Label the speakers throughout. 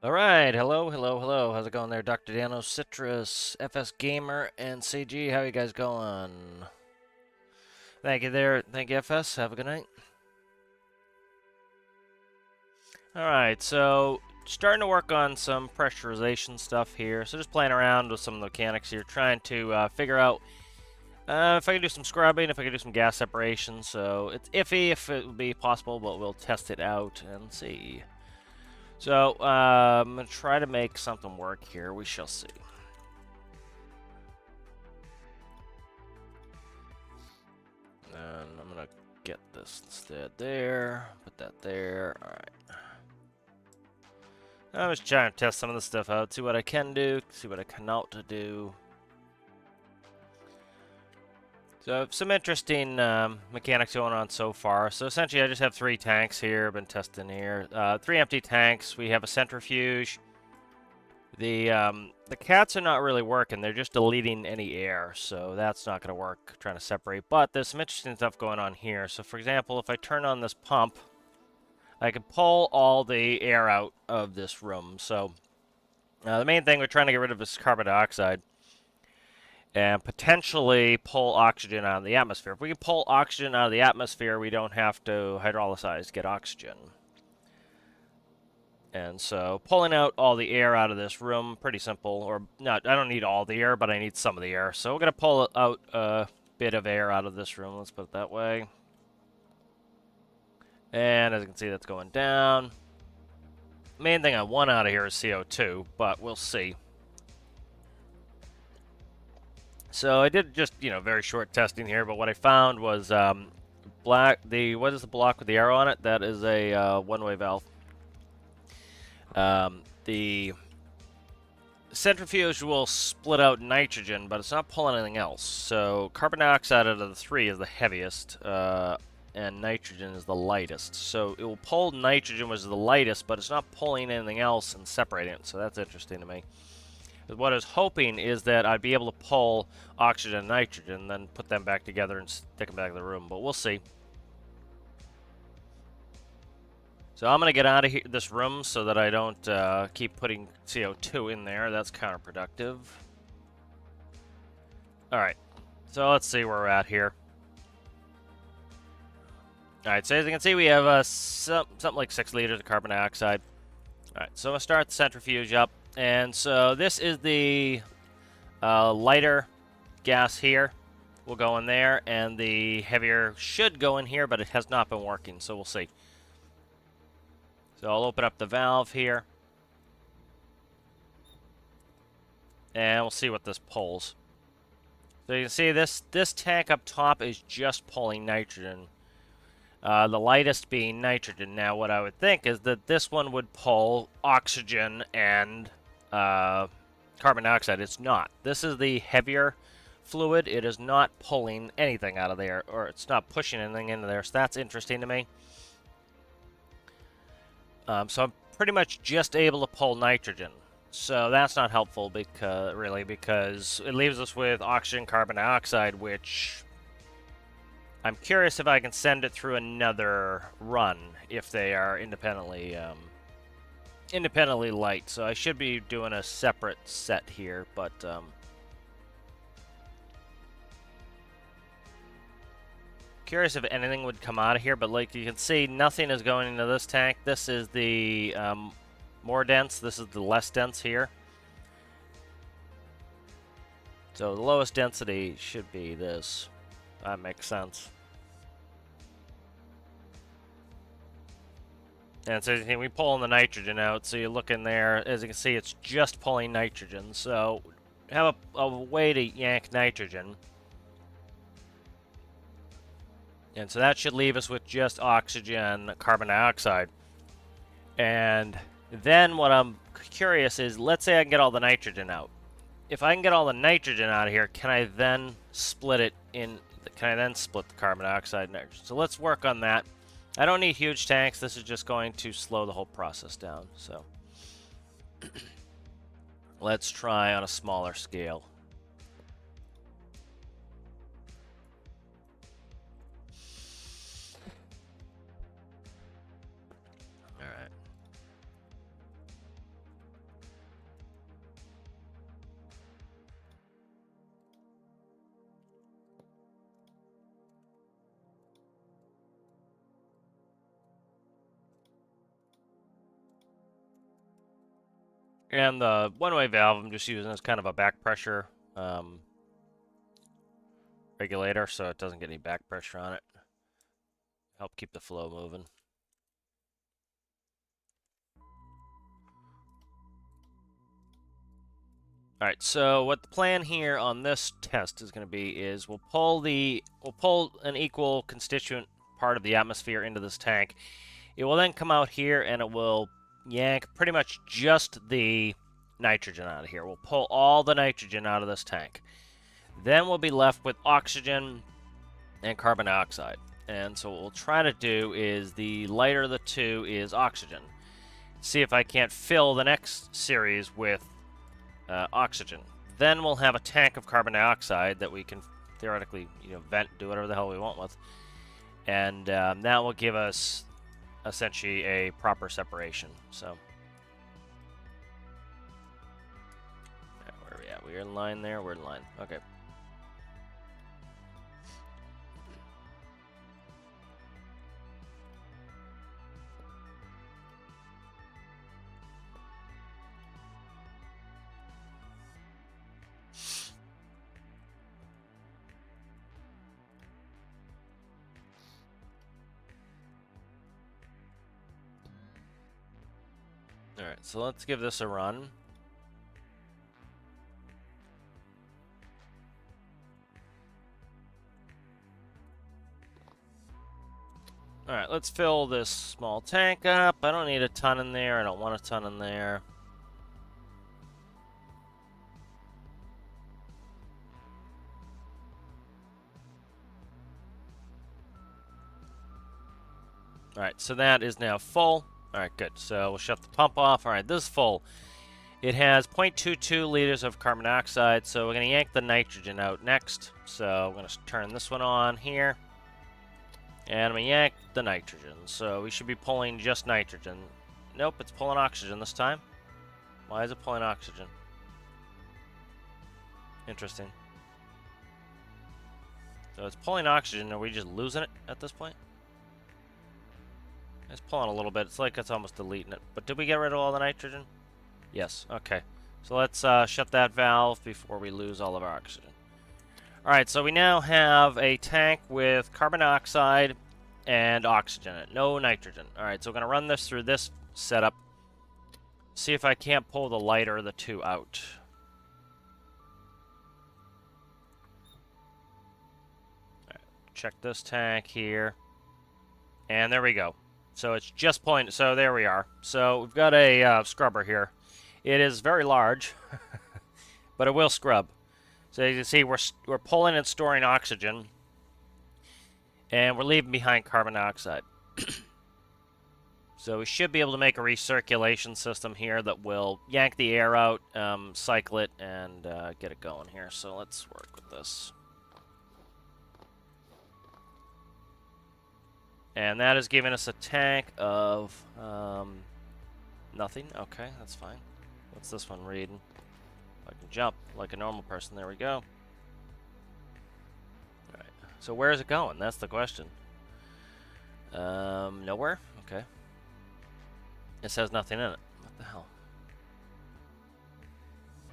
Speaker 1: All right, hello, hello, hello. How's it going there, Dr. Dano, Citrus, FS Gamer, and CG? How you guys going? Thank you there. Thank you, FS. Have a good night. All right, so starting to work on some pressurization stuff here. So just playing around with some of the mechanics here, trying to figure out if I can do some scrubbing, if I can do some gas separation. So it's iffy if it would be possible, but we'll test it out and see. So I'm gonna try to make something work here. We shall see. And I'm gonna get this instead there, put that there. Alright. I'm just trying to test some of this stuff out, see what I can do, see what I cannot do. So some interesting mechanics going on so far. So essentially I just have 3 tanks here, I've been testing here. 3 empty tanks, we have a centrifuge. The cats are not really working, they're just deleting any air, so that's not going to work, trying to separate. But there's some interesting stuff going on here. So for example, if I turn on this pump, I can pull all the air out of this room. So the main thing we're trying to get rid of is carbon dioxide and potentially pull oxygen out of the atmosphere. If we can pull oxygen out of the atmosphere, we don't have to hydrolyze to get oxygen. And so pulling out all the air out of this room, pretty simple. Or not, I don't need all the air, but I need some of the air. So we're going to pull out a bit of air out of this room. Let's put it that way. And as you can see, that's going down. Main thing I want out of here is CO2, but we'll see. So I did just, very short testing here, but what I found was what is the block with the arrow on it? That is a one-way valve. The centrifuge will split out nitrogen, but it's not pulling anything else. So carbon dioxide out of the 3 is the heaviest, and nitrogen is the lightest. So it will pull nitrogen, which is the lightest, but it's not pulling anything else and separating it. So that's interesting to me. What I was hoping is that I'd be able to pull oxygen and nitrogen, then put them back together and stick them back in the room, but we'll see. So I'm going to get out of this room so that I don't keep putting CO2 in there. That's counterproductive. Alright, so let's see where we're at here. Alright, so as you can see, we have something like 6 liters of carbon dioxide. Alright, so I'm going to start the centrifuge up. And so this is the lighter gas here. Will go in there, and the heavier should go in here, but it has not been working, so we'll see. So I'll open up the valve here. And we'll see what this pulls. So you can see this tank up top is just pulling nitrogen. The lightest being nitrogen. Now what I would think is that this one would pull oxygen and carbon dioxide. It's not. This is the heavier fluid. It is not pulling anything out of there, or it's not pushing anything into there, so that's interesting to me. So I'm pretty much just able to pull nitrogen. So that's not helpful because it leaves us with oxygen, carbon dioxide, which I'm curious if I can send it through another run if they are independently light. So I should be doing a separate set here, but curious if anything would come out of here. But like you can see, nothing is going into this tank. This is the more dense. This is the less dense here. So the lowest density should be this. That makes sense. And so we pull the nitrogen out. So you look in there, as you can see, it's just pulling nitrogen. So have a way to yank nitrogen. And so that should leave us with just oxygen, carbon dioxide. And then what I'm curious is, let's say I can get all the nitrogen out. If I can get all the nitrogen out of here, can I then split it in? Can I then split the carbon dioxide and nitrogen? So let's work on that. I don't need huge tanks. This is just going to slow the whole process down. So let's try on a smaller scale. And the one-way valve I'm just using as kind of a back pressure regulator, so it doesn't get any back pressure on it. Help keep the flow moving. All right, so what the plan here on this test is going to be is we'll pull an equal constituent part of the atmosphere into this tank. It will then come out here and it will yank pretty much just the nitrogen out of here. We'll pull all the nitrogen out of this tank. Then we'll be left with oxygen and carbon dioxide. And so what we'll try to do is the lighter of the two is oxygen. See if I can't fill the next series with oxygen. Then we'll have a tank of carbon dioxide that we can theoretically, vent, do whatever the hell we want with. And that will give us essentially a proper separation. So, where are we at? We're in line there. We're in line. Okay. Alright, so let's give this a run. Alright, let's fill this small tank up. I don't need a ton in there. I don't want a ton in there. Alright, so that is now full. Alright, good. So we'll shut the pump off. Alright, this is full. It has 0.22 liters of carbon dioxide, so we're going to yank the nitrogen out next. So I'm going to turn this one on here. And I'm going to yank the nitrogen. So we should be pulling just nitrogen. Nope, it's pulling oxygen this time. Why is it pulling oxygen? Interesting. So it's pulling oxygen. Are we just losing it at this point? It's pulling a little bit. It's like it's almost deleting it. But did we get rid of all the nitrogen? Yes. Okay. So let's shut that valve before we lose all of our oxygen. Alright, so we now have a tank with carbon dioxide and oxygen in it. No nitrogen. Alright, so we're going to run this through this setup. See if I can't pull the lighter of the two out. Alright, check this tank here. And there we go. So it's just pulling. So there we are. So we've got a scrubber here. It is very large, but it will scrub. So you can see we're pulling and storing oxygen, and we're leaving behind carbon dioxide. So we should be able to make a recirculation system here that will yank the air out, cycle it, and get it going here. So let's work with this. And that is giving us a tank of nothing. Okay, that's fine. What's this one reading? I can jump like a normal person. There we go. Alright. So where is it going? That's the question. Nowhere? Okay. It says nothing in it. What the hell?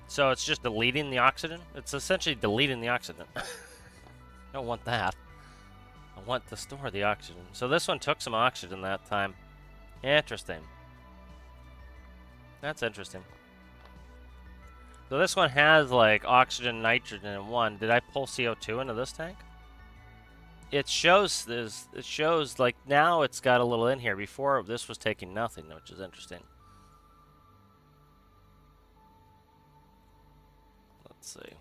Speaker 1: So it's just deleting the oxygen? It's essentially deleting the oxygen. I don't want that. I want to store the oxygen. So this one took some oxygen that time. Interesting. That's interesting. So this one has like oxygen, nitrogen in one. Did I pull CO2 into this tank? It shows this. It shows like now it's got a little in here. Before this was taking nothing, which is interesting. Let's see.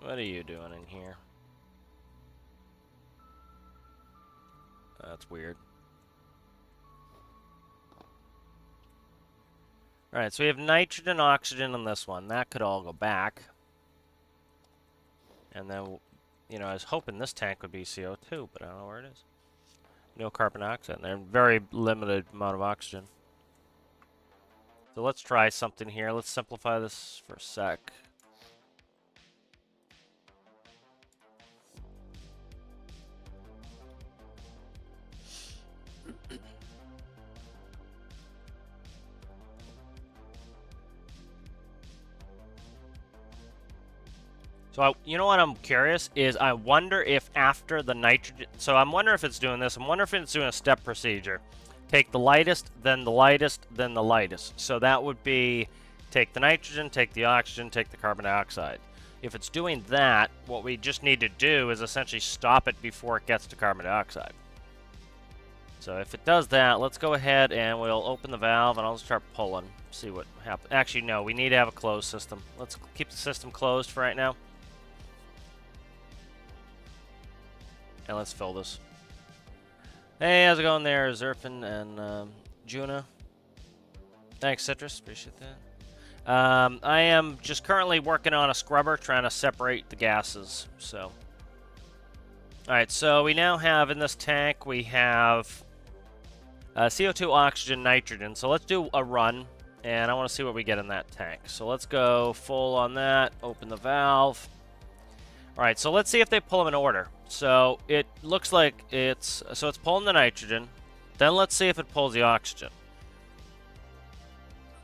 Speaker 1: What are you doing in here? That's weird. Alright, so we have nitrogen, oxygen in this one. That could all go back. And then, I was hoping this tank would be CO2, but I don't know where it is. No carbon dioxide in there. Very limited amount of oxygen. So let's try something here. Let's simplify this for a sec. So you know what I'm curious is I wonder if after the nitrogen, so I'm wondering if it's doing this. I'm wondering if it's doing a step procedure. Take the lightest, then the lightest, then the lightest. So that would be take the nitrogen, take the oxygen, take the carbon dioxide. If it's doing that, what we just need to do is essentially stop it before it gets to carbon dioxide. So if it does that, let's go ahead and we'll open the valve and I'll start pulling. See what happens. Actually, no, we need to have a closed system. Let's keep the system closed for right now. And let's fill this. Hey, how's it going there, Zerfin and Juna? Thanks, Citrus. Appreciate that. I am just currently working on a scrubber trying to separate the gases. So, alright, so we now have in this tank, we have CO2, oxygen, nitrogen. So let's do a run, and I want to see what we get in that tank. So let's go full on that, open the valve. Alright, so let's see if they pull them in order. So it looks like it's pulling the nitrogen. Then let's see if it pulls the oxygen.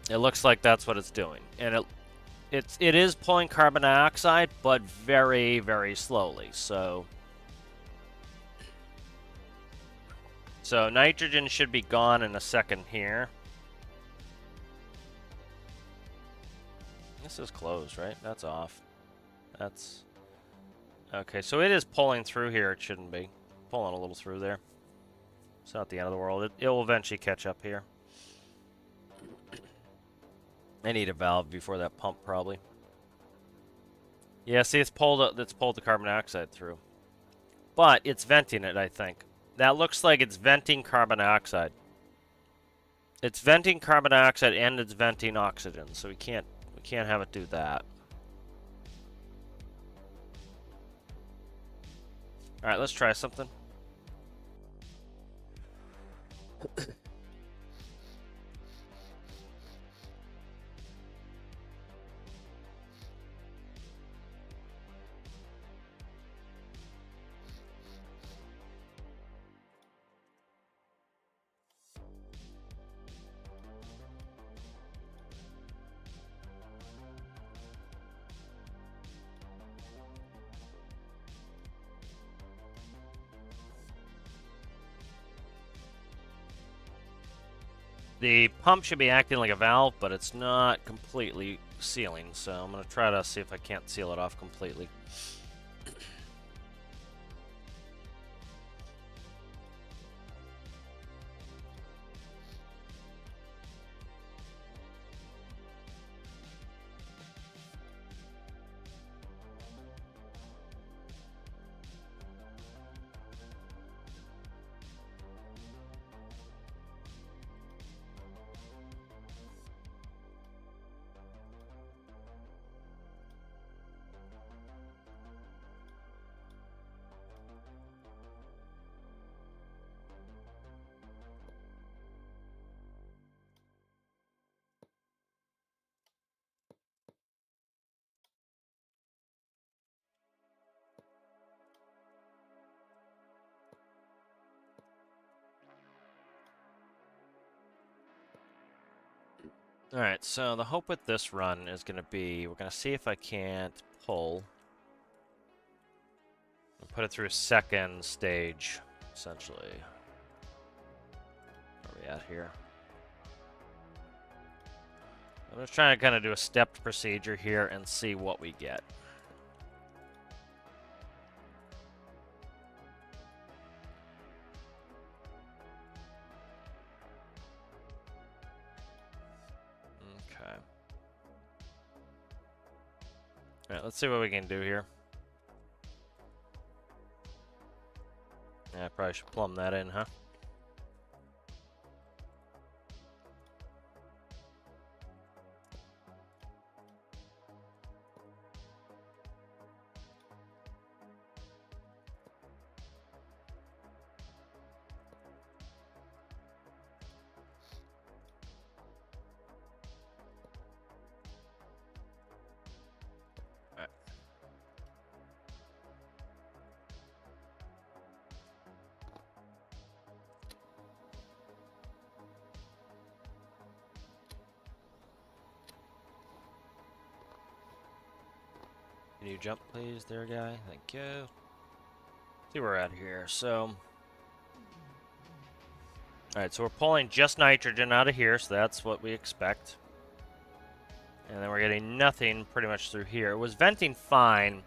Speaker 1: It looks like that's what it's doing. And it is pulling carbon dioxide, but very, very slowly. So nitrogen should be gone in a second here. This is closed, right? That's off. That's okay, so it is pulling through here. It shouldn't be. Pulling a little through there. It's not the end of the world. It will eventually catch up here. I need a valve before that pump, probably. Yeah, see, it's pulled the carbon dioxide through. But it's venting it, I think. That looks like it's venting carbon dioxide. It's venting carbon dioxide and it's venting oxygen, so we can't have it do that. All right, let's try something. The pump should be acting like a valve, but it's not completely sealing, so I'm going to try to see if I can't seal it off completely. Alright, so the hope with this run is going to be, we're going to see if I can't pull and put it through a second stage, essentially. Where are we at here? I'm just trying to kind of do a stepped procedure here and see what we get. Alright, let's see what we can do here. Yeah, I probably should plumb that in, huh? Can you jump, please, there, guy? Thank you. See where we're at here. So, all right. So we're pulling just nitrogen out of here, so that's what we expect. And then we're getting nothing pretty much through here. It was venting fine.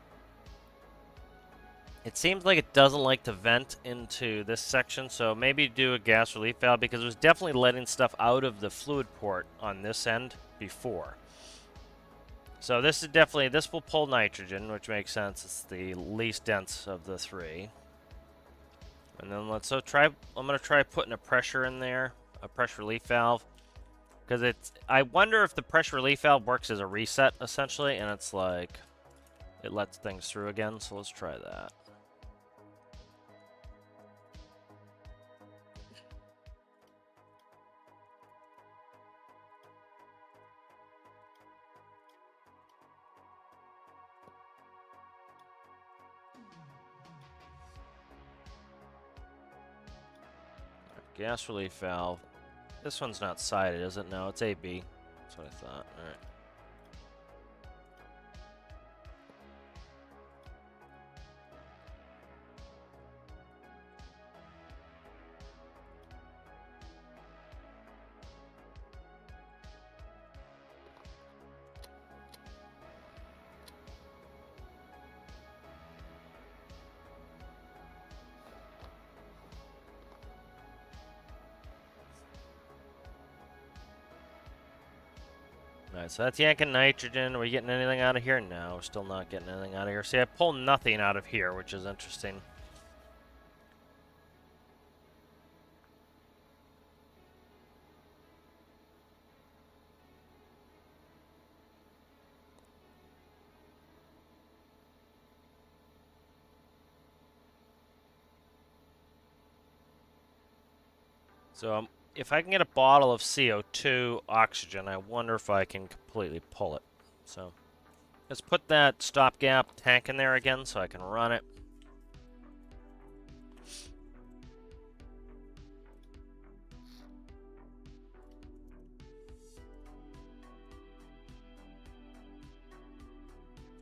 Speaker 1: It seems like it doesn't like to vent into this section, so maybe do a gas relief valve, because it was definitely letting stuff out of the fluid port on this end before. So this is definitely, this will pull nitrogen, which makes sense. It's the least dense of the three. And then let's I'm going to try putting a pressure in there, a pressure relief valve. Because I wonder if the pressure relief valve works as a reset, essentially, and it's like, it lets things through again, so let's try that. Gas relief valve. This one's not sided, is it? No, it's AB. That's what I thought. Alright. Alright, so that's yanking nitrogen. Are we getting anything out of here? No, we're still not getting anything out of here. See, I pulled nothing out of here, which is interesting. So, if I can get a bottle of CO2 oxygen, I wonder if I can completely pull it. So, let's put that stopgap tank in there again so I can run it.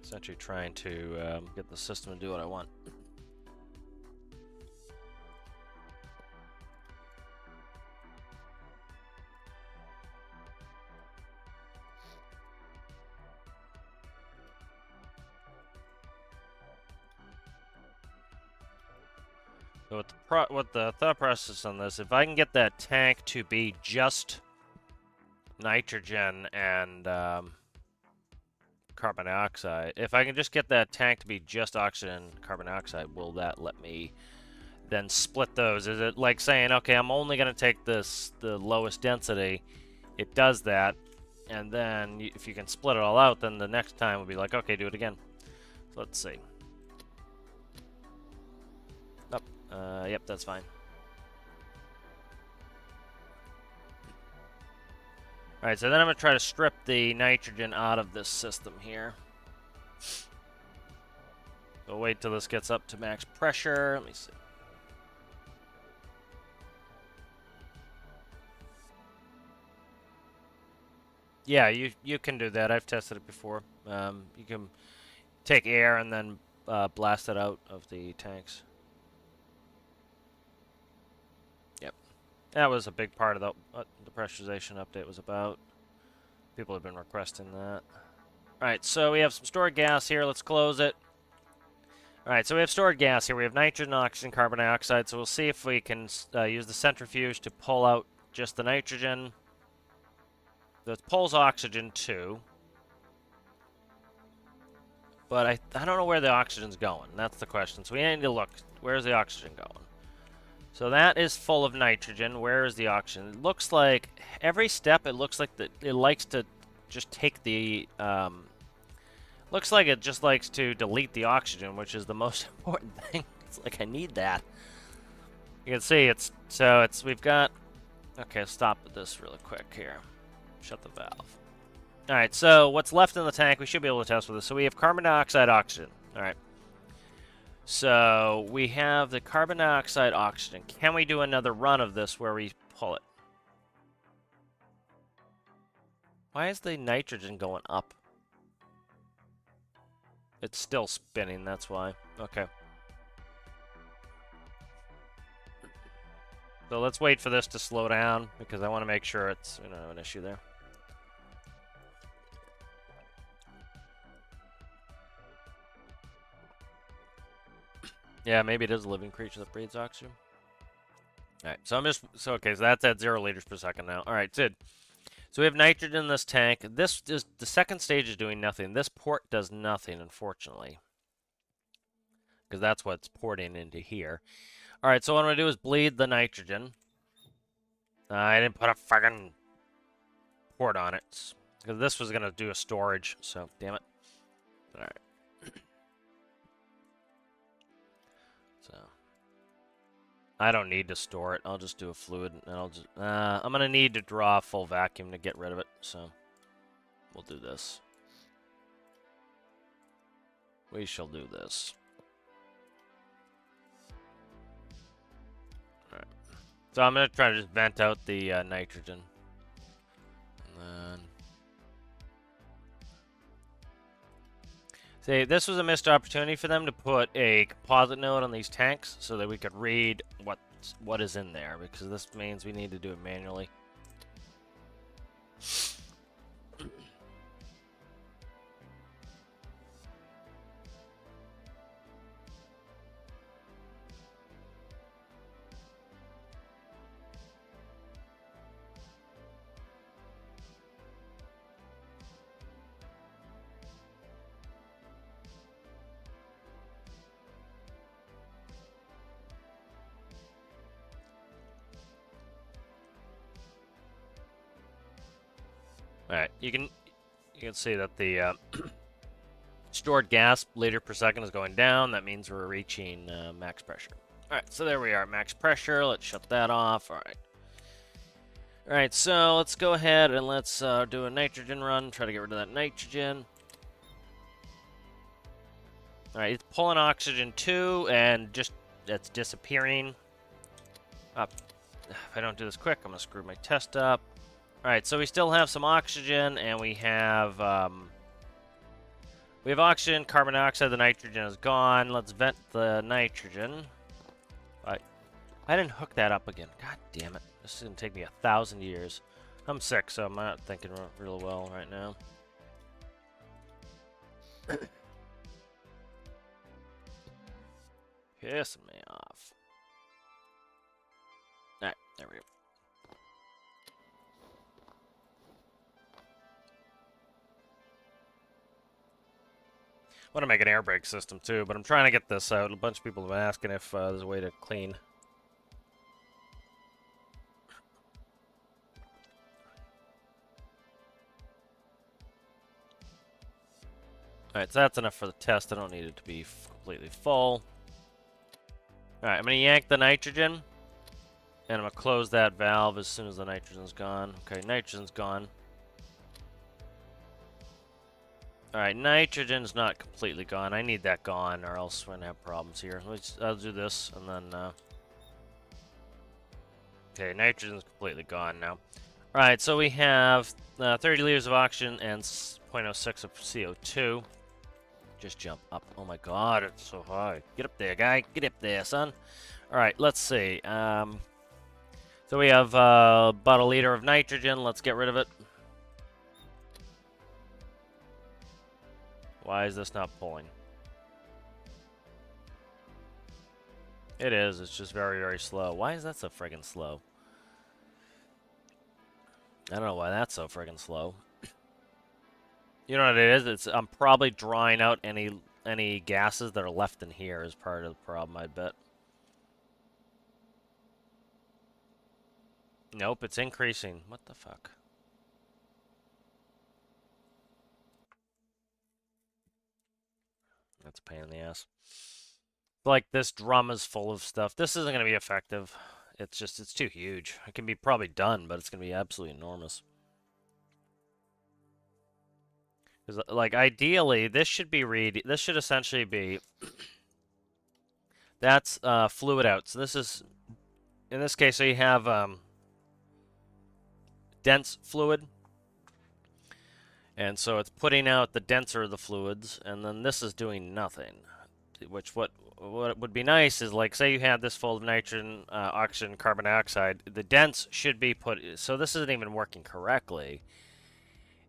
Speaker 1: Essentially trying to get the system to do what I want. So what the thought process on this, if I can get that tank to be just nitrogen and carbon dioxide, if I can just get that tank to be just oxygen and carbon dioxide, will that let me then split those? Is it like saying, okay, I'm only going to take the lowest density, it does that, and then if you can split it all out, then the next time will be like, okay, do it again. So let's see. Yep, that's fine. Alright, so then I'm going to try to strip the nitrogen out of this system here. We'll wait till this gets up to max pressure. Let me see. Yeah, you can do that. I've tested it before. You can take air and then blast it out of the tanks. Yep. That was a big part of the pressurization update was about. People have been requesting that. Alright, so we have some stored gas here. Let's close it. Alright, so we have stored gas here. We have nitrogen, oxygen, carbon dioxide. So we'll see if we can use the centrifuge to pull out just the nitrogen. That pulls oxygen too. But I don't know where the oxygen's going. That's the question. So we need to look. Where's the oxygen going? So that is full of nitrogen. Where is the oxygen? It looks like every step, it looks like it likes to just take the... looks like it just likes to delete the oxygen, which is the most important thing. It's like, I need that. You can see we've got... Okay, stop this really quick here. Shut the valve. Alright, so what's left in the tank, we should be able to test with this. So we have carbon dioxide, oxygen. Alright. So we have the carbon dioxide, oxygen. Can we do another run of this where we pull it? Why is the nitrogen going up? It's still spinning, that's why. Okay. So let's wait for this to slow down, because I want to make sure it's, we don't have an issue there. Yeah, maybe it is a living creature that breathes oxygen. Alright, so okay, so that's at 0 liters per second now. Alright, good. So we have nitrogen in this tank. This is, the second stage is doing nothing. This port does nothing, unfortunately. Because that's what's porting into here. Alright, so what I'm going to do is bleed the nitrogen. I didn't put a fucking port on it. Because this was going to do a storage, so damn it. Alright. So I don't need to store it. I'll just do a fluid, and I'll just... I'm going to need to draw a full vacuum to get rid of it, so we'll do this. We shall do this. Alright. So I'm going to try to just vent out the nitrogen. And then... See, this was a missed opportunity for them to put a composite node on these tanks so that we could read what is in there, because this means we need to do it manually. Alright, you can see that the stored gas liter per second is going down. That means we're reaching max pressure. Alright, so there we are, max pressure. Let's shut that off. Alright. Alright, so let's go ahead and let's do a nitrogen run. Try to get rid of that nitrogen. Alright, it's pulling oxygen too, and just it's disappearing. If I don't do this quick, I'm going to screw my test up. Alright, so we still have some oxygen, and we have oxygen, carbon dioxide, the nitrogen is gone. Let's vent the nitrogen. I didn't hook that up again. God damn it. This is going to take me 1,000 years. I'm sick, so I'm not thinking real well right now. Pissing me off. Alright, there we go. I want to make an air brake system too, but I'm trying to get this out. A bunch of people have been asking if there's a way to clean. Alright, so that's enough for the test. I don't need it to be completely full. Alright, I'm going to yank the nitrogen. And I'm going to close that valve as soon as the nitrogen's gone. Okay, nitrogen's gone. Alright, nitrogen's not completely gone. I need that gone, or else we're going to have problems here. I'll do this, and then... Okay, nitrogen's completely gone now. Alright, so we have 30 liters of oxygen and 0.06 of CO2. Just jump up. Oh my god, it's so high. Get up there, guy. Get up there, son. Alright, let's see. So we have about a liter of nitrogen. Let's get rid of it. Why is this not pulling? It is. It's just very, very slow. Why is that so friggin' slow? I don't know why that's so friggin' slow. You know what it is? I'm probably drying out any gases that are left in here as part of the problem, I bet. Nope, it's increasing. What the fuck? That's a pain in the ass. Like, this drum is full of stuff. This isn't going to be effective. It's too huge. It can be probably done, but it's going to be absolutely enormous. Because, like, ideally, this should essentially be... That's fluid out. So this is... In this case, so you have dense fluid. And so it's putting out the denser of the fluids, and then this is doing nothing. Which what would be nice is, like, say you had this full of nitrogen, oxygen, carbon dioxide. The dense should be put. So this isn't even working correctly.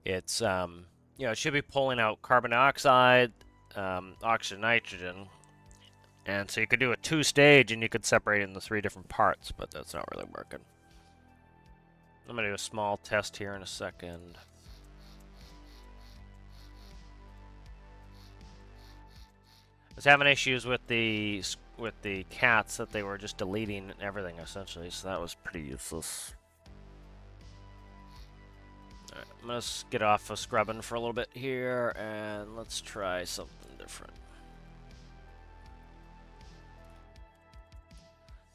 Speaker 1: It's it should be pulling out carbon dioxide, oxygen, nitrogen, and so you could do a two-stage, and you could separate it into 3 different parts, but that's not really working. I'm gonna do a small test here in a second. I was having issues with the cats that they were just deleting everything essentially, so that was pretty useless. Alright, I'm gonna get off of scrubbing for a little bit here, and let's try something different.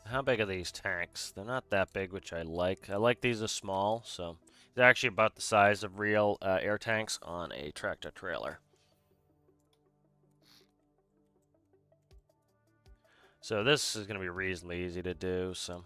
Speaker 1: How big are these tanks? They're not that big, which I like. I like these are small, so they're actually about the size of real air tanks on a tractor trailer. So this is going to be reasonably easy to do, so.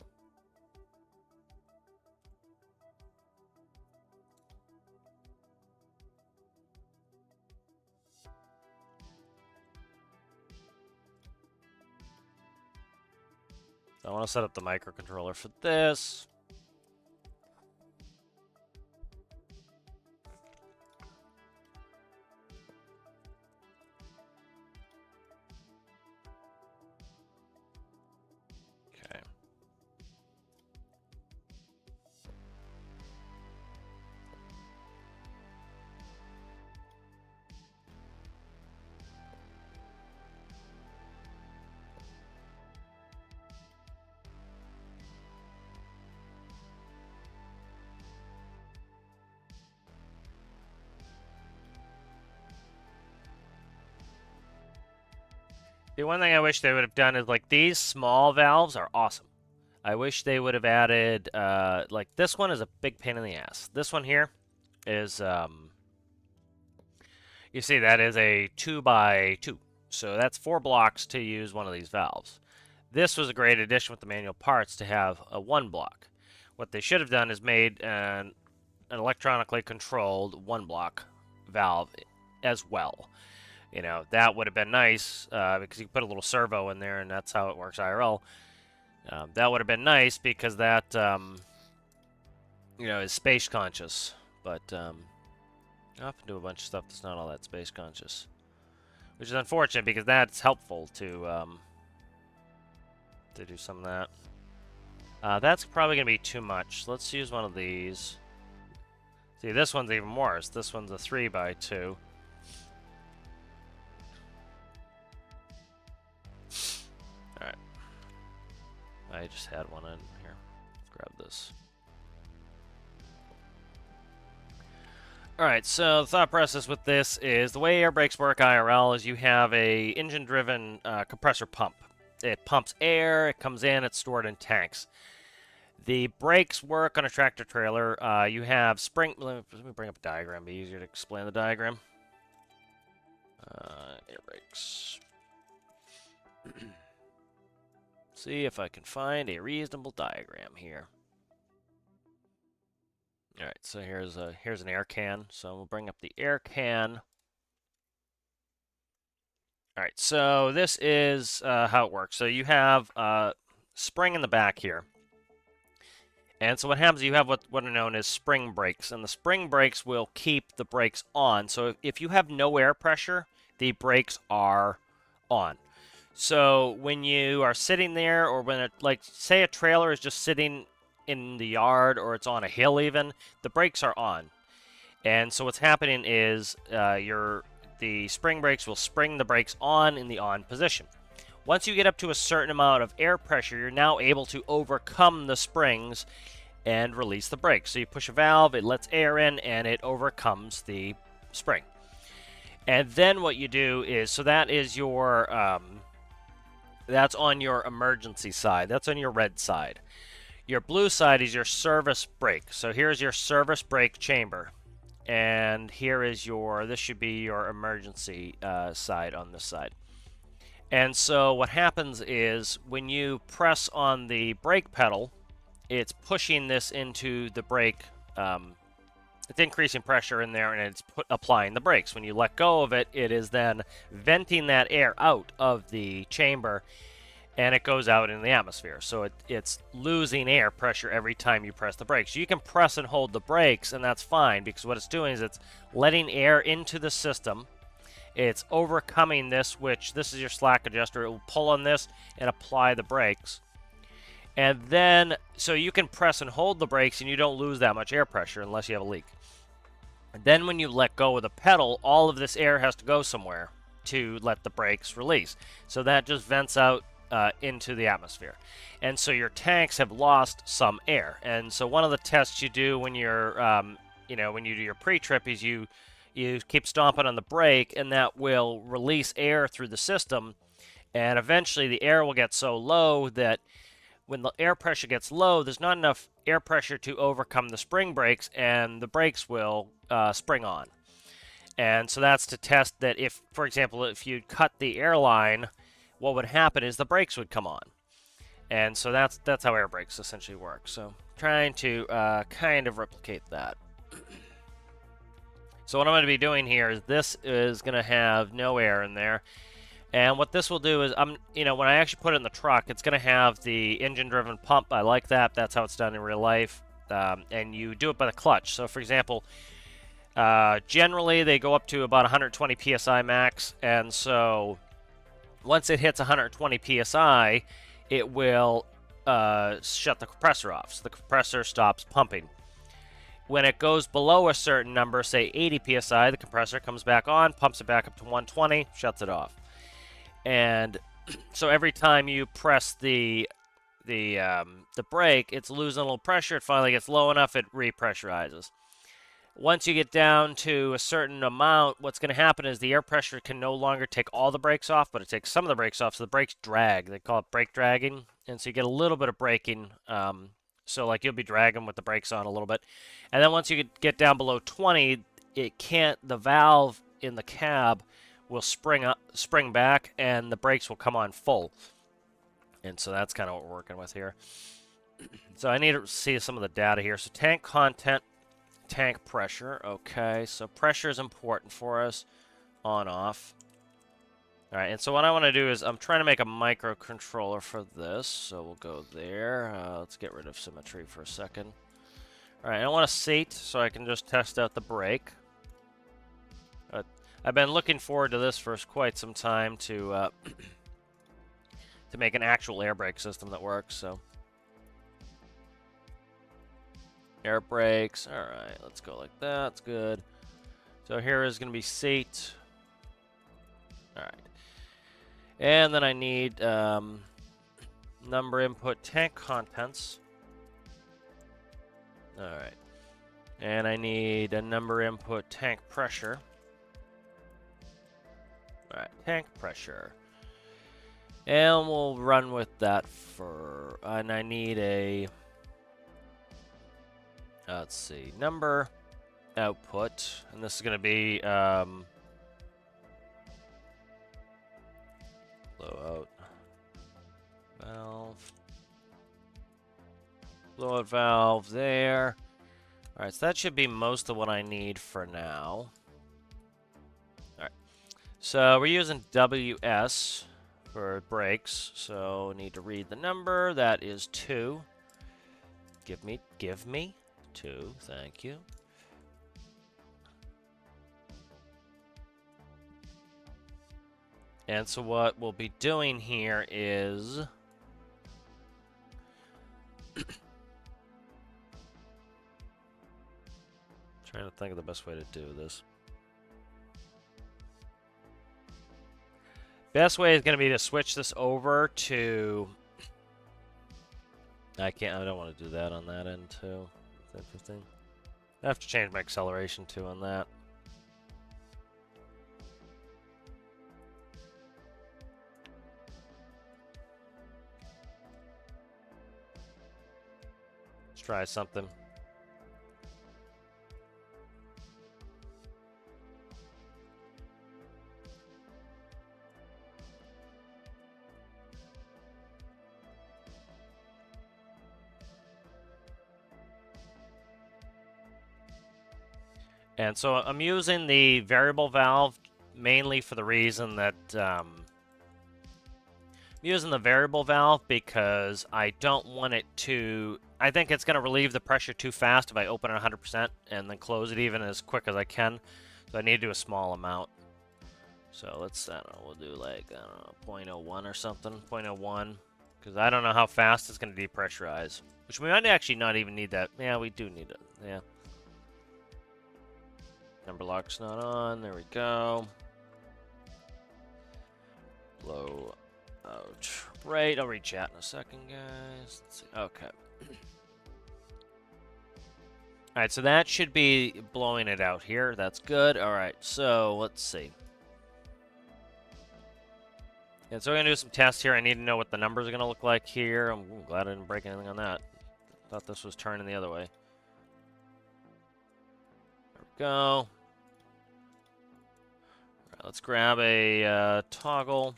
Speaker 1: I want to set up the microcontroller for this. Okay. The one thing I wish they would have done is, like, these small valves are awesome. I wish they would have added, like, this one is a big pain in the ass. This one here is, you see, that is a 2x2. So that's 4 blocks to use one of these valves. This was a great addition with the manual parts to have a 1 block. What they should have done is made an electronically controlled 1 block valve as well. You know, that would have been nice because you put a little servo in there, and that's how it works IRL. That would have been nice because that, is space conscious. But I often do a bunch of stuff that's not all that space conscious, which is unfortunate because that's helpful to do some of that. That's probably going to be too much. Let's use one of these. See, this one's even worse. This one's a 3x2. Alright. I just had one in here. Let's grab this. Alright, so the thought process with this is the way air brakes work IRL is you have a engine-driven compressor pump. It pumps air, it comes in, it's stored in tanks. The brakes work on a tractor trailer. You have spring... Let me bring up a diagram, it'll be easier to explain the diagram. Air brakes. See if I can find a reasonable diagram here. All right, so here's an air can. So we'll bring up the air can. All right, so this is how it works. So you have a spring in the back here. And so what happens, you have what are known as spring brakes, and the spring brakes will keep the brakes on. So if you have no air pressure, the brakes are on. So when you are sitting there, or when like say a trailer is just sitting in the yard, or it's on a hill even, the brakes are on. And so what's happening is the spring brakes will spring the brakes on in the on position. Once you get up to a certain amount of air pressure, you're now able to overcome the springs and release the brakes. So you push a valve, it lets air in, and it overcomes the spring. And then what you do is, so that is your, that's on your emergency side. That's on your red side. Your blue side is your service brake. So here's your service brake chamber. And here is this should be your emergency side on this side. And so what happens is when you press on the brake pedal, it's pushing this into the brake it's increasing pressure in there, and it's applying the brakes. When you let go of it, it is then venting that air out of the chamber, and it goes out in the atmosphere. So it's losing air pressure every time you press the brakes. You can press and hold the brakes, and that's fine, because what it's doing is it's letting air into the system. It's overcoming this, which this is your slack adjuster. It will pull on this and apply the brakes. And then, so you can press and hold the brakes, and you don't lose that much air pressure unless you have a leak. And then when you let go of the pedal, all of this air has to go somewhere to let the brakes release. So that just vents out into the atmosphere. And so your tanks have lost some air. And so one of the tests you do when you're, when you do your pre-trip is you keep stomping on the brake, and that will release air through the system. And eventually the air will get so low that when the air pressure gets low, there's not enough air pressure to overcome the spring brakes, and the brakes will spring on. And so that's to test that if, for example, if you cut the airline, what would happen is the brakes would come on. And so that's how air brakes essentially work. So trying to kind of replicate that. So what I'm going to be doing here is this is going to have no air in there. And what this will do is, when I actually put it in the truck, it's going to have the engine-driven pump. I like that. That's how it's done in real life. And you do it by the clutch. So, for example, generally they go up to about 120 psi max. And so once it hits 120 psi, it will shut the compressor off. So the compressor stops pumping. When it goes below a certain number, say 80 psi, the compressor comes back on, pumps it back up to 120, shuts it off. And so every time you press the brake, it's losing a little pressure. It finally gets low enough, it repressurizes. Once you get down to a certain amount, what's going to happen is the air pressure can no longer take all the brakes off, but it takes some of the brakes off, so the brakes drag. They call it brake dragging, and so you get a little bit of braking. So like you'll be dragging with the brakes on a little bit. And then once you get down below 20, the valve in the cab will spring back, and the brakes will come on full. And so that's kind of what we're working with here. So I need to see some of the data here. So tank content, tank pressure. Okay, so pressure is important for us. On, off. All right, and so what I want to do is I'm trying to make a microcontroller for this. So we'll go there. Let's get rid of symmetry for a second. All right, I want a seat so I can just test out the brake. I've been looking forward to this for quite some time to make an actual air brake system that works. So air brakes. All right, let's go like that. That's good. So here is going to be seat. All right. And then I need number input tank contents. All right. And I need a number input tank pressure. All right, tank pressure. And we'll run with that and I need a, let's see, number output. And this is going to be blowout valve. Blowout valve there. All right, so that should be most of what I need for now. All right, so we're using WS for brakes, so I need to read the number. That is 2. Give me 2. Thank you. And so what we'll be doing here is trying to think of the best way to do this. Best way is going to be to switch this over to. I don't want to do that on that end too. 15. I have to change my acceleration too on that. Let's try something. And so I'm using the variable valve mainly for the reason that I'm using the variable valve because I don't want it to... I think it's going to relieve the pressure too fast if I open it 100% and then close it even as quick as I can. So I need to do a small amount. So let's, I don't know, we'll do like, I don't know, 0.01 or something, 0.01. Because I don't know how fast it's going to depressurize. Which we might actually not even need that. Yeah, we do need it. Yeah. Number lock's not on. There we go. Blow out. Right, I'll read chat in a second, guys. Let's see. Okay. Alright, so that should be blowing it out here. That's good. Alright, so let's see. And so we're going to do some tests here. I need to know what the numbers are going to look like here. I'm glad I didn't break anything on that. Thought this was turning the other way. There we go. All right, let's grab a toggle.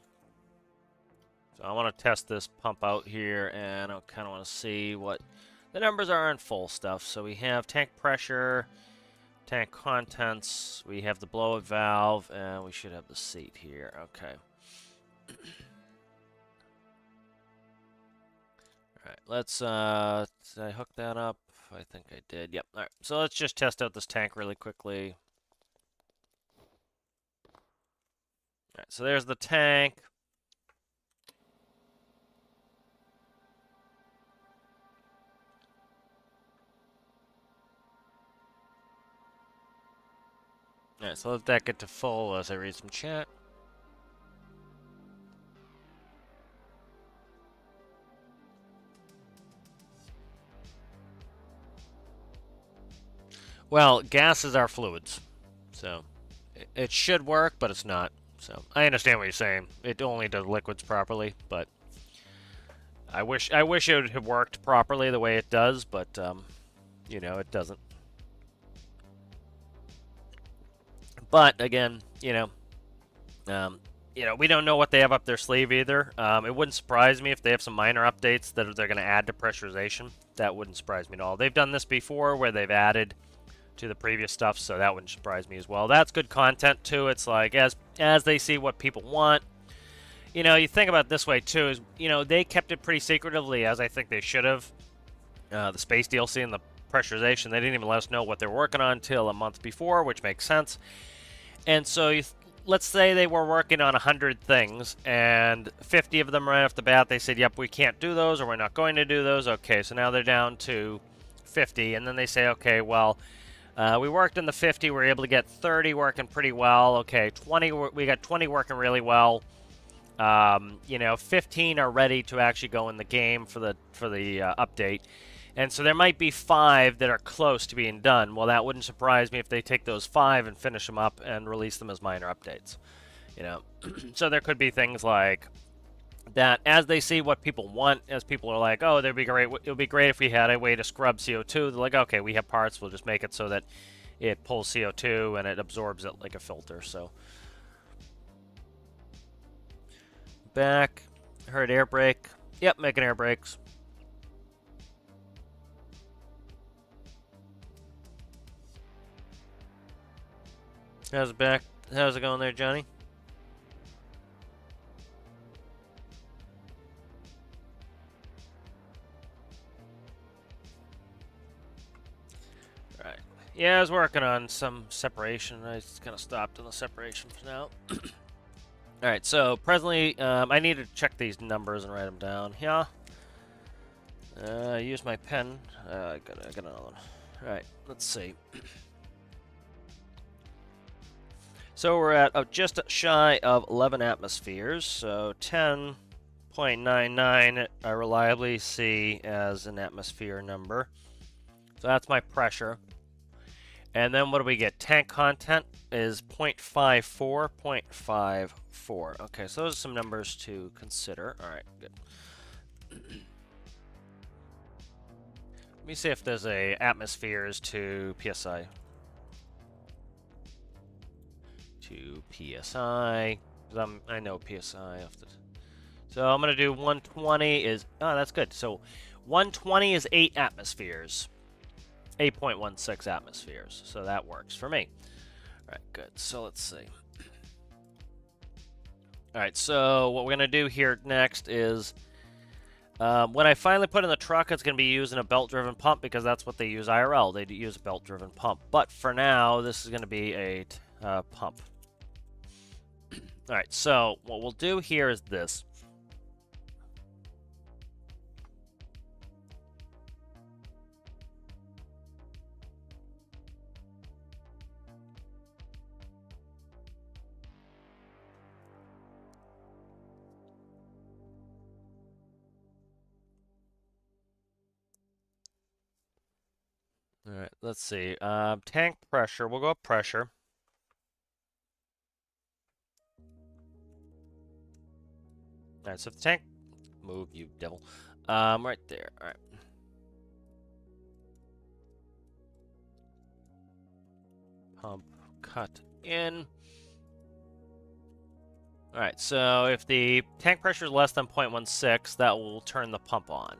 Speaker 1: So I want to test this pump out here, and I kind of want to see what the numbers are in full stuff. So we have tank pressure, tank contents, we have the blowout valve, and we should have the seat here. Okay. Alright, let's, did I hook that up? I think I did. Yep. Alright, so let's just test out this tank really quickly. Alright, so there's the tank. Alright, so let that get to full as I read some chat. Well, gases are fluids, so it should work, but it's not. So I understand what you're saying. It only does liquids properly, but I wish it had worked properly the way it does, but you know, it doesn't. But again, you know, we don't know what they have up their sleeve either. It wouldn't surprise me if they have some minor updates that they're going to add to pressurization. That wouldn't surprise me at all. They've done this before where they've added to the previous stuff, so that wouldn't surprise me as well. That's good content too. It's like as they see what people want. You know, you think about it this way too, is, you know, they kept it pretty secretively, as I think they should have. The space DLC and the pressurization, they didn't even let us know what they were working on until a month before, which makes sense. And so let's say they were working on 100 things, and 50 of them right off the bat, they said, yep, we can't do those, or we're not going to do those. Okay, so now they're down to 50, and then they say, okay, well, we worked in the 50. We were able to get 30 working pretty well. Okay, 20. We got 20 working really well. You know, 15 are ready to actually go in the game for the update, and so there might be 5 that are close to being done. Well, that wouldn't surprise me if they take those 5 and finish them up and release them as minor updates. You know, so there could be things like that as they see what people want, as people are like, oh, it would be great if we had a way to scrub CO2. They're like, okay, we have parts, we'll just make it so that it pulls CO2 and it absorbs it like a filter. So back, heard air brake. Yep, making air brakes. How's it going there, Johnny? Yeah, I was working on some separation. I just kind of stopped on the separation for now. Alright, so presently, I need to check these numbers and write them down. Yeah. Use my pen. I got another one. Alright, let's see. So we're at just shy of 11 atmospheres. So 10.99 I reliably see as an atmosphere number. So that's my pressure. And then what do we get? Tank content is 0.54, 0.54. Okay, so those are some numbers to consider. All right, good. Let me see if there's a atmospheres to PSI. To PSI. I know PSI. So I'm going to do 120 is... Oh, that's good. So 120 is 8 atmospheres. 8.16 atmospheres. So that works for me. All right, good. So let's see. All right, so what we're going to do here next is when I finally put in the truck, it's going to be using a belt-driven pump because that's what they use IRL. They use a belt-driven pump. But for now, this is going to be a pump. All right, so what we'll do here is this. All right, let's see. Tank pressure. We'll go up pressure. All right, so if the tank... Move, you devil. Right there. All right. Pump cut in. All right, so if the tank pressure is less than 0.16, that will turn the pump on.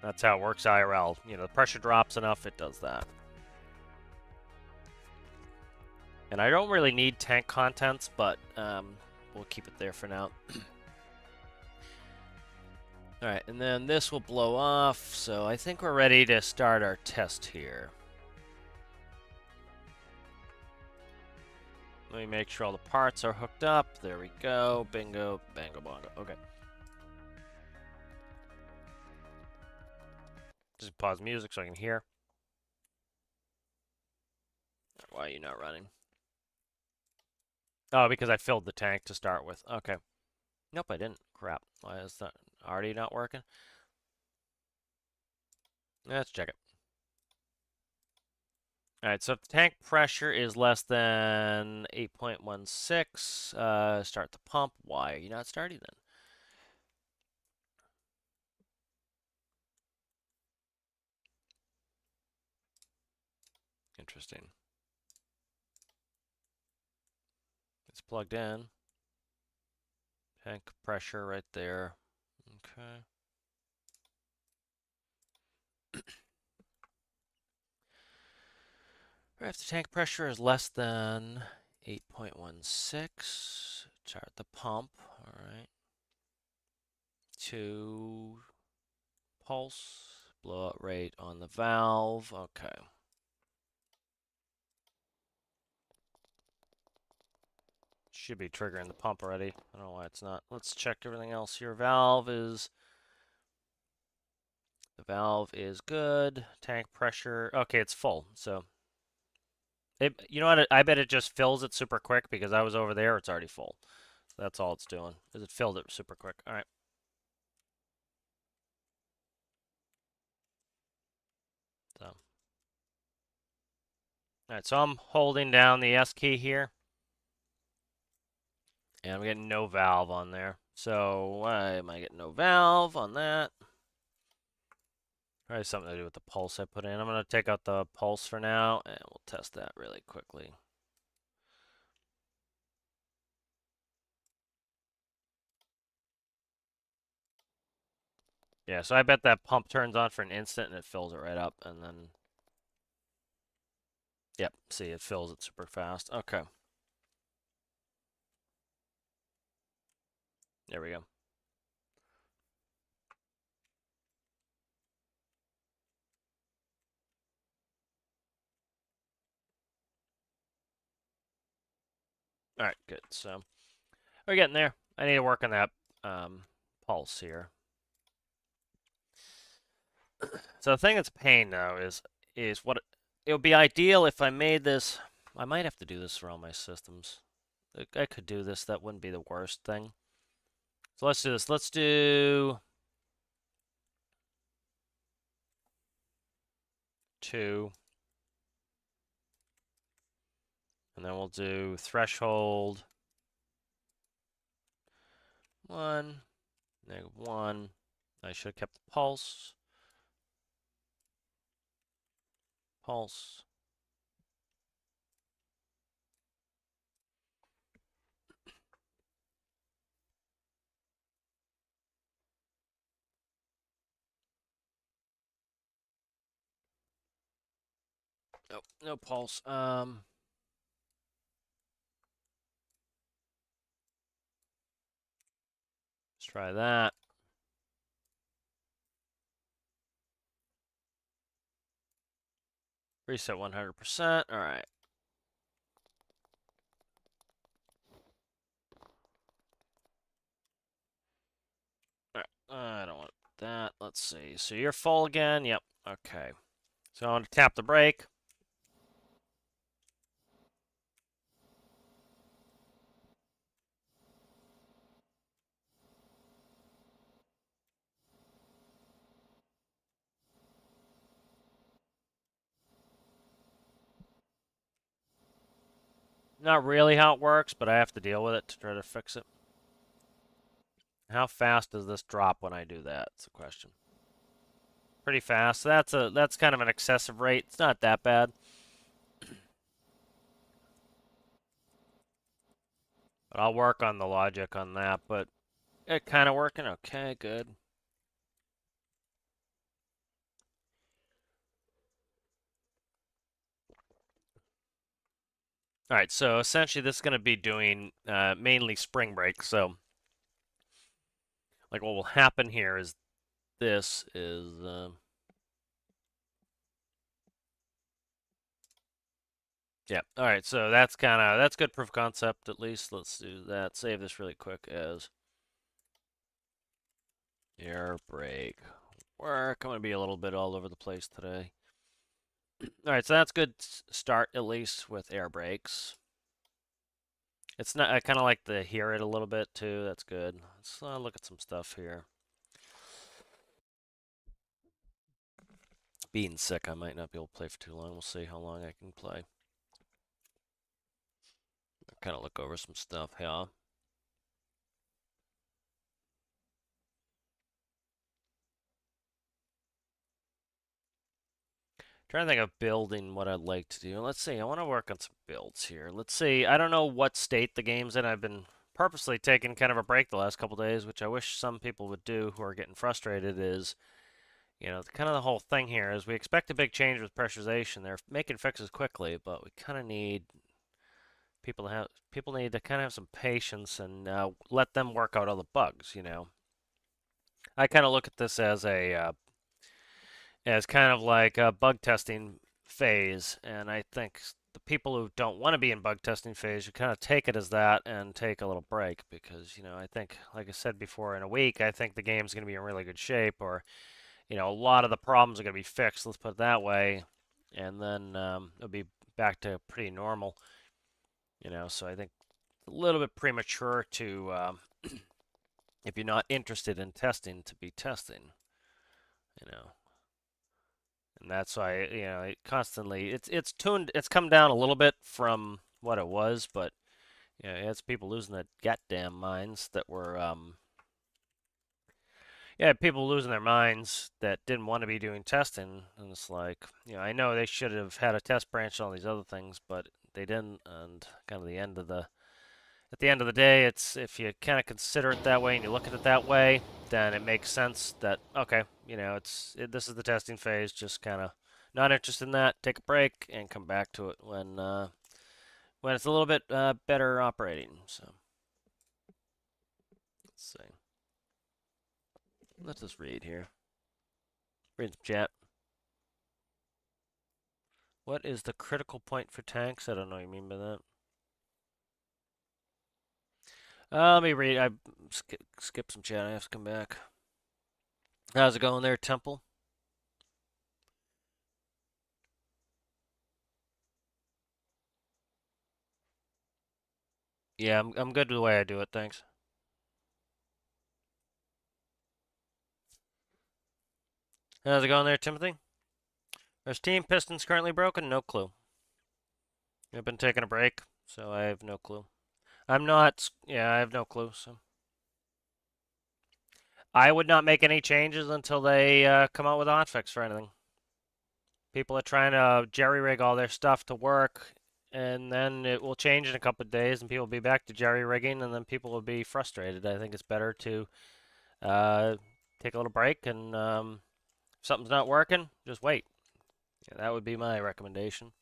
Speaker 1: That's how it works IRL. You know, the pressure drops enough, it does that. And I don't really need tank contents, but we'll keep it there for now. All right, and then this will blow off, so I think we're ready to start our test here. Let me make sure all the parts are hooked up. There we go. Bingo, bango, bongo. Okay. Just pause music so I can hear. Why are you not running? Oh, because I filled the tank to start with. Okay. Nope, I didn't. Crap. Why is that already not working? Let's check it. All right, so if the tank pressure is less than 8.16, start the pump. Why are you not starting then? Interesting. It's plugged in. Tank pressure right there. Okay. If the tank pressure is less than 8.16, start the pump. All right. 2 pulse, blowout rate on the valve. Okay. Should be triggering the pump already. I don't know why it's not. Let's check everything else here. The valve is good. Tank pressure. Okay, it's full. So you know what? I bet it just fills it super quick because I was over there. It's already full. That's all it's doing. Is it filled it super quick. All right. So. All right, so I'm holding down the S key here. And I'm getting no valve on there. So why am I getting no valve on that? Probably something to do with the pulse I put in. I'm going to take out the pulse for now, and we'll test that really quickly. Yeah, so I bet that pump turns on for an instant, and it fills it right up, and then... Yep, see, it fills it super fast. Okay. There we go. All right, good. So we're getting there. I need to work on that pulse here. So the thing that's a pain though is what it would be ideal if I made this. I might have to do this for all my systems. I could do this. That wouldn't be the worst thing. So let's do this. Let's do 2, and then we'll do threshold 1, -1. I should have kept the pulse. Pulse. Nope, no pulse. Let's try that. Reset 100%. All right. All right. I don't want that. Let's see. So you're full again. Yep. Okay. So I want to tap the brake. Not really how it works, but I have to deal with it to try to fix it. How fast does this drop when I do that? That's the question. Pretty fast. That's kind of an excessive rate. It's not that bad. But I'll work on the logic on that, but it kind of working. Okay, good. All right, so essentially this is going to be doing mainly spring break. So like what will happen here is this is yeah. All right, so that's good proof of concept at least. Let's do that. Save this really quick as air brake work. I'm going to be a little bit all over the place today. All right, so that's good start at least with air brakes. It's not. I kind of like to hear it a little bit too. That's good. Let's look at some stuff here. Being sick, I might not be able to play for too long. We'll see how long I can play. Kind of look over some stuff here. Trying to think of building what I'd like to do. Let's see. I want to work on some builds here. Let's see. I don't know what state the game's in. I've been purposely taking kind of a break the last couple days, which I wish some people would do who are getting frustrated. Is kind of the whole thing here is we expect a big change with pressurization. They're making fixes quickly, but we kind of need people need to kind of have some patience and let them work out all the bugs. I kind of look at this as kind of like a bug testing phase, and I think the people who don't want to be in bug testing phase should kind of take it as that and take a little break because I think, like I said before, in a week I think the game's going to be in really good shape, or a lot of the problems are going to be fixed. Let's put it that way, and then it'll be back to pretty normal. So I think a little bit premature to, if you're not interested in testing, to be testing. You know, and that's why it constantly it's come down a little bit from what it was, but it's people losing their goddamn minds that were people losing their minds that didn't want to be doing testing, and it's like I know they should have had a test branch on these other things, but they didn't, and kind of at the end of the day, it's if you kind of consider it that way and you look at it that way, then it makes sense that okay, this is the testing phase. Just kind of not interested in that. Take a break and come back to it when it's a little bit better operating. So let's see. Let's just read here. Read the chat. What is the critical point for tanks? I don't know what you mean by that. Let me read. I skipped some chat. I have to come back. How's it going there, Temple? Yeah, I'm good with the way I do it. Thanks. How's it going there, Timothy? Is Team Pistons currently broken? No clue. I've been taking a break, so I have no clue. I'm not. Yeah, I have no clue. So I would not make any changes until they come out with a hotfix for anything. People are trying to jerry rig all their stuff to work, and then it will change in a couple of days, and people will be back to jerry rigging, and then people will be frustrated. I think it's better to uh, take a little break, and if something's not working, just wait. Yeah, that would be my recommendation.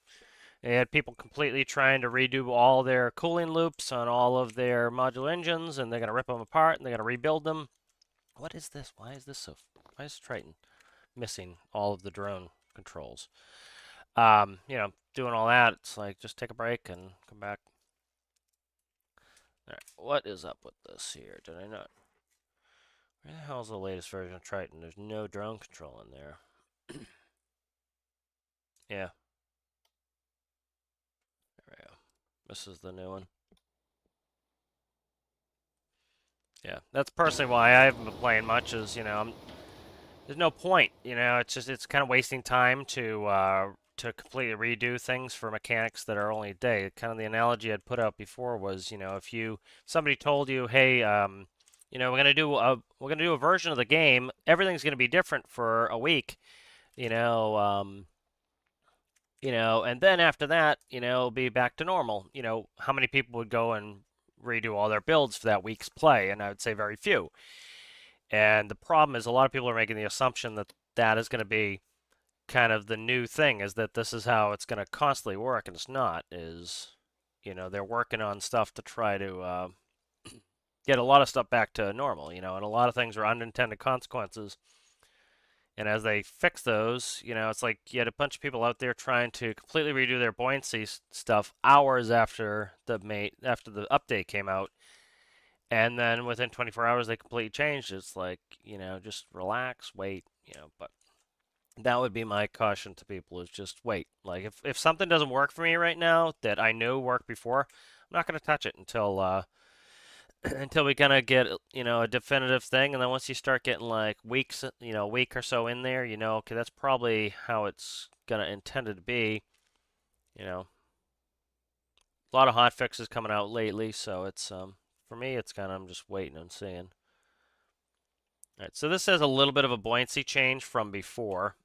Speaker 1: They had people completely trying to redo all their cooling loops on all of their modular engines, and they're going to rip them apart, and they're going to rebuild them. What is this? Why is this so... Why is Triton missing all of the drone controls? Doing all that, it's like, just take a break and come back. All right, what is up with this here? Did I not... Where the hell is the latest version of Triton? There's no drone control in there. Yeah, there we go. This is the new one. Yeah, that's personally why I haven't been playing much. There's no point. It's kind of wasting time to completely redo things for mechanics that are only a day. Kind of the analogy I'd put out before was, if somebody told you, hey, we're gonna do a version of the game, everything's gonna be different for a week, you know, um, and then after that, it'll be back to normal. How many people would go and redo all their builds for that week's play? And I would say very few. And the problem is a lot of people are making the assumption that that is going to be kind of the new thing, is that this is how it's going to constantly work, and it's not. They're working on stuff to try to get a lot of stuff back to normal, and a lot of things are unintended consequences. And as they fix those, it's like you had a bunch of people out there trying to completely redo their buoyancy stuff hours after the update came out, and then within 24 hours they completely changed. It's like, just relax, wait, but that would be my caution to people, is just wait. Like, if something doesn't work for me right now that I know worked before, I'm not going to touch it until until we kind of get, a definitive thing. And then once you start getting like weeks, a week or so in there, okay, that's probably how it's going to intended to be. A lot of hot fixes coming out lately, so it's for me, it's kind of, I'm just waiting and seeing. All right, so this has a little bit of a buoyancy change from before.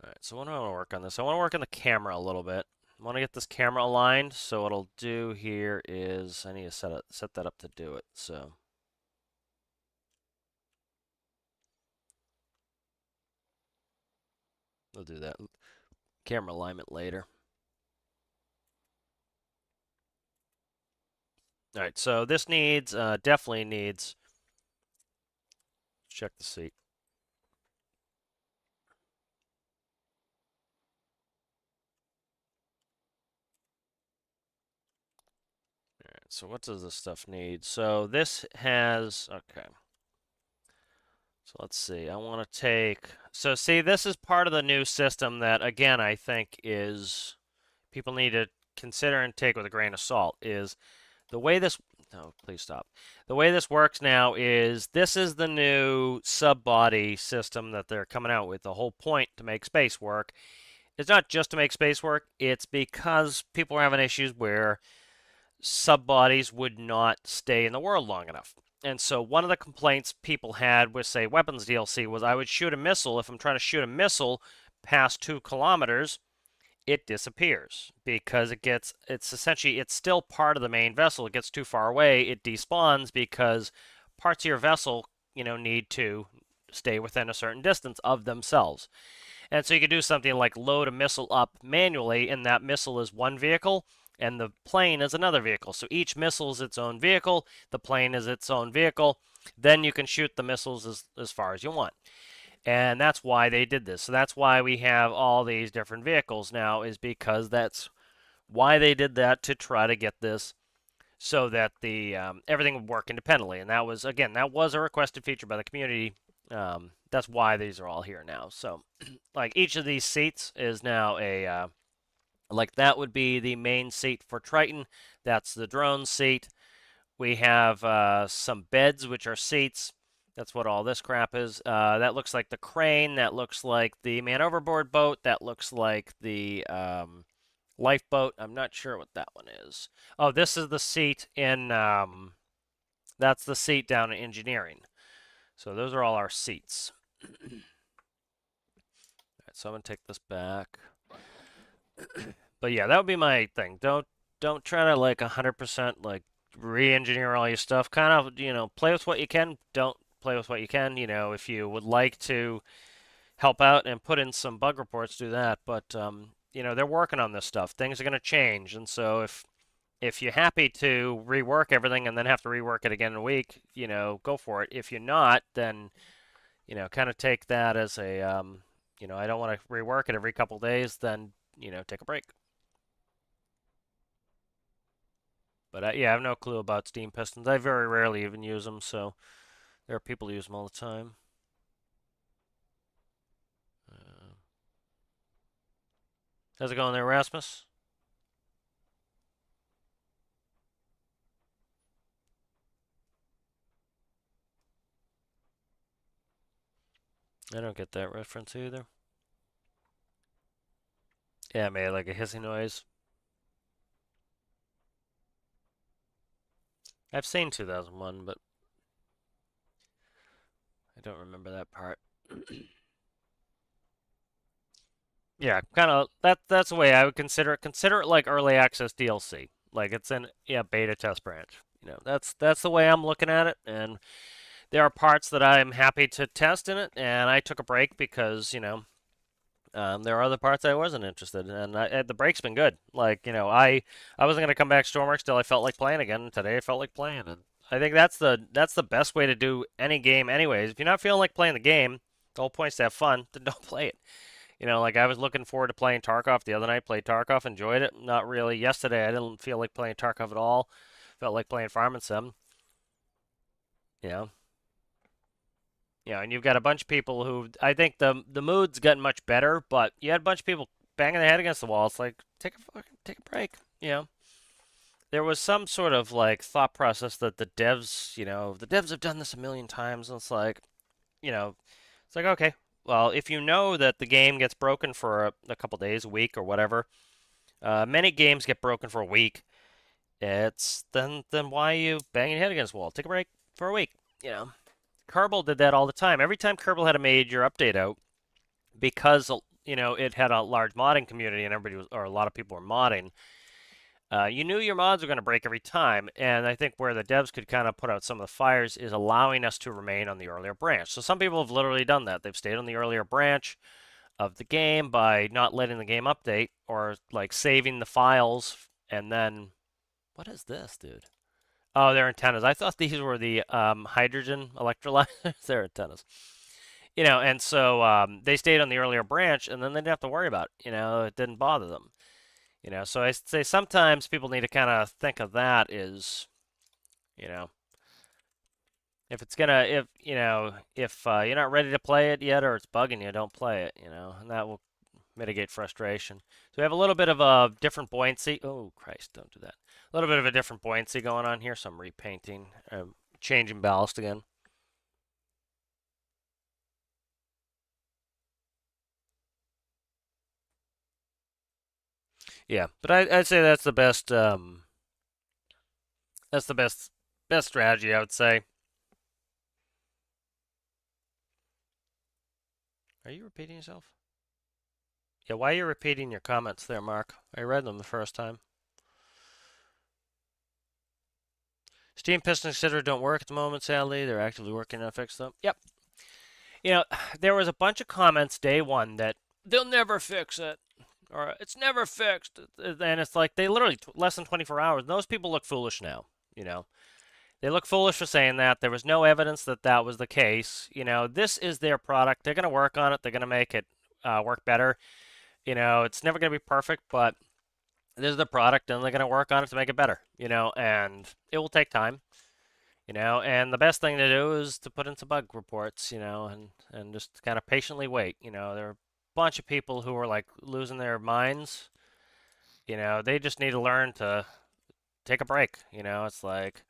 Speaker 1: All right, so what do I want to work on this? I want to work on the camera a little bit. I want to get this camera aligned, so what I'll do here is I need to set that up to do it. So we'll do that camera alignment later. All right, so this definitely needs, check the seat. All right, so what does this stuff need? So this has, okay. So let's see, I want to so see, this is part of the new system that, again, I think people need to consider and take with a grain of salt, is the way this, no, please stop. The way this works now is this is the new sub-body system that they're coming out with. The whole point to make space work. It's not just to make space work, it's because people are having issues where sub-bodies would not stay in the world long enough. And so one of the complaints people had with, say, weapons DLC was, I would shoot a missile. If I'm trying to shoot a missile past 2 kilometers, it disappears because it's still part of the main vessel. It gets too far away, it despawns because parts of your vessel, need to stay within a certain distance of themselves. And so you could do something like load a missile up manually, and that missile is one vehicle, and the plane is another vehicle. So each missile is its own vehicle, the plane is its own vehicle. Then you can shoot the missiles as far as you want. And that's why they did this. So that's why we have all these different vehicles now, is because that's why they did that, to try to get this so that the everything would work independently. And that was, again, that was a requested feature by the community. That's why these are all here now. So like each of these seats is now like that would be the main seat for Triton. That's the drone seat. We have some beds, which are seats. That's what all this crap is. That looks like the crane. That looks like the man overboard boat. That looks like the lifeboat. I'm not sure what that one is. Oh, this is the seat in, that's the seat down in engineering. So those are all our seats. All right, so I'm going to take this back. But yeah, that would be my thing. Don't try to like 100% like re-engineer all your stuff. Kind of, play with what you can. Don't play with what you can. If you would like to help out and put in some bug reports, do that. But they're working on this stuff. Things are going to change, and so if you're happy to rework everything and then have to rework it again in a week, go for it. If you're not, then kind of take that as a I don't want to rework it every couple days. Then take a break. But yeah, I have no clue about steam pistons. I very rarely even use them, so there are people who use them all the time. Uh, how's it going there, Rasmus? I don't get that reference either. Yeah, it made like a hissing noise. I've seen 2001, but I don't remember that part. Yeah, kind of that's the way I would consider it. Consider it like early access DLC. Like it's in beta test branch. That's the way I'm looking at it. And there are parts that I'm happy to test in it, and I took a break because there are other parts I wasn't interested in, and the break's been good. Like I wasn't gonna come back Stormworks till I felt like playing again. And today I felt like playing, and I think that's the best way to do any game. Anyways, if you're not feeling like playing the game, the whole point is to have fun. Then don't play it. Like I was looking forward to playing Tarkov the other night. Played Tarkov, enjoyed it. Not really. Yesterday I didn't feel like playing Tarkov at all. Felt like playing Farming Sim. You know, and you've got a bunch of people who I think the mood's gotten much better, but you had a bunch of people banging their head against the wall. It's like take a break. There was some sort of like thought process that the devs have done this a million times, and you know, it's like okay, well, if you know that the game gets broken for a couple days, a week, or whatever, many games get broken for a week. It's then why are you banging your head against the wall? Take a break for a week. Kerbal did that all the time. Every time Kerbal had a major update out, because it had a large modding community and or a lot of people were modding. You knew your mods were going to break every time, and I think where the devs could kind of put out some of the fires is allowing us to remain on the earlier branch. So some people have literally done that. They've stayed on the earlier branch of the game by not letting the game update or like saving the files and then what is this, dude? Oh, they're antennas. I thought these were the hydrogen electrolyzers. They're antennas. And so they stayed on the earlier branch, and then they didn't have to worry about it. It didn't bother them. So I say sometimes people need to kind of think of that is, you know, if it's gonna, if you're not ready to play it yet or it's bugging you, don't play it. And that will mitigate frustration. So we have a little bit of a different buoyancy. Oh, Christ, don't do that. A little bit of a different buoyancy going on here. So I'm repainting, changing ballast again. Yeah, but I'd say that's the best. That's the best strategy, I would say. Are you repeating yourself? Yeah, why are you repeating your comments there, Mark? I read them the first time. Steam Piston Consider don't work at the moment, sadly. They're actively working on fix them. Yep. There was a bunch of comments day one that they'll never fix it, or it's never fixed. And it's like they literally less than 24 hours. Those people look foolish now. They look foolish for saying that. There was no evidence that that was the case. This is their product. They're going to work on it. They're going to make it work better. It's never going to be perfect, but this is the product, and they're going to work on it to make it better. And it will take time. And the best thing to do is to put in some bug reports. And just kind of patiently wait. There are a bunch of people who are like losing their minds. They just need to learn to take a break. It's like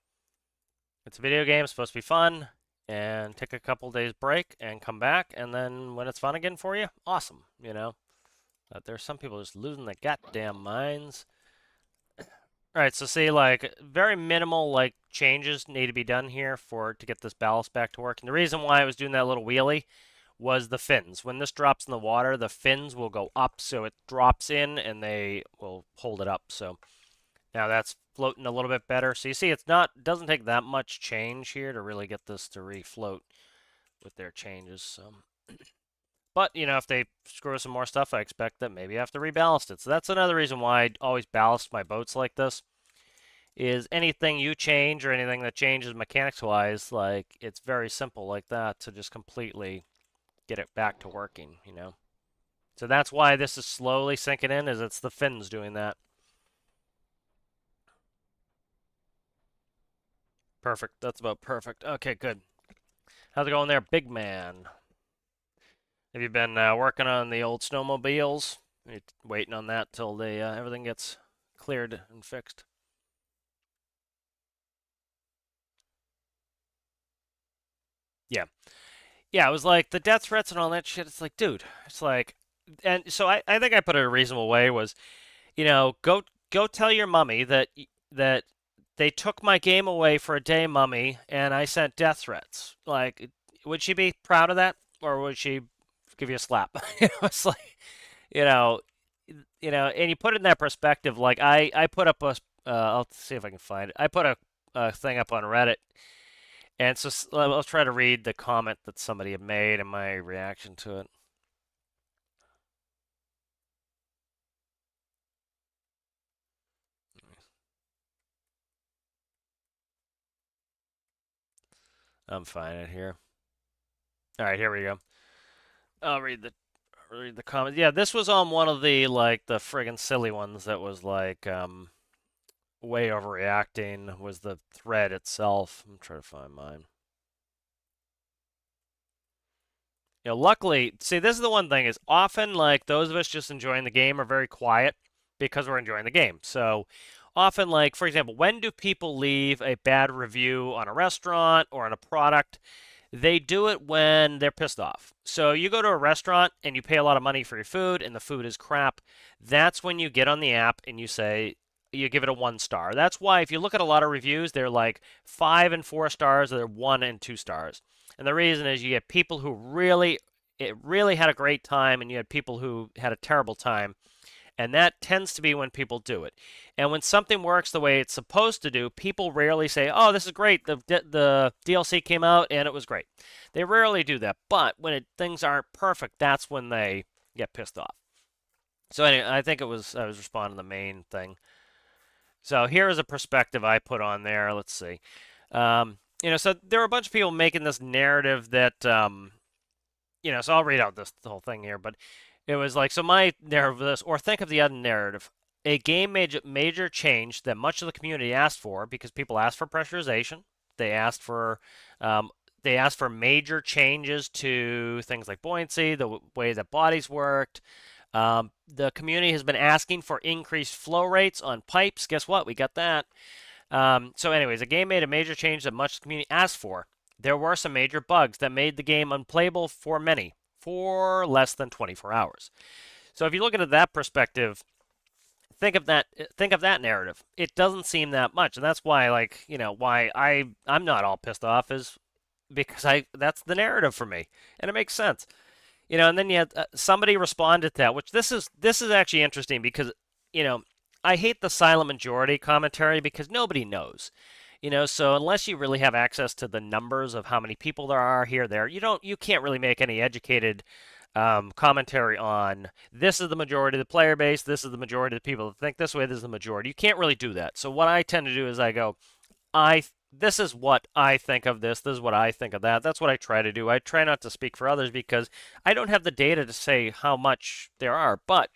Speaker 1: it's a video game, it's supposed to be fun, and take a couple days break and come back, and then when it's fun again for you, awesome. But there's some people just losing their goddamn minds. All right, so see, like very minimal like changes need to be done here to get this ballast back to work. And the reason why I was doing that little wheelie was the fins. When this drops in the water, the fins will go up, so it drops in and they will hold it up. So now that's floating a little bit better. So you see, it's not doesn't take that much change here to really get this to refloat with their changes. So, but if they screw some more stuff, I expect that maybe I have to reballast it. So that's another reason why I always ballast my boats like this. Is anything you change or anything that changes mechanics wise, like it's very simple like that to just completely get it back to working. So that's why this is slowly sinking in, is it's the fins doing that. Perfect. That's about perfect. Okay, good. How's it going there, big man? Have you been working on the old snowmobiles? You waiting on that till they everything gets cleared and fixed? Yeah. Yeah, it was like the death threats and all that shit. It's like, dude, it's like, and so I think I put it a reasonable way was, go tell your mummy that they took my game away for a day, mummy, and I sent death threats. Like, would she be proud of that, or would she give you a slap? It's like, you know, and you put it in that perspective. Like, I put up a, I'll see if I can find it. I put a thing up on Reddit, and so I'll try to read the comment that somebody had made and my reaction to it. I'm finding it here. All right, here we go. I'll read the comments. Yeah, this was on one of the like the friggin' silly ones that was like way overreacting was the thread itself. I'm trying to find mine. Luckily, see, this is the one thing is often like those of us just enjoying the game are very quiet because we're enjoying the game. So often, like for example, when do people leave a bad review on a restaurant or on a product? They do it when they're pissed off. So you go to a restaurant and you pay a lot of money for your food and the food is crap. That's when you get on the app and you give it a 1 star. That's why if you look at a lot of reviews, they're like 5 and 4 stars, or they're 1 and 2 stars. And the reason is you get people who really had a great time and you had people who had a terrible time. And that tends to be when people do it. And when something works the way it's supposed to do, people rarely say, "Oh, this is great. The DLC came out and it was great." They rarely do that. But when things aren't perfect, that's when they get pissed off. So anyway, I think I was responding to the main thing. So here is a perspective I put on there. Let's see. So there were a bunch of people making this narrative that so I'll read out the whole thing here, but it was like, so my narrative of this, or think of the other narrative. A game major change that much of the community asked for because people asked for pressurization. They asked for major changes to things like buoyancy, the way that bodies worked. The community has been asking for increased flow rates on pipes. Guess what? We got that. So anyways, the game made a major change that much of the community asked for. There were some major bugs that made the game unplayable for many for less than 24 hours. So if you look at it that perspective, think of that narrative. It doesn't seem that much, and that's why why I'm not all pissed off is because that's the narrative for me, and it makes sense. And then you had somebody responded to that, which this is actually interesting because you know I hate the silent majority commentary because nobody knows. So unless you really have access to the numbers of how many people there are here, there, you can't really make any educated commentary on this is the majority of the player base, this is the majority of the people that think this way, this is the majority. You can't really do that. So what I tend to do is I go, this is what I think of this is what I think of that. That's what I try to do. I try not to speak for others because I don't have the data to say how much there are. But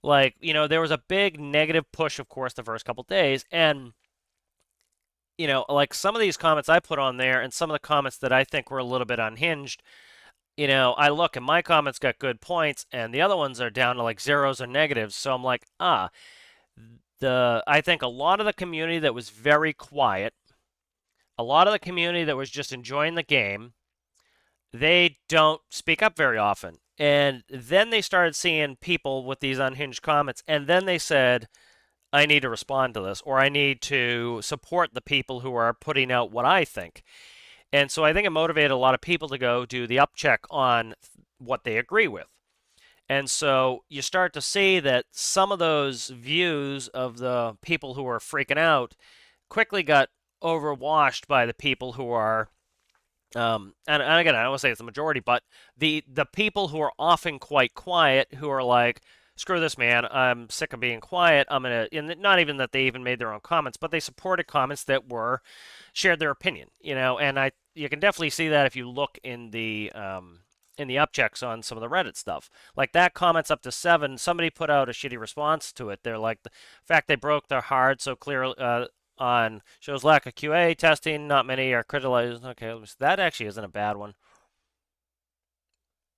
Speaker 1: there was a big negative push, of course, the first couple days, and like some of these comments I put on there and some of the comments that I think were a little bit unhinged, I look and my comments got good points and the other ones are down to like zeros or negatives. So I'm like, I think a lot of the community that was very quiet, a lot of the community that was just enjoying the game, they don't speak up very often. And then they started seeing people with these unhinged comments, and then they said, I need to respond to this, or I need to support the people who are putting out what I think. And so I think it motivated a lot of people to go do the upcheck on what they agree with. And so you start to see that some of those views of the people who are freaking out quickly got overwashed by the people who are and again, I don't want to say it's the majority, but the people who are often quite quiet, who are like, screw this, man, I'm sick of being quiet. I'm gonna, and not even that they even made their own comments, but they supported comments that were shared their opinion, and you can definitely see that if you look in the upchecks on some of the Reddit stuff. Like that comments up to 7, somebody put out a shitty response to it. They're like, the fact they broke their heart so clearly, on shows lack of QA testing. Not many are criticized. Okay, that actually isn't a bad one.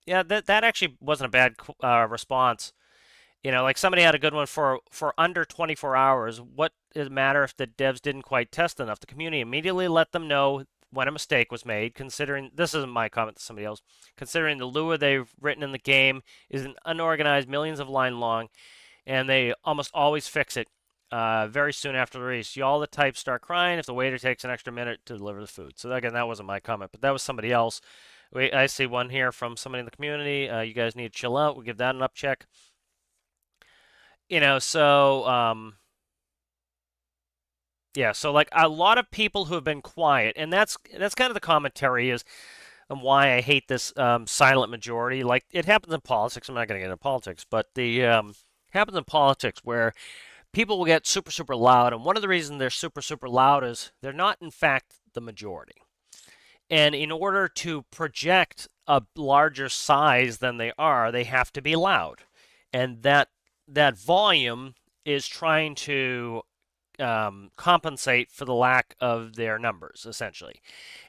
Speaker 1: Yeah, that actually wasn't a bad response. Like somebody had a good one for under 24 hours. What does it matter if the devs didn't quite test enough? The community immediately let them know when a mistake was made. Considering this isn't my comment to somebody else. Considering the Lua they've written in the game is an unorganized, millions of line long, and they almost always fix it very soon after the release. All the types start crying if the waiter takes an extra minute to deliver the food. So again, that wasn't my comment, but that was somebody else. I see one here from somebody in the community. You guys need to chill out. We'll give that an up check. Yeah, so like a lot of people who have been quiet, and that's kind of the commentary is and why I hate this silent majority. Like it happens in politics. I'm not going to get into politics, but the happens in politics where people will get super, super loud. And one of the reasons they're super, super loud is they're not, in fact, the majority. And in order to project a larger size than they are, they have to be loud. And that volume is trying to compensate for the lack of their numbers, essentially.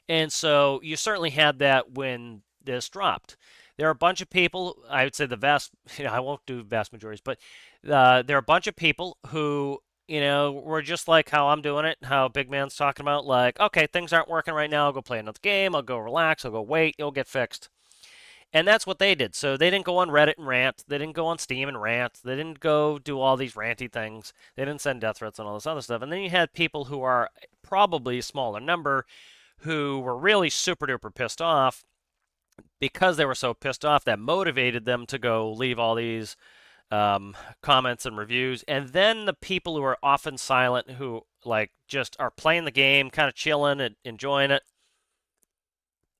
Speaker 1: And so you certainly had that when this dropped. There are a bunch of people, I would say the vast, I won't do vast majorities, but there are a bunch of people who, were just like how I'm doing it, how Big Man's talking about, like, okay, things aren't working right now. I'll go play another game. I'll go relax. I'll go wait. It'll get fixed. And that's what they did. So they didn't go on Reddit and rant. They didn't go on Steam and rant. They didn't go do all these ranty things. They didn't send death threats and all this other stuff. And then you had people who are probably a smaller number who were really super duper pissed off because they were so pissed off that motivated them to go leave all these comments and reviews. And then the people who are often silent, who like just are playing the game, kind of chilling and enjoying it,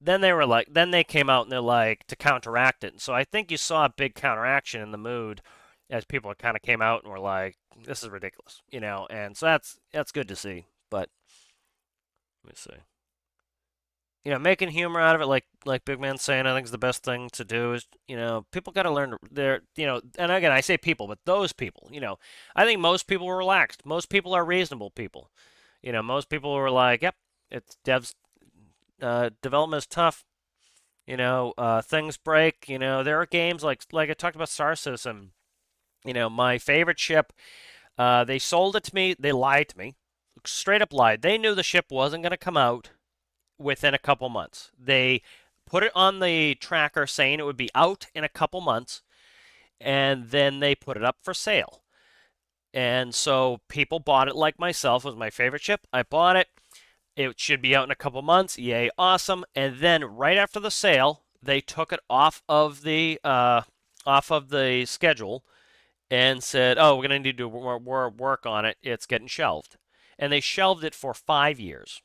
Speaker 1: then they came out and they're like to counteract it. And so I think you saw a big counteraction in the mood as people kind of came out and were like, "This is ridiculous," And so that's good to see. But let me see. Making humor out of it, like Big Man's saying, I think is the best thing to do. Is people got to learn their, and again, I say people, but those people, I think most people were relaxed. Most people are reasonable people. Most people were like, "Yep, it's devs. Development is tough. Things break. There are games like I talked about Star Citizen. My favorite ship. They sold it to me. They lied to me, straight up lied. They knew the ship wasn't going to come out within a couple months. They put it on the tracker saying it would be out in a couple months, and then they put it up for sale. And so people bought it like myself. It was my favorite ship. I bought it. It should be out in a couple months. Yay, awesome. And then right after the sale, they took it off of the schedule and said, "Oh, we're going to need to do more work on it. It's getting shelved." And they shelved it for 5 years.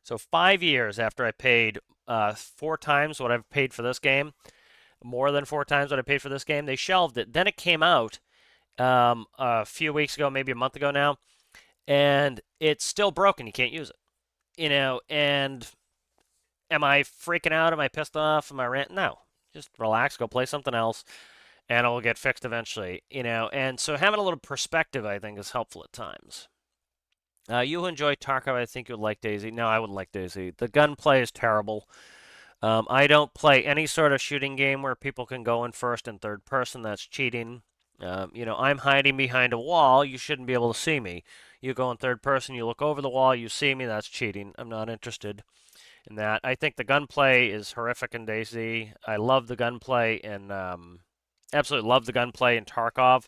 Speaker 1: So 5 years after I paid 4 times what I've paid for this game, more than 4 times what I paid for this game, they shelved it. Then it came out a few weeks ago, maybe a month ago now, and it's still broken. You can't use it. And am I freaking out? Am I pissed off? Am I ranting? No. Just relax, go play something else, and it'll get fixed eventually. And so having a little perspective, I think, is helpful at times. You enjoy Tarkov. I think you would like Daisy. No, I wouldn't like Daisy. The gunplay is terrible. I don't play any sort of shooting game where people can go in first and third person. That's cheating. I'm hiding behind a wall. You shouldn't be able to see me. You go in third person, you look over the wall, you see me. That's cheating. I'm not interested in that. I think the gunplay is horrific in Daisy. I love the gunplay and absolutely love the gunplay in Tarkov.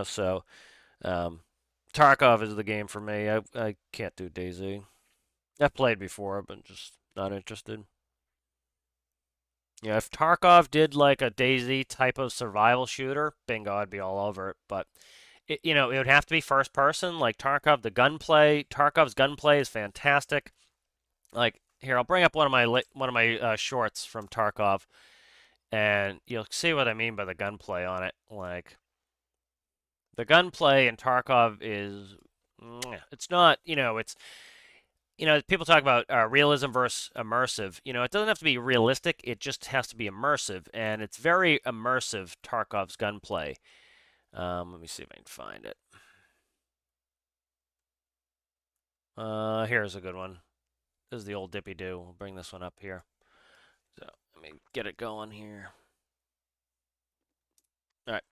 Speaker 1: So Tarkov is the game for me. I can't do Daisy. I've played before, but just not interested. Yeah, if Tarkov did like a DayZ type of survival shooter, bingo, I'd be all over it. But it would have to be first person. Like Tarkov's gunplay is fantastic. Like here, I'll bring up one of my shorts from Tarkov, and you'll see what I mean by the gunplay on it. Like the gunplay in Tarkov is, it's not, people talk about realism versus immersive. It doesn't have to be realistic. It just has to be immersive, and it's very immersive. Tarkov's gunplay. Let me see if I can find it. Here's a good one. This is the old Dippy Doo. We'll bring this one up here. So let me get it going here. All right.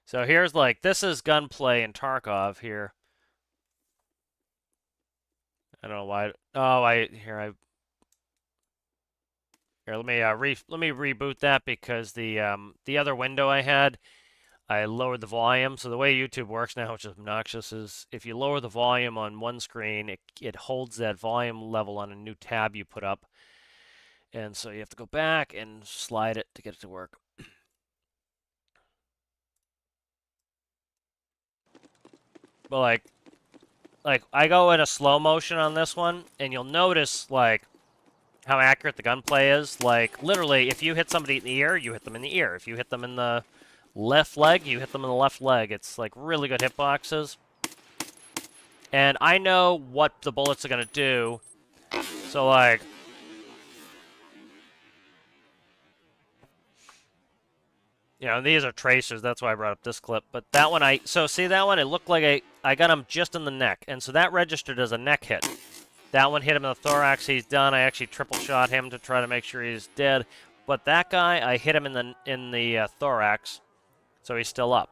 Speaker 1: So here's this is gunplay in Tarkov here. I don't know why. Oh, let me reboot that because the other window I had, I lowered the volume. So the way YouTube works now, which is obnoxious, is if you lower the volume on one screen, it holds that volume level on a new tab you put up. And so you have to go back and slide it to get it to work. But like I go in a slow motion on this one, and you'll notice how accurate the gunplay is. Like literally, if you hit somebody in the ear, you hit them in the ear. If you hit them in the left leg, you hit them in the left leg. It's like really good hitboxes. And I know what the bullets are gonna do. So these are tracers. That's why I brought up this clip. But that one, see that one? It looked like I got him just in the neck, and so that registered as a neck hit. That one hit him in the thorax. He's done. I actually triple shot him to try to make sure he's dead. But that guy, I hit him in the thorax, so he's still up.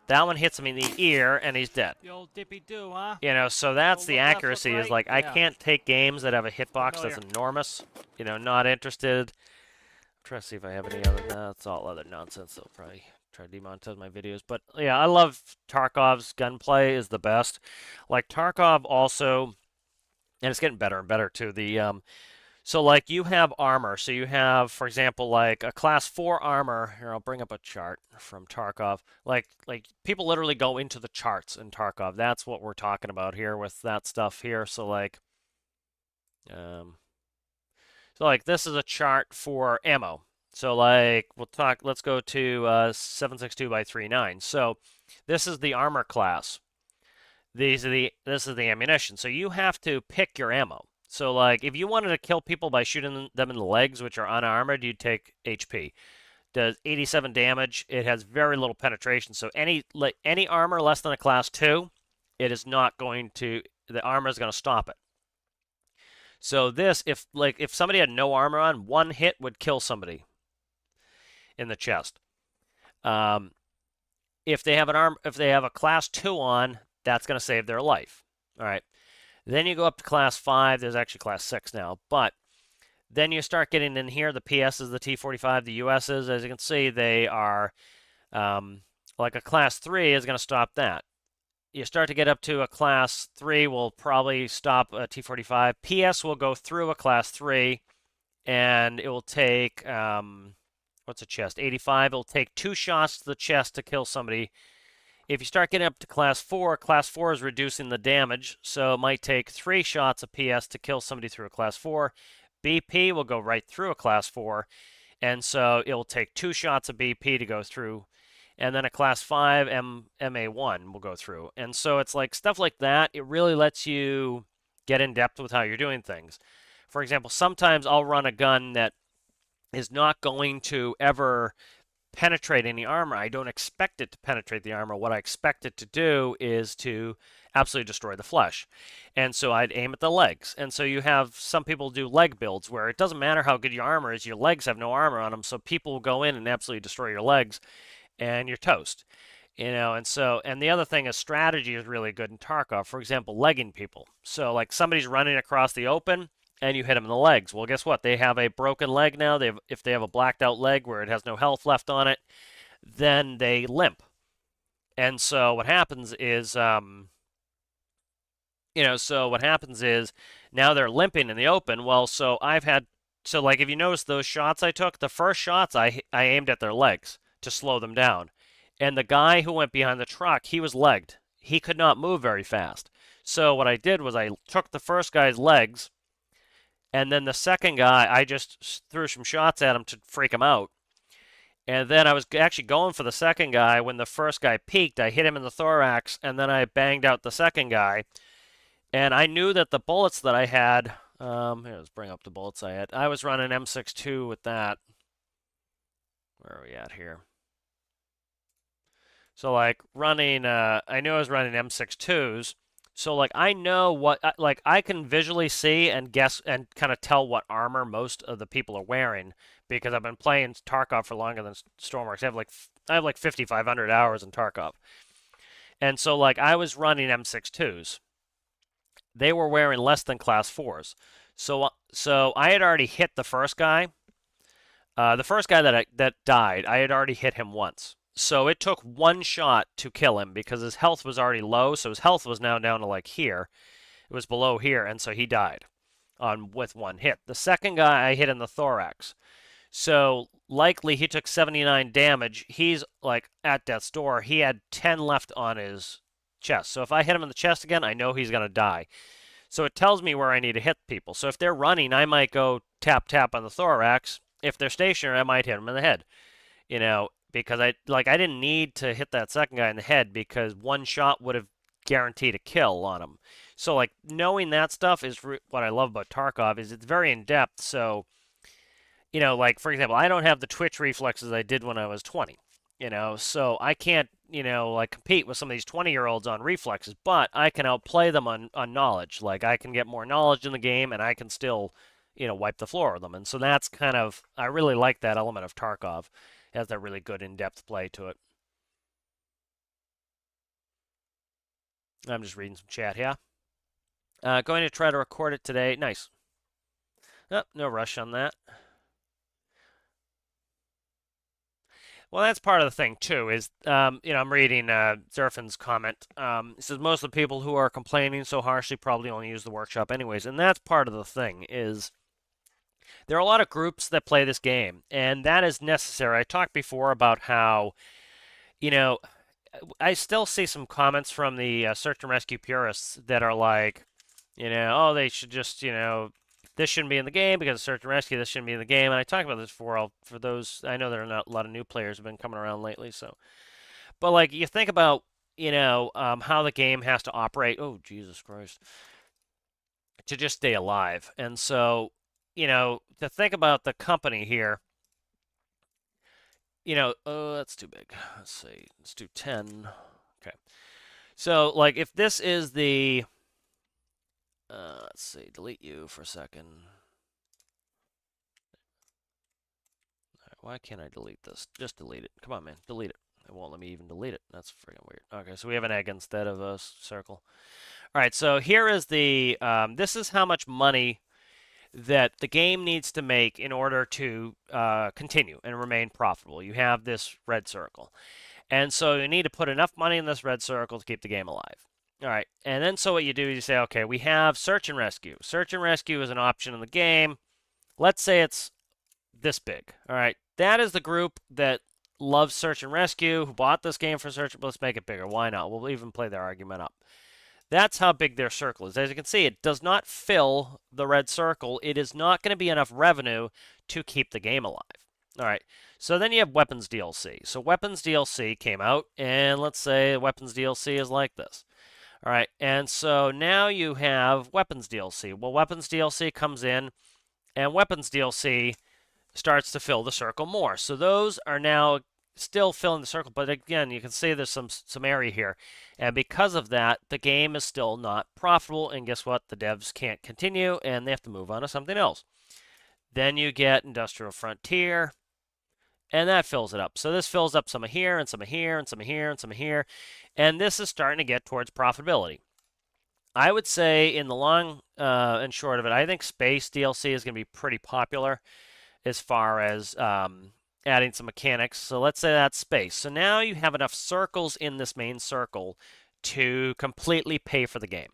Speaker 1: That one hits him in the ear, and he's dead.
Speaker 2: The old dippy do, huh?
Speaker 1: So that's the accuracy. Is like I can't take games that have a hitbox that's enormous. Not interested. I'm trying to see if I have any other. That's all other nonsense. They'll probably try to demonetize my videos. But yeah, I love Tarkov's gunplay is the best. Like Tarkov also, and it's getting better and better too. So like you have armor. So you have, for example, like a class 4 armor. Here, I'll bring up a chart from Tarkov. Like people literally go into the charts in Tarkov. That's what we're talking about here with that stuff here. So this is a chart for ammo. So let's go to 762 by 39. So this is the armor class. This is the ammunition. So you have to pick your ammo. So if you wanted to kill people by shooting them in the legs, which are unarmored, you'd take HP. Does 87 damage. It has very little penetration. So any armor less than a class 2, it is not going to. The armor is going to stop it. So this, if somebody had no armor on, one hit would kill somebody in the chest. If they have a class 2 on, that's going to save their life. All right. Then you go up to class 5. There's actually class 6 now. But then you start getting in here. The PSs, the T45, the USs. As you can see, they are like a class 3 is going to stop that. You start to get up to a class 3 will probably stop a T45. PS will go through a class 3, and it will take, what's a chest? 85. It'll take 2 shots to the chest to kill somebody. If you start getting up to class 4 is reducing the damage, so it might take 3 shots of PS to kill somebody through a class 4. BP will go right through a class 4, and so it will take 2 shots of BP to go through, and then a class 5 MA1 will go through. And so it's like stuff like that. It really lets you get in depth with how you're doing things. For example, sometimes I'll run a gun that is not going to ever penetrate any armor. I don't expect it to penetrate the armor. What I expect it to do is to absolutely destroy the flesh. And so I'd aim at the legs. And so you have some people do leg builds where it doesn't matter how good your armor is, your legs have no armor on them, so people will go in and absolutely destroy your legs, and you're toast. And the other thing is strategy is really good in Tarkov. For example, legging people. So like somebody's running across the open, and you hit them in the legs. Well, guess what? They have a broken leg now. If they have a blacked out leg where it has no health left on it, then they limp. And so what happens is, now they're limping in the open. Well, so I've had so like if you notice those shots I took, the first shots I aimed at their legs to slow them down. And the guy who went behind the truck, he was legged. He could not move very fast. So what I did was I took the first guy's legs, and then the second guy, I just threw some shots at him to freak him out. And then I was actually going for the second guy. When the first guy peeked, I hit him in the thorax, and then I banged out the second guy. And I knew that the bullets that I had, here, let's bring up the bullets I had. I was running M62 with that. Where are we at here? So like running, I knew I was running M62s. So like I know what, like I can visually see and guess and kind of tell what armor most of the people are wearing because I've been playing Tarkov for longer than Stormworks. I have like 5,500 hours in Tarkov, and so like I was running M62s. They were wearing less than class 4s. So I had already hit the first guy. The first guy that died, I had already hit him once. So it took one shot to kill him because his health was already low. So his health was now down to like here. It was below here, and so he died with one hit. The second guy I hit in the thorax. So likely he took 79 damage. He's like at death's door. He had 10 left on his chest. So if I hit him in the chest again, I know he's going to die. So it tells me where I need to hit people. So if they're running, I might go tap tap on the thorax. If they're stationary, I might hit them in the head. You know, because I didn't need to hit that second guy in the head because one shot would have guaranteed a kill on him. So like knowing that stuff is what I love about Tarkov is it's very in depth. So you know, like for example, I don't have the twitch reflexes I did when I was 20. You know, so I can't like compete with some of these 20-year-olds on reflexes, but I can outplay them on knowledge. Like I can get more knowledge in the game, and I can still wipe the floor with them. And so that's kind of I really like that element of Tarkov. It has that really good in-depth play to it. I'm just reading some chat here. Going to try to record it today. Nice. Oh, no rush on that. Well, that's part of the thing too. Is I'm reading Zerfin's comment. He says most of the people who are complaining so harshly probably only use the workshop anyways, and that's part of the thing. Is there are a lot of groups that play this game, and that is necessary. I talked before about how, I still see some comments from the search and rescue purists that are like, oh, they should just, this shouldn't be in the game because of search and rescue. This shouldn't be in the game. And I talked about this before. For those, I know there are not a lot of new players have been coming around lately. So, but like you think about, how the game has to operate. Oh, Jesus Christ. To just stay alive. And so, to think about the company here, oh, that's too big. Let's see. Let's do 10. Okay. So, like, if this is the, let's see, delete you for a second. Why can't I delete this? Just delete it. Come on, man. Delete it. It won't let me even delete it. That's freaking weird. Okay, so we have an egg instead of a circle. All right, so here is the, this is how much money that the game needs to make in order to continue and remain profitable. You have this red circle. And so you need to put enough money in this red circle to keep the game alive. All right, and then so what you do is you say, okay, we have search and rescue. Search and rescue is an option in the game. Let's say it's this big. All right, that is the group that loves search and rescue, who bought this game for search. Let's make it bigger. Why not? We'll even play their argument up. That's how big their circle is. As you can see, it does not fill the red circle. It is not going to be enough revenue to keep the game alive. All right, so then you have Weapons DLC. So Weapons DLC came out, and let's say Weapons DLC is like this. All right, and so now you have Weapons DLC. Well, Weapons DLC comes in, and Weapons DLC starts to fill the circle more. So those are now still filling the circle, but again, you can see there's some area here. And because of that, the game is still not profitable, and guess what? The devs can't continue, and they have to move on to something else. Then you get Industrial Frontier, and that fills it up. So this fills up some of here, and some of here, and some of here, and some of here, and this is starting to get towards profitability. I would say in the long and short of it, I think Space DLC is going to be pretty popular as far as adding some mechanics. So let's say that's Space. So now you have enough circles in this main circle to completely pay for the game.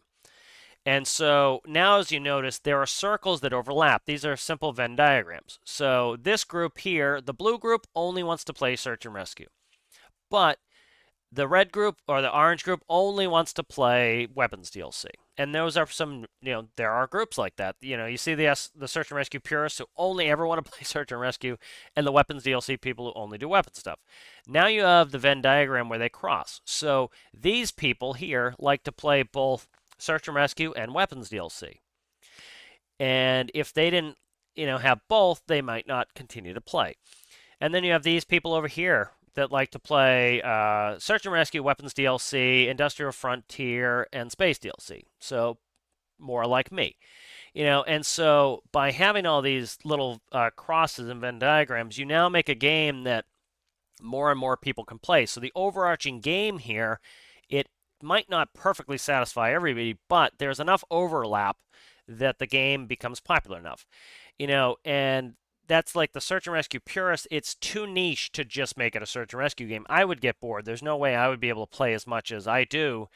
Speaker 1: And so now, as you notice, there are circles that overlap. These are simple Venn diagrams. So this group here, the blue group, only wants to play search and rescue. But the red group or the orange group only wants to play weapons DLC. And those are some, there are groups like that. You see the search and rescue purists who only ever want to play search and rescue, and the weapons DLC people who only do weapon stuff. Now you have the Venn diagram where they cross. So these people here like to play both search and rescue and weapons DLC. And if they didn't, have both, they might not continue to play. And then you have these people over here that like to play Search and Rescue, Weapons DLC, Industrial Frontier, and Space DLC. So more like me. And so by having all these little crosses and Venn diagrams, you now make a game that more and more people can play. So the overarching game here, it might not perfectly satisfy everybody, but there's enough overlap that the game becomes popular enough. And that's like the search and rescue purist. It's too niche to just make it a search and rescue game. I would get bored. There's no way I would be able to play as much as I do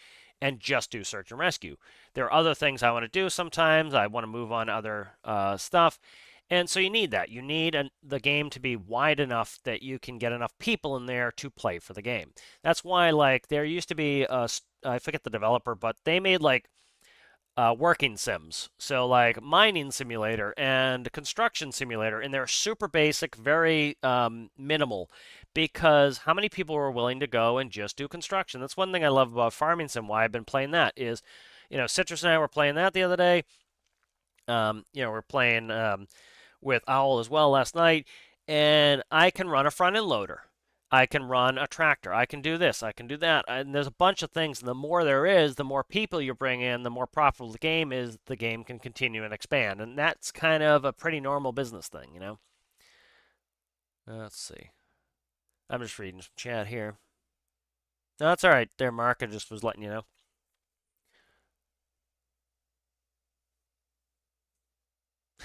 Speaker 1: and just do search and rescue. There are other things I want to do sometimes. I want to move on to other stuff. And so you need that. You need the game to be wide enough that you can get enough people in there to play for the game. That's why, like, there used to be, I forget the developer, but they made, like, working sims. So like mining simulator and construction simulator, and they're super basic, very minimal, because how many people are willing to go and just do construction? That's one thing I love about farming sim. Why I've been playing that is, Citrus and I were playing that the other day. We're playing with Owl as well last night, and I can run a front end loader. I can run a tractor. I can do this. I can do that. And there's a bunch of things. And the more there is, the more people you bring in, the more profitable the game is. The game can continue and expand. And that's kind of a pretty normal business thing. Let's see. I'm just reading some chat here. No, that's all right. There, Mark. I just was letting you know.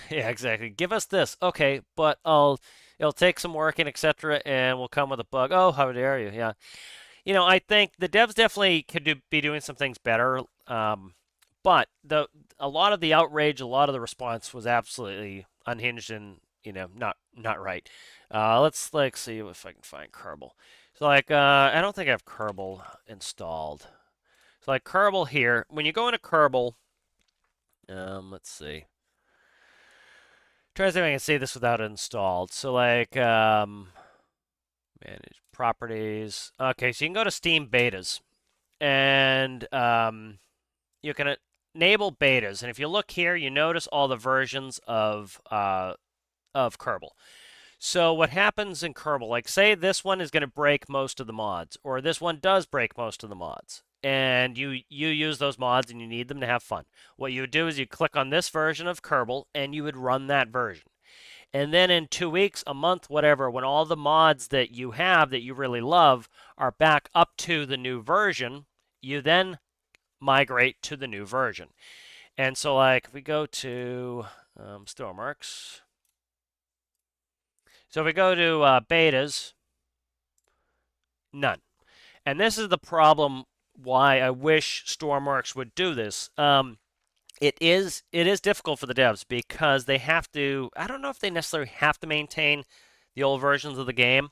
Speaker 1: Yeah, exactly. Give us this. Okay, but it'll take some working, etc., and we'll come with a bug. Oh, how dare you? Yeah. I think the devs definitely could be doing some things better. But a lot of the outrage, a lot of the response was absolutely unhinged and not right. Let's like see if I can find Kerbal. So like I don't think I have Kerbal installed. So like Kerbal here, when you go into Kerbal, let's see. Try to see if I can see this without it installed. So like manage properties. Okay, so you can go to Steam betas, and you can enable betas. And if you look here, you notice all the versions of Kerbal. So what happens in Kerbal, like say this one is going to break most of the mods, or this one does break most of the mods, and you use those mods and you need them to have fun. What you would do is you click on this version of Kerbal and you would run that version. And then in 2 weeks, a month, whatever, when all the mods that you have that you really love are back up to the new version, you then migrate to the new version. And so like if we go to Stormworks, so if we go to betas, none. And this is the problem why I wish Stormworks would do this. It is difficult for the devs because they have to, I don't know if they necessarily have to maintain the old versions of the game,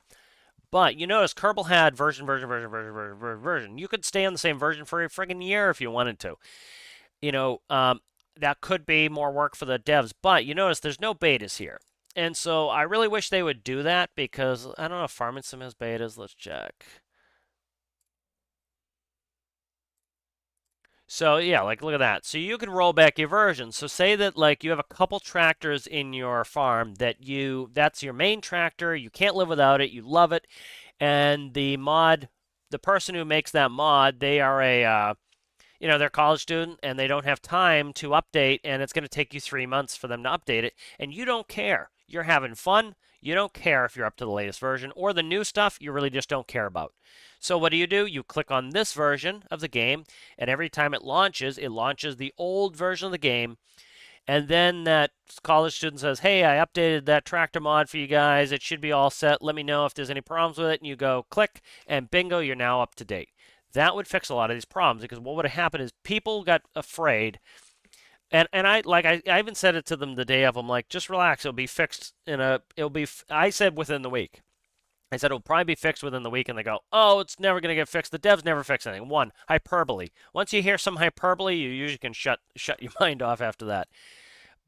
Speaker 1: but you notice Kerbal had version. You could stay on the same version for a friggin' year if you wanted to. That could be more work for the devs, but you notice there's no betas here. And so I really wish they would do that because I don't know if Farming Sim has betas. Let's check. So yeah, like look at that. So you can roll back your version. So say that like you have a couple tractors in your farm that's your main tractor, you can't live without it, you love it, and the person who makes that mod, they are they're a college student and they don't have time to update, and it's going to take you 3 months for them to update it, and you don't care. You're having fun. You don't care if you're up to the latest version or the new stuff, you really just don't care about. So what do? You click on this version of the game, and every time it launches the old version of the game, and then that college student says, hey, I updated that tractor mod for you guys. It should be all set. Let me know if there's any problems with it. And you go click, and bingo, you're now up to date. That would fix a lot of these problems because what would have happened is people got afraid And I even said it to them the day of. I'm like, just relax. It'll be fixed in a. It'll be. I said within the week. I said it'll probably be fixed within the week, and they go, "Oh, it's never gonna get fixed. The devs never fix anything." One, hyperbole. Once you hear some hyperbole, you usually can shut your mind off after that.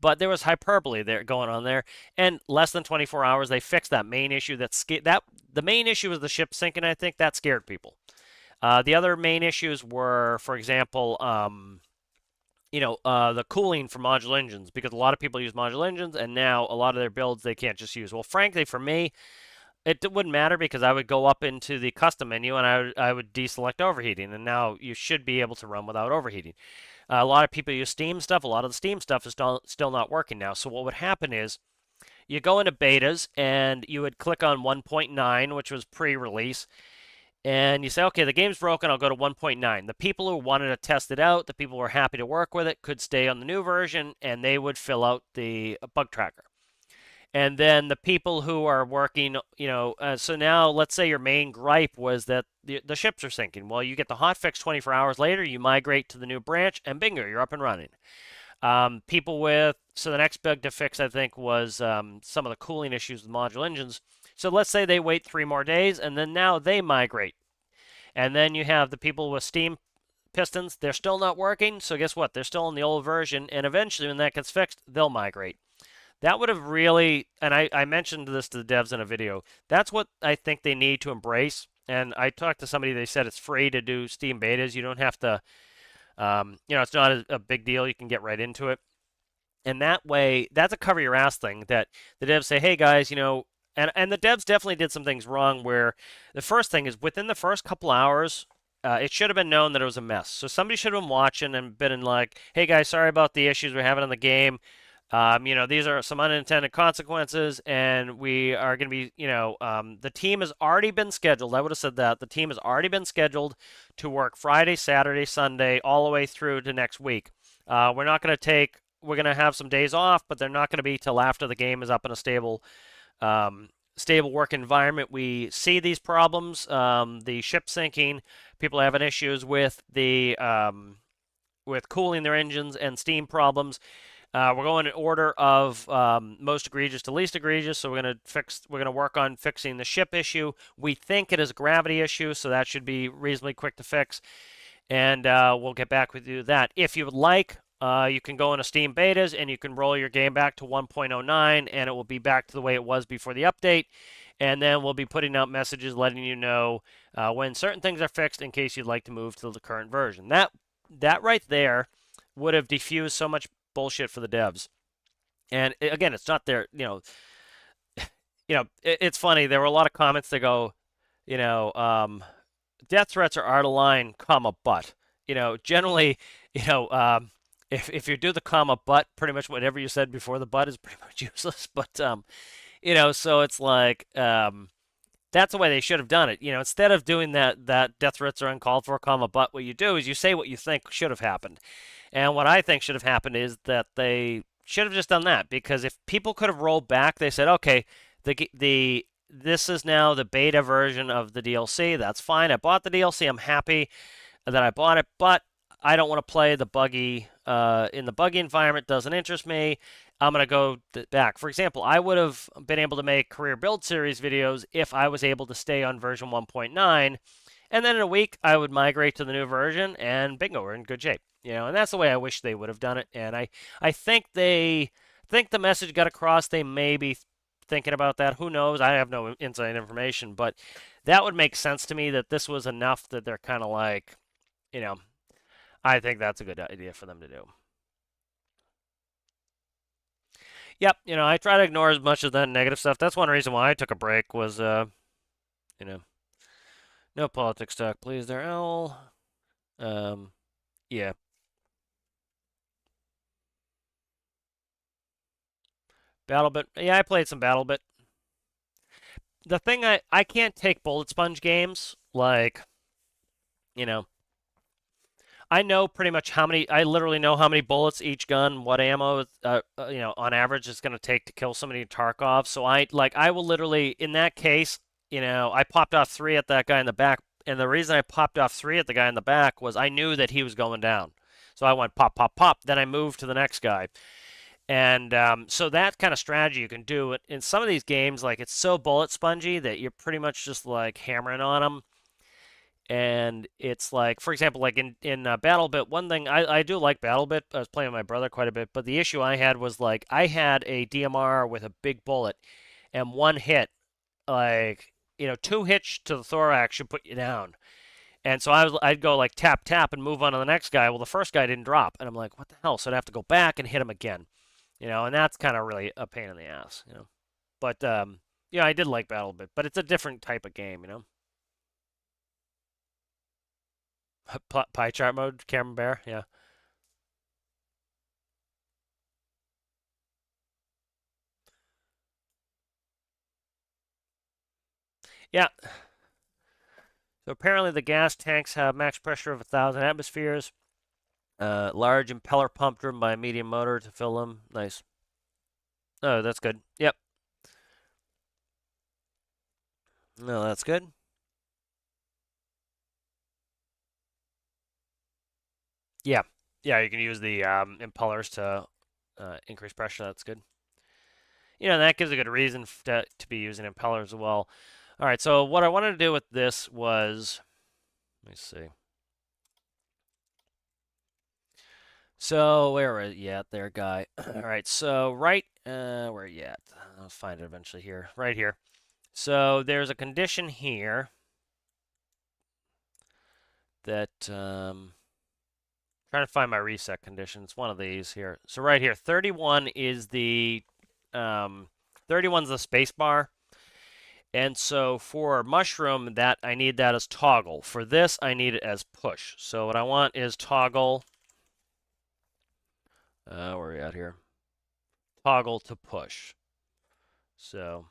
Speaker 1: But there was hyperbole there going on there, and less than 24 hours they fixed that main issue. That the main issue was the ship sinking. I think that scared people. The other main issues were, for example, the cooling for modular engines, because a lot of people use modular engines, and now a lot of their builds they can't just use. Well, frankly, for me, it wouldn't matter because I would go up into the custom menu and I would deselect overheating, and now you should be able to run without overheating. A lot of people use Steam stuff. A lot of the Steam stuff is still not working now. So what would happen is you go into betas and you would click on 1.9, which was pre-release, and you say, okay, the game's broken, I'll go to 1.9. The people who wanted to test it out, the people who were happy to work with it, could stay on the new version, and they would fill out the bug tracker. And then the people who are working, so now let's say your main gripe was that the ships are sinking. Well, you get the hotfix 24 hours later, you migrate to the new branch, and bingo, you're up and running. So the next bug to fix, I think, was some of the cooling issues with modular engines. So let's say they wait 3 more days, and then now they migrate. And then you have the people with Steam pistons, they're still not working, so guess what? They're still in the old version, and eventually when that gets fixed, they'll migrate. That would have really, and I mentioned this to the devs in a video, that's what I think they need to embrace. And I talked to somebody, they said it's free to do Steam betas. You don't have to, it's not a big deal. You can get right into it. And that way, that's a cover your ass thing that the devs say, hey guys, and the devs definitely did some things wrong where the first thing is within the first couple hours, it should have been known that it was a mess. So somebody should have been watching and been like, hey guys, sorry about the issues we're having in the game. These are some unintended consequences, and we are going to be, the team has already been scheduled. I would have said that. The team has already been scheduled to work Friday, Saturday, Sunday, all the way through to next week. We're going to have some days off, but they're not going to be till after the game is up in a stable work environment. We see these problems, the ship sinking, people having issues with with cooling their engines and steam problems. We're going in order of most egregious to least egregious. So we're going to work on fixing the ship issue. We think it is a gravity issue, so that should be reasonably quick to fix. And we'll get back with you that. If you would like, you can go into Steam betas and you can roll your game back to 1.09, and it will be back to the way it was before the update. And then we'll be putting out messages letting you know when certain things are fixed in case you'd like to move to the current version. That right there would have diffused so much bullshit for the devs. And again, it's not their, it's funny. There were a lot of comments that go, death threats are out of line, comma, but, generally, if you do the comma, but, pretty much whatever you said before the but is pretty much useless. But, so it's like, that's the way they should have done it. Instead of doing that death threats are uncalled for, comma, but, what you do is you say what you think should have happened. And what I think should have happened is that they should have just done that, because if people could have rolled back, they said, okay, this is now the beta version of the DLC. That's fine. I bought the DLC. I'm happy that I bought it, but I don't want to play the buggy in the buggy environment. Doesn't interest me. I'm going to go back. For example, I would have been able to make career build series videos if I was able to stay on version 1.9, and then in a week I would migrate to the new version, and bingo, we're in good shape. And that's the way I wish they would have done it. And I think the message got across. They may be thinking about that. Who knows? I have no inside information, but that would make sense to me that this was enough that they're kind of like, I think that's a good idea for them to do. Yep, I try to ignore as much of that negative stuff. That's one reason why I took a break was, no politics talk, please there, L. Yeah. BattleBit. Yeah, I played some BattleBit. The thing I can't take bullet sponge games like, you know, I know pretty much I literally know how many bullets each gun, what ammo, on average it's going to take to kill somebody in Tarkov. So I will literally, in that case, I popped off 3 at that guy in the back. And the reason I popped off 3 at the guy in the back was I knew that he was going down. So I went pop, pop, pop. Then I moved to the next guy. And so that kind of strategy you can do it in some of these games. Like it's so bullet spongy that you're pretty much just like hammering on them. And it's like, for example, like in BattleBit, one thing I do like BattleBit. I was playing with my brother quite a bit, but the issue I had was like I had a DMR with a big bullet, and one hit, like two hits to the thorax should put you down. And so I'd go like tap tap and move on to the next guy. Well, the first guy didn't drop, and I'm like, what the hell? So I'd have to go back and hit him again, and that's kind of really a pain in the ass. But yeah, I did like BattleBit, but it's a different type of game. Pie chart mode, Cameron Bear, yeah. Yeah, so apparently the gas tanks have max pressure of 1,000 atmospheres. Large impeller pump driven by a medium motor to fill them. Nice. Oh, that's good. Yep. No, that's good. Yeah. Yeah, you can use the impellers to increase pressure. That's good. That gives a good reason to be using impellers as well. All right, so what I wanted to do with this was, let me see. So where are you at there, guy? All right, so where are you at? I'll find it eventually here. Right here. So there's a condition here that trying to find my reset condition. It's one of these here. So right here, 31 is the 31's the space bar. And so for mushroom, that I need that as toggle. For this, I need it as push. So what I want is toggle. Where are we at here? Toggle to push. So,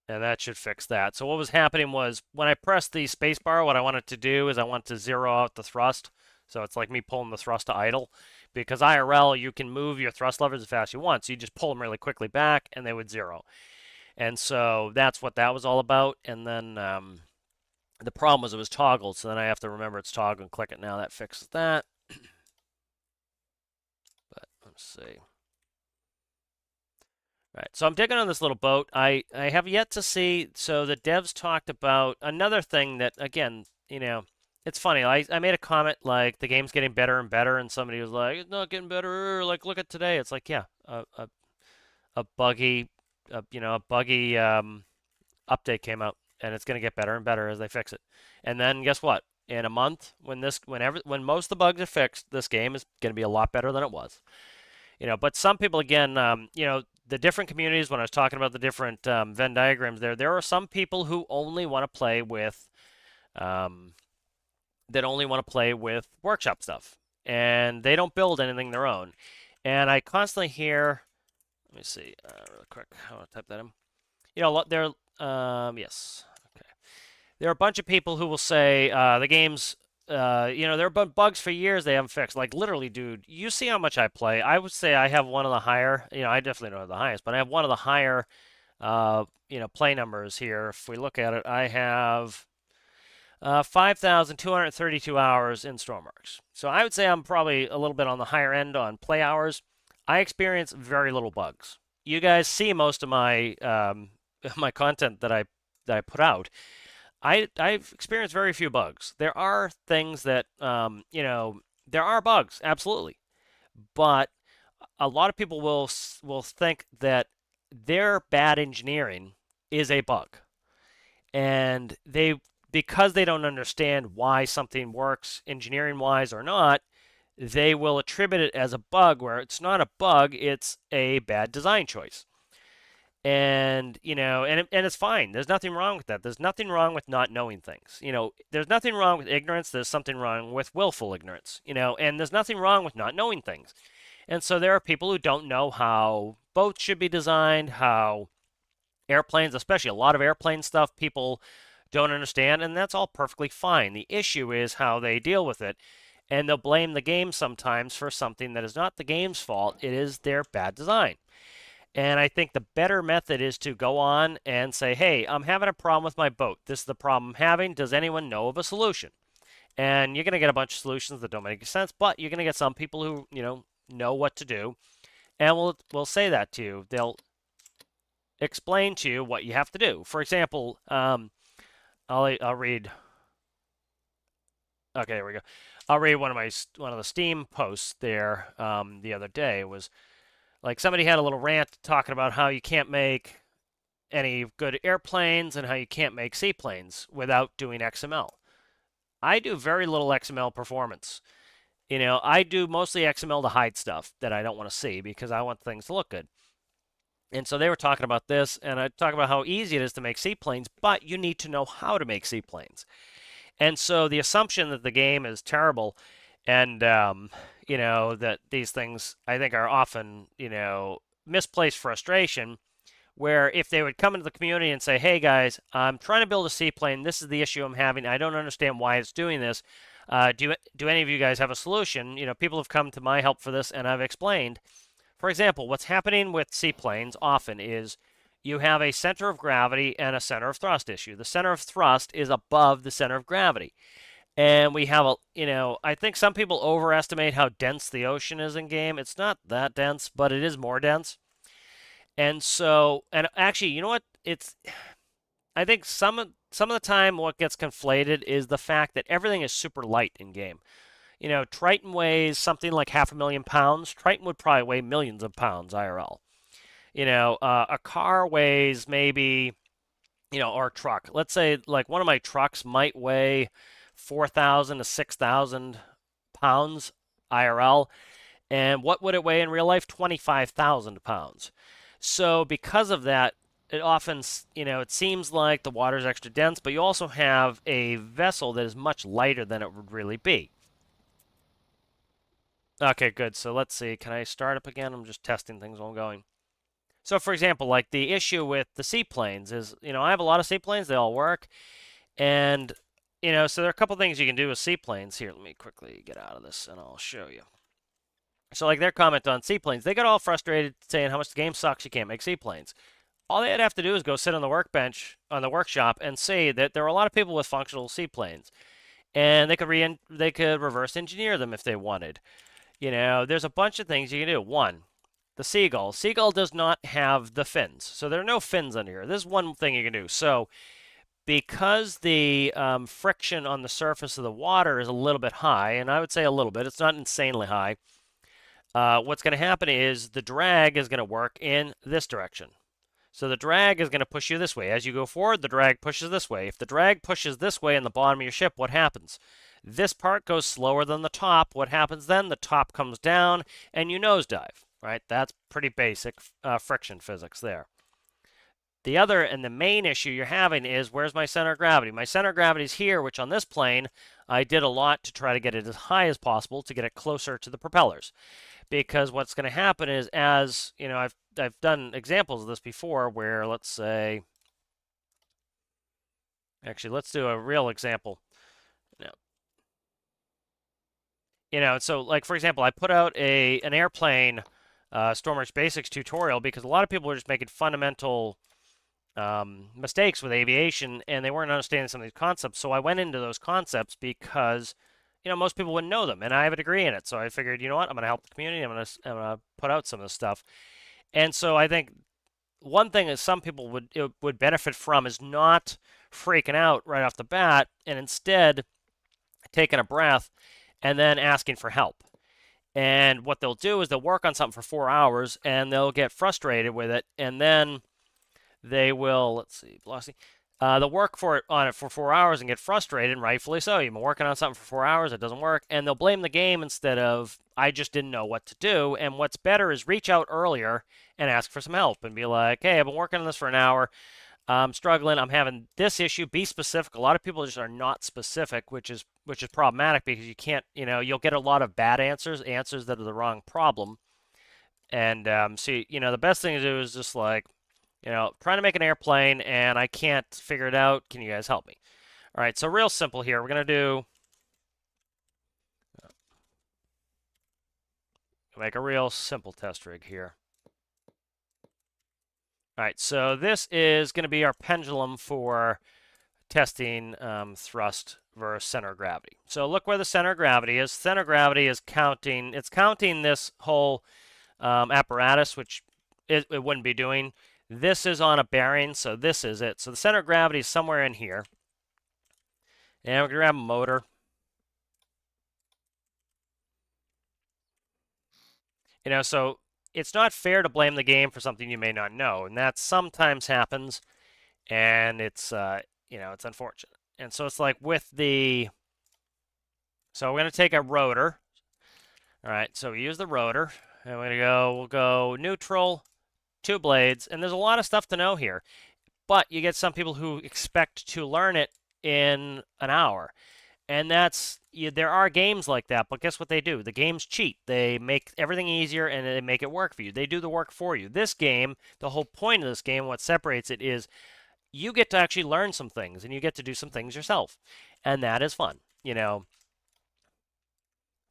Speaker 1: and that should fix that. So what was happening was when I pressed the spacebar, what I wanted to do is I want to zero out the thrust. So it's like me pulling the thrust to idle. Because IRL, you can move your thrust levers as fast as you want. So you just pull them really quickly back and they would zero. And so that's what that was all about. And then the problem was it was toggled. So then I have to remember it's toggle and click it now. That fixes that. But let's see. All right, so I'm digging on this little boat. I have yet to see. So the devs talked about another thing that, again, it's funny. I made a comment like the game's getting better and better, and somebody was like, "It's not getting better." Like, look at today. It's like, yeah, a buggy, a buggy update came out, and it's gonna get better and better as they fix it. And then guess what? In a month, when most of the bugs are fixed, this game is gonna be a lot better than it was. But some people, again, the different communities. When I was talking about the different Venn diagrams, there are some people who only want to play with that only want to play with workshop stuff, and they don't build anything their own. And I constantly hear, let me see, real quick, I want to type that in. There, yes, okay. There are a bunch of people who will say the game's, there have been bugs for years they haven't fixed. Like literally, dude, you see how much I play. I would say I have one of the higher, I definitely don't have the highest, but I have one of the higher, play numbers here. If we look at it, I have 5,232 hours in Stormworks. So I would say I'm probably a little bit on the higher end on play hours. I experience very little bugs. You guys see most of my my content that I put out. I've experienced very few bugs. There are things that there are bugs, absolutely, but a lot of people will think that their bad engineering is a bug, and because they don't understand why something works engineering wise or not, they will attribute it as a bug where it's not a bug, it's a bad design choice. And and it's fine. There's nothing wrong with that. There's nothing wrong with not knowing things. There's nothing wrong with ignorance. There's something wrong with willful ignorance. And there's nothing wrong with not knowing things. And so there are people who don't know how boats should be designed, how airplanes, especially a lot of airplane stuff, people don't understand, and that's all perfectly fine. The issue is how they deal with it. And they'll blame the game sometimes for something that is not the game's fault. It is their bad design. And I think the better method is to go on and say, hey, I'm having a problem with my boat. This is the problem I'm having. Does anyone know of a solution? And you're going to get a bunch of solutions that don't make sense, but you're going to get some people who, know what to do, and will say that to you. They'll explain to you what you have to do. For example, I'll read. Okay, there we go. I'll read one of the Steam posts there the other day. It was like somebody had a little rant talking about how you can't make any good airplanes and how you can't make seaplanes without doing XML. I do very little XML performance. I do mostly XML to hide stuff that I don't want to see because I want things to look good. And so they were talking about this, and I talked about how easy it is to make seaplanes, but you need to know how to make seaplanes. And so the assumption that the game is terrible and, that these things I think are often, misplaced frustration, where if they would come into the community and say, hey guys, I'm trying to build a seaplane. This is the issue I'm having. I don't understand why it's doing this. Do any of you guys have a solution? People have come to my help for this, and I've explained. For example, what's happening with seaplanes often is you have a center of gravity and a center of thrust issue. The center of thrust is above the center of gravity. And we have I think some people overestimate how dense the ocean is in game. It's not that dense, but it is more dense. And so, and actually, you know what? I think some of the time what gets conflated is the fact that everything is super light in game. Triton weighs something like 500,000 pounds. Triton would probably weigh millions of pounds IRL. A car weighs maybe, or a truck. Let's say like one of my trucks might weigh 4,000 to 6,000 pounds IRL. And what would it weigh in real life? 25,000 pounds. So because of that, it often, it seems like the water is extra dense, but you also have a vessel that is much lighter than it would really be. Okay, good. So let's see. Can I start up again? I'm just testing things while I'm going. So for example, like the issue with the seaplanes is, I have a lot of seaplanes. They all work. And, so there are a couple things you can do with seaplanes. Here, let me quickly get out of this and I'll show you. So like their comment on seaplanes, they got all frustrated saying how much the game sucks, you can't make seaplanes. All they'd have to do is go sit on the workbench, on the workshop, and see that there are a lot of people with functional seaplanes. And they could reverse engineer them if they wanted. There's a bunch of things you can do. One, the seagull. Seagull does not have the fins. So there are no fins under here. This is one thing you can do. So because the friction on the surface of the water is a little bit high, and I would say a little bit, it's not insanely high, what's going to happen is the drag is going to work in this direction. So the drag is going to push you this way. As you go forward, the drag pushes this way. If the drag pushes this way in the bottom of your ship, what happens? This part goes slower than the top. What happens then? The top comes down and you nosedive, right? That's pretty basic friction physics there. The other and the main issue you're having is, where's my center of gravity? My center of gravity is here, which on this plane, I did a lot to try to get it as high as possible to get it closer to the propellers. Because what's going to happen is, as I've done examples of this before where, let's say, actually, let's do a real example. So like, for example, I put out an airplane Stormworks Basics tutorial because a lot of people were just making fundamental mistakes with aviation and they weren't understanding some of these concepts. So I went into those concepts because, most people wouldn't know them and I have a degree in it. So I figured, you know what, I'm going to help the community. I'm going to put out some of this stuff. And so I think one thing that some people would benefit from is not freaking out right off the bat and instead taking a breath and then asking for help. And what they'll do is they'll work on something for 4 hours and they'll get frustrated with it. And then they will, let's see, velocity. They'll work on it for 4 hours and get frustrated, and rightfully so. You've been working on something for 4 hours, it doesn't work. And they'll blame the game instead of, I just didn't know what to do. And what's better is reach out earlier and ask for some help and be like, hey, I've been working on this for an hour. I'm struggling. I'm having this issue. Be specific. A lot of people just are not specific, which is problematic because you can't, you'll get a lot of bad answers that are the wrong problem. And so, the best thing to do is just like, trying to make an airplane and I can't figure it out. Can you guys help me? All right, so real simple here. We're going to do make a real simple test rig here. All right, so this is going to be our pendulum for testing thrust versus center of gravity. So look where the center of gravity is. Center of gravity is counting. It's counting this whole apparatus, which it wouldn't be doing. This is on a bearing, so this is it. So the center of gravity is somewhere in here. And we're going to grab a motor. So it's not fair to blame the game for something you may not know, and that sometimes happens, and it's it's unfortunate. And so it's like with the, so we're going to take a rotor. All right, so we use the rotor, and we'll go neutral, 2 blades, and there's a lot of stuff to know here. But you get some people who expect to learn it in an hour. And there are games like that, but guess what they do? The games cheat. They make everything easier and they make it work for you. They do the work for you. This game, the whole point of this game, what separates it is you get to actually learn some things and you get to do some things yourself. And that is fun,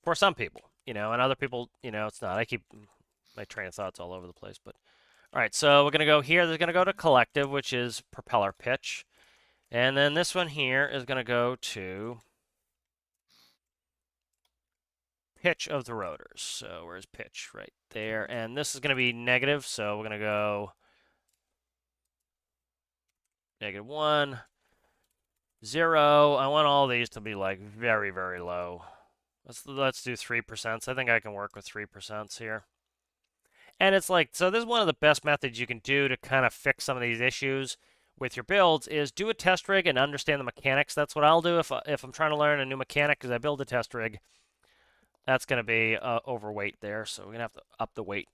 Speaker 1: for some people, and other people, it's not. I keep my train of thoughts all over the place, but all right, so we're going to go here. They're going to go to collective, which is propeller pitch. And then this one here is going to go to pitch of the rotors. So where's pitch? Right there. And this is going to be negative, so we're going to go -1, 0. I want all these to be like very, very low. Let's do 3%. I think I can work with 3% here. And it's like, so this is one of the best methods you can do to kind of fix some of these issues with your builds is do a test rig and understand the mechanics. That's what I'll do if I'm trying to learn a new mechanic because I build a test rig. That's going to be overweight there, so we're going to have to up the weight.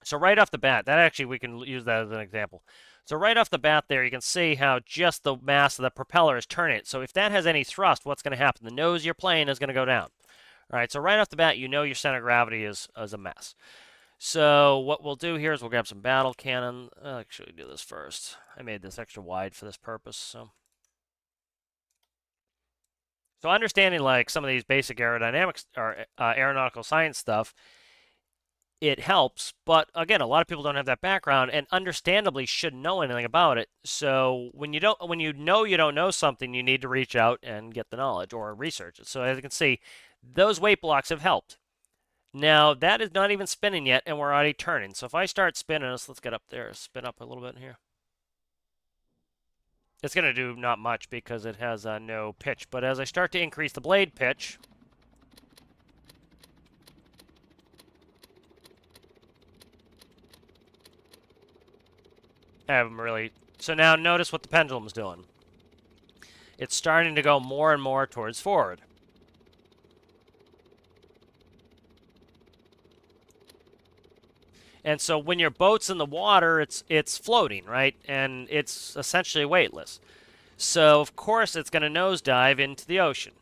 Speaker 1: So right off the bat, we can use that as an example. So right off the bat there, you can see how just the mass of the propeller is turning it. So if that has any thrust, what's going to happen? The nose of your plane is going to go down. All right, so right off the bat, your center of gravity is a mess. So what we'll do here is we'll grab some battle cannon. I'll actually do this first. I made this extra wide for this purpose. So understanding like some of these basic aerodynamics or aeronautical science stuff, it helps. But again, a lot of people don't have that background and understandably shouldn't know anything about it. So when you know you don't know something, you need to reach out and get the knowledge or research it. So as you can see, those weight blocks have helped. Now, that is not even spinning yet, and we're already turning. So if I start spinning this, let's get up there, spin up a little bit here. It's going to do not much because it has no pitch. But as I start to increase the blade pitch, I haven't really... So now notice what the pendulum's doing. It's starting to go more and more towards forward. And so when your boat's in the water, it's floating, right? And it's essentially weightless. So, of course, it's going to nosedive into the ocean,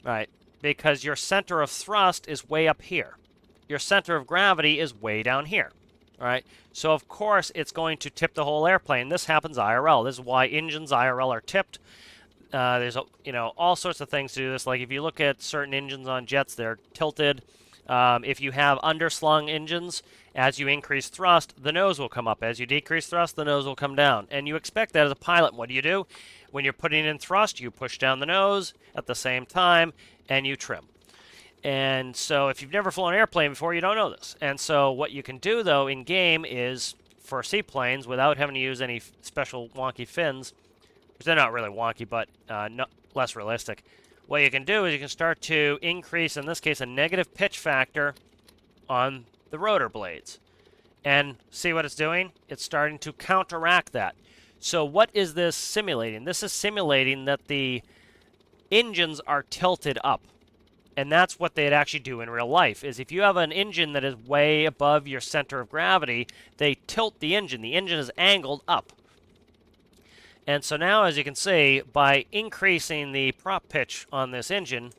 Speaker 1: right? Because your center of thrust is way up here. Your center of gravity is way down here, all right? So, of course, it's going to tip the whole airplane. This happens IRL. This is why engines IRL are tipped. There's, all sorts of things to do this. Like if you look at certain engines on jets, they're tilted. If you have underslung engines, as you increase thrust, the nose will come up. As you decrease thrust, the nose will come down. And you expect that as a pilot. What do? When you're putting in thrust, you push down the nose at the same time, and you trim. And so if you've never flown an airplane before, you don't know this. And so what you can do, though, in-game is, for seaplanes, without having to use any special wonky fins, which they're not really wonky, but less realistic, what you can do is you can start to increase, in this case, a negative pitch factor on the rotor blades. And see what it's doing? It's starting to counteract that. So what is this simulating? This is simulating that the engines are tilted up. And that's what they'd actually do in real life, is if you have an engine that is way above your center of gravity, they tilt the engine. The engine is angled up. And so now, as you can see, by increasing the prop pitch on this engine,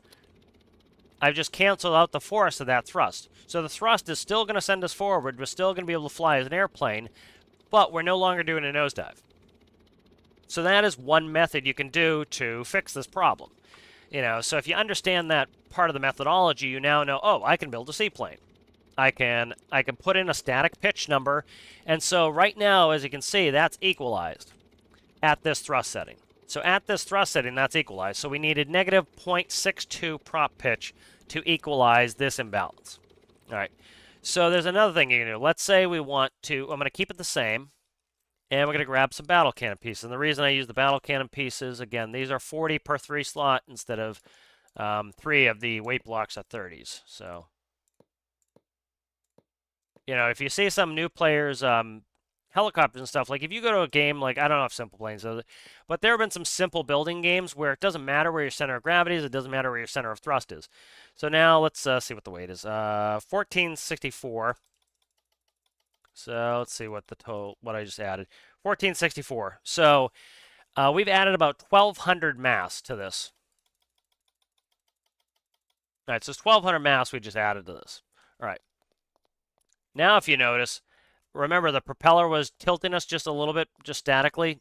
Speaker 1: I've just canceled out the force of that thrust. So the thrust is still going to send us forward. We're still going to be able to fly as an airplane, but we're no longer doing a nosedive. So that is one method you can do to fix this problem. So if you understand that part of the methodology, you now know, oh, I can build a seaplane. I can put in a static pitch number. And so right now, as you can see, that's equalized at this thrust setting. So at this thrust setting, that's equalized. So we needed negative 0.62 prop pitch to equalize this imbalance. All right. So there's another thing you can do. Let's say we want to, I'm going to keep it the same, and we're going to grab some battle cannon pieces. And the reason I use the battle cannon pieces, again, these are 40 per 3 slot instead of 3 of the weight blocks at 30s. So, you know, if you see some new players, helicopters and stuff, like if you go to a game, like, I don't know if Simple Planes does it, but there have been some simple building games where it doesn't matter where your center of gravity is, it doesn't matter where your center of thrust is. So now let's see what the weight is. 1464. So let's see what the total, what I just added. 1464. So we've added about 1,200 mass to this. All right, so it's 1,200 mass we just added to this. All right. Now, if you notice, remember the propeller was tilting us just a little bit, just statically.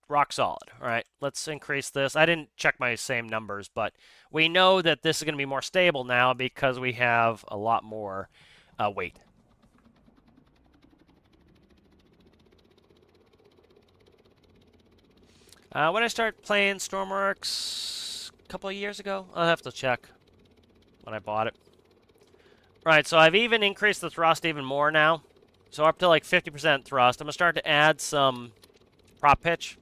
Speaker 1: Rock solid. All right, let's increase this. I didn't check my same numbers, but we know that this is going to be more stable now because we have a lot more weight. When I started playing Stormworks a couple of years ago, I'll have to check when I bought it. Right, so I've even increased the thrust even more now. So up to like 50% thrust. I'm going to start to add some prop pitch.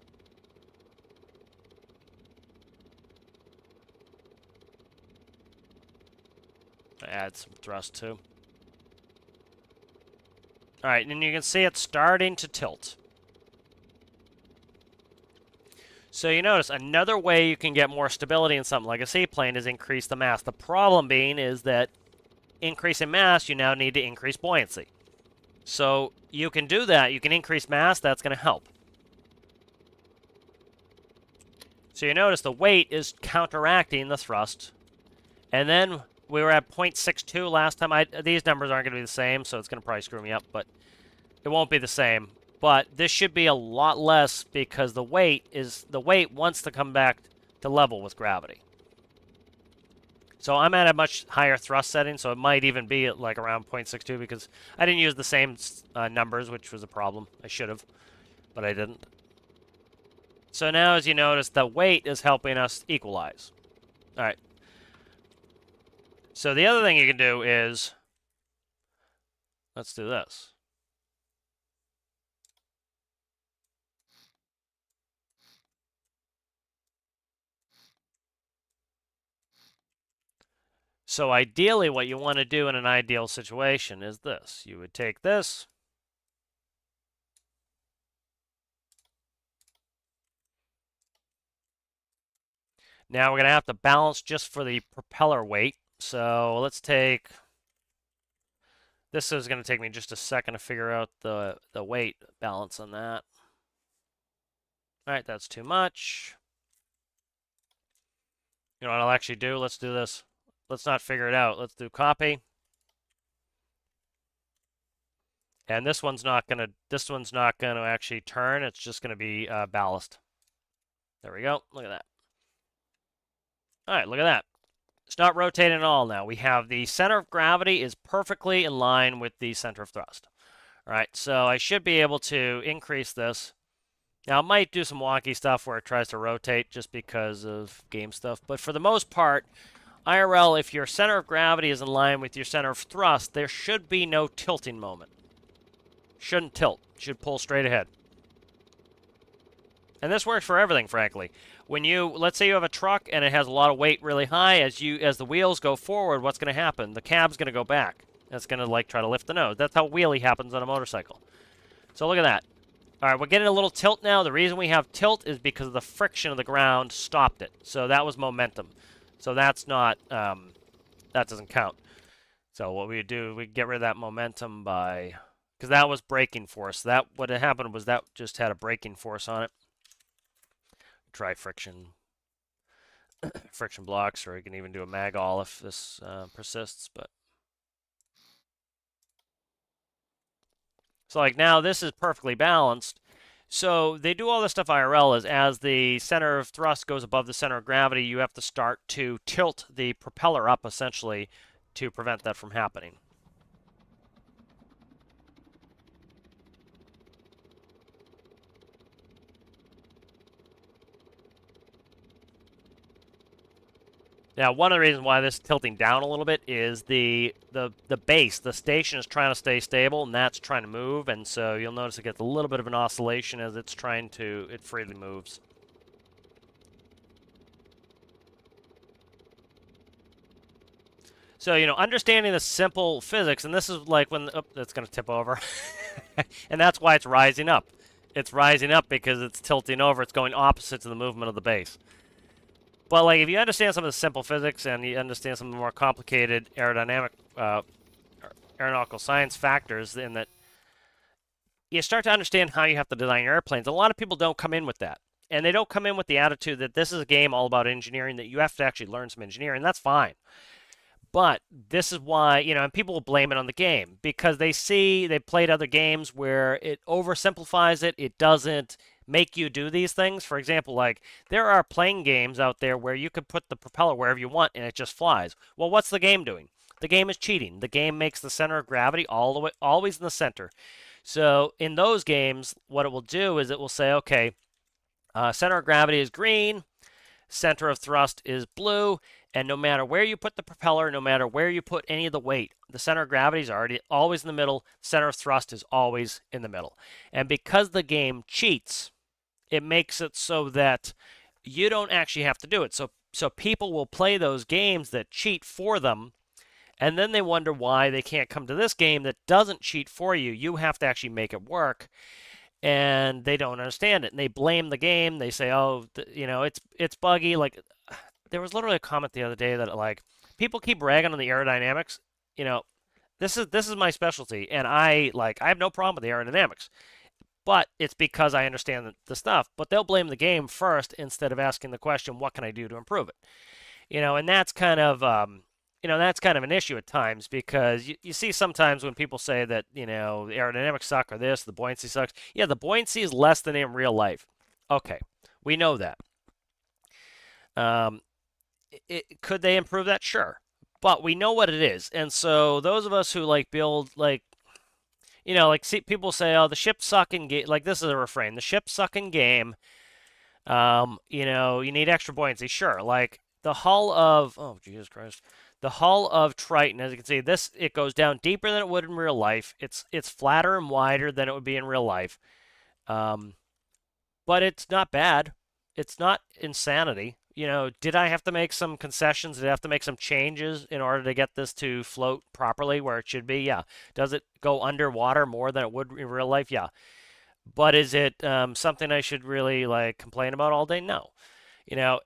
Speaker 1: Add some thrust too. All right, and you can see it's starting to tilt. So you notice another way you can get more stability in something like a seaplane is increase the mass. The problem being is that increasing mass, you now need to increase buoyancy. So you can do that. You can increase mass. That's going to help. So you notice the weight is counteracting the thrust. And then we were at 0.62 last time. These numbers aren't going to be the same, so it's going to probably screw me up, but it won't be the same. But this should be a lot less because the weight wants to come back to level with gravity. So I'm at a much higher thrust setting, so it might even be at like around 0.62 because I didn't use the same numbers, which was a problem. I should have, but I didn't. So now, as you notice, the weight is helping us equalize. All right. So the other thing you can do is, let's do this. So ideally, what you want to do in an ideal situation is this. You would take this. Now we're going to have to balance just for the propeller weight. So let's take, this is going to take me just a second to figure out the weight balance on that. All right, that's too much. You know what I'll actually do? Let's do this. Let's not figure it out. Let's do copy. And this one's not going to actually turn. It's just going to be ballast. There we go. Look at that. All right, look at that. It's not rotating at all now. We have the center of gravity is perfectly in line with the center of thrust. All right, so I should be able to increase this. Now, it might do some wonky stuff where it tries to rotate just because of game stuff. But for the most part, IRL, if your center of gravity is in line with your center of thrust, there should be no tilting moment. Shouldn't tilt. Should pull straight ahead. And this works for everything, frankly. When let's say you have a truck and it has a lot of weight really high, as the wheels go forward, what's going to happen? The cab's going to go back. It's going to like try to lift the nose. That's how wheelie happens on a motorcycle. So look at that. All right, we're getting a little tilt now. The reason we have tilt is because of the friction of the ground stopped it. So that was momentum. So that's not, that doesn't count. So what we do, we get rid of that momentum by, because that was braking force. What had happened was that just had a braking force on it. Try friction blocks, or you can even do a mag all if this persists. But so like now this is perfectly balanced. So they do all this stuff IRL is as the center of thrust goes above the center of gravity, you have to start to tilt the propeller up essentially to prevent that from happening. Now, one of the reasons why this is tilting down a little bit is the base, the station is trying to stay stable, and that's trying to move, and so you'll notice it gets a little bit of an oscillation as it's trying to, it freely moves. So, understanding the simple physics, and this is like when, oh, that's going to tip over, and that's why it's rising up. It's rising up because it's tilting over, it's going opposite to the movement of the base. But like if you understand some of the simple physics and you understand some of the more complicated aeronautical science factors, in that you start to understand how you have to design your airplanes. A lot of people don't come in with that. And they don't come in with the attitude that this is a game all about engineering, that you have to actually learn some engineering. That's fine. But this is why, and people will blame it on the game because they've played other games where it oversimplifies it. It doesn't make you do these things. For example, like there are plane games out there where you could put the propeller wherever you want and it just flies. Well, what's the game doing? The game is cheating. The game makes the center of gravity all the way, always in the center. So in those games, what it will do is it will say, okay, center of gravity is green, center of thrust is blue, and no matter where you put the propeller, no matter where you put any of the weight, the center of gravity is always in the middle, center of thrust is always in the middle. And because the game cheats, it makes it so that you don't actually have to do it. So people will play those games that cheat for them, and then they wonder why they can't come to this game that doesn't cheat for you. You have to actually make it work, and they don't understand it, and they blame the game. They say, "Oh, it's buggy." Like there was literally a comment the other day that like people keep ragging on the aerodynamics. This is my specialty, and I have no problem with the aerodynamics, but it's because I understand the stuff. But they'll blame the game first instead of asking the question, "What can I do to improve it?" And that's kind of that's kind of an issue at times because you see sometimes when people say that the aerodynamics suck or this, the buoyancy sucks. Yeah, the buoyancy is less than in real life. Okay, we know that. Um, could they improve that? Sure, but we know what it is, and so those of us who like build see people say, "Oh, the ships suck in game." Like this is a refrain: "The ships suck in game." You need extra buoyancy. Sure, like the hull of Jesus Christ, the hull of Triton, as you can see, it goes down deeper than it would in real life. It's flatter and wider than it would be in real life. Um, but it's not bad. It's not insanity. Did I have to make some concessions? Did I have to make some changes in order to get this to float properly where it should be? Yeah. Does it go underwater more than it would in real life? Yeah. But is it something I should really like complain about all day? No.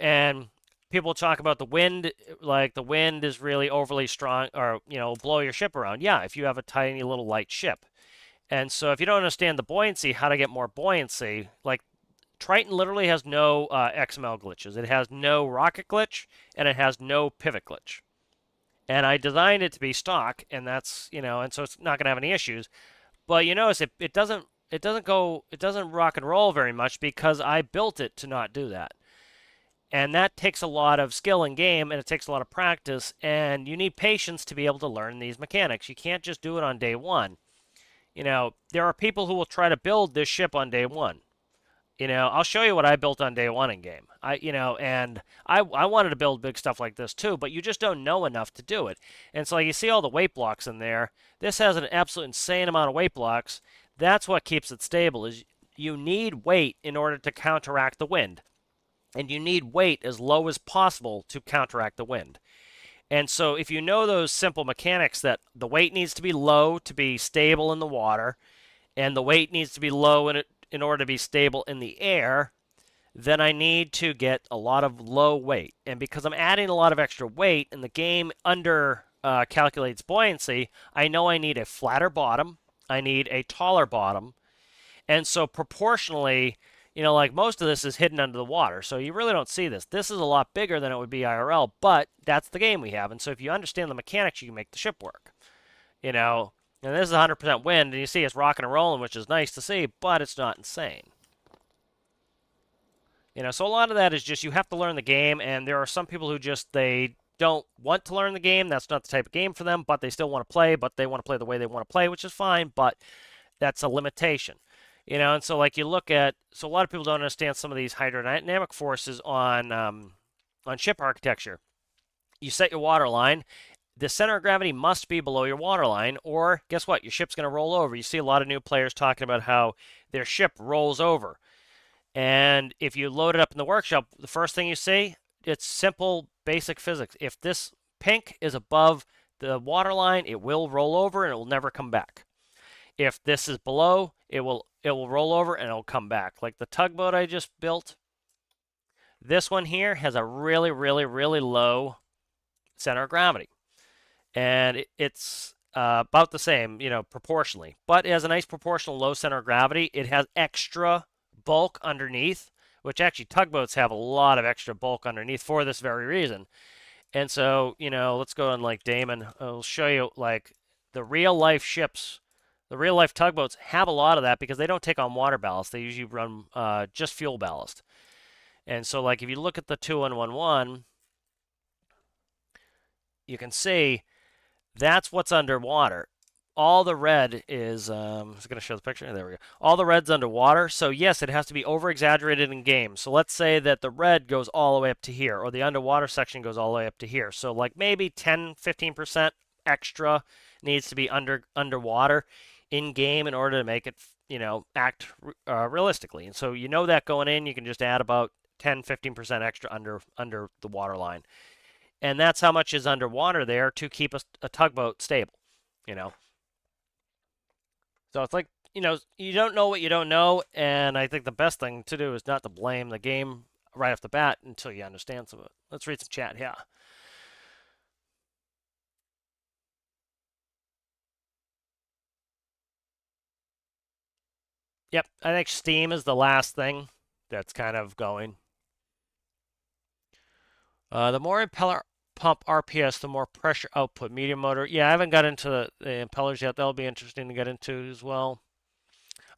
Speaker 1: And people talk about the wind, like the wind is really overly strong or, blow your ship around. Yeah, if you have a tiny little light ship. And so if you don't understand the buoyancy, how to get more buoyancy, like Triton literally has no XML glitches. It has no rocket glitch, and it has no pivot glitch. And I designed it to be stock, and that's, and so it's not going to have any issues. But you notice it doesn't rock and roll very much because I built it to not do that. And that takes a lot of skill in game, and it takes a lot of practice, and you need patience to be able to learn these mechanics. You can't just do it on day one. There are people who will try to build this ship on day one. I'll show you what I built on day one in game. I wanted to build big stuff like this too, but you just don't know enough to do it. And so like, you see all the weight blocks in there. This has an absolute insane amount of weight blocks. That's what keeps it stable. Is you need weight in order to counteract the wind, and you need weight as low as possible to counteract the wind. And so if you know those simple mechanics that the weight needs to be low to be stable in the water, and the weight needs to be low in order to be stable in the air, then I need to get a lot of low weight. And because I'm adding a lot of extra weight and the game under calculates buoyancy, I know I need a flatter bottom, I need a taller bottom, and so proportionally, like most of this is hidden under the water, so you really don't see this. This is a lot bigger than it would be IRL, but that's the game we have, and so if you understand the mechanics, you can make the ship work. And this is 100% wind, and you see it's rocking and rolling, which is nice to see, but it's not insane. So a lot of that is just you have to learn the game, and there are some people who just, they don't want to learn the game. That's not the type of game for them, but they still want to play, but they want to play the way they want to play, which is fine, but that's a limitation. And so like you look at, so a lot of people don't understand some of these hydrodynamic forces on ship architecture. You set your water line. The center of gravity must be below your water line, or guess what? Your ship's going to roll over. You see a lot of new players talking about how their ship rolls over. And if you load it up in the workshop, the first thing you see, it's simple, basic physics. If this pink is above the water line, it will roll over and it will never come back. If this is below, it will roll over and it'll come back. Like the tugboat I just built, this one here has a really, really, really low center of gravity, and it's about the same, proportionally. But it has a nice proportional low center of gravity. It has extra bulk underneath, which actually tugboats have a lot of extra bulk underneath for this very reason. And so, let's go on like Damon. I'll show you like the real life ships. The real life tugboats have a lot of that because they don't take on water ballast. They usually run just fuel ballast. And so, like, if you look at the 2111, you can see that's what's underwater. All the red is, I was going to show the picture. There we go. All the red's underwater. So, yes, it has to be over exaggerated in game. So, let's say that the red goes all the way up to here, or the underwater section goes all the way up to here. So, like maybe 10, 15% extra needs to be underwater in game in order to make it, act realistically. And so, that going in, you can just add about 10, 15% extra under the water line. And that's how much is underwater there to keep a tugboat stable, you know. So it's like, you don't know what you don't know, and I think the best thing to do is not to blame the game right off the bat until you understand some of it. Let's read some chat here. Yep, I think Steam is the last thing that's kind of going. The more impeller pump RPS, the more pressure output. Medium motor. Yeah, I haven't got into the impellers yet. That'll be interesting to get into as well.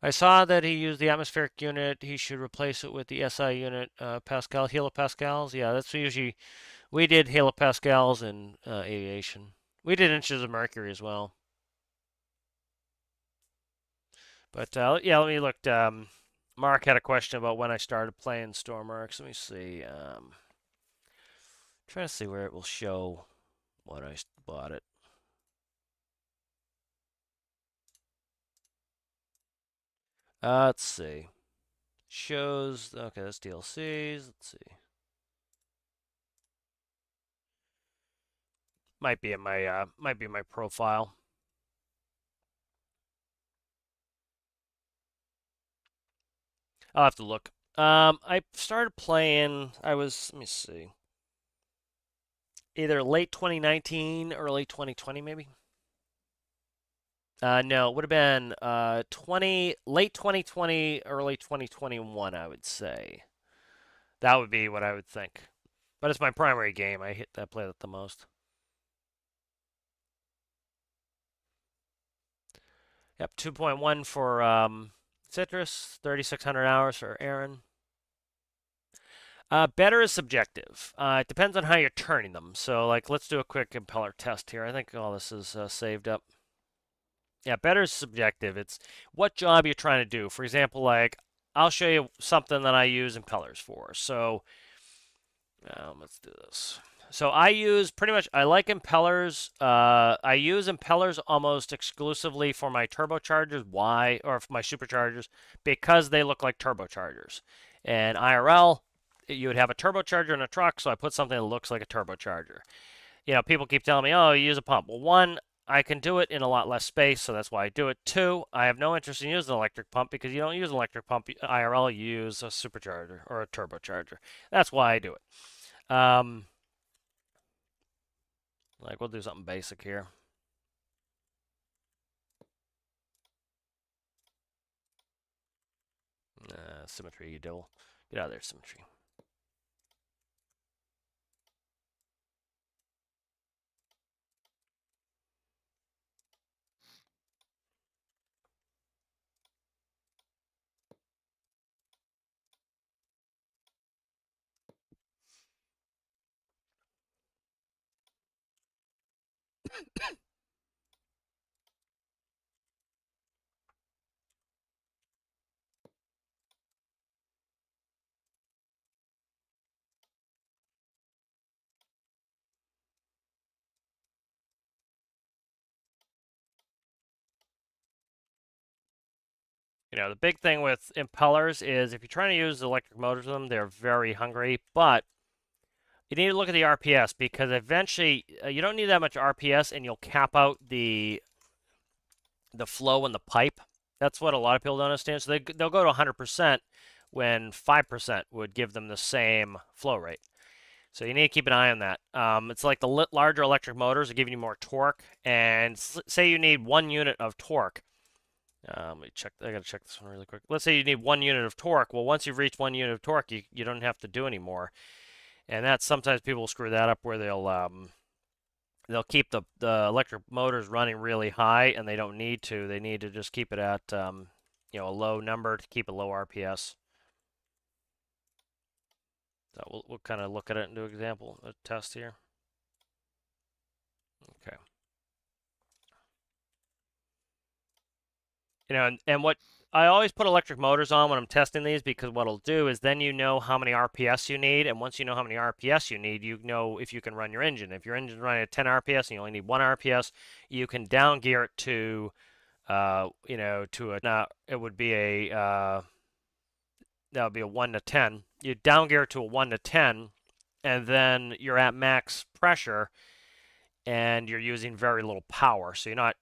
Speaker 1: I saw that he used the atmospheric unit. He should replace it with the SI unit, Pascal, kilopascals. Yeah, that's usually, we did kilopascals in aviation. We did inches of mercury as well. But yeah, let me look. Mark had a question about when I started playing Stormworks. Let me see. Trying to see where it will show when I bought it. Let's see. Shows. Okay, that's DLCs. Let's see. Might be in my profile. I'll have to look. I started playing. Let me see, either late 2019, early 2020, maybe. No, it would have been late 2020, early 2021, I would say. That would be what I would think. But it's my primary game. I play it the most. Yep, 2.1 for Citrus, 3,600 hours for Aaron. Better is subjective. It depends on how you're turning them. So, like, let's do a quick impeller test here. I think all this is saved up. Yeah, better is subjective. It's what job you're trying to do. For example, like, I'll show you something that I use impellers for. So, let's do this. So I like impellers. I use impellers almost exclusively for my turbochargers. Why? Or for my superchargers, because they look like turbochargers. And IRL, you would have a turbocharger in a truck, so I put something that looks like a turbocharger. People keep telling me, oh, you use a pump. Well, one, I can do it in a lot less space, so that's why I do it. Two, I have no interest in using an electric pump because you don't use an electric pump IRL, you use a supercharger or a turbocharger. That's why I do it. Like, we'll do something basic here. Symmetry, you devil. Get out of there, symmetry. The big thing with impellers is if you're trying to use electric motors with them, they're very hungry, but you need to look at the RPS because eventually you don't need that much RPS and you'll cap out the flow in the pipe. That's what a lot of people don't understand. So they'll go to 100% when 5% would give them the same flow rate. So you need to keep an eye on that. It's like the larger electric motors are giving you more torque, and say you need 1 unit of torque. Let me check. I gotta check this one really quick. Let's say you need 1 unit of torque. Well, once you've reached 1 unit of torque, you don't have to do any more. And that's sometimes people will screw that up where they'll keep the electric motors running really high, and they don't need to. They need to just keep it at a low number to keep a low RPS. So we'll kind of look at it and do an example, a test here. Okay. And what I always put electric motors on when I'm testing these because what it'll do is then you know how many RPS you need, and once you know how many RPS you need, you know if you can run your engine. If your engine's running at 10 RPS and you only need 1 RPS, you can down gear it to, it would be that would be a 1 to 10. You down gear it to a 1 to 10, and then you're at max pressure, and you're using very little power, so you're not,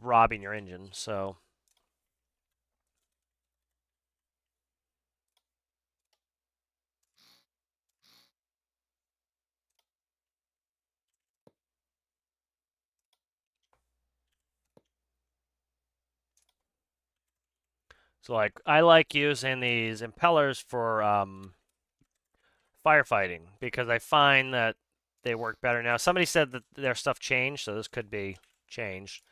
Speaker 1: robbing your engine. So like I like using these impellers for firefighting because I find that they work better. Now somebody said that their stuff changed, so this could be changed.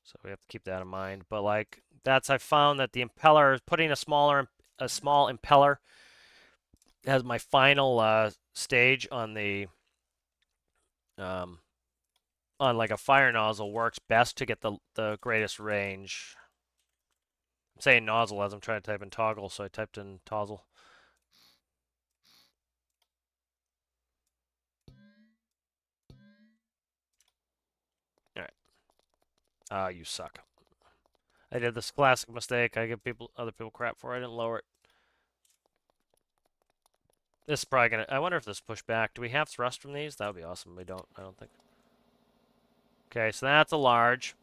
Speaker 1: So we have to keep that in mind. But like I found that the impeller, putting a small impeller as my final stage on the on like a fire nozzle works best to get the greatest range. I'm saying nozzle as I'm trying to type in toggle, so I typed in tozzle. All right. You suck. I did this classic mistake. I give other people crap for it. I didn't lower it. This is probably gonna. I wonder if this push back. Do we have thrust from these? That would be awesome. We don't. I don't think. Okay, so that's a large.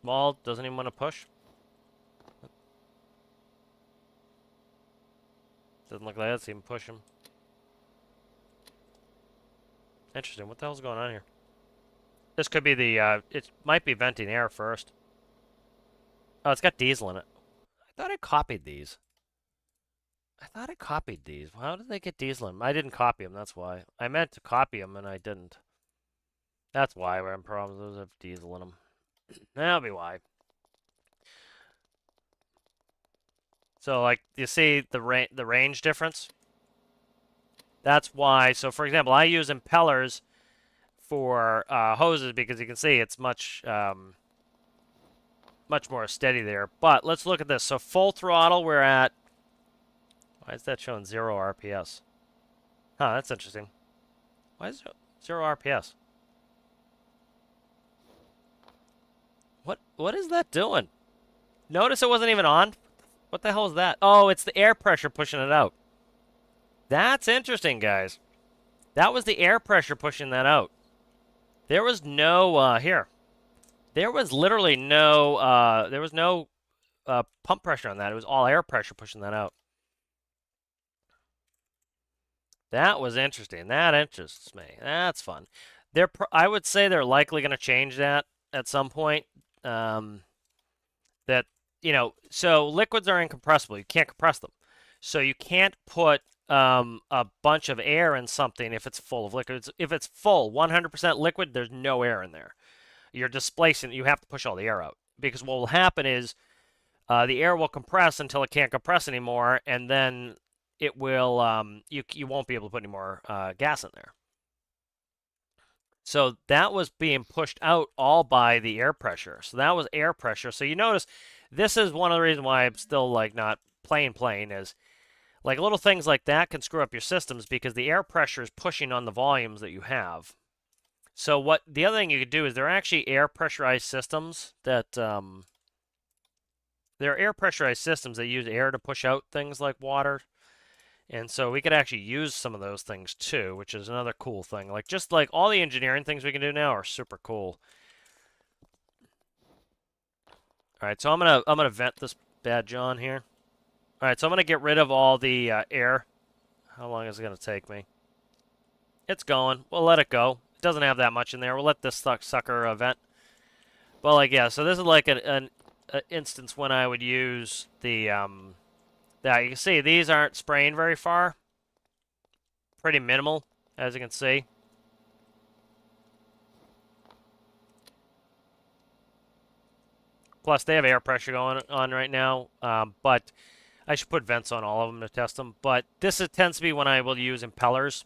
Speaker 1: Small doesn't even want to push. Doesn't look like that's even pushing. Interesting. What the hell's going on here? This could be the. It might be venting air first. Oh, it's got diesel in it. I thought I copied these. How did they get diesel in them? I didn't copy them, that's why. I meant to copy them, and I didn't. That's why we're having problems. Those have diesel in them. That'll be why. So, like, you see the range difference? That's why. So, for example, I use impellers for hoses because you can see it's much more steady there. But let's look at this. So, full throttle, we're at... Why is that showing 0 RPS? Huh, that's interesting. Why is it 0 RPS? What is that doing? Notice it wasn't even on? What the hell is that? Oh, it's the air pressure pushing it out. That's interesting, guys. That was the air pressure pushing that out. There was no, here. There was literally no, pump pressure on that. It was all air pressure pushing that out. That was interesting. That interests me. That's fun. I would say they're likely going to change that at some point. So liquids are incompressible. You can't compress them. So you can't put a bunch of air in something if it's full of liquids. If it's full, 100% liquid, there's no air in there. You're displacing. You have to push all the air out because what will happen is the air will compress until it can't compress anymore, and then it will you won't be able to put any more gas in there. So that was being pushed out all by the air pressure. So that was air pressure. So you notice this is one of the reasons why I'm still like not playing is like little things like that can screw up your systems because the air pressure is pushing on the volumes that you have. So what the other thing you could do is there are actually air pressurized systems that there are air pressurized systems that use air to push out things like water. And so we could actually use some of those things too, which is another cool thing. Like just like all the engineering things we can do now are super cool. All right, so I'm gonna vent this bad John here. All right, so I'm gonna get rid of all the air. How long is it gonna take me? It's going. We'll let it go. It doesn't have that much in there. We'll let this sucker vent. But like yeah, so this is like an instance when I would use the that you can see these aren't spraying very far. Pretty minimal, as you can see. Plus, they have air pressure going on right now, but I should put vents on all of them to test them. But tends to be when I will use impellers.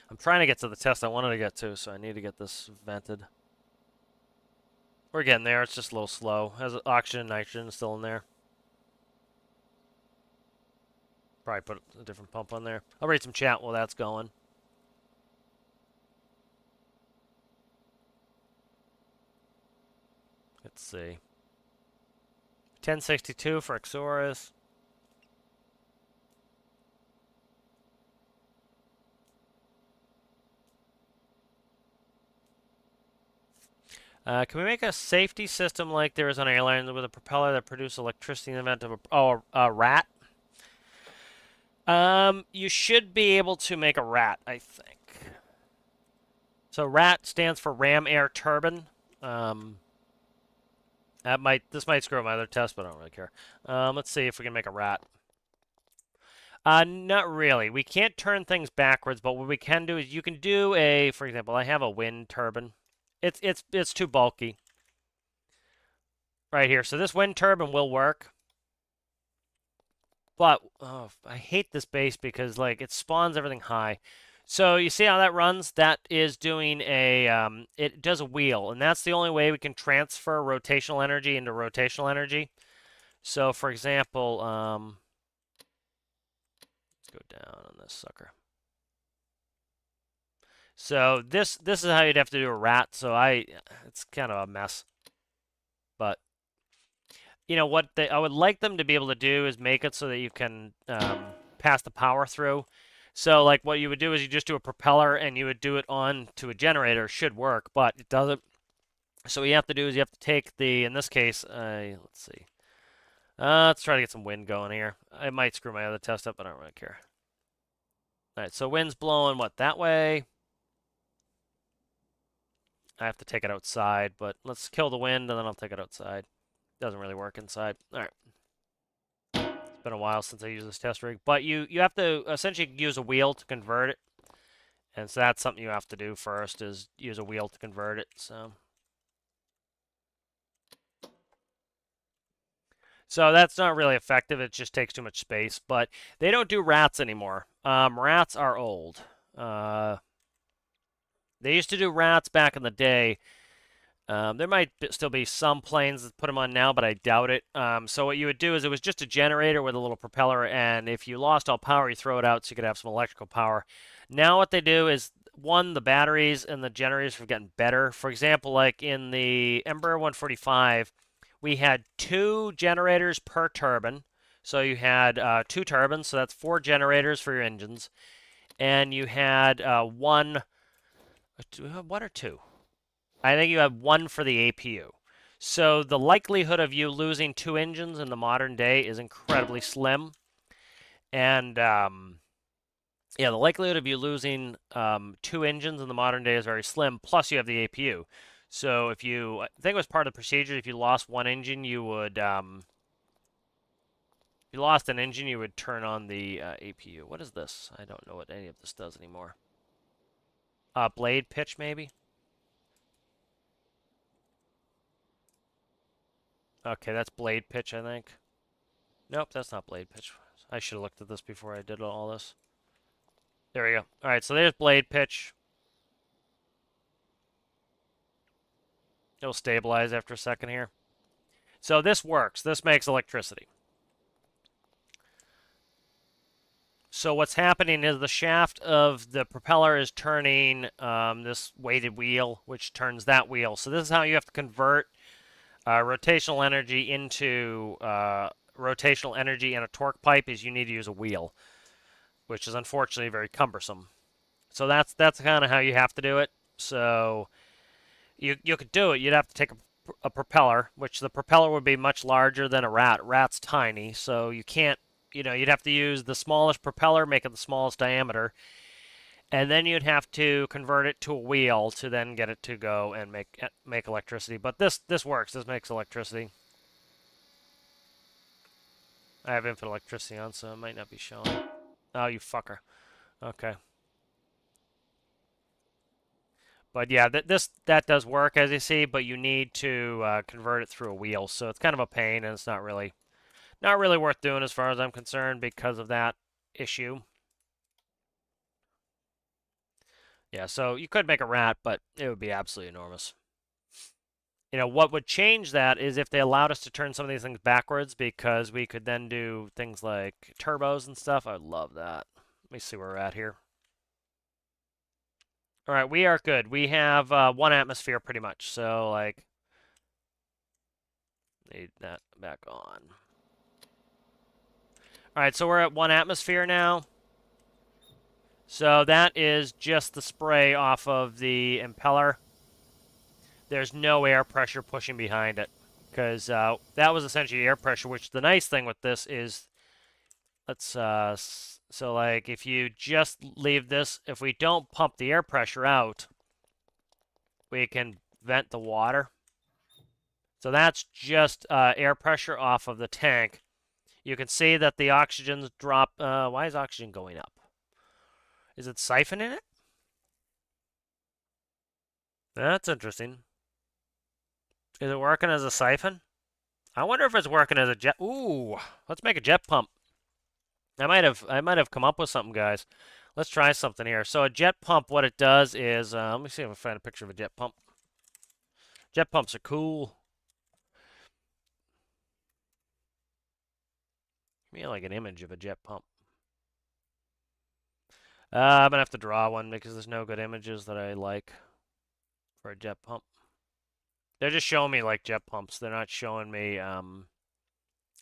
Speaker 1: I'm trying to get to the test I wanted to get to, so I need to get this vented. We're getting there. It's just a little slow. Has oxygen and nitrogen still in there. Probably put a different pump on there. I'll read some chat while that's going. Let's see. 1062 for Exoris. Can we make a safety system like there is on airlines with a propeller that produces electricity in the event of a rat? You should be able to make a rat, I think. So RAT stands for Ram Air Turbine. This might screw up my other test, but I don't really care. Let's see if we can make a rat. Not really. We can't turn things backwards, but what we can do is you can do for example, I have a wind turbine. It's too bulky. Right here. So this wind turbine will work. But I hate this base because like it spawns everything high. So you see how that runs? That is doing it does a wheel, and that's the only way we can transfer rotational energy into rotational energy. So for example, let's go down on this sucker. So this is how you'd have to do a rat. So it's kind of a mess. But you know what I would like them to be able to do is make it so that you can pass the power through. So like what you would do is you just do a propeller and you would do it on to a generator. Should work, but it doesn't. So what you have to do is you have to take in this case, let's see. Let's try to get some wind going here. I might screw my other test up, but I don't really care. All right, so wind's blowing that way? I have to take it outside, but let's kill the wind and then I'll take it outside. Doesn't really work inside. All right. It's been a while since I used this test rig, but you have to essentially use a wheel to convert it. And so that's something you have to do first is use a wheel to convert it. So that's not really effective. It just takes too much space. But they don't do rats anymore. Rats are old. They used to do rats back in the day. There might still be some planes that put them on now, but I doubt it. So what you would do is it was just a generator with a little propeller, and if you lost all power, you throw it out so you could have some electrical power. Now what they do is, one, the batteries and the generators have gotten better. For example, like in the Embraer 145, we had 2 generators per turbine. So you had 2 turbines, so that's 4 generators for your engines. And you had one or two? I think you have 1 for the APU. So the likelihood of you losing 2 engines in the modern day is incredibly slim. And yeah, the likelihood of you losing 2 engines in the modern day is very slim. Plus, you have the APU. So I think it was part of the procedure. If you lost 1 engine, you would, if you lost an engine, you would turn on the APU. What is this? I don't know what any of this does anymore. Blade pitch, maybe? Okay, that's blade pitch, I think. Nope, that's not blade pitch. I should have looked at this before I did all this. There we go. All right, so there's blade pitch. It'll stabilize after a second here. So this works. This makes electricity. So what's happening is the shaft of the propeller is turning this weighted wheel, which turns that wheel. So this is how you have to convert rotational energy into rotational energy in a torque pipe. Is you need to use a wheel, which is unfortunately very cumbersome. So that's kind of how you have to do it. So you could do it. You'd have to take a propeller, which the propeller would be much larger than a rat. Rat's tiny, so you can't. You'd have to use the smallest propeller, make it the smallest diameter, and then you'd have to convert it to a wheel to then get it to go and make electricity. But this works. This makes electricity. I have infinite electricity on, so it might not be showing. Oh, you fucker. Okay. But yeah, that does work as you see, but you need to convert it through a wheel, so it's kind of a pain, and it's not really worth doing as far as I'm concerned because of that issue. Yeah, so you could make a rat, but it would be absolutely enormous. What would change that is if they allowed us to turn some of these things backwards, because we could then do things like turbos and stuff. I would love that. Let me see where we're at here. All right, we are good. We have 1 atmosphere pretty much, so like need that back on. All right, so we're at 1 atmosphere now. So that is just the spray off of the impeller. There's no air pressure pushing behind it, because that was essentially air pressure, which the nice thing with this is, so like if you just leave this, if we don't pump the air pressure out, we can vent the water. So that's just air pressure off of the tank. You can see that the oxygen's drop. Why is oxygen going up? Is it siphoning it? That's interesting. Is it working as a siphon? I wonder if it's working as a jet. Ooh, let's make a jet pump. I might have come up with something, guys. Let's try something here. So a jet pump, what it does is, let me see if I can find a picture of a jet pump. Jet pumps are cool. Give me like an image of a jet pump. I'm gonna have to draw one because there's no good images that I like for a jet pump. They're just showing me like jet pumps. They're not showing me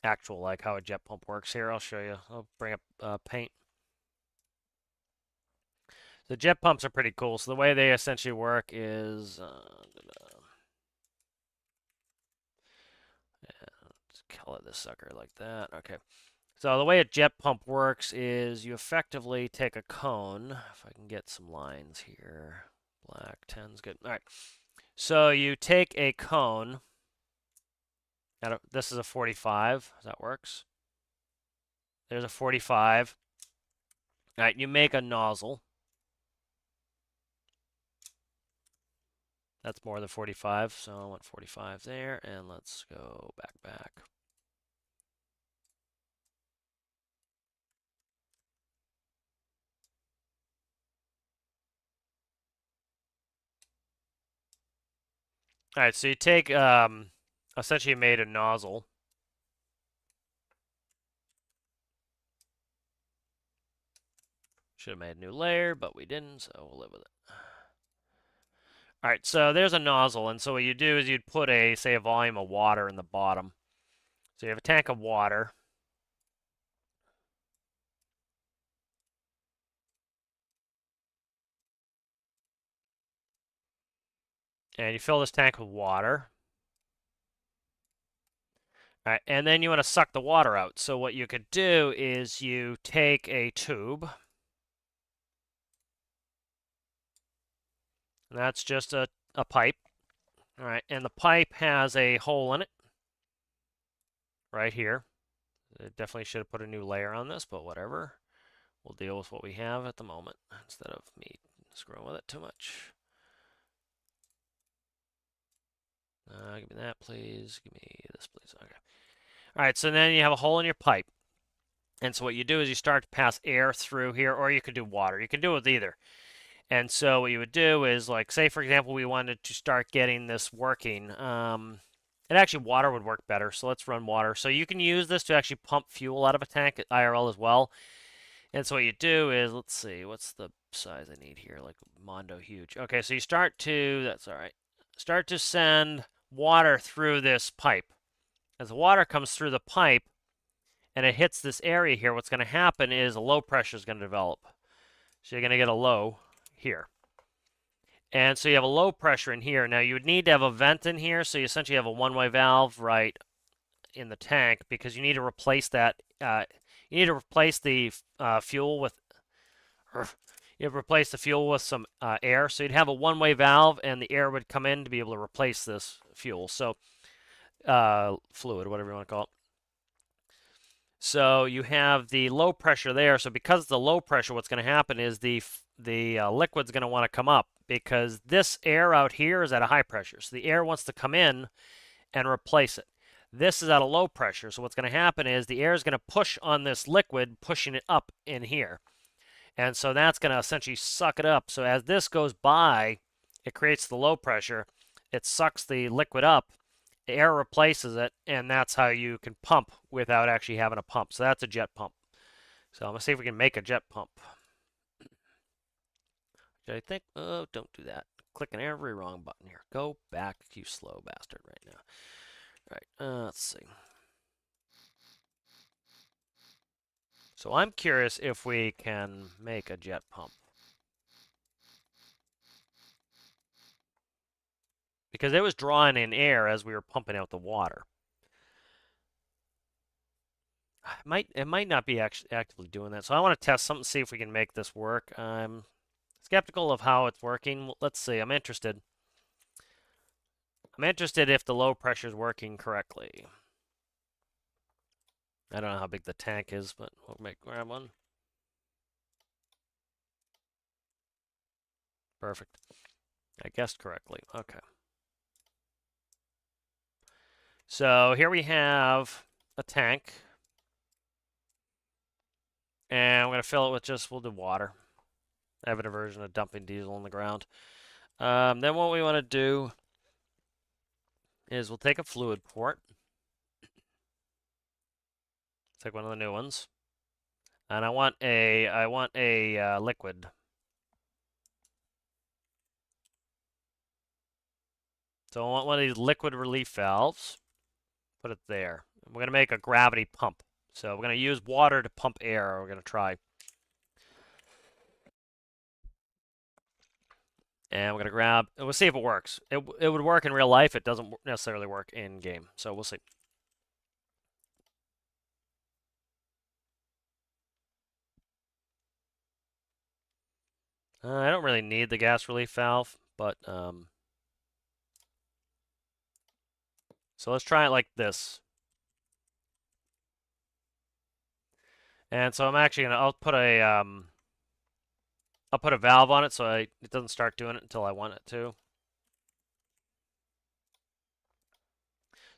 Speaker 1: actual like how a jet pump works. Here, I'll show you. I'll bring up paint. The jet pumps are pretty cool. So the way they essentially work is, let's color this sucker like that. Okay. So the way a jet pump works is you effectively take a cone. If I can get some lines here. Black 10's good. All right. So you take a cone. This is a 45. That works. There's a 45. All right. You make a nozzle. That's more than 45, so I want 45 there, and let's go back. All right, so you take, essentially you made a nozzle. Should have made a new layer, but we didn't, so we'll live with it. All right, so there's a nozzle, and so what you do is you'd put say a volume of water in the bottom. So you have a tank of water. And you fill this tank with water. All right, and then you want to suck the water out. So what you could do is you take a tube. And that's just a pipe. All right, and the pipe has a hole in it. Right here. I definitely should have put a new layer on this, but whatever. We'll deal with what we have at the moment instead of me screwing with it too much. Give me that, please. Give me this, please. Okay. All right, so then you have a hole in your pipe. And so what you do is you start to pass air through here, or you could do water. You can do it with either. And so what you would do is, like, say, for example, we wanted to start getting this working. And actually, water would work better, so let's run water. So you can use this to actually pump fuel out of a tank at IRL as well. And so what you do is, let's see, what's the size I need here? Like Mondo huge. Okay, so you start to, that's all right, start to send water through this pipe. As the water comes through the pipe and it hits this area here, what's going to happen is a low pressure is going to develop. So you're going to get a low here. And so you have a low pressure in here. Now you would need to have a vent in here, so you essentially have a one-way valve right in the tank because you need to replace that. You need to replace the fuel with. You have to replace the fuel with some air, so you'd have a one-way valve, and the air would come in to be able to replace this fuel. So fluid, whatever you want to call it. So you have the low pressure there. So because it's the low pressure, what's going to happen is the liquid's going to want to come up because this air out here is at a high pressure. So the air wants to come in and replace it. This is at a low pressure. So what's going to happen is the air is going to push on this liquid, pushing it up in here. And so that's going to essentially suck it up. So as this goes by, it creates the low pressure. It sucks the liquid up. The air replaces it, and that's how you can pump without actually having a pump. So that's a jet pump. So I'm going to see if we can make a jet pump. Did I think? Oh, don't do that. Clicking every wrong button here. Go back, you slow bastard, right now. All right, let's see. So I'm curious if we can make a jet pump. Because it was drawing in air as we were pumping out the water. It might not be actively doing that. So I want to test something, see if we can make this work. I'm skeptical of how it's working. Let's see. I'm interested. I'm interested if the low pressure is working correctly. I don't know how big the tank is, but we'll grab one. Perfect. I guessed correctly. Okay. So here we have a tank. And I'm going to fill it with we'll do water. I have an aversion of dumping diesel on the ground. Then what we want to do is we'll take a fluid port. Take one of the new ones. And I want a liquid. So I want one of these liquid relief valves. Put it there. We're going to make a gravity pump. So we're going to use water to pump air. We're going to try. And we're going to grab, and we'll see if it works. It would work in real life. It doesn't necessarily work in game. So we'll see. I don't really need the gas relief valve, but so let's try it like this. And so I'm actually gonna I'll put a valve on it so it doesn't start doing it until I want it to.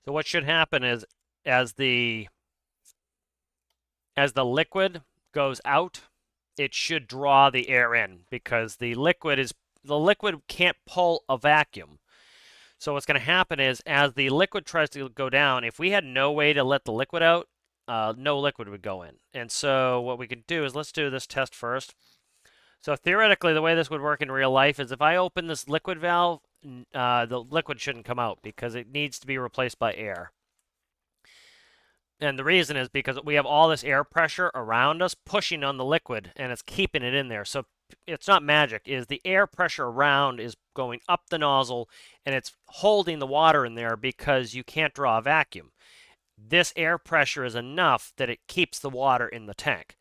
Speaker 1: So what should happen is as the liquid goes out, it should draw the air in because the liquid can't pull a vacuum. So what's going to happen is as the liquid tries to go down, if we had no way to let the liquid out, no liquid would go in. And so what we can do is let's do this test first. So theoretically, the way this would work in real life is if I open this liquid valve, the liquid shouldn't come out because it needs to be replaced by air. And the reason is because we have all this air pressure around us pushing on the liquid, and it's keeping it in there. So it's not magic. Is the air pressure around is going up the nozzle, and it's holding the water in there because you can't draw a vacuum. This air pressure is enough that it keeps the water in the tank.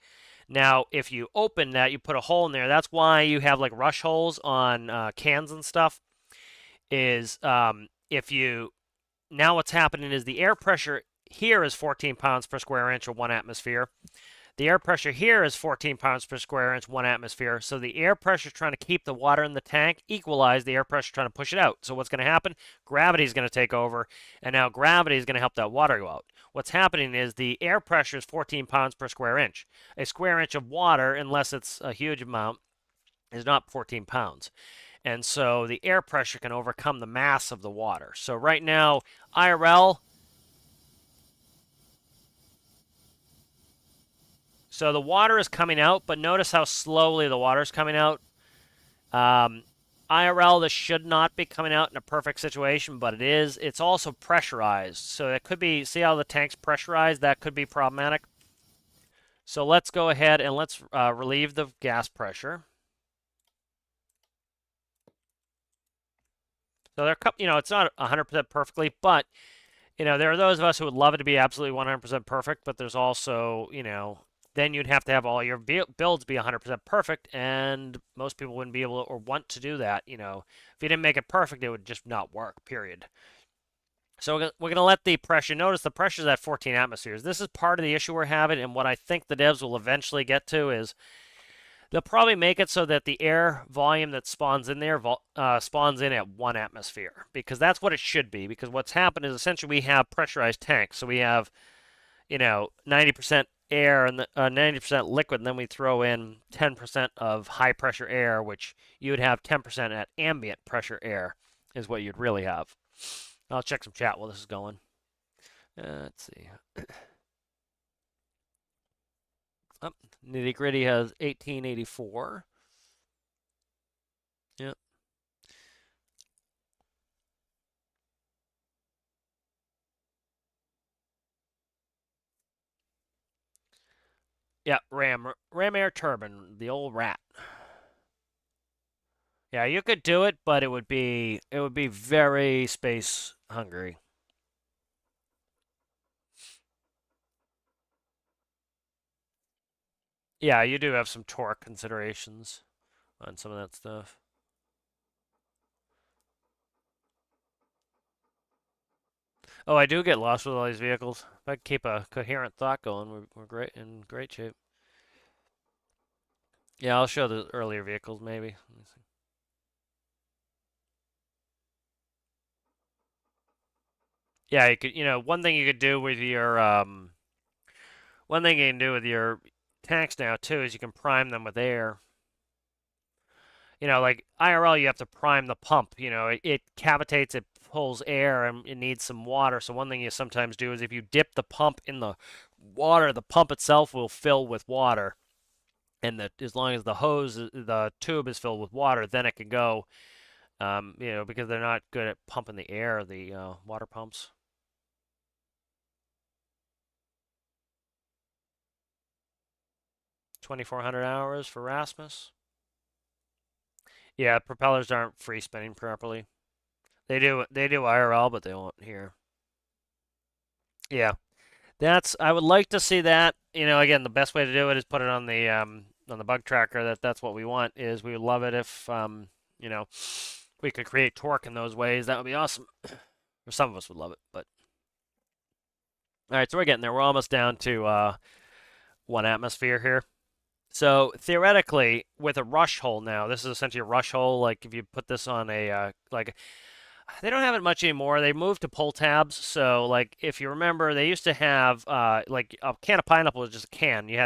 Speaker 1: Now, if you open that, you put a hole in there. That's why you have like rush holes on cans and stuff. Is if you now what's happening is the air pressure here is 14 pounds per square inch or 1 atmosphere. The air pressure here is 14 pounds per square inch, 1 atmosphere. So the air pressure is trying to keep the water in the tank equalize the air pressure trying to push it out. So what's going to happen? Gravity is going to take over, and now gravity is going to help that water go out. What's happening is the air pressure is 14 pounds per square inch. A square inch of water, unless it's a huge amount, is not 14 pounds. And so the air pressure can overcome the mass of the water. So right now, IRL. So the water is coming out, but notice how slowly the water is coming out. Um, IRL, this should not be coming out in a perfect situation, but it is. It's also pressurized. So it could be, see how the tank's pressurized? That could be problematic. So let's go ahead and let's relieve the gas pressure. So they're, it's not 100% perfectly, but there are those of us who would love it to be absolutely 100% perfect, but there's also, then you'd have to have all your builds be 100% perfect, and most people wouldn't be able to, or want to do that. If you didn't make it perfect, it would just not work, period. So we're going to let the pressure, notice the pressure is at 14 atmospheres. This is part of the issue we're having, and what I think the devs will eventually get to is they'll probably make it so that the air volume that spawns in there spawns in at 1 atmosphere, because that's what it should be. Because what's happened is essentially we have pressurized tanks, so we have 90% air and 90% liquid, and then we throw in 10% of high pressure air, which you would have 10% at ambient pressure air, is what you'd really have. I'll check some chat while this is going. Let's see. Oh, Nitty Gritty has 1884. Yep. Yeah, Ram Air Turbine, the old rat. Yeah, you could do it, but it would be very space hungry. Yeah, you do have some torque considerations on some of that stuff. Oh, I do get lost with all these vehicles. If I keep a coherent thought going, we're in great shape. Yeah, I'll show the earlier vehicles maybe. Let me see. Yeah, you could, one thing you can do with your tanks now too is you can prime them with air. Like IRL, you have to prime the pump. It cavitates, it pulls air, and it needs some water. So one thing you sometimes do is if you dip the pump in the water, the pump itself will fill with water. And as long as the tube is filled with water, then it can go. Because they're not good at pumping the air, the water pumps. 2,400 hours for Rasmus. Yeah, propellers aren't free spinning properly. They do IRL, but they won't here. Yeah, I would like to see that. Again, the best way to do it is put it on the bug tracker. That's what we want. Is we would love it if you know we could create torque in those ways. That would be awesome. Or some of us would love it. But all right, so we're getting there. We're almost down to 1 atmosphere here. So theoretically, with a rush hole now, this is essentially a rush hole. Like if you put this on like they don't have it much anymore. They moved to pull tabs. So like if you remember, they used to have like a can of pineapple was just a can. You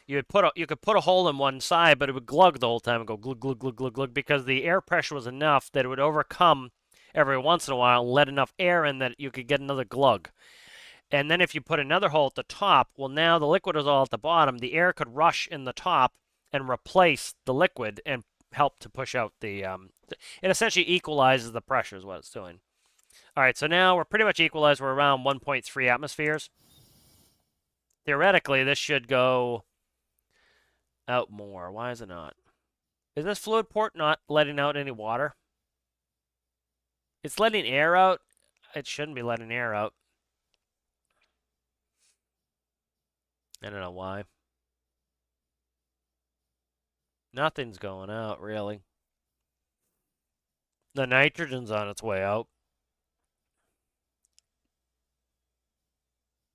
Speaker 1: could put a hole in one side, but it would glug the whole time and go glug glug glug glug glug because the air pressure was enough that it would overcome every once in a while and let enough air in that you could get another glug. And then if you put another hole at the top, well, now the liquid is all at the bottom. The air could rush in the top and replace the liquid and help to push out it essentially equalizes the pressure is what it's doing. All right, so now we're pretty much equalized. We're around 1.3 atmospheres. Theoretically, this should go out more. Why is it not? Is this fluid port not letting out any water? It's letting air out. It shouldn't be letting air out. I don't know why. Nothing's going out, really. The nitrogen's on its way out.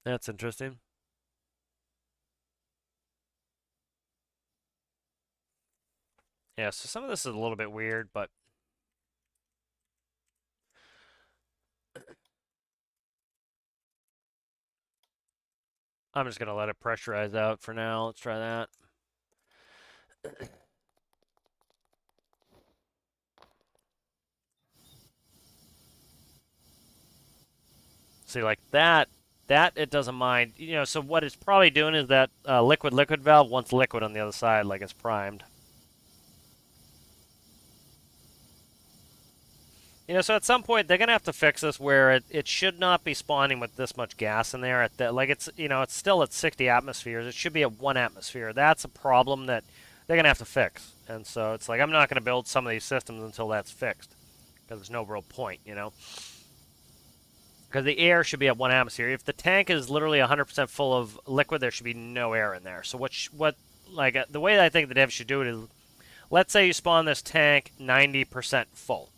Speaker 1: That's interesting. Yeah, so some of this is a little bit weird, but I'm just going to let it pressurize out for now. Let's try that. See, like that That it doesn't mind. So what it's probably doing is that liquid valve wants liquid on the other side, like it's primed. So at some point they're gonna have to fix this where it should not be spawning with this much gas in there. Like it's still at 60 atmospheres. It should be at 1 atmosphere. That's a problem that they're gonna have to fix. And so it's like I'm not gonna build some of these systems until that's fixed, because there's no real point, Because the air should be at 1 atmosphere. If the tank is literally 100% full of liquid, there should be no air in there. So the way that I think the devs should do it is, let's say you spawn this tank 90% full.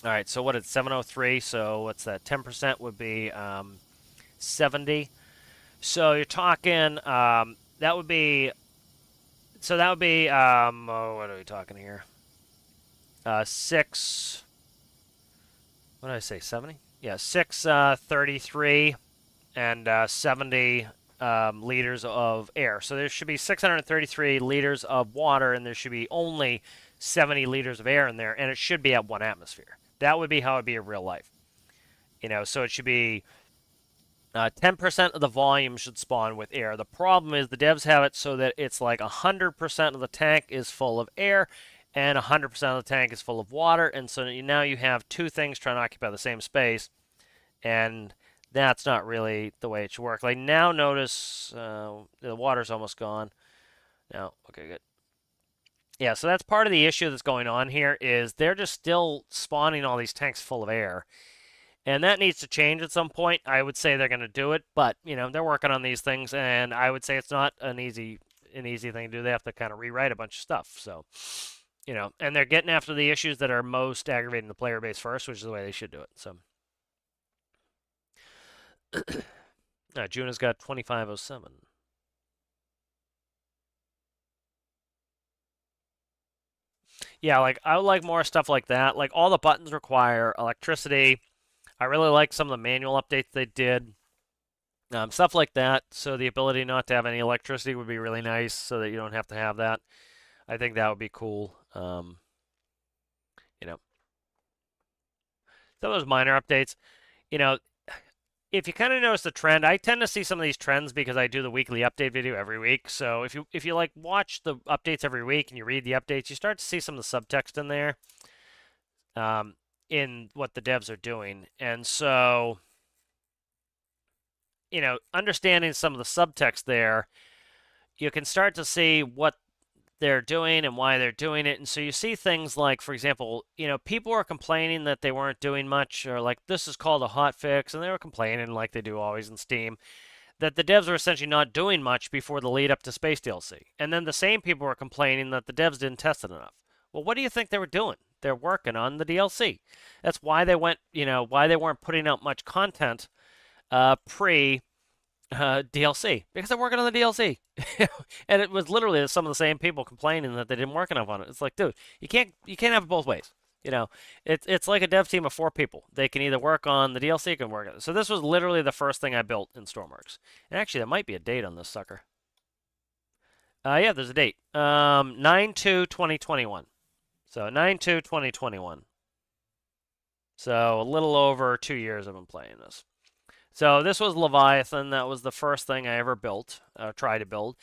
Speaker 1: All right, so what is 703? So what's that? 10% would be 70. So you're talking that would be. So that would be what are we talking here? 6. What did I say? 70? Yeah, 633 and 70 liters of air. So there should be 633 liters of water, and there should be only 70 liters of air in there, and it should be at 1 atmosphere. That would be how it would be in real life. So it should be 10% of the volume should spawn with air. The problem is the devs have it so that it's like 100% of the tank is full of air and 100% of the tank is full of water. And so now you have two things trying to occupy the same space, and that's not really the way it should work. Like now, notice the water's almost gone. Now, okay, good. Yeah, so that's part of the issue that's going on here is they're just still spawning all these tanks full of air. And that needs to change at some point. I would say they're going to do it, but they're working on these things, and I would say it's not an easy thing to do. They have to kind of rewrite a bunch of stuff. So, and they're getting after the issues that are most aggravating the player base first, which is the way they should do it. So, Juna's got 2507. Yeah, like I would like more stuff like that. Like all the buttons require electricity. I really like some of the manual updates they did. Stuff like that. So the ability not to have any electricity would be really nice, so that you don't have to have that. I think that would be cool. You know, some of those minor updates. If you kind of notice the trend, I tend to see some of these trends because I do the weekly update video every week. So if you like watch the updates every week and you read the updates, you start to see some of the subtext in there, in what the devs are doing. And so, understanding some of the subtext there, you can start to see what they're doing and why they're doing it. And so you see things like, for example, people were complaining that they weren't doing much, or like this is called a hot fix, and they were complaining like they do always in Steam, that the devs were essentially not doing much before the lead up to Space DLC. And then the same people were complaining that the devs didn't test it enough. Well, what do you think they were doing? They're working on the DLC. That's why they why they weren't putting out much content pre DLC, because they're working on the DLC. And it was literally some of the same people complaining that they didn't work enough on it. It's like, dude, you can't have it both ways. It's like a dev team of 4 people. They can either work on the DLC, can work on it. So this was literally the first thing I built in Stormworks. And actually, there might be a date on this sucker. Yeah, there's a date. 9/2/2021. So 9/2/2021. So a little over 2 years I've been playing this. So this was Leviathan. That was the first thing I ever built, tried to build.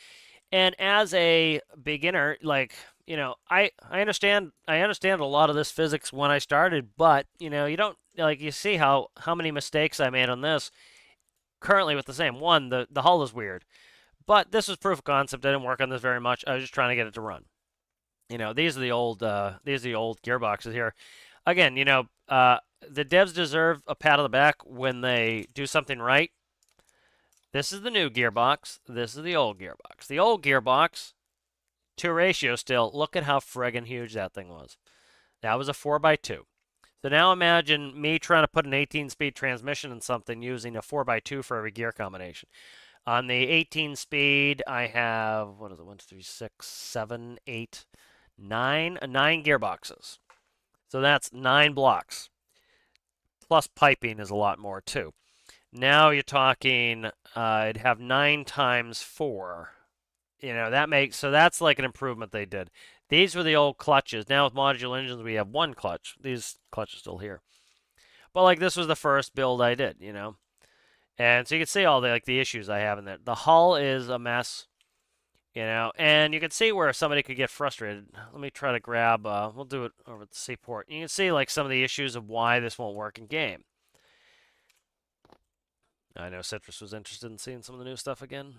Speaker 1: And as a beginner, like, I understand a lot of this physics when I started, but you don't, like, you see how many mistakes I made on this. Currently with the same one, the hull is weird. But this was proof of concept. I didn't work on this very much. I was just trying to get it to run. These are the old gearboxes here. Again, the devs deserve a pat on the back when they do something right. This is the new gearbox. This is the old gearbox. The old gearbox, 2 ratio still. Look at how friggin' huge that thing was. That was a 4x2. So now imagine me trying to put an 18-speed transmission in something using a 4x2 for every gear combination. On the 18-speed, I have, what is it, 1, 2, 3, 6, 7, 8, 9 gearboxes. So that's 9 blocks. Plus piping is a lot more too. Now you're talking, I'd have 9 times 4. So that's like an improvement they did. These were the old clutches. Now with modular engines, we have 1 clutch. These clutches still here. But like this was the first build I did, And so you can see all the issues I have in there. The hull is a mess, and you can see where somebody could get frustrated. Let me try to grab. We'll do it over at the seaport. You can see like some of the issues of why this won't work in game. I know Citrus was interested in seeing some of the new stuff again.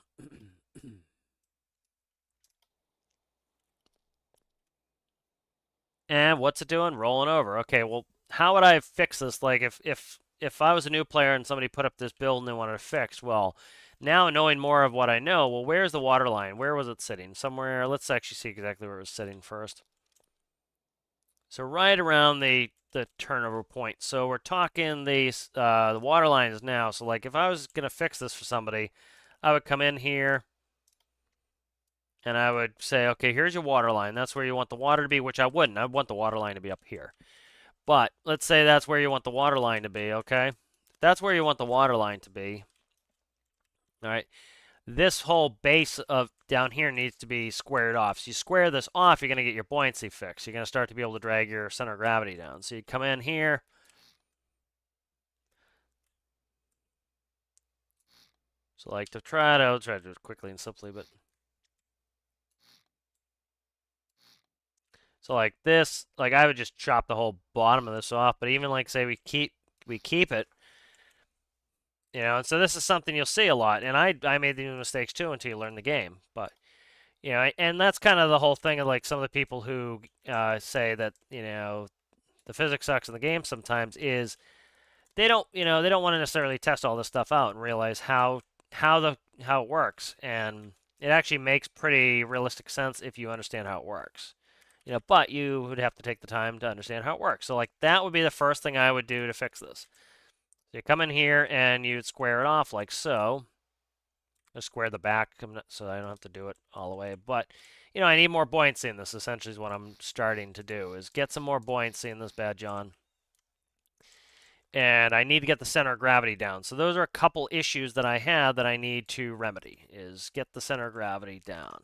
Speaker 1: And what's it doing? Rolling over. Okay, well, how would I fix this? Like if I was a new player and somebody put up this build and they wanted it fixed, well, now knowing more of what I know, well, where's the water line? Where was it sitting? Somewhere. Let's actually see exactly where it was sitting first. So right around the turnover point. So we're talking the water lines now. So like if I was gonna fix this for somebody, I would come in here and I would say, okay, here's your water line. That's where you want the water to be, which I wouldn't. I want the water line to be up here. But let's say that's where you want the water line to be, okay? If that's where you want the water line to be, all right? This whole base of down here needs to be squared off. So you square this off, you're going to get your buoyancy fixed. You're going to start to be able to drag your center of gravity down. So you come in here. So like I'll try to do it quickly and simply, but so like this, like I would just chop the whole bottom of this off. But even like say we keep it, and so this is something you'll see a lot. And I made these mistakes too until you learn the game. But and that's kind of the whole thing of like some of the people who say that the physics sucks in the game sometimes is they don't want to necessarily test all this stuff out and realize how it works, and it actually makes pretty realistic sense if you understand how it works. But you would have to take the time to understand how it works. So like that would be the first thing I would do to fix this. So you come in here and you'd square it off like so. Just square the back so I don't have to do it all the way. But I need more buoyancy in this. Essentially, is what I'm starting to do is get some more buoyancy in this bad John. And I need to get the center of gravity down. So those are a couple issues that I have that I need to remedy. Is get the center of gravity down.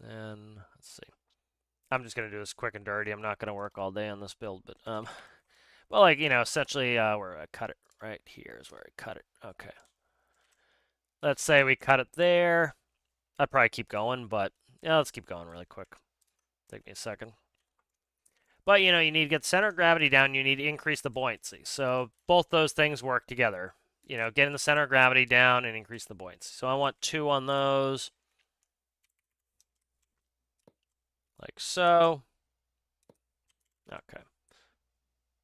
Speaker 1: And let's see. I'm just gonna do this quick and dirty. I'm not gonna work all day on this build, but well, like essentially, where I cut it right here is where I cut it. Okay. Let's say we cut it there. I'd probably keep going, but yeah, let's keep going really quick. Take me a second. But you need to get the center of gravity down. You need to increase the buoyancy. So both those things work together. Getting the center of gravity down and increase the buoyancy. So I want 2 on those. Like so. Okay.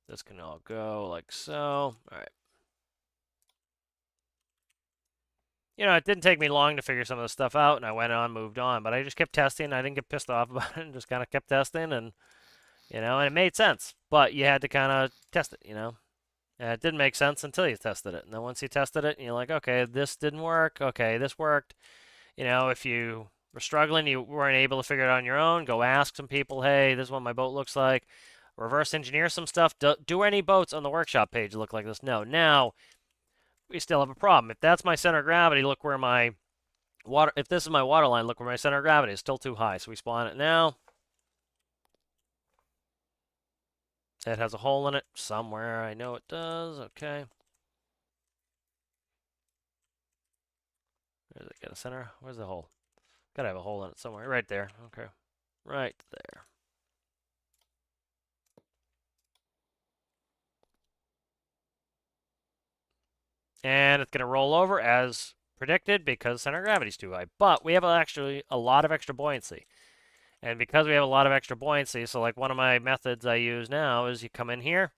Speaker 1: This can all go like so. All right. It didn't take me long to figure some of this stuff out, and I went on, moved on. But I just kept testing. I didn't get pissed off about it, and just kind of kept testing, and and it made sense. But you had to kind of test it, And it didn't make sense until you tested it. And then once you tested it, and you're like, okay, this didn't work. Okay, this worked. If you were struggling, you weren't able to figure it out on your own, go ask some people, hey, this is what my boat looks like. Reverse engineer some stuff. Do any boats on the workshop page look like this? No. Now, we still have a problem. If that's my center of gravity, look where my water, if this is my water line, look where my center of gravity is still too high. So we spawn it now. It has a hole in it somewhere. I know it does. Okay. Where's it got a center? Where's the hole? Gotta have a hole in it somewhere. Right there. Okay. Right there. And it's going to roll over as predicted because center of gravity is too high. But we have actually a lot of extra buoyancy. And because we have a lot of extra buoyancy, so like one of my methods I use now is you come in here,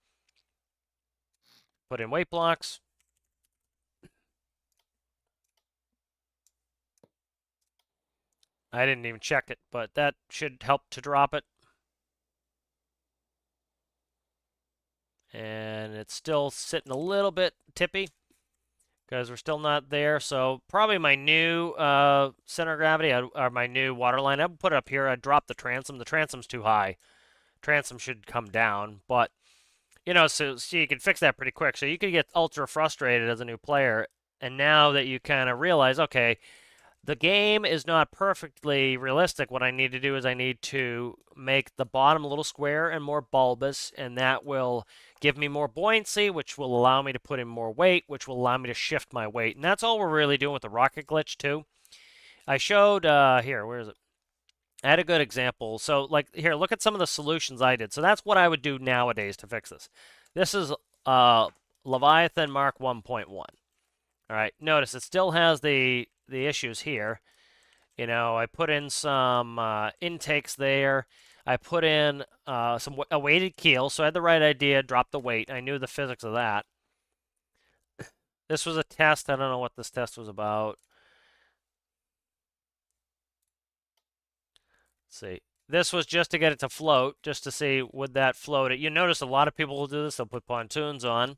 Speaker 1: put in weight blocks. I didn't even check it, but that should help to drop it. And it's still sitting a little bit tippy because we're still not there. So probably my new center of gravity or my new water line, I would put it up here. I'd drop the transom. The transom's too high. Transom should come down, but so you can fix that pretty quick. So you could get ultra frustrated as a new player, and now that you kind of realize, okay, the game is not perfectly realistic. What I need to do is I need to make the bottom a little square and more bulbous, and that will give me more buoyancy, which will allow me to put in more weight, which will allow me to shift my weight. And that's all we're really doing with the rocket glitch too. I showed here, where is it? I had a good example. So like here, look at some of the solutions I did. So that's what I would do nowadays to fix this. This is Leviathan Mark 1.1. All right, notice it still has the issues here. You know, I put in some intakes there. I put in a weighted keel, so I had the right idea, dropped the weight. I knew the physics of that. This was a test. I don't know what this test was about. Let's see. This was just to get it to float, just to see would that float it. You notice a lot of people will do this. They'll put pontoons on.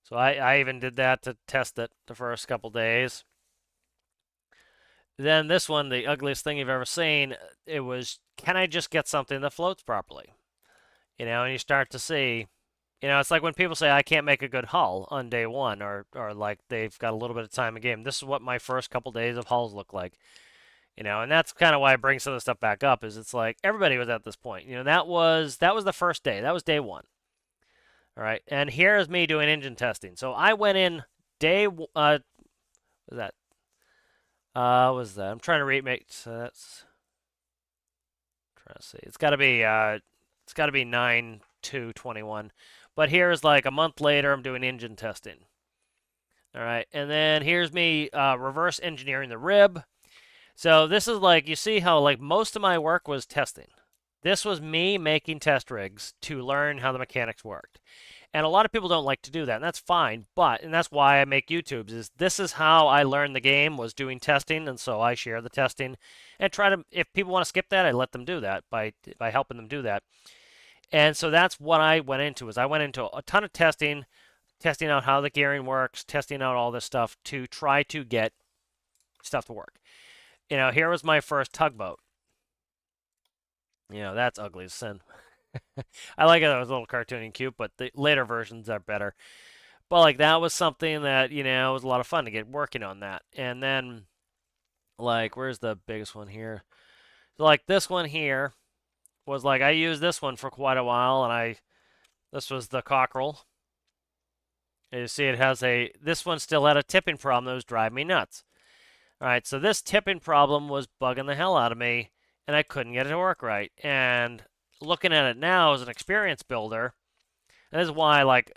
Speaker 1: So I even did that to test it the first couple days. Then this one, the ugliest thing you've ever seen, it was, can I just get something that floats properly? You know, and you start to see, you know, it's like when people say I can't make a good hull on day one, or like they've got a little bit of time in game. This is what my first couple days of hulls look like. You know, and that's kind of why I bring some of the stuff back up. Is it's like everybody was at this point. You know, that was the first day. That was day one. All right, and here's me doing engine testing. So I went in day what was that? What was that? I'm trying to remake. So that's trying to see. It's got to be 9/2/21. But here's like a month later. I'm doing engine testing. All right, and then here's me reverse engineering the rib. So this is like, you see how like most of my work was testing. This was me making test rigs to learn how the mechanics worked. And a lot of people don't like to do that, and that's fine. And that's why I make YouTubes, is this is how I learned the game, was doing testing, and so I share the testing and try to, if people want to skip that, I let them do that by helping them do that. And so that's what I went into, is I went into a ton of testing out how the gearing works, testing out all this stuff to try to get stuff to work. You know, here was my first tugboat. You know, that's ugly as sin. I like it. It was a little cartoony and cute, but the later versions are better. But like that was something that, you know, was a lot of fun to get working on that. And then like, where's the biggest one here? So like this one here was like, I used this one for quite a while, and this was the cockerel. And you see it has this one still had a tipping problem that was driving me nuts. All right, so this tipping problem was bugging the hell out of me, and I couldn't get it to work right. And looking at it now as an experience builder, and this is why I like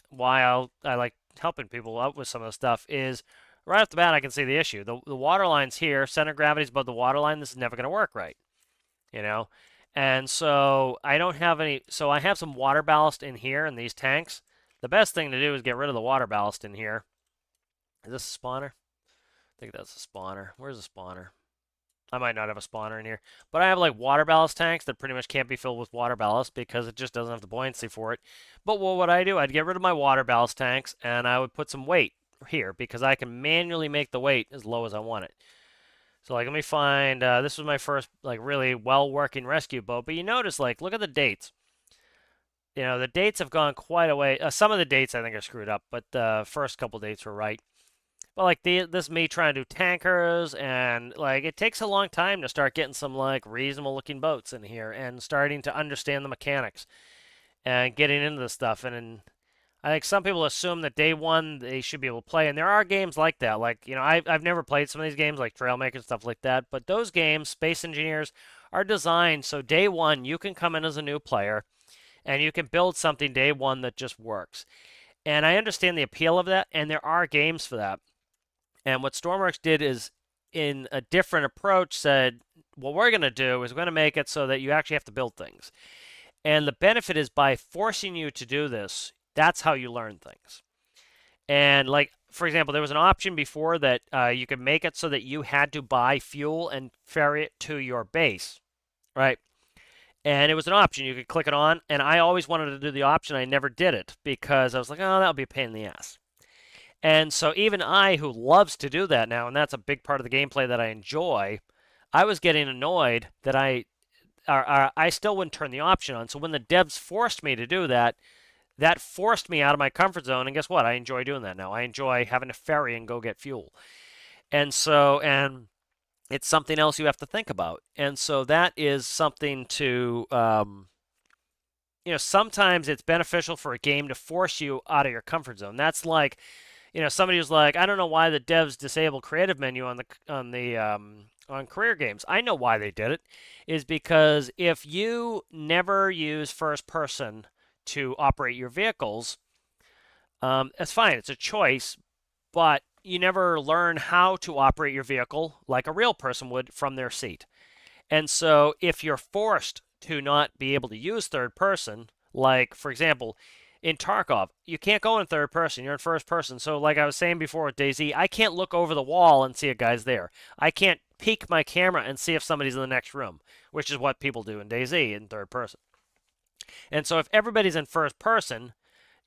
Speaker 1: helping people out with some of the stuff, is right off the bat I can see the issue. The water line's here, center of gravity's above the water line. This is never going to work right, you know. And so I don't have any. So I have some water ballast in here in these tanks. The best thing to do is get rid of the water ballast in here. Is this a spawner? I think that's a spawner. Where's the spawner? I might not have a spawner in here, but I have like water ballast tanks that pretty much can't be filled with water ballast because it just doesn't have the buoyancy for it. But what would I do? I'd get rid of my water ballast tanks, and I would put some weight here because I can manually make the weight as low as I want it. So like, let me find, this was my first like really well-working rescue boat, but you notice, like, look at the dates. You know, the dates have gone quite a way. Some of the dates I think are screwed up, but the first couple dates were right. But like this me trying to do tankers, and like it takes a long time to start getting some like reasonable looking boats in here and starting to understand the mechanics and getting into the stuff. And I think some people assume that day one they should be able to play, and there are games like that. Like, you know, I've never played some of these games like Trailmaker and stuff like that, but those games, Space Engineers, are designed so day one you can come in as a new player and you can build something day one that just works. And I understand the appeal of that, and there are games for that. And what Stormworks did is, in a different approach, said, what we're going to do is we're going to make it so that you actually have to build things. And the benefit is by forcing you to do this, that's how you learn things. And like, for example, there was an option before that you could make it so that you had to buy fuel and ferry it to your base, right? And it was an option. You could click it on. And I always wanted to do the option. I never did it because I was like, oh, that'll be a pain in the ass. And so even I, who loves to do that now, and that's a big part of the gameplay that I enjoy, I was getting annoyed that I still wouldn't turn the option on. So when the devs forced me to do that, that forced me out of my comfort zone. And guess what? I enjoy doing that now. I enjoy having to ferry and go get fuel. And it's something else you have to think about. And so that is something to, sometimes it's beneficial for a game to force you out of your comfort zone. That's like, somebody who's like, I don't know why the devs disable creative menu on career games. I know why they did it, is because if you never use first person to operate your vehicles, that's fine. It's a choice, but you never learn how to operate your vehicle like a real person would from their seat. And so if you're forced to not be able to use third person, like for example, in Tarkov, you can't go in third person, you're in first person. So like I was saying before with DayZ, I can't look over the wall and see a guy's there. I can't peek my camera and see if somebody's in the next room, which is what people do in DayZ in third person. And so if everybody's in first person,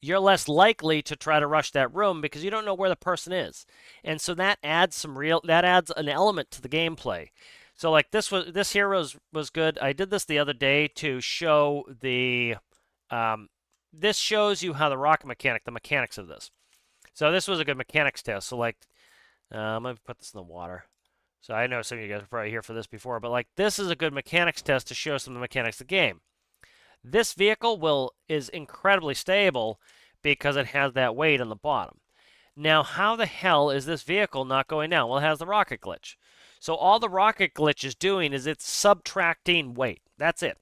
Speaker 1: you're less likely to try to rush that room because you don't know where the person is. And so that adds an element to the gameplay. So like this here was good. I did this the other day to show this shows you how the rocket the mechanics of this. So this was a good mechanics test. So like I'm gonna put this in the water. So I know some of you guys are probably here for this before, but like this is a good mechanics test to show some of the mechanics of the game. This vehicle is incredibly stable because it has that weight on the bottom. Now, how the hell is this vehicle not going down? Well, it has the rocket glitch. So all the rocket glitch is doing is it's subtracting weight. That's it.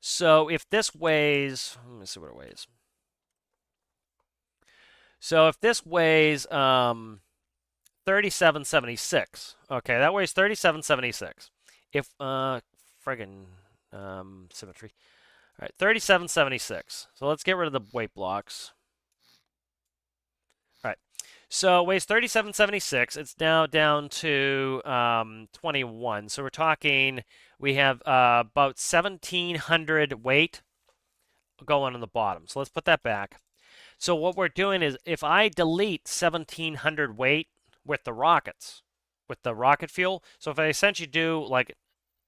Speaker 1: So if this weighs, let me see what it weighs. So if this weighs 3776, okay, that weighs 3776. If friggin' symmetry. All right, 3776. So let's get rid of the weight blocks. All right. So it weighs 3776. It's now down to 21. So we're talking, we have about 1700 weight going on the bottom. So let's put that back. So what we're doing is if I delete 1700 weight with the rockets, with the rocket fuel, so if I essentially do like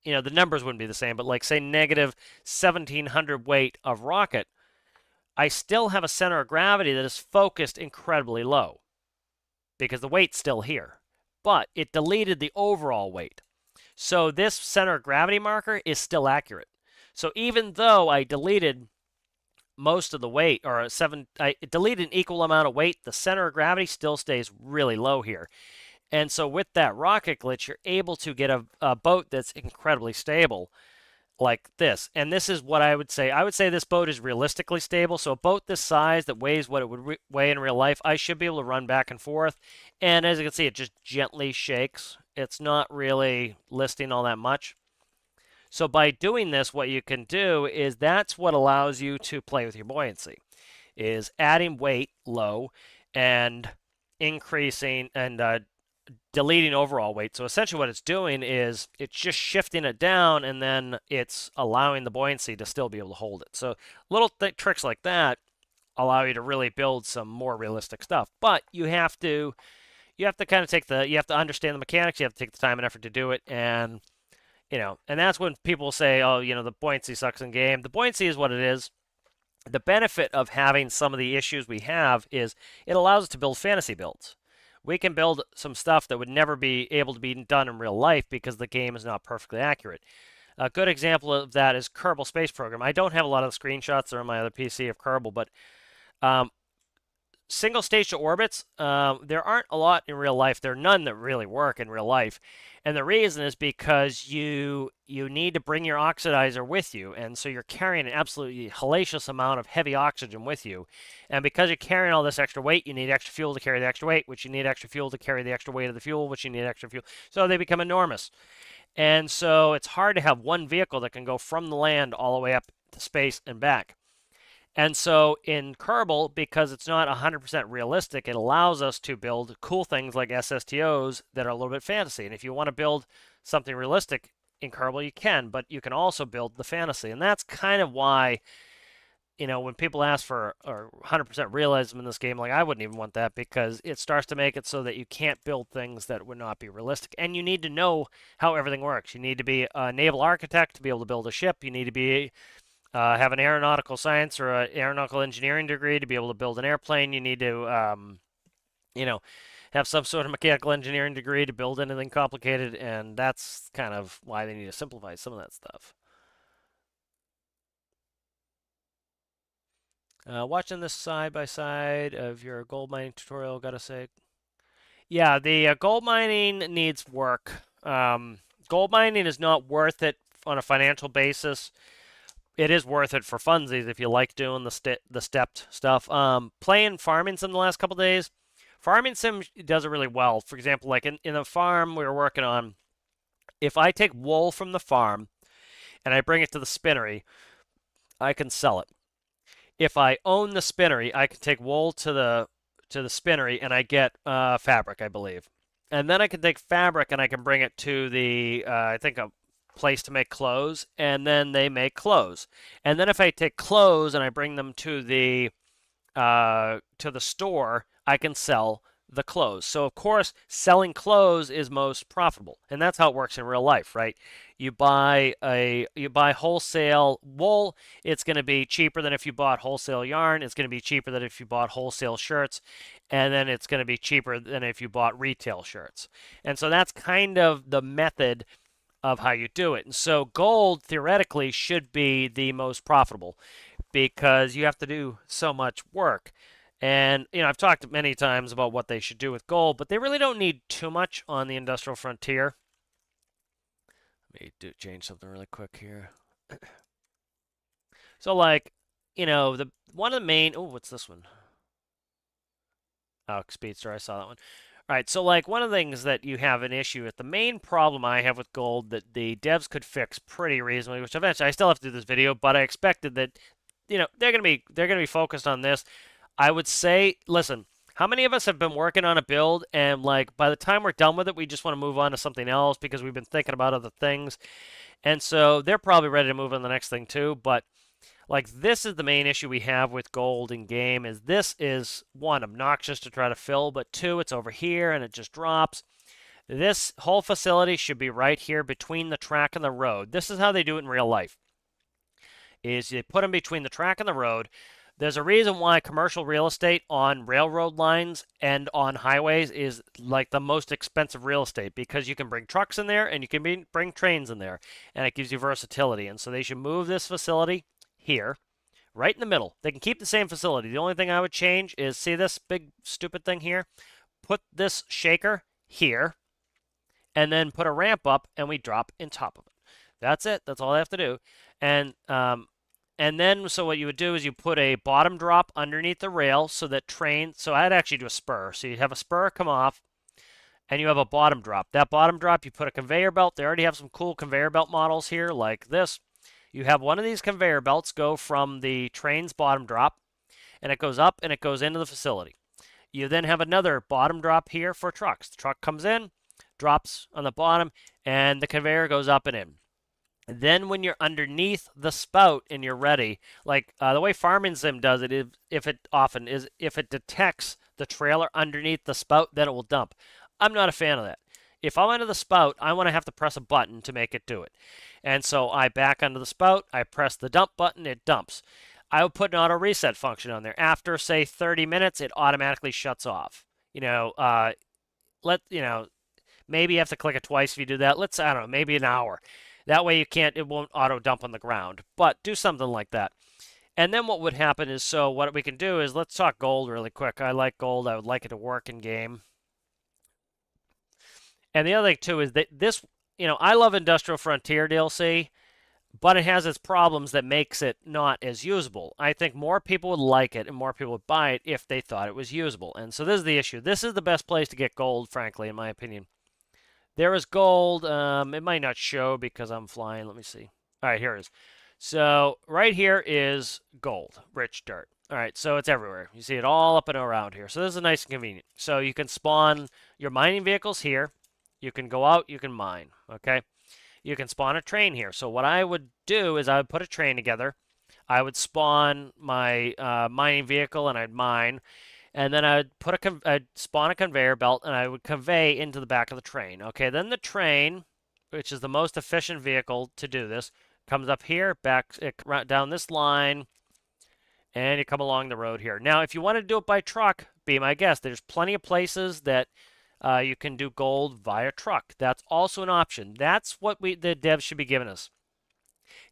Speaker 1: the numbers wouldn't be the same, but like say negative 1700 weight of rocket, I still have a center of gravity that is focused incredibly low because the weight's still here, but it deleted the overall weight. So this center of gravity marker is still accurate. So even though I deleted most of the weight, or I deleted an equal amount of weight, the center of gravity still stays really low here. And so with that rocket glitch, you're able to get a boat that's incredibly stable like this. And this is what I would say. I would say this boat is realistically stable. So a boat this size that weighs what it would weigh in real life, I should be able to run back and forth. And as you can see, it just gently shakes. It's not really listing all that much. So by doing this, what you can do is that's what allows you to play with your buoyancy, is adding weight low and increasing and deleting overall weight. So essentially what it's doing is it's just shifting it down and then it's allowing the buoyancy to still be able to hold it. So little tricks like that allow you to really build some more realistic stuff. But you have to kind of you have to understand the mechanics, you have to take the time and effort to do it, and and that's when people say, oh, the buoyancy sucks in game. The buoyancy is what it is. The benefit of having some of the issues we have is it allows us to build fantasy builds. We can build some stuff that would never be able to be done in real life because the game is not perfectly accurate. A good example of that is Kerbal Space Program. I don't have a lot of the screenshots that are on my other PC of Kerbal, but single stage to orbits, there aren't a lot in real life. There are none that really work in real life. And the reason is because you need to bring your oxidizer with you, and so you're carrying an absolutely hellacious amount of heavy oxygen with you. And because you're carrying all this extra weight, you need extra fuel to carry the extra weight, which you need extra fuel to carry the extra weight of the fuel, which you need extra fuel. So they become enormous. And so it's hard to have one vehicle that can go from the land all the way up to space and back. And so in Kerbal, because it's not 100% realistic, it allows us to build cool things like SSTOs that are a little bit fantasy. And if you want to build something realistic in Kerbal, you can, but you can also build the fantasy. And that's kind of why, when people ask for 100% realism in this game, like I wouldn't even want that because it starts to make it so that you can't build things that would not be realistic. And you need to know how everything works. You need to be a naval architect to be able to build a ship. You need to be have an aeronautical science or an aeronautical engineering degree to be able to build an airplane. You need to, have some sort of mechanical engineering degree to build anything complicated, and that's kind of why they need to simplify some of that stuff. Watching this side by side of your gold mining tutorial, gotta say, yeah, the gold mining needs work. Gold mining is not worth it on a financial basis. It is worth it for funsies if you like doing the stepped stuff. Playing Farming Sim the last couple days, Farming Sim does it really well. For example, like in a farm we were working on, if I take wool from the farm and I bring it to the spinnery, I can sell it. If I own the spinnery, I can take wool to the spinnery and I get fabric, I believe. And then I can take fabric and I can bring it to the I think a place to make clothes, and then they make clothes. And then if I take clothes and I bring them to the store, I can sell the clothes. So of course, selling clothes is most profitable, and that's how it works in real life, right? You buy wholesale wool, it's going to be cheaper than if you bought wholesale yarn, it's going to be cheaper than if you bought wholesale shirts, and then it's going to be cheaper than if you bought retail shirts. And so that's kind of the method of how you do it. And so gold theoretically should be the most profitable because you have to do so much work. And I've talked many times about what they should do with gold, but they really don't need too much on the industrial frontier. Let me change something really quick here. So like, the one of the main, oh, what's this one? Oh, Speedster, I saw that one. All right, so like one of the things that you have an issue with, the main problem I have with gold that the devs could fix pretty reasonably, which eventually I still have to do this video, but I expected that, they're gonna be focused on this. I would say, listen, how many of us have been working on a build and like by the time we're done with it, we just want to move on to something else because we've been thinking about other things. And so they're probably ready to move on to the next thing too, but like this is the main issue we have with gold in game is this is one obnoxious to try to fill, but two it's over here and it just drops. This whole facility should be right here between the track and the road. This is how they do it in real life. Is you put them between the track and the road. There's a reason why commercial real estate on railroad lines and on highways is like the most expensive real estate because you can bring trucks in there and you can bring trains in there and it gives you versatility. And so they should move this facility here, right in the middle. They can keep the same facility. The only thing I would change is, see this big stupid thing here? Put this shaker here, and then put a ramp up, and we drop in top of it. That's it. That's all I have to do. And then, so what you would do is you put a bottom drop underneath the rail so that so I'd actually do a spur. So you'd have a spur come off, and you have a bottom drop. That bottom drop, you put a conveyor belt. They already have some cool conveyor belt models here, like this. You have one of these conveyor belts go from the train's bottom drop, and it goes up and it goes into the facility. You then have another bottom drop here for trucks. The truck comes in, drops on the bottom, and the conveyor goes up and in. Then when you're underneath the spout and you're ready, like the way Farming Sim does it, if it detects the trailer underneath the spout, then it will dump. I'm not a fan of that. If I'm under the spout, I want to have to press a button to make it do it. And so I back under the spout, I press the dump button, it dumps. I would put an auto reset function on there. After say 30 minutes, it automatically shuts off. Maybe you have to click it twice if you do that. I don't know, maybe an hour. That way it won't auto dump on the ground. But do something like that. And then what would happen is, so what we can do is, let's talk gold really quick. I like gold. I would like it to work in game. And the other thing too is that this, I love Industrial Frontier DLC, but it has its problems that makes it not as usable. I think more people would like it and more people would buy it if they thought it was usable. And so this is the issue. This is the best place to get gold, frankly, in my opinion. There is gold. It might not show because I'm flying. Let me see. All right, here it is. So right here is gold, rich dirt. All right, so it's everywhere. You see it all up and around here. So this is nice and convenient. So you can spawn your mining vehicles here. You can go out, you can mine, okay? You can spawn a train here. So what I would do is I would put a train together. I would spawn my mining vehicle and I'd mine. And then I'd spawn a conveyor belt and I would convey into the back of the train. Okay, then the train, which is the most efficient vehicle to do this, comes up here, down this line, and you come along the road here. Now, if you want to do it by truck, be my guest. There's plenty of places that you can do gold via truck. That's also an option. That's what the devs should be giving us.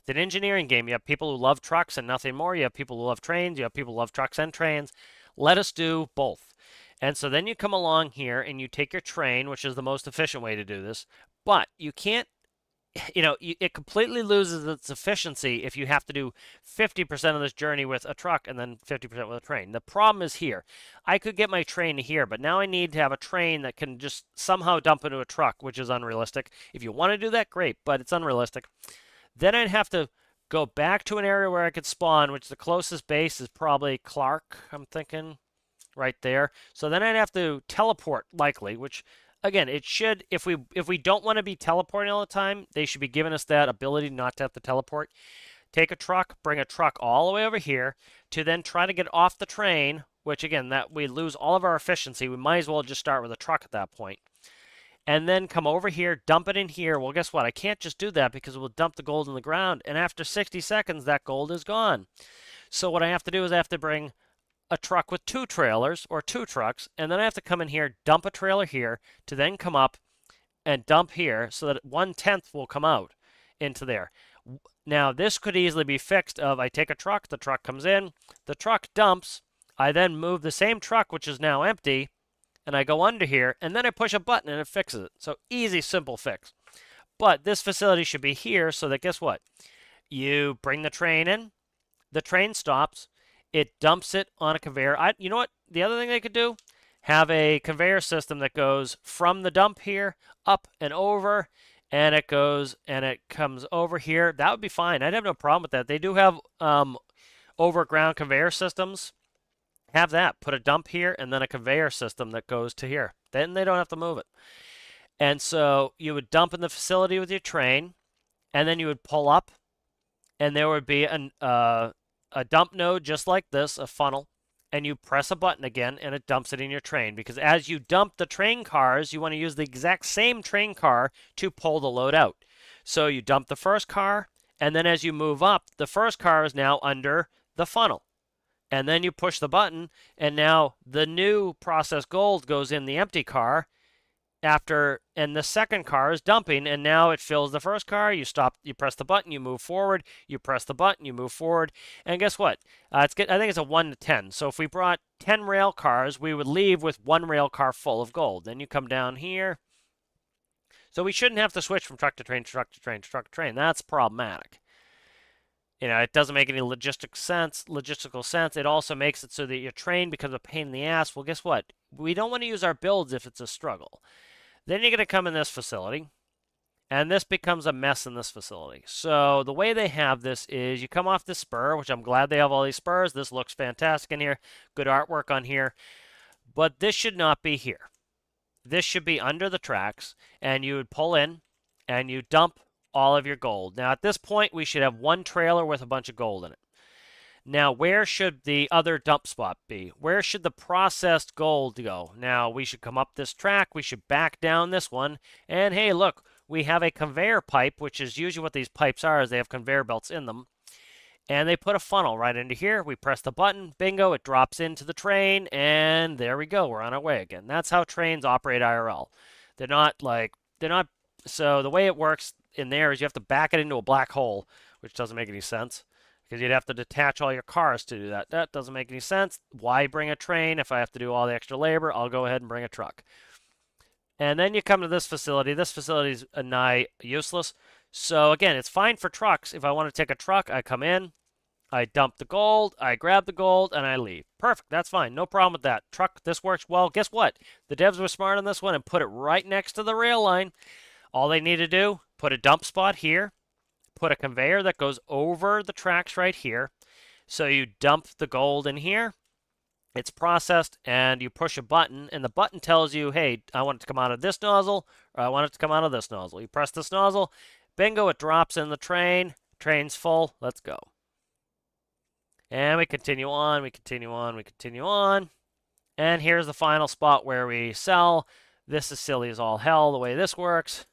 Speaker 1: It's an engineering game. You have people who love trucks and nothing more. You have people who love trains. You have people who love trucks and trains. Let us do both. And so then you come along here and you take your train, which is the most efficient way to do this. But you can't, it completely loses its efficiency if you have to do 50% of this journey with a truck and then 50% with a train. The problem is here. I could get my train to here, but now I need to have a train that can just somehow dump into a truck, which is unrealistic. If you want to do that, great, but it's unrealistic. Then I'd have to go back to an area where I could spawn, which the closest base is probably Clark, I'm thinking, right there. So then I'd have to teleport, likely, which, again, it should, if we don't want to be teleporting all the time, they should be giving us that ability not to have to teleport. Take a truck, bring a truck all the way over here to then try to get off the train, which, again, that we lose all of our efficiency. We might as well just start with a truck at that point. And then come over here, dump it in here. Well, guess what? I can't just do that because it will dump the gold in the ground. And after 60 seconds, that gold is gone. So what I have to do is I have to bring a truck with 2 trailers or 2 trucks. And then I have to come in here, dump a trailer here to then come up and dump here so that 1/10 will come out into there. Now, this could easily be fixed of I take a truck, the truck comes in, the truck dumps. I then move the same truck, which is now empty, and I go under here, and then I push a button and it fixes it. So easy, simple fix. But this facility should be here so that, guess what? You bring the train in, the train stops, it dumps it on a conveyor. You know what? The other thing they could do? Have a conveyor system that goes from the dump here, up and over, and it goes and it comes over here. That would be fine. I'd have no problem with that. They do have overground conveyor systems. Have that. Put a dump here and then a conveyor system that goes to here. Then they don't have to move it. And so you would dump in the facility with your train, and then you would pull up, and there would be a dump node just like this, a funnel, and you press a button again, and it dumps it in your train. Because as you dump the train cars, you want to use the exact same train car to pull the load out. So you dump the first car, and then as you move up, the first car is now under the funnel. And then you push the button, and now the new processed gold goes in the empty car and the second car is dumping, and now it fills the first car. You stop, you press the button, you move forward, you press the button, you move forward, and guess what? I think it's a 1 to 10. So if we brought 10 rail cars, we would leave with 1 rail car full of gold. Then you come down here. So we shouldn't have to switch from truck to train to truck to train to truck to train. That's problematic. It doesn't make any logistical sense. It also makes it so that your train becomes a pain in the ass. Well, guess what? We don't want to use our builds if it's a struggle. Then you're going to come in this facility, and this becomes a mess in this facility. So the way they have this is you come off this spur, which I'm glad they have all these spurs. This looks fantastic in here. Good artwork on here. But this should not be here. This should be under the tracks, and you would pull in, and you dump all of your gold. Now, at this point, we should have 1 trailer with a bunch of gold in it. Now, where should the other dump spot be? Where should the processed gold go? Now, we should come up this track. We should back down this one. And, hey, look, we have a conveyor pipe, which is usually what these pipes are, is they have conveyor belts in them. And they put a funnel right into here. We press the button. Bingo, it drops into the train. And there we go. We're on our way again. That's how trains operate IRL. So the way it works in there is you have to back it into a black hole, which doesn't make any sense because you'd have to detach all your cars to do that. That doesn't make any sense. Why bring a train if I have to do all the extra labor? I'll go ahead and bring a truck. And then you come to this facility. This facility is nigh useless. So again, it's fine for trucks. If I want to take a truck, I come in, I dump the gold, I grab the gold, and I leave. Perfect. That's fine. No problem with that. Truck, this works well. Guess what? The devs were smart on this one and put it right next to the rail line. All they need to do, put a dump spot here, put a conveyor that goes over the tracks right here. So you dump the gold in here, it's processed, and you push a button, and the button tells you, hey, I want it to come out of this nozzle, or I want it to come out of this nozzle. You press this nozzle, bingo, it drops in the train. Train's full. Let's go. And we continue on, we continue on, we continue on. And here's the final spot where we sell. This is silly as all hell the way this works.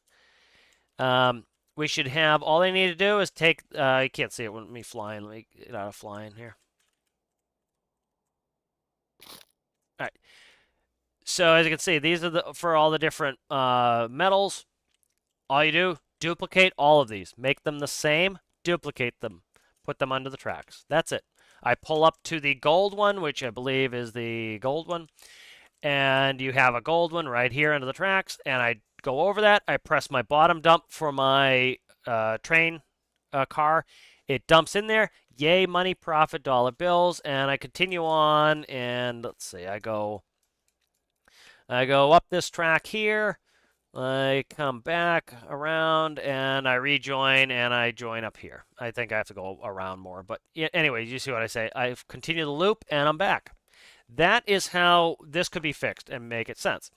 Speaker 1: We should have, all they need to do is take, you can't see it with me flying. Let me get out of flying here. All right. So as you can see, these are the for all the different metals. All you do, duplicate all of these. Make them the same, duplicate them, put them under the tracks. That's it. I pull up to the gold one, which I believe is the gold one, and you have a gold one right here under the tracks, and I go over that. I press my bottom dump for my train car. It dumps in there. Yay, money, profit, dollar bills, and I continue on, and let's see, I go up this track here. I come back around and I rejoin and I join up here. I think I have to go around more, but anyway, you see what I say. I continue the loop and I'm back. That is how this could be fixed and make it sense.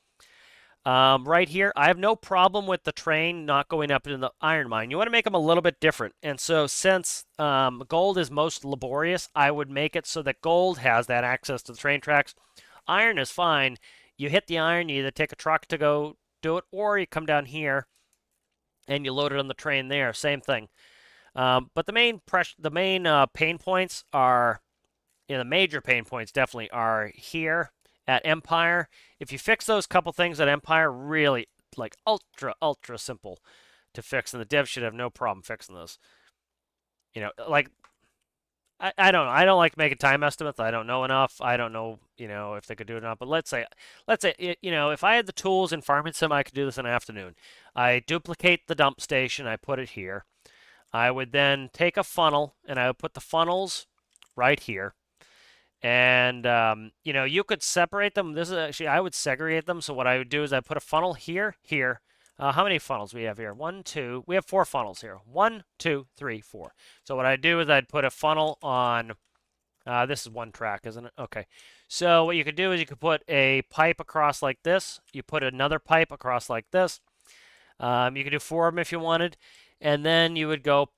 Speaker 1: Right here, I have no problem with the train not going up in the iron mine. You want to make them a little bit different. And so since gold is most laborious, I would make it so that gold has that access to the train tracks. Iron is fine. You hit the iron, you either take a truck to go do it, or you come down here and you load it on the train there. Same thing. But the main pain points are, the major pain points definitely are here at Empire. If you fix those couple things at Empire, really like ultra simple to fix, and the devs should have no problem fixing this. Like I don't know. I don't like making time estimates. I don't know enough. I don't know, if they could do it or not. But let's say, if I had the tools in Farming Sim, I could do this in an afternoon. I duplicate the dump station. I put it here. I would then take a funnel and I would put the funnels right here. And, you could separate them. This is actually, I would segregate them. So what I would do is I put a funnel here, here. How many funnels we have here? One, two. We have 4 funnels here. 1, 2, 3, 4. So what I'd do is I'd put a funnel on. This is one track, isn't it? Okay. So what you could do is you could put a pipe across like this. You put another pipe across like this. You could do 4 of them if you wanted, and then you would go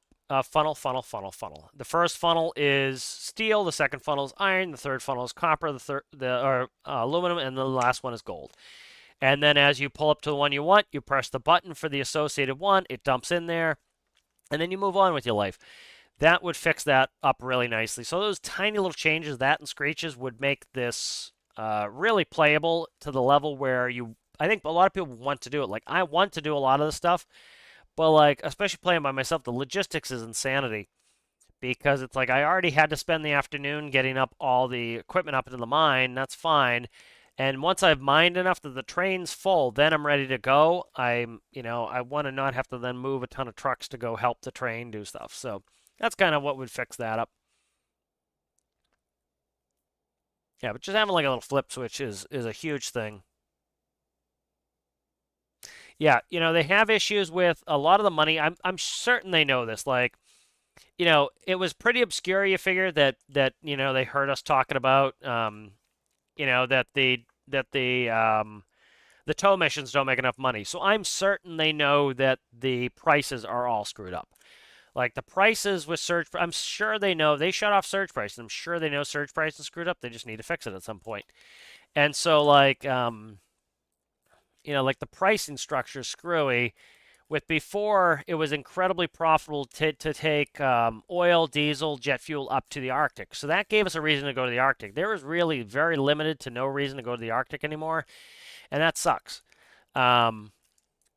Speaker 1: funnel, funnel, funnel, funnel. The first funnel is steel. The second funnel is iron. The third funnel is copper. The aluminum, and the last one is gold. And then as you pull up to the one you want, you press the button for the associated one. It dumps in there. And then you move on with your life. That would fix that up really nicely. So those tiny little changes, that and screeches, would make this really playable to the level where I think a lot of people want to do it. Like, I want to do a lot of this stuff. But, like, especially playing by myself, the logistics is insanity. Because it's like I already had to spend the afternoon getting up all the equipment up into the mine. That's fine. And once I've mined enough that the train's full, then I'm ready to go. I want to not have to then move a ton of trucks to go help the train do stuff. So that's kind of what would fix that up. Yeah, but just having like a little flip switch is a huge thing. Yeah, they have issues with a lot of the money. I'm certain they know this. Like, it was pretty obscure. You figure that they heard us talking about that the tow missions don't make enough money. So I'm certain they know that the prices are all screwed up. Like the prices with surge, I'm sure they know they shut off surge price. I'm sure they know surge price is screwed up. They just need to fix it at some point. And so like like the pricing structure is screwy. With before, it was incredibly profitable to take oil, diesel, jet fuel up to the Arctic. So that gave us a reason to go to the Arctic. There was really very limited to no reason to go to the Arctic anymore, and that sucks.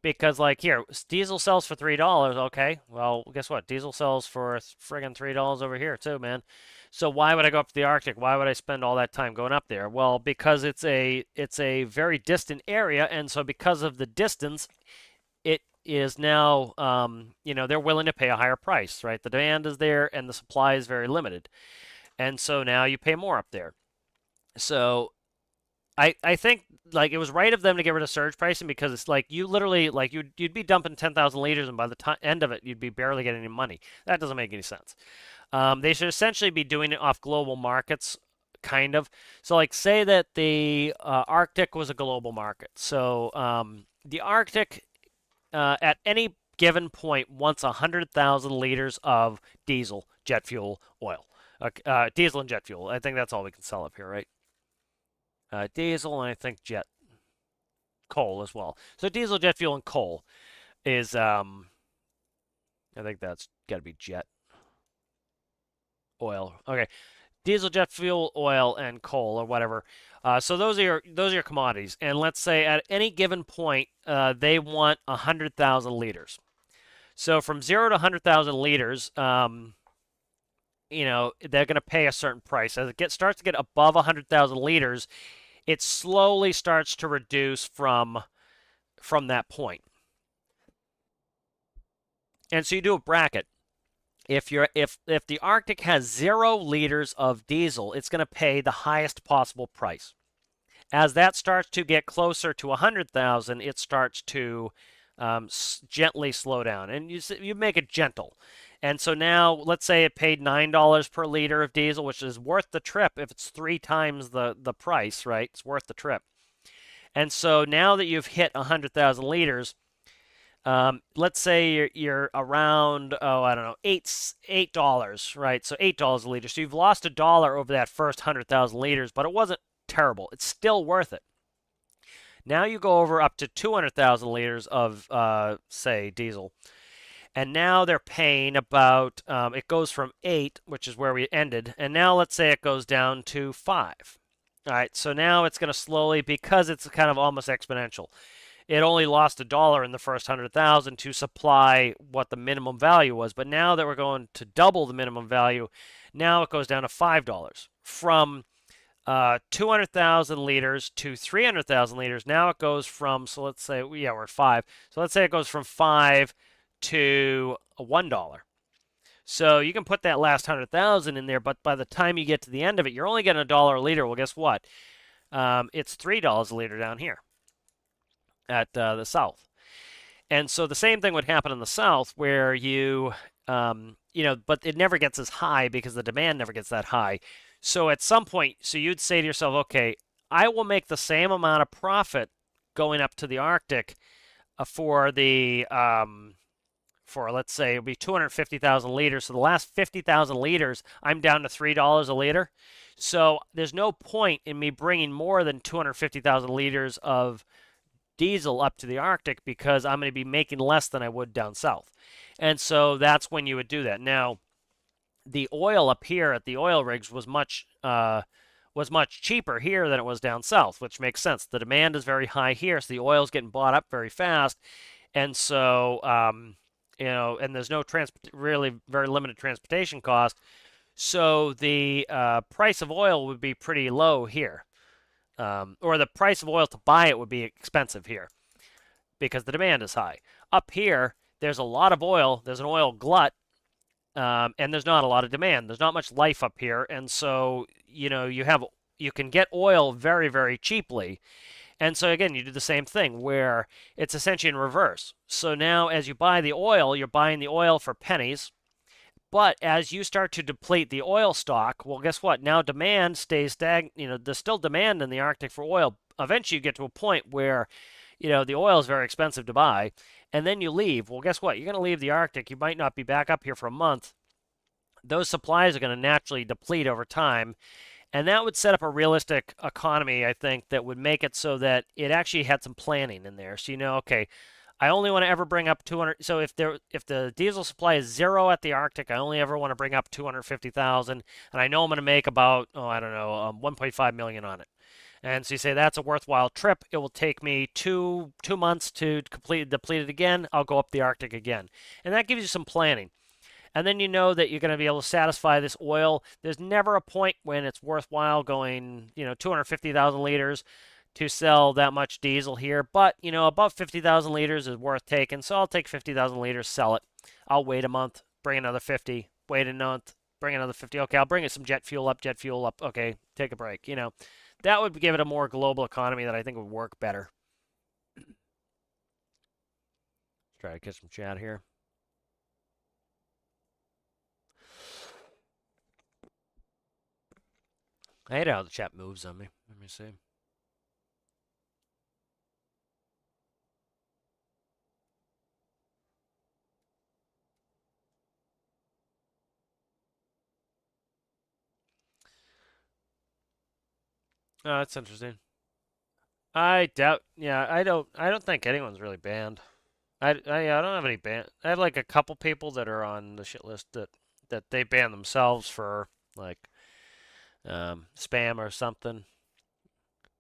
Speaker 1: Because, like, here, diesel sells for $3. Okay, well, guess what? Diesel sells for friggin' $3 over here, too, man. So why would I go up to the Arctic? Why would I spend all that time going up there? Well, because it's a very distant area, and so because of the distance, it is now, they're willing to pay a higher price, right? The demand is there and the supply is very limited. And so now you pay more up there. So I think like it was right of them to get rid of surge pricing because it's like you literally like you'd be dumping 10,000 liters and by the end of it you'd be barely getting any money. That doesn't make any sense. They should essentially be doing it off global markets, kind of. So like say that the Arctic was a global market. So the Arctic at any given point wants 100,000 liters of diesel, jet fuel, oil. Diesel and jet fuel. I think that's all we can sell up here, right? Diesel and I think jet coal as well. So diesel, jet fuel, and coal is I think that's got to be jet oil. Okay, diesel, jet fuel, oil, and coal or whatever. So those are your commodities. And let's say at any given point, they want 100,000 liters. So from 0 to 100,000 liters, they're going to pay a certain price. As it starts to get above 100,000 liters, it slowly starts to reduce from that point. And so you do a bracket. If the Arctic has 0 liters of diesel, it's going to pay the highest possible price. As that starts to get closer to 100,000, it starts to gently slow down, and you make it gentle. And so now, let's say it paid $9 per liter of diesel, which is worth the trip if it's 3 times the price, right? It's worth the trip. And so now that you've hit 100,000 liters, let's say you're around, oh, I don't know, $8, right? So $8 a liter. So you've lost $1 over that first 100,000 liters, but it wasn't terrible. It's still worth it. Now you go over up to 200,000 liters of, say, diesel. And now they're paying about, it goes from 8, which is where we ended, and now let's say it goes down to 5. All right, so now it's going to slowly, because it's kind of almost exponential. It only lost $1 in the first 100,000 to supply what the minimum value was, but now that we're going to double the minimum value, now it goes down to $5. From 200,000 liters to 300,000 liters, now it goes from, so let's say, yeah, we're at 5. So let's say it goes from 5 to $1. So you can put that last 100,000 in there, but by the time you get to the end of it, you're only getting $1 a liter. Well, guess what? It's $3 a liter down here at the south. And so the same thing would happen in the south where but it never gets as high because the demand never gets that high. So at some point, so you'd say to yourself, okay, I will make the same amount of profit going up to the Arctic for let's say it'll be 250,000 liters. So the last 50,000 liters, I'm down to $3 a liter. So there's no point in me bringing more than 250,000 liters of diesel up to the Arctic because I'm going to be making less than I would down south. And so that's when you would do that. Now, the oil up here at the oil rigs was much cheaper here than it was down south, which makes sense. The demand is very high here, so the oil's getting bought up very fast, and so and there's no really very limited transportation cost, so the price of oil would be pretty low here, or the price of oil to buy it would be expensive here because the demand is high. Up here, there's a lot of oil. There's an oil glut. And there's not a lot of demand. There's not much life up here, and so you can get oil very, very cheaply. And so again, you do the same thing where it's essentially in reverse. So now, as you buy the oil, you're buying the oil for pennies. But as you start to deplete the oil stock, well, guess what? Now demand stays stagnant. There's still demand in the Arctic for oil. Eventually, you get to a point where the oil is very expensive to buy, and then you leave. Well, guess what? You're going to leave the Arctic. You might not be back up here for a month. Those supplies are going to naturally deplete over time, and that would set up a realistic economy, I think, that would make it so that it actually had some planning in there. So okay, I only want to ever bring up 200. So if the diesel supply is 0 at the Arctic, I only ever want to bring up 250,000, and I know I'm going to make about 1.5 million on it. And so you say that's a worthwhile trip. It will take me two months to deplete it again. I'll go up the Arctic again. And that gives you some planning. And then you know that you're going to be able to satisfy this oil. There's never a point when it's worthwhile going, 250,000 liters to sell that much diesel here. But, above 50,000 liters is worth taking. So I'll take 50,000 liters, sell it. I'll wait a month, bring another 50, wait a month, bring another 50. Okay, I'll bring it some jet fuel up. Okay, take a break, That would give it a more global economy that I think would work better. Let's try to get some chat here. I hate how the chat moves on me. Let me see. Oh, that's interesting. I doubt. Yeah, I don't think anyone's really banned. I don't have any ban. I have like a couple people that are on the shit list that they ban themselves for like spam or something.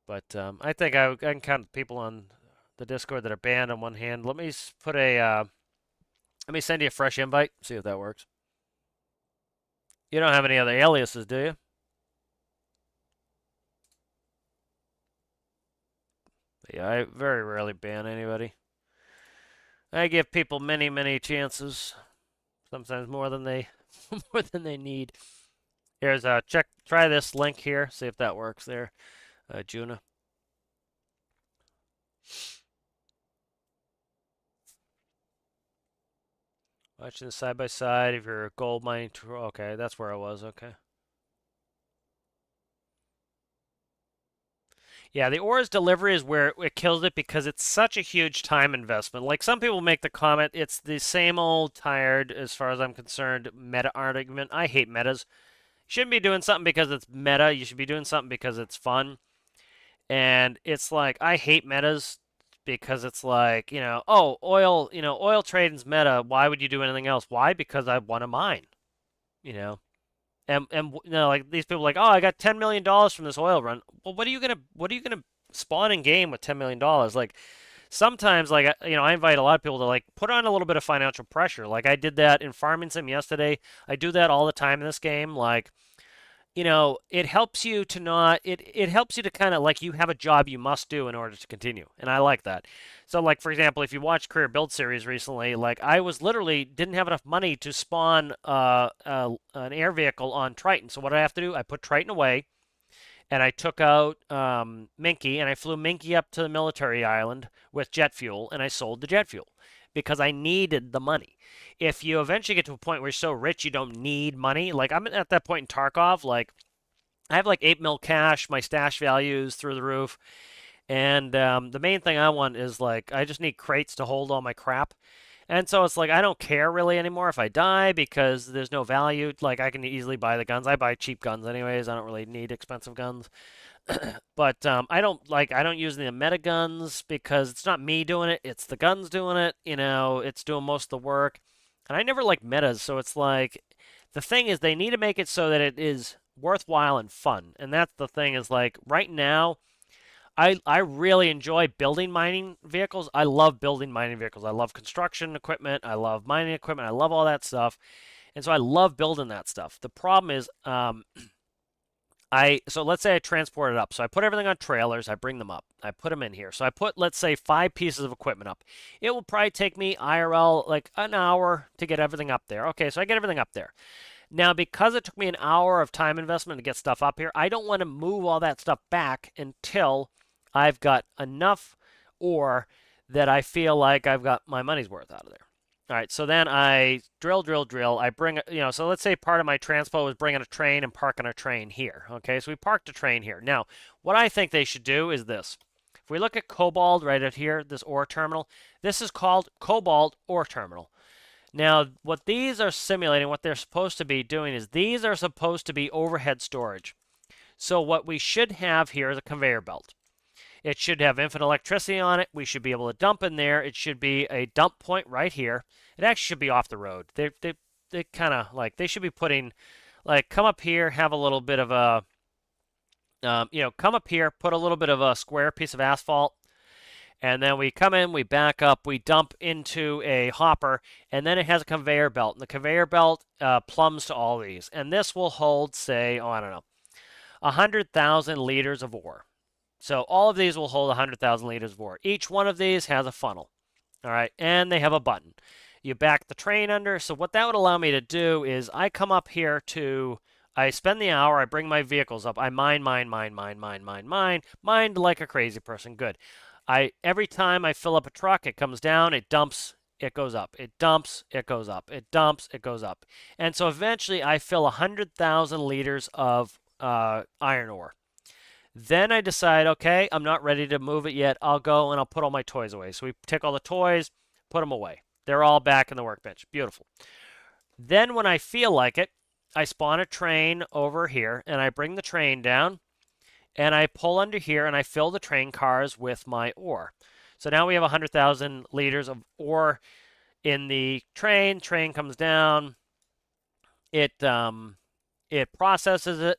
Speaker 1: But I think I can count people on the Discord that are banned on one hand. Let me put a let me send you a fresh invite. See if that works. You don't have any other aliases, do you? Yeah, I very rarely ban anybody. I give people many, many chances. Sometimes more than they more than they need. Here's try this link here. See if that works there, Juna. Watching the side by side of your gold mining tour. Okay, that's where I was. Okay. Yeah, the ores delivery is where it kills it because it's such a huge time investment. Like some people make the comment, it's the same old tired, as far as I'm concerned, meta argument. I hate metas. You shouldn't be doing something because it's meta. You should be doing something because it's fun. And it's like I hate metas because it's like, oh, oil, oil trading's meta. Why would you do anything else? Why? Because I want to mine, you know. And like these people are like, oh, I got $10 million from this oil run. Well, what are you gonna spawn in game with $10 million? Like sometimes, like I invite a lot of people to like put on a little bit of financial pressure. Like I did that in Farming Sim yesterday. I do that all the time in this game. Like it helps you to not it helps you to kind of like you have a job you must do in order to continue. And I like that. So like for example, if you watched Career Build series recently, like I was literally didn't have enough money to spawn an air vehicle on Triton. So what did I have to do? I put Triton away and I took out Minky and I flew Minky up to the military island with jet fuel and I sold the jet fuel because I needed the money. If you eventually get to a point where you're so rich you don't need money, like I'm at that point in Tarkov, like I have like 8 mil cash, my stash values through the roof, and the main thing I want is like I just need crates to hold all my crap. And so it's like I don't care really anymore if I die because there's no value. Like I can easily buy the guns. I buy cheap guns anyways. I don't really need expensive guns. But I don't use the meta guns because it's not me doing it, it's the guns doing it. It's doing most of the work. And I never like metas, so it's like the thing is they need to make it so that it is worthwhile and fun. And that's the thing is like right now I really enjoy building mining vehicles. I love building mining vehicles. I love construction equipment. I love mining equipment. I love all that stuff. And so I love building that stuff. The problem is so let's say I transport it up. So I put everything on trailers, I bring them up. I put them in here. So I put let's say 5 pieces of equipment up. It will probably take me IRL like an hour to get everything up there. Okay, so I get everything up there. Now, because it took me an hour of time investment to get stuff up here, I don't want to move all that stuff back until I've got enough ore that I feel like I've got my money's worth out of there. All right, so then I drill. I bring, so let's say part of my transpo was bringing a train and parking a train here. Okay, so we parked a train here. Now, what I think they should do is this. If we look at Cobalt right out here, this ore terminal, this is called Cobalt Ore Terminal. Now, what these are simulating, what they're supposed to be doing is these are supposed to be overhead storage. So what we should have here is a conveyor belt. It should have infinite electricity on it. We should be able to dump in there. It should be a dump point right here. It actually should be off the road. They kind of like they should be putting like come up here, have a little bit of a come up here, put a little bit of a square piece of asphalt, and then we come in, we back up, we dump into a hopper, and then it has a conveyor belt. And the conveyor belt plumbs to all these, and this will hold, say, I don't know, 100,000 liters of ore. So all of these will hold 100,000 liters of ore. Each one of these has a funnel. All right, and they have a button. You back the train under. So what that would allow me to do is I come up here I spend the hour, I bring my vehicles up. I mine like a crazy person. Good. Every time I fill up a truck, it comes down, it dumps, it goes up. It dumps, it goes up. It dumps, it goes up. And so eventually I fill 100,000 liters of iron ore. Then I decide, okay, I'm not ready to move it yet. I'll go and I'll put all my toys away. So we take all the toys, put them away. They're all back in the workbench. Beautiful. Then when I feel like it, I spawn a train over here and I bring the train down and I pull under here and I fill the train cars with my ore. So now we have 100,000 liters of ore in the train. Train comes down. It processes it.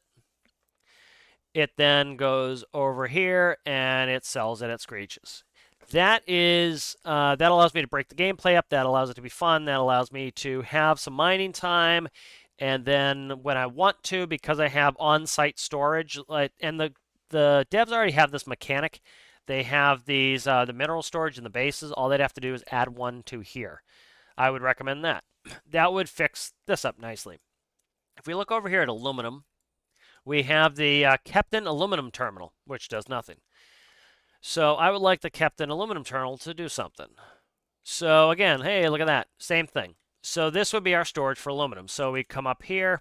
Speaker 1: It then goes over here and it sells it at Screeches. That allows me to break the gameplay up. That allows it to be fun. That allows me to have some mining time, and then when I want to, because I have on-site storage, and the devs already have this mechanic. They have these the mineral storage in the bases. All they'd have to do is add one to here. I would recommend that. That would fix this up nicely. If we look over here at aluminum, we have the Captain Aluminum Terminal, which does nothing. So I would like the Captain Aluminum Terminal to do something. So again, hey, look at that. Same thing. So this would be our storage for aluminum. So we come up here,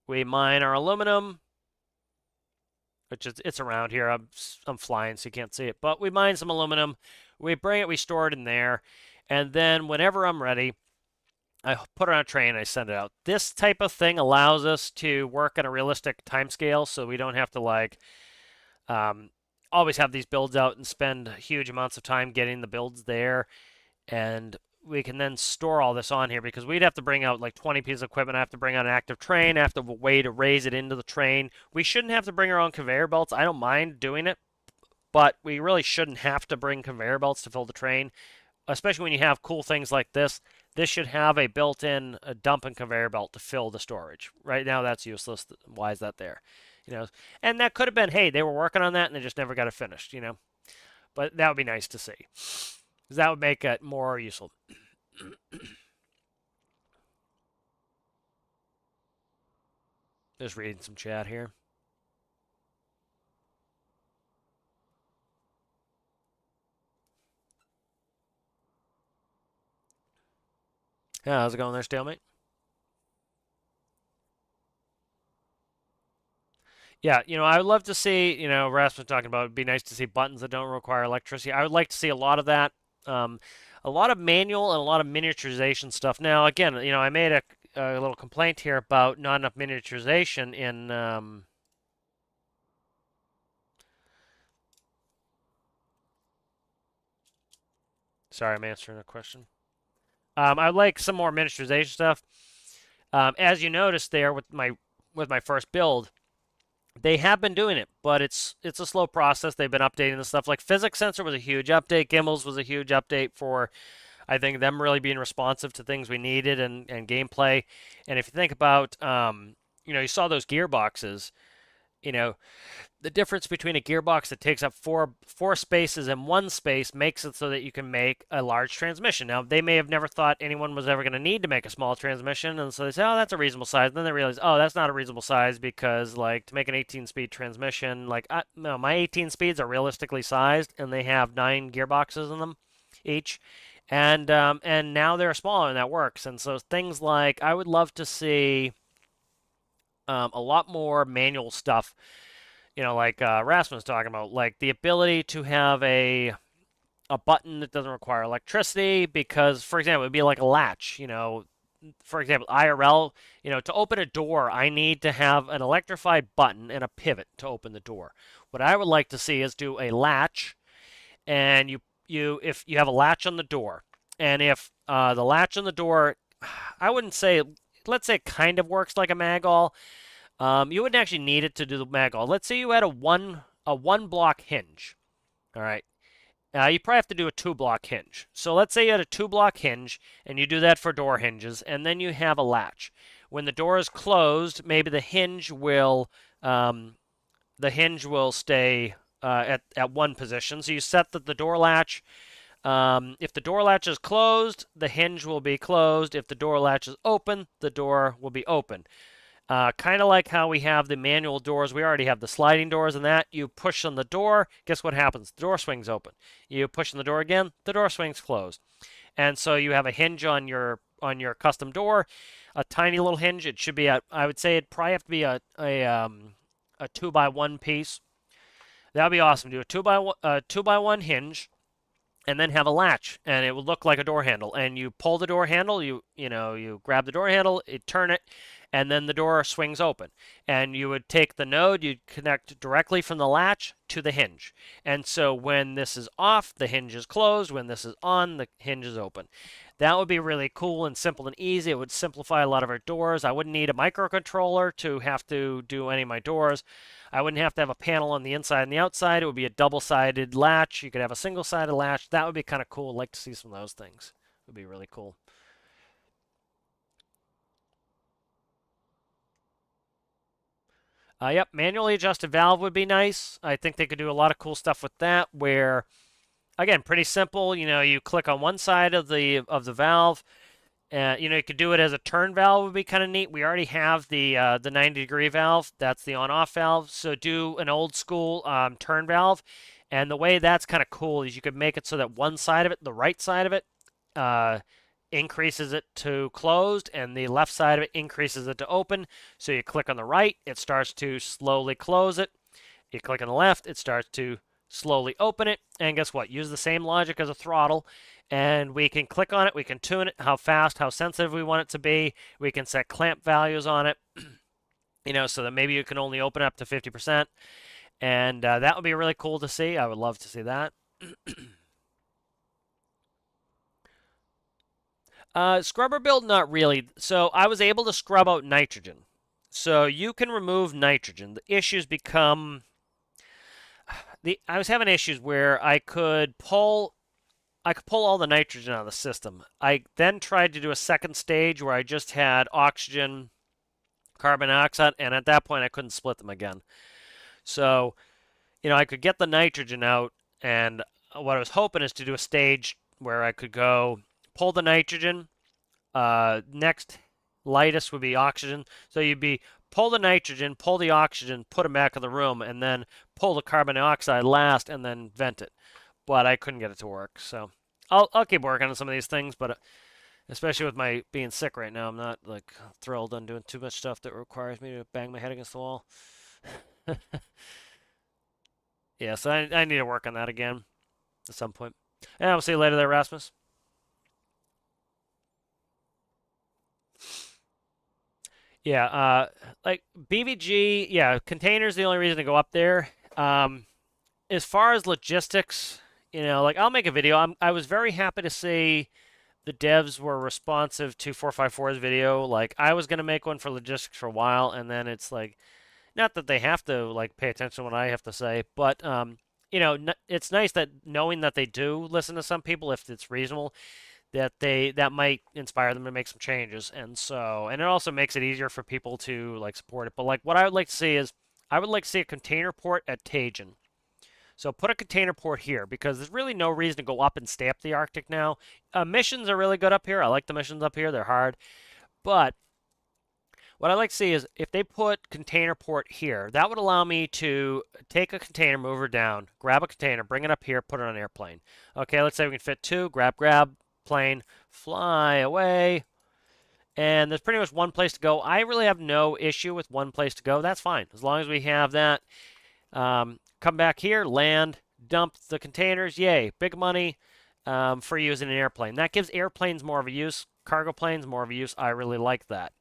Speaker 1: we mine our aluminum, which is it's around here. I'm flying, so you can't see it. But we mine some aluminum, we bring it, we store it in there, and then whenever I'm ready, I put it on a train and I send it out. This type of thing allows us to work on a realistic time scale, so we don't have to like always have these builds out and spend huge amounts of time getting the builds there. And we can then store all this on here because we'd have to bring out like 20 pieces of equipment. I have to bring out an active train. I have to have a way to raise it into the train. We shouldn't have to bring our own conveyor belts. I don't mind doing it, but we really shouldn't have to bring conveyor belts to fill the train, especially when you have cool things like this. This should have a built-in dump and conveyor belt to fill the storage. Right now, that's useless. Why is that there? And that could have been, hey, they were working on that and they just never got it finished, But that would be nice to see, because that would make it more useful. Just reading some chat here. Yeah, how's it going there, Stalemate? Yeah, I would love to see, Rasmus talking about it'd be nice to see buttons that don't require electricity. I would like to see a lot of that. A lot of manual and a lot of miniaturization stuff. Now, again, I made a little complaint here about not enough miniaturization in. Sorry, I'm answering a question. I'd like some more miniaturization stuff. As you noticed there with my first build, they have been doing it, but it's a slow process. They've been updating the stuff. Like Physics Sensor was a huge update. Gimbals was a huge update for, I think, them really being responsive to things we needed and gameplay. And if you think about, you saw those gearboxes, the difference between a gearbox that takes up four spaces and one space makes it so that you can make a large transmission. Now, they may have never thought anyone was ever going to need to make a small transmission, and so they say, oh, that's a reasonable size. And then they realize, oh, that's not a reasonable size because, like, to make an 18-speed transmission, like, no, my 18 speeds are realistically sized, and they have 9 gearboxes in them each. And now they're smaller, and that works. And so things like, I would love to see a lot more manual stuff, like Rasmus was talking about, like the ability to have a button that doesn't require electricity, because, for example, it would be like a latch, for example, IRL, to open a door, I need to have an electrified button and a pivot to open the door. What I would like to see is do a latch, and if you have a latch on the door, and if the latch on the door, I wouldn't say, let's say it kind of works like a mag-all. You wouldn't actually need it to do the mag-all. Let's say you had a one block hinge. All right. You probably have to do a 2-block hinge. So let's say you had a 2-block hinge, and you do that for door hinges, and then you have a latch. When the door is closed, maybe the hinge will stay at one position. So you set the door latch. If the door latch is closed, the hinge will be closed. If the door latch is open, the door will be open. Kind of like how we have the manual doors. We already have the sliding doors and that. You push on the door, guess what happens? The door swings open. You push on the door again, the door swings closed. And so you have a hinge on your custom door, a tiny little hinge. It should be I would say it'd probably have to be a 2x1 piece. That would be awesome. Do a 2x1 hinge, and then have a latch, and it will look like a door handle. And you pull the door handle, you grab the door handle, you turn it, and then the door swings open. And you would take the node, you'd connect directly from the latch to the hinge. And so when this is off, the hinge is closed. When this is on, the hinge is open. That would be really cool and simple and easy. It would simplify a lot of our doors. I wouldn't need a microcontroller to have to do any of my doors. I wouldn't have to have a panel on the inside and the outside. It would be a double-sided latch. You could have a single-sided latch. That would be kind of cool. I'd like to see some of those things. It would be really cool. Yep, manually adjusted valve would be nice. I think they could do a lot of cool stuff with that where, again, pretty simple. You click on one side of the valve. You could do it as a turn valve would be kind of neat. We already have the 90-degree valve. That's the on-off valve. So do an old school turn valve. And the way that's kind of cool is you could make it so that one side of it, the right side of it, increases it to closed, and the left side of it increases it to open. So you click on the right, it starts to slowly close it. You click on the left, it starts to slowly open it. And guess what? Use the same logic as a throttle. And we can click on it, we can tune it, how fast, how sensitive we want it to be. We can set clamp values on it, so that maybe you can only open up to 50%. And that would be really cool to see. I would love to see that. Scrubber build, not really. So I was able to scrub out nitrogen. So you can remove nitrogen. The issues become... I was having issues where I could pull all the nitrogen out of the system. I then tried to do a second stage where I just had oxygen, carbon dioxide, and at that point I couldn't split them again. So, I could get the nitrogen out, and what I was hoping is to do a stage where I could go pull the nitrogen. Next lightest would be oxygen. So you'd be pull the nitrogen, pull the oxygen, put them back in the room, and then pull the carbon dioxide last, and then vent it. But I couldn't get it to work, so I'll keep working on some of these things. But especially with my being sick right now, I'm not like thrilled on doing too much stuff that requires me to bang my head against the wall. Yeah, so I need to work on that again at some point. And I'll see you later there, Rasmus. Yeah, like BVG, yeah, containers the only reason to go up there. As far as logistics, like I'll make a video. I was very happy to see the devs were responsive to 454's video. Like I was gonna make one for logistics for a while, and then it's like, not that they have to like pay attention to what I have to say, but it's nice that knowing that they do listen to some people if it's reasonable, that might inspire them to make some changes. And it also makes it easier for people to like support it. But like what I would like to see is I would like to see a container port at Tajan. So put a container port here because there's really no reason to go up and stay up the Arctic now. Missions are really good up here. I like the missions up here. They're hard. But what I'd like to see is if they put container port here, that would allow me to take a container, move her down, grab a container, bring it up here, put it on an airplane. Okay, let's say we can fit two, grab, plane, fly away. And there's pretty much one place to go. I really have no issue with one place to go. That's fine. As long as we have that. Come back here, land, dump the containers. Yay, big money for using an airplane. That gives airplanes more of a use, cargo planes more of a use. I really like that.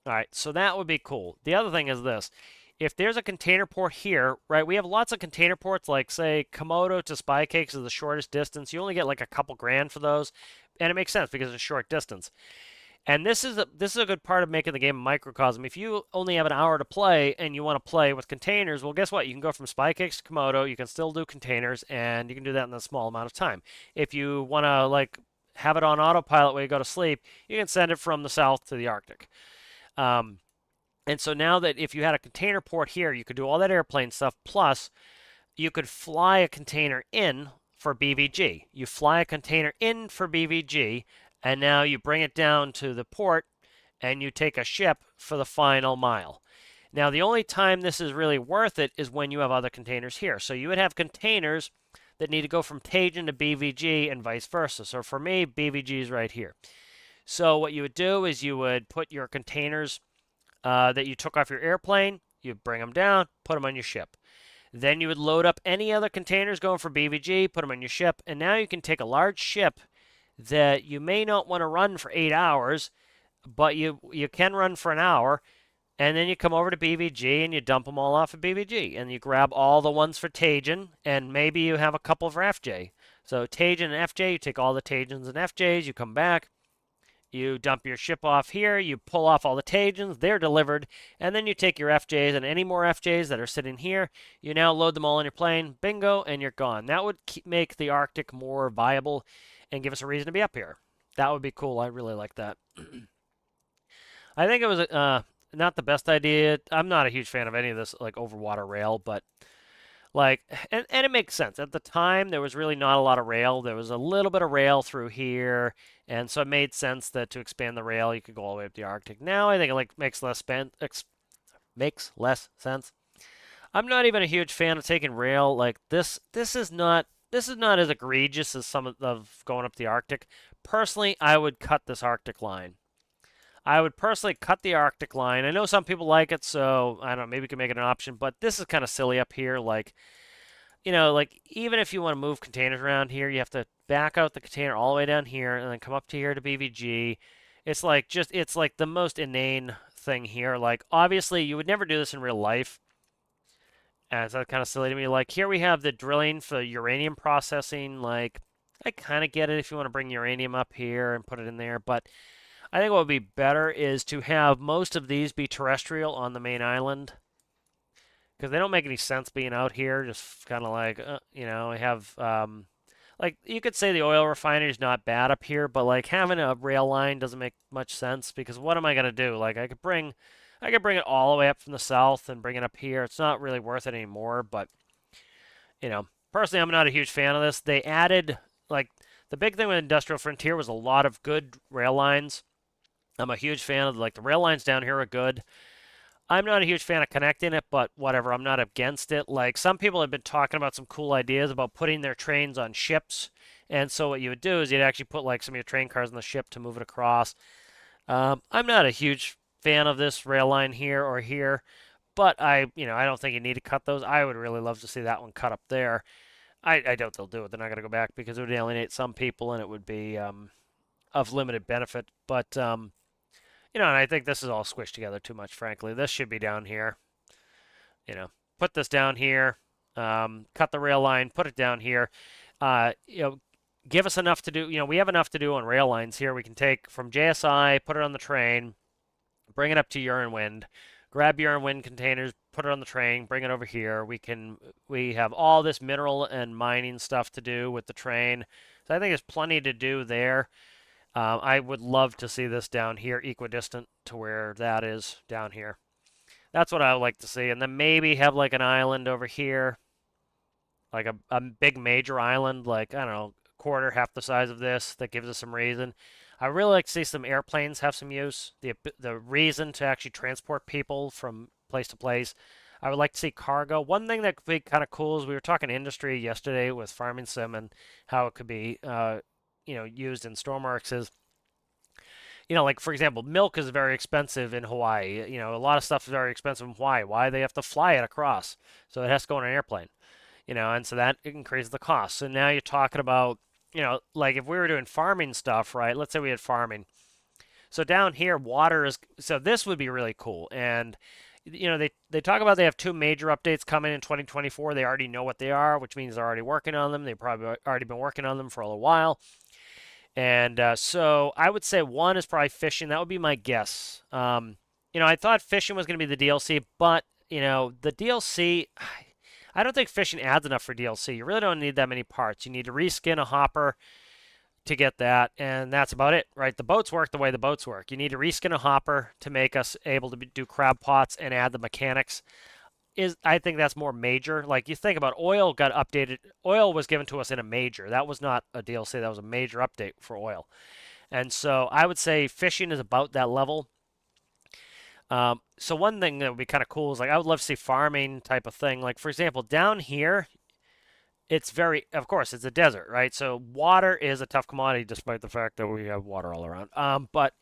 Speaker 1: All right, so that would be cool. The other thing is this. If there's a container port here, right, we have lots of container ports, like, say, Komodo to Spy Cakes is the shortest distance. You only get like a couple grand for those, and it makes sense because it's a short distance. And this is a good part of making the game a microcosm. If you only have an hour to play and you want to play with containers, well, guess what? You can go from Spy Cakes to Komodo. You can still do containers, and you can do that in a small amount of time. If you want to like have it on autopilot when you go to sleep, you can send it from the south to the Arctic. And so now that if you had a container port here, you could do all that airplane stuff. Plus, you could fly a container in for BVG. You fly a container in for BVG. And now you bring it down to the port and you take a ship for the final mile. Now, the only time this is really worth it is when you have other containers here. So you would have containers that need to go from Tajan to BVG and vice versa. So for me, BVG is right here. So what you would do is you would put your containers that you took off your airplane, you bring them down, put them on your ship. Then you would load up any other containers going for BVG, put them on your ship, and now you can take a large ship that you may not want to run for 8 hours, but you can run for an hour, and then you come over to BVG and you dump them all off at BVG, and you grab all the ones for Tajin, and maybe you have a couple for FJ. So Tajin and FJ, you take all the Tajins and FJs, you come back, you dump your ship off here, you pull off all the Tajins, they're delivered, and then you take your FJs and any more FJs that are sitting here, you now load them all on your plane, bingo, and you're gone. That would make the Arctic more viable and give us a reason to be up here. That would be cool. I really like that. I think it was not the best idea. I'm not a huge fan of any of this like overwater rail, but like, and it makes sense. At the time, there was really not a lot of rail. There was a little bit of rail through here, and so it made sense that to expand the rail, you could go all the way up the Arctic. Now, I think it like makes less sense. I'm not even a huge fan of taking rail. Like this is not as egregious as some of going up the Arctic. Personally, I would cut this Arctic line. I would personally cut the Arctic line. I know some people like it, so I don't know, maybe we can make it an option, but this is kind of silly up here. Like, like even if you want to move containers around here, you have to back out the container all the way down here and then come up to here to BVG. It's like the most inane thing here. Like, obviously, you would never do this in real life. And so that's kind of silly to me. Like, here we have the drilling for uranium processing. Like, I kind of get it if you want to bring uranium up here and put it in there, but I think what would be better is to have most of these be terrestrial on the main island because they don't make any sense being out here. Just kind of like, I have like you could say the oil refinery is not bad up here, but like having a rail line doesn't make much sense because what am I gonna do? Like I could bring it all the way up from the south and bring it up here. It's not really worth it anymore. But personally, I'm not a huge fan of this. They added like the big thing with Industrial Frontier was a lot of good rail lines. I'm a huge fan of like the rail lines down here are good. I'm not a huge fan of connecting it, but whatever, I'm not against it. Like some people have been talking about some cool ideas about putting their trains on ships. And so what you would do is you'd actually put like some of your train cars on the ship to move it across. I'm not a huge fan of this rail line here or here, but I don't think you need to cut those. I would really love to see that one cut up there. I doubt they'll do it. They're not going to go back because it would alienate some people and it would be of limited benefit. But and I think this is all squished together too much, frankly. This should be down here. Put this down here, cut the rail line, put it down here. Uh, you know, Give us enough to do. We have enough to do on rail lines here. We can take from JSI, put it on the train, bring it up to Urine Wind, grab Urine Wind containers, put it on the train, bring it over here. We have all this mineral and mining stuff to do with the train. So I think there's plenty to do there. I would love to see this down here, equidistant to where that is down here. That's what I would like to see. And then maybe have like an island over here, like a big major island, like, I don't know, quarter, half the size of this, that gives us some reason. I really like to see some airplanes have some use, the reason to actually transport people from place to place. I would like to see cargo. One thing that could be kind of cool is we were talking industry yesterday with Farming Sim and how it could be, used in Stormworks is, like for example, milk is very expensive in Hawaii. A lot of stuff is very expensive in Hawaii. Why? They have to fly it across, so it has to go on an airplane. And so that increases the cost. So now you're talking about, like if we were doing farming stuff, right? Let's say we had farming. So down here, water is, so this would be really cool. And, they talk about they have two major updates coming in 2024. They already know what they are, which means they're already working on them. They've probably already been working on them for a little while. And so I would say one is probably fishing. That would be my guess. I thought fishing was going to be the DLC, but, the DLC, I don't think fishing adds enough for DLC. You really don't need that many parts. You need to reskin a hopper to get that, and that's about it, right? The boats work the way the boats work. You need to reskin a hopper to make us able to do crab pots and add the mechanics. I think that's more major. Like you think about oil got updated. Oil was given to us in a major. That was not a DLC. That was a major update for oil. And so I would say fishing is about that level. So one thing that would be kind of cool is like I would love to see farming type of thing. Like for example, down here, of course, it's a desert, right? So water is a tough commodity, despite the fact that we have water all around. But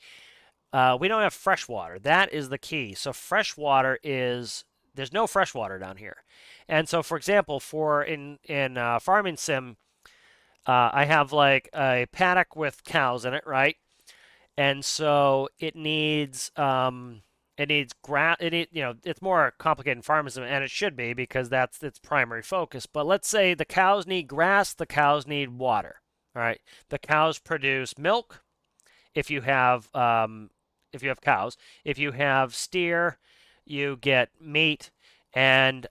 Speaker 1: we don't have fresh water. That is the key. So fresh water there's no fresh water down here. And so, for example, in Farming Sim, I have like a paddock with cows in it, right? and so it needs grass. It's more complicated in farmism, and it should be because that's its primary focus. But let's say the cows need grass, the cows need water. All right, the cows produce milk. If you have cows, if you have steer, you get meat, and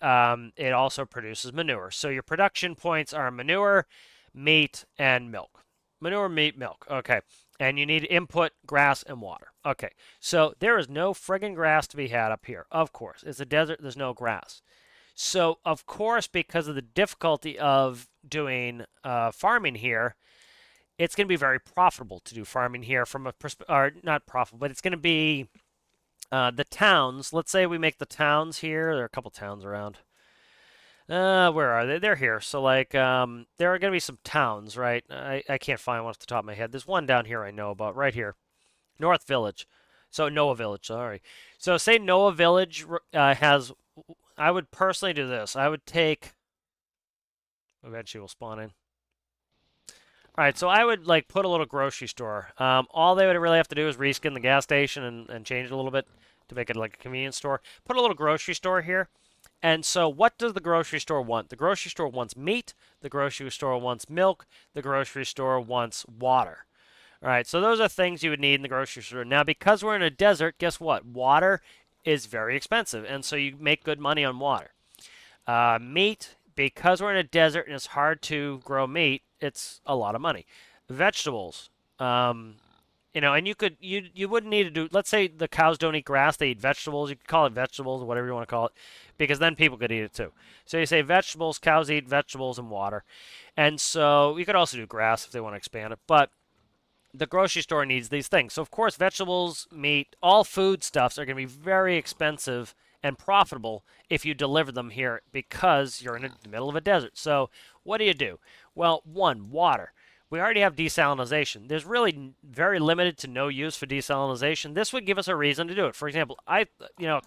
Speaker 1: it also produces manure. So your production points are manure, meat, and milk. Manure, meat, milk. Okay. And you need input, grass, and water. Okay. So there is no friggin' grass to be had up here. Of course. It's a desert, there's no grass. So, of course, because of the difficulty of doing farming here, it's going to be very profitable to do farming here from a or not profitable, but it's going to be the towns. Let's say we make the towns here. There are a couple towns around. Where are they? They're here. So like, there are going to be some towns, right? I can't find one off the top of my head. There's one down here I know about, right here, North Village. So Noah Village, sorry. So say Noah Village has. I would personally do this. I would take. Eventually, we'll spawn in. All right, so I would like put a little grocery store. All they would really have to do is reskin the gas station and change it a little bit to make it like a convenience store. Put a little grocery store here. And so what does the grocery store want? The grocery store wants meat. The grocery store wants milk. The grocery store wants water. All right, so those are things you would need in the grocery store. Now, because we're in a desert, guess what? Water is very expensive, and so you make good money on water. Meat, because we're in a desert and it's hard to grow meat, it's a lot of money. Vegetables, and you wouldn't need to do. Let's say the cows don't eat grass; they eat vegetables. You could call it vegetables, or whatever you want to call it, because then people could eat it too. So you say vegetables, cows eat vegetables and water, and so you could also do grass if they want to expand it, but the grocery store needs these things. So, of course, vegetables, meat, all food stuffs are going to be very expensive and profitable if you deliver them here because you're in the middle of a desert. So, what do? Well, one, water. We already have desalination. There's really very limited to no use for desalination. This would give us a reason to do it. For example, a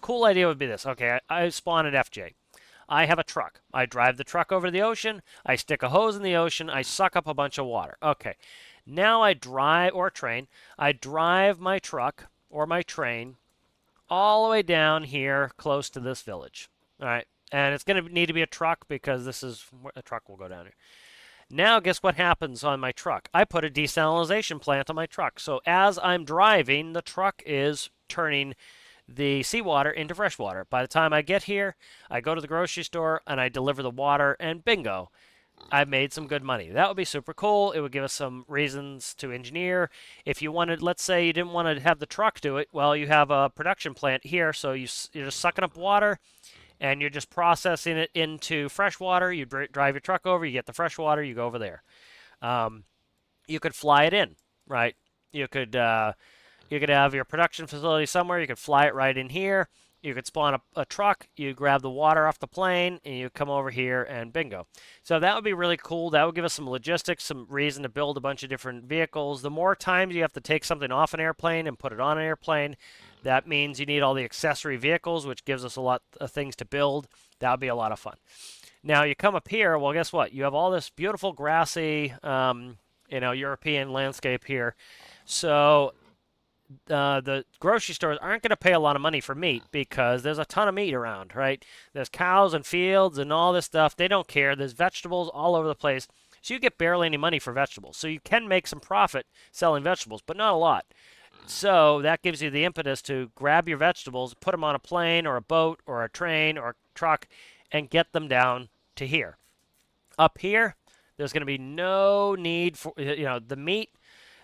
Speaker 1: cool idea would be this. Okay, I spawn at FJ. I have a truck. I drive the truck over to the ocean. I stick a hose in the ocean. I suck up a bunch of water. Okay. Now I drive, or train, I drive my truck or my train all the way down here close to this village. All right. And it's going to need to be a truck because this is where a truck will go down here. Now, guess what happens on my truck? I put a desalination plant on my truck. So as I'm driving, the truck is turning the seawater into fresh water. By the time I get here, I go to the grocery store and I deliver the water, and bingo, I made some good money. That would be super cool. It would give us some reasons to engineer. If you wanted, let's say you didn't want to have the truck do it, well, you have a production plant here, so you're just sucking up water and you're just processing it into fresh water. You drive your truck over, you get the fresh water, you go over there. You could fly it in, right? You could have your production facility somewhere. You could fly it right in here. You could spawn a truck, you grab the water off the plane, and you come over here, and bingo. So that would be really cool. That would give us some logistics, some reason to build a bunch of different vehicles. The more times you have to take something off an airplane and put it on an airplane, that means you need all the accessory vehicles, which gives us a lot of things to build. That would be a lot of fun. Now, you come up here, well, guess what? You have all this beautiful grassy, European landscape here. So the grocery stores aren't going to pay a lot of money for meat because there's a ton of meat around, right? There's cows and fields and all this stuff. They don't care. There's vegetables all over the place. So you get barely any money for vegetables. So you can make some profit selling vegetables, but not a lot. So that gives you the impetus to grab your vegetables, put them on a plane or a boat or a train or a truck, and get them down to here. Up here, there's going to be no need for, the meat.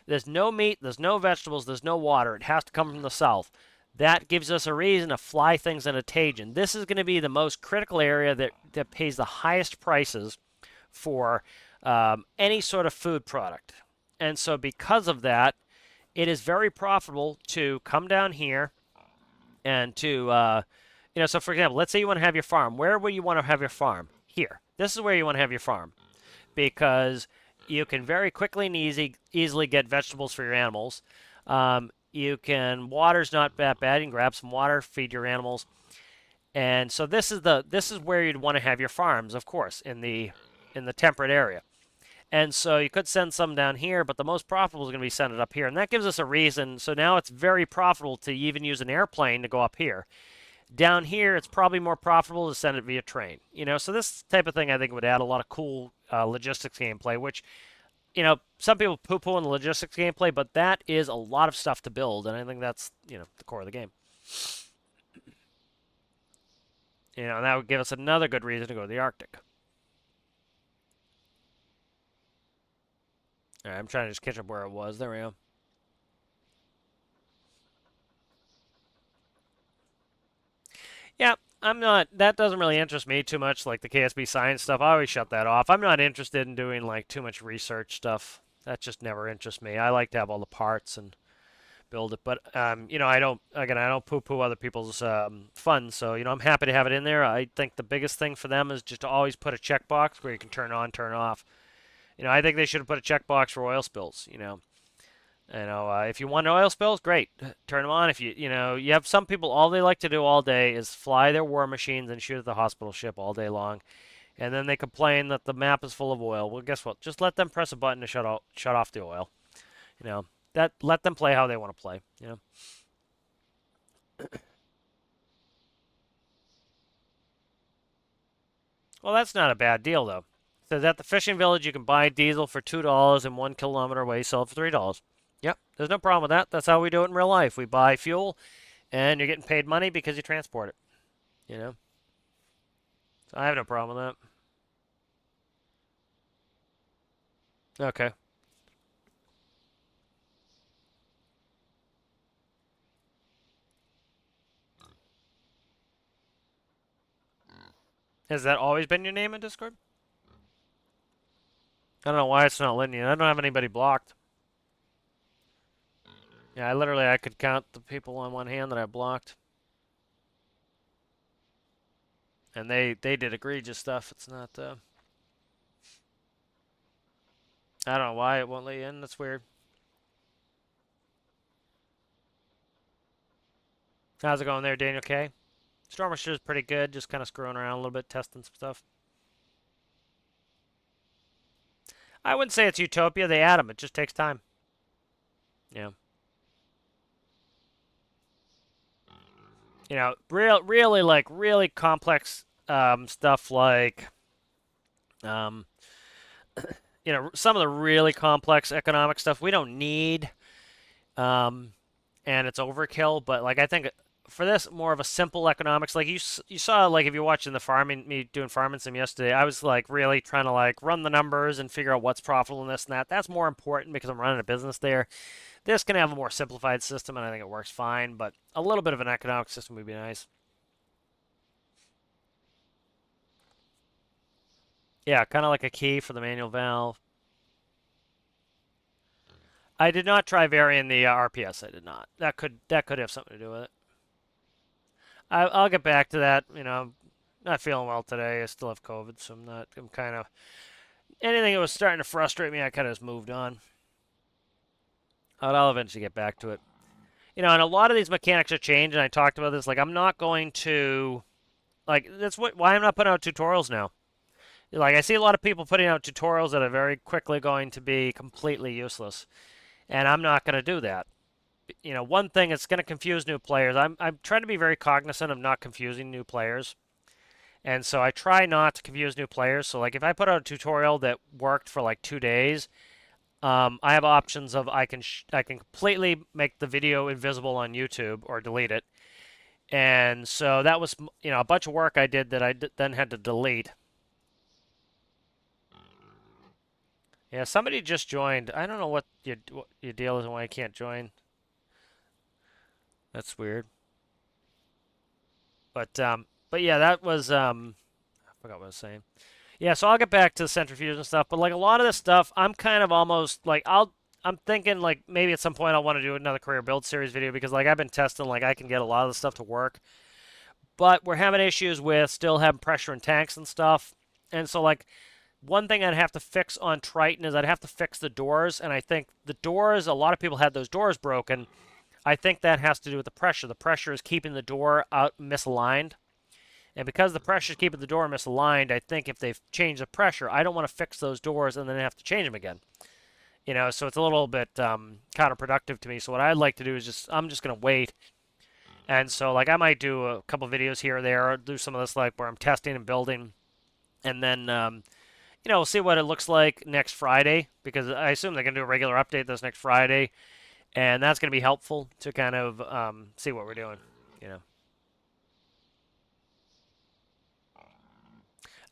Speaker 1: There's no meat, there's no vegetables, there's no water. It has to come from the south. That gives us a reason to fly things in a Tajin. This is going to be the most critical area that pays the highest prices for any sort of food product. And so because of that, it is very profitable to come down here and to, so for example, let's say you want to have your farm. Where would you want to have your farm? Here. This is where you want to have your farm. Because you can very quickly and easily get vegetables for your animals. Water's not that bad. You can grab some water, feed your animals. And so this is where you'd want to have your farms, of course, in the temperate area. And so you could send some down here, but the most profitable is going to be send it up here. And that gives us a reason. So now it's very profitable to even use an airplane to go up here. Down here, it's probably more profitable to send it via train. So this type of thing I think would add a lot of cool logistics gameplay, which, some people poo-poo on the logistics gameplay, but that is a lot of stuff to build, and I think that's, the core of the game. And that would give us another good reason to go to the Arctic. All right, I'm trying to just catch up where it was. There we go. Yeah, I'm not. That doesn't really interest me too much, like the KSB science stuff. I always shut that off. I'm not interested in doing like too much research stuff. That just never interests me. I like to have all the parts and build it, but I don't. Again, I don't poo-poo other people's fun. So I'm happy to have it in there. I think the biggest thing for them is just to always put a checkbox where you can turn on, turn off. I think they should have put a checkbox for oil spills. If you want oil spills, great, turn them on. If you have some people, all they like to do all day is fly their war machines and shoot at the hospital ship all day long, and then they complain that the map is full of oil. Well, guess what? Just let them press a button to shut off the oil. Let them play how they want to play. Well, that's not a bad deal though. So at the fishing village, you can buy diesel for $2 and 1 kilometer away, sell it for $3. Yep, there's no problem with that. That's how we do it in real life. We buy fuel, and you're getting paid money because you transport it. So I have no problem with that. Okay. Has that always been your name in Discord? I don't know why it's not letting you. I don't have anybody blocked. Yeah, I could count the people on one hand that I blocked. And they did egregious stuff. It's not, I don't know why it won't let you in. That's weird. How's it going there, Daniel K? Stormworks is pretty good. Just kind of screwing around a little bit, testing some stuff. I wouldn't say it's utopia. They add them. It just takes time. Yeah. Really like really complex stuff like, um, some of the really complex economic stuff we don't need, and it's overkill. But like I think for this, more of a simple economics, like you saw, like if you're watching me doing farming sim yesterday, I was like really trying to like run the numbers and figure out what's profitable in this and that. That's more important because I'm running a business there. This can have a more simplified system, and I think it works fine, but a little bit of an economic system would be nice. Yeah, kind of like a key for the manual valve. I did not try varying the RPS. I did not. That could have something to do with it. I'll get back to that. I'm not feeling well today. I still have COVID, so I'm kind of anything that was starting to frustrate me. I kind of just moved on. I'll eventually get back to it. And a lot of these mechanics are changed, and I talked about this. Like, I'm not going to, like, why I'm not putting out tutorials now. Like, I see a lot of people putting out tutorials that are very quickly going to be completely useless, and I'm not going to do that. One thing, it's going to confuse new players. I'm trying to be very cognizant of not confusing new players, and so I try not to confuse new players. So, like, if I put out a tutorial that worked for like 2 days, I have options of I can completely make the video invisible on YouTube or delete it. And so that was a bunch of work I did that then had to delete. Yeah, somebody just joined. I don't know what your deal is and why you can't join. That's weird. But yeah, that was I forgot what I was saying. Yeah, so I'll get back to the centrifuge and stuff, but like a lot of this stuff, I'm kind of almost like I'm thinking like maybe at some point I'll want to do another career build series video because like I've been testing like I can get a lot of the stuff to work, but we're having issues with still having pressure in tanks and stuff, and so like one thing I'd have to fix on Triton is I'd have to fix the doors, and I think the doors, a lot of people had those doors broken. I think that has to do with the pressure. The pressure is keeping the door out misaligned. And because the pressure's keeping the door misaligned, I think if they've changed the pressure, I don't want to fix those doors and then have to change them again. So it's a little bit counterproductive to me. So what I'd like to do is I'm just gonna wait. And so like I might do a couple videos here or there, or do some of this like where I'm testing and building, and then we'll see what it looks like next Friday because I assume they're gonna do a regular update this next Friday, and that's gonna be helpful to kind of see what we're doing.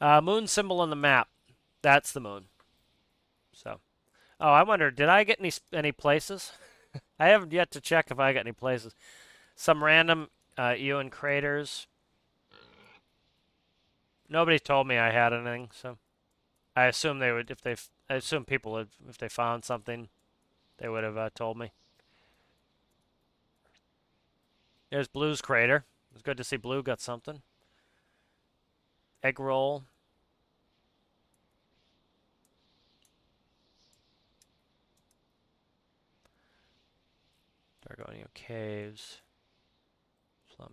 Speaker 1: Moon symbol on the map. That's the moon. So, oh, I wonder, did I get any places? I haven't yet to check if I got any places. Some random Ewan craters. Nobody told me I had anything, so I assume they would I assume people would, if they found something, they would have told me. There's Blue's crater. It's good to see Blue got something. Egg roll. Dargonio caves. Plum.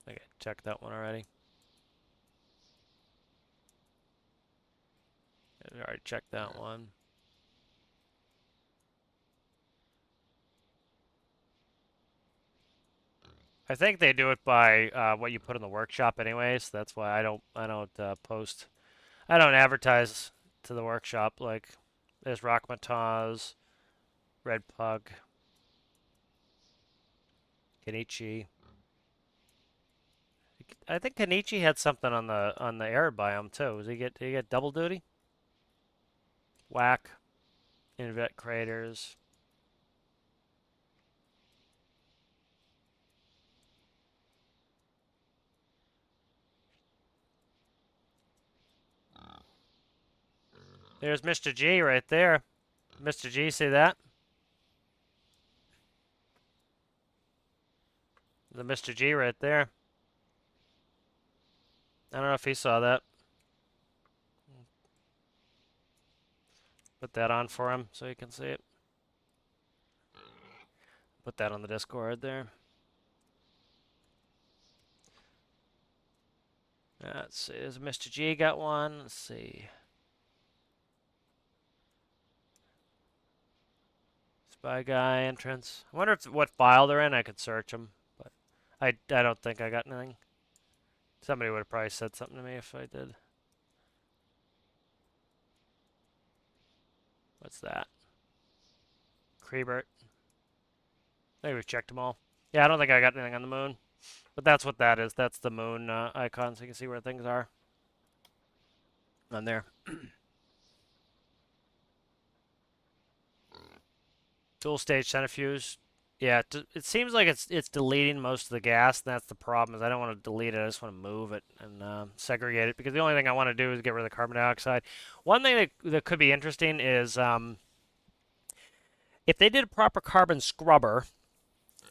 Speaker 1: Okay, checked that one already. I already checked that one. I think they do it by what you put in the workshop anyways. That's why I don't post. I don't advertise to the workshop. Like there's Rachmataz, Red Pug, Kenichi. I think Kenichi had something on the arid biome too. Did he get double duty? Whack, Invet craters. There's Mr. G right there. Mr. G, see that? The Mr. G right there. I don't know if he saw that. Put that on for him so he can see it. Put that on the Discord there. Let's see. There's Mr. G got one. Let's see. Spy guy entrance. I wonder what file they're in. I could search them, but I don't think I got anything. Somebody would have probably said something to me if I did. What's that? Creebert. Maybe we've checked them all. Yeah, I don't think I got anything on the moon. But that's what that is. That's the moon icon, so you can see where things are. On there. Dual stage centrifuge. Yeah, it seems like it's deleting most of the gas, and that's the problem. Is I don't want to delete it. I just want to move it and segregate it because the only thing I want to do is get rid of the carbon dioxide. One thing that could be interesting is if they did a proper carbon scrubber,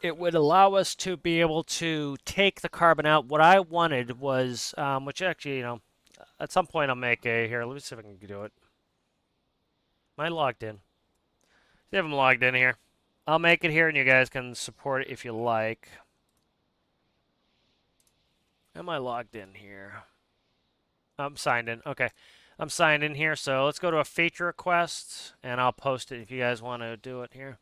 Speaker 1: it would allow us to be able to take the carbon out. What I wanted was, which actually, at some point I'll make a here. Let me see if I can do it. Am I logged in? See if I'm logged in here. I'll make it here, and you guys can support it if you like. Am I logged in here? I'm signed in. Okay. I'm signed in here, so let's go to a feature request, and I'll post it if you guys want to do it here.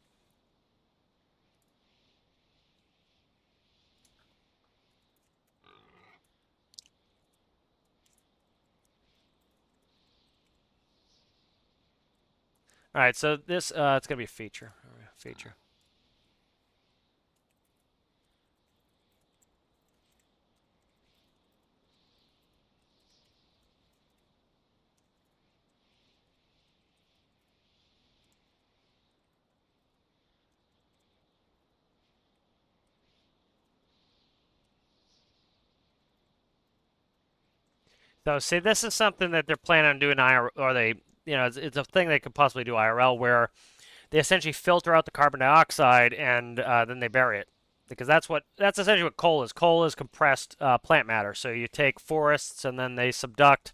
Speaker 1: All right, so this it's going to be a feature. Feature. So, see, this is something that they're planning on doing IRL, or it's a thing they could possibly do IRL where they essentially filter out the carbon dioxide and then they bury it. Because that's essentially what coal is. Coal is compressed plant matter. So you take forests and then they subduct,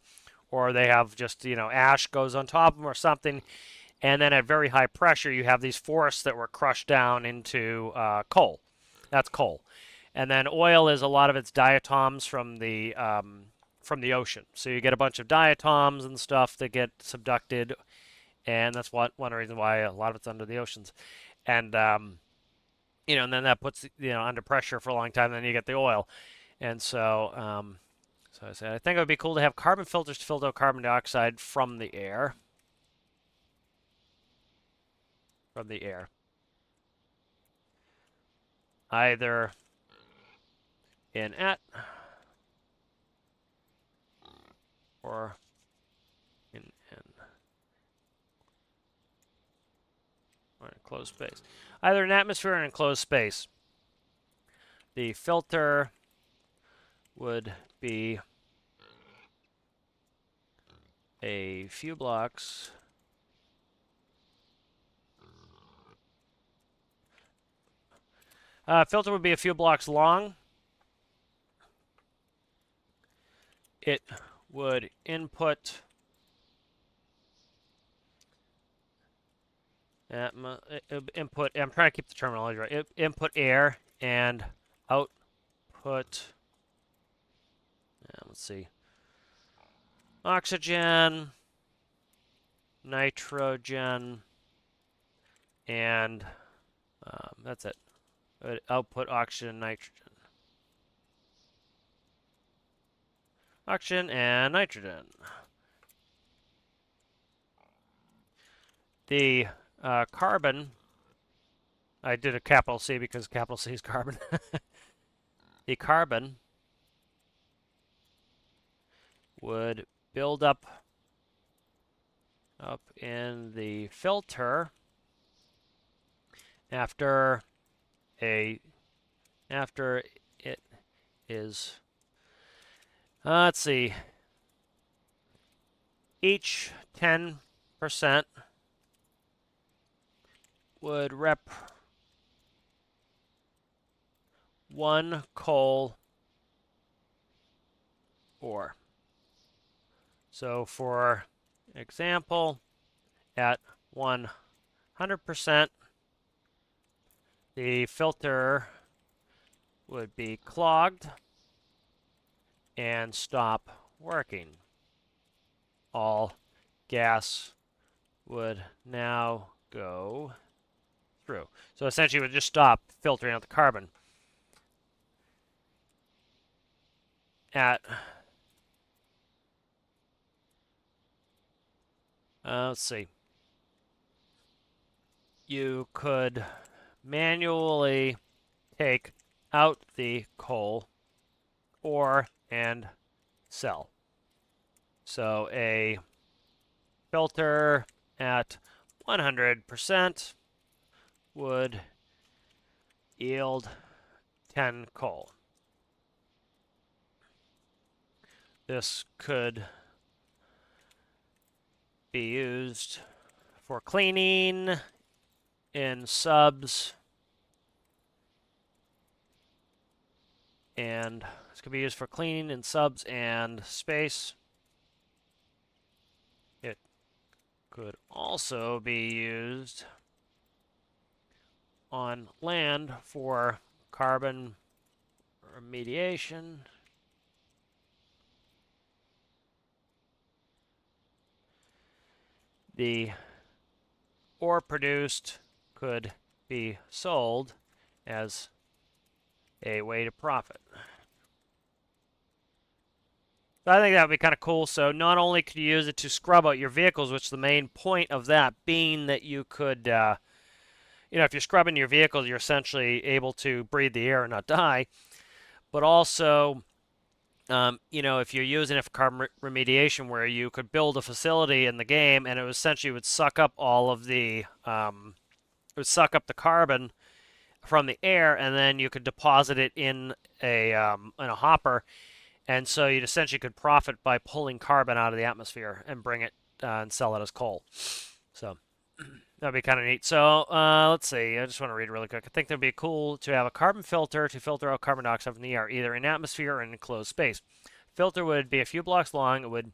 Speaker 1: or they have just, ash goes on top of them or something. And then at very high pressure, you have these forests that were crushed down into coal. That's coal. And then oil is a lot of its diatoms from the ocean. So you get a bunch of diatoms and stuff that get subducted, and that's one reason why a lot of it's under the oceans. And and then that puts under pressure for a long time. Then you get the oil, and so I said I think it would be cool to have carbon filters to filter out carbon dioxide from the air. Either in or in or in enclosed space. Either in atmosphere or in enclosed space. The filter would be a few blocks filter would be a few blocks long. It would input I'm trying to keep the terminology right. Input air and output, let's see, oxygen, nitrogen, and that's it. Output oxygen, nitrogen. Oxygen and nitrogen. The carbon, I did a capital C because capital C is carbon. The carbon would build up in the filter after it is, let's see, each 10% would rep 1 coal ore. So for example, at 100%, the filter would be clogged and stop working. All gas would now go through. So essentially, it would just stop filtering out the carbon. At let's see. You could manually take out the coal ore and sell. So a filter at 100% would yield 10 coal. This could be used for cleaning in subs, and this could be used for cleaning in subs and space. It could also be used on land for carbon remediation. The ore produced could be sold as a way to profit. So I think that would be kind of cool. So not only could you use it to scrub out your vehicles, which the main point of that being that you could, if you're scrubbing your vehicles, you're essentially able to breathe the air and not die. But also, if you're using it for carbon remediation, where you could build a facility in the game and it essentially would suck up all of the, it would suck up the carbon from the air, and then you could deposit it in a hopper, and so you'd essentially could profit by pulling carbon out of the atmosphere and bring it and sell it as coal. So that'd be kind of neat. So let's see. I just want to read really quick. I think that'd be cool to have a carbon filter to filter out carbon dioxide from the air, either in atmosphere or in enclosed space. Filter would be a few blocks long. It would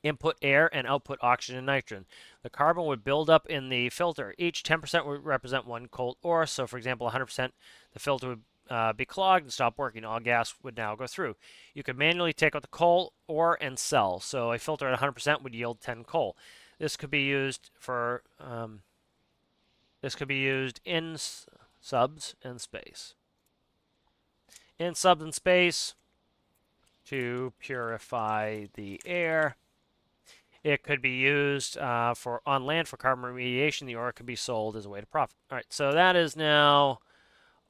Speaker 1: input air and output oxygen and nitrogen. The carbon would build up in the filter. Each 10% would represent 1 coal ore. So, for example, 100%, the filter would
Speaker 3: be clogged and stop working. All gas would now go through. You could manually take out the coal, ore, and sell. So a filter at 100% would yield 10 coal. This could be used for this could be used in subs and space. In subs and space to purify the air. It could be used for on land for carbon remediation. The ore could be sold as a way to profit. All right, so that is now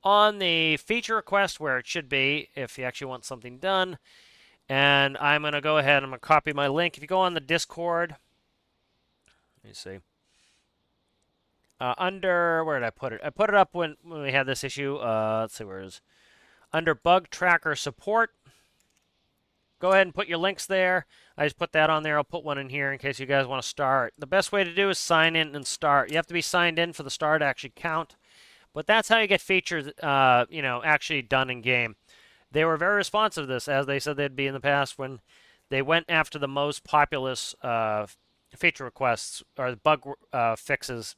Speaker 3: on the feature request where it should be if you actually want something done. And I'm going to go ahead and I'm going to copy my link. If you go on the Discord, let me see. Under, where did I put it? I put it up when we had this issue. Let's see, where it is. Under Bug Tracker Support. Go ahead and put your links there. I just put that on there. I'll put one in here in case you guys want to start. The best way to do is sign in and start. You have to be signed in for the start to actually count. But that's how you get features, actually done in game. They were very responsive to this, as they said they'd be in the past when they went after the most populous feature requests or bug fixes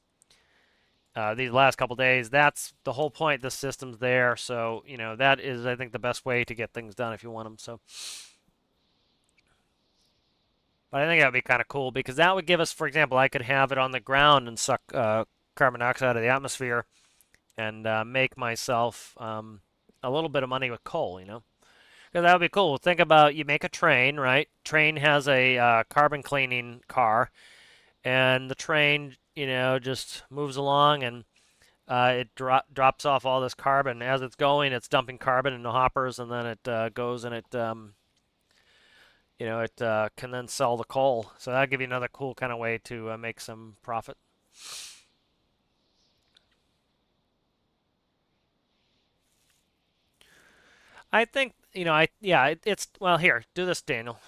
Speaker 3: these last couple days. That's the whole point. The system's there, so that is, I think, the best way to get things done if you want them. So. But I think that would be kind of cool because that would give us, for example, I could have it on the ground and suck carbon dioxide out of the atmosphere and make myself a little bit of money with coal, Because that would be cool. Think about you make a train, right? Train has a carbon cleaning car, and the train, just moves along and it drops off all this carbon. As it's going, it's dumping carbon into hoppers, and then it goes and it it can then sell the coal. So that'll give you another cool kind of way to make some profit. I think, it's, well, here, do this, Daniel.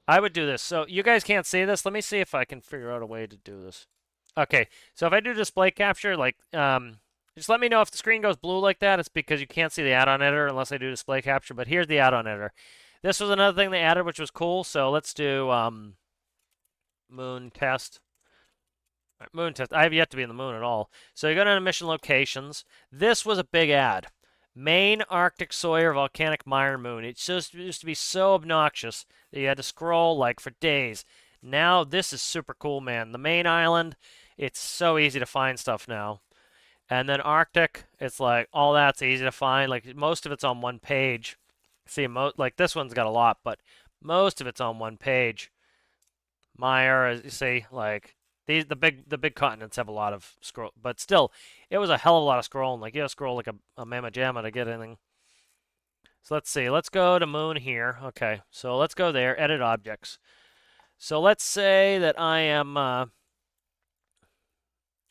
Speaker 3: I would do this. So you guys can't see this. Let me see if I can figure out a way to do this. Okay, so if I do display capture, like, just let me know if the screen goes blue like that. It's because you can't see the add-on editor unless I do display capture. But here's the add-on editor. This was another thing they added, which was cool. So let's do moon test. All right, moon test. I have yet to be in the moon at all. So you go down to mission locations. This was a big add. Main Arctic Sawyer Volcanic Mire Moon. It just used to be so obnoxious that you had to scroll like for days. Now this is super cool, man. The main island, it's so easy to find stuff now. And then Arctic, it's like all that's easy to find. Like most of it's on one page. See, like this one's got a lot, but most of it's on one page. Mire, as you see, like the big continents have a lot of scroll, but still, it was a hell of a lot of scrolling. Like you gotta scroll like a mamma jamma to get anything. So let's see. Let's go to moon here. Okay, so let's go there. Edit objects. So let's say that I am.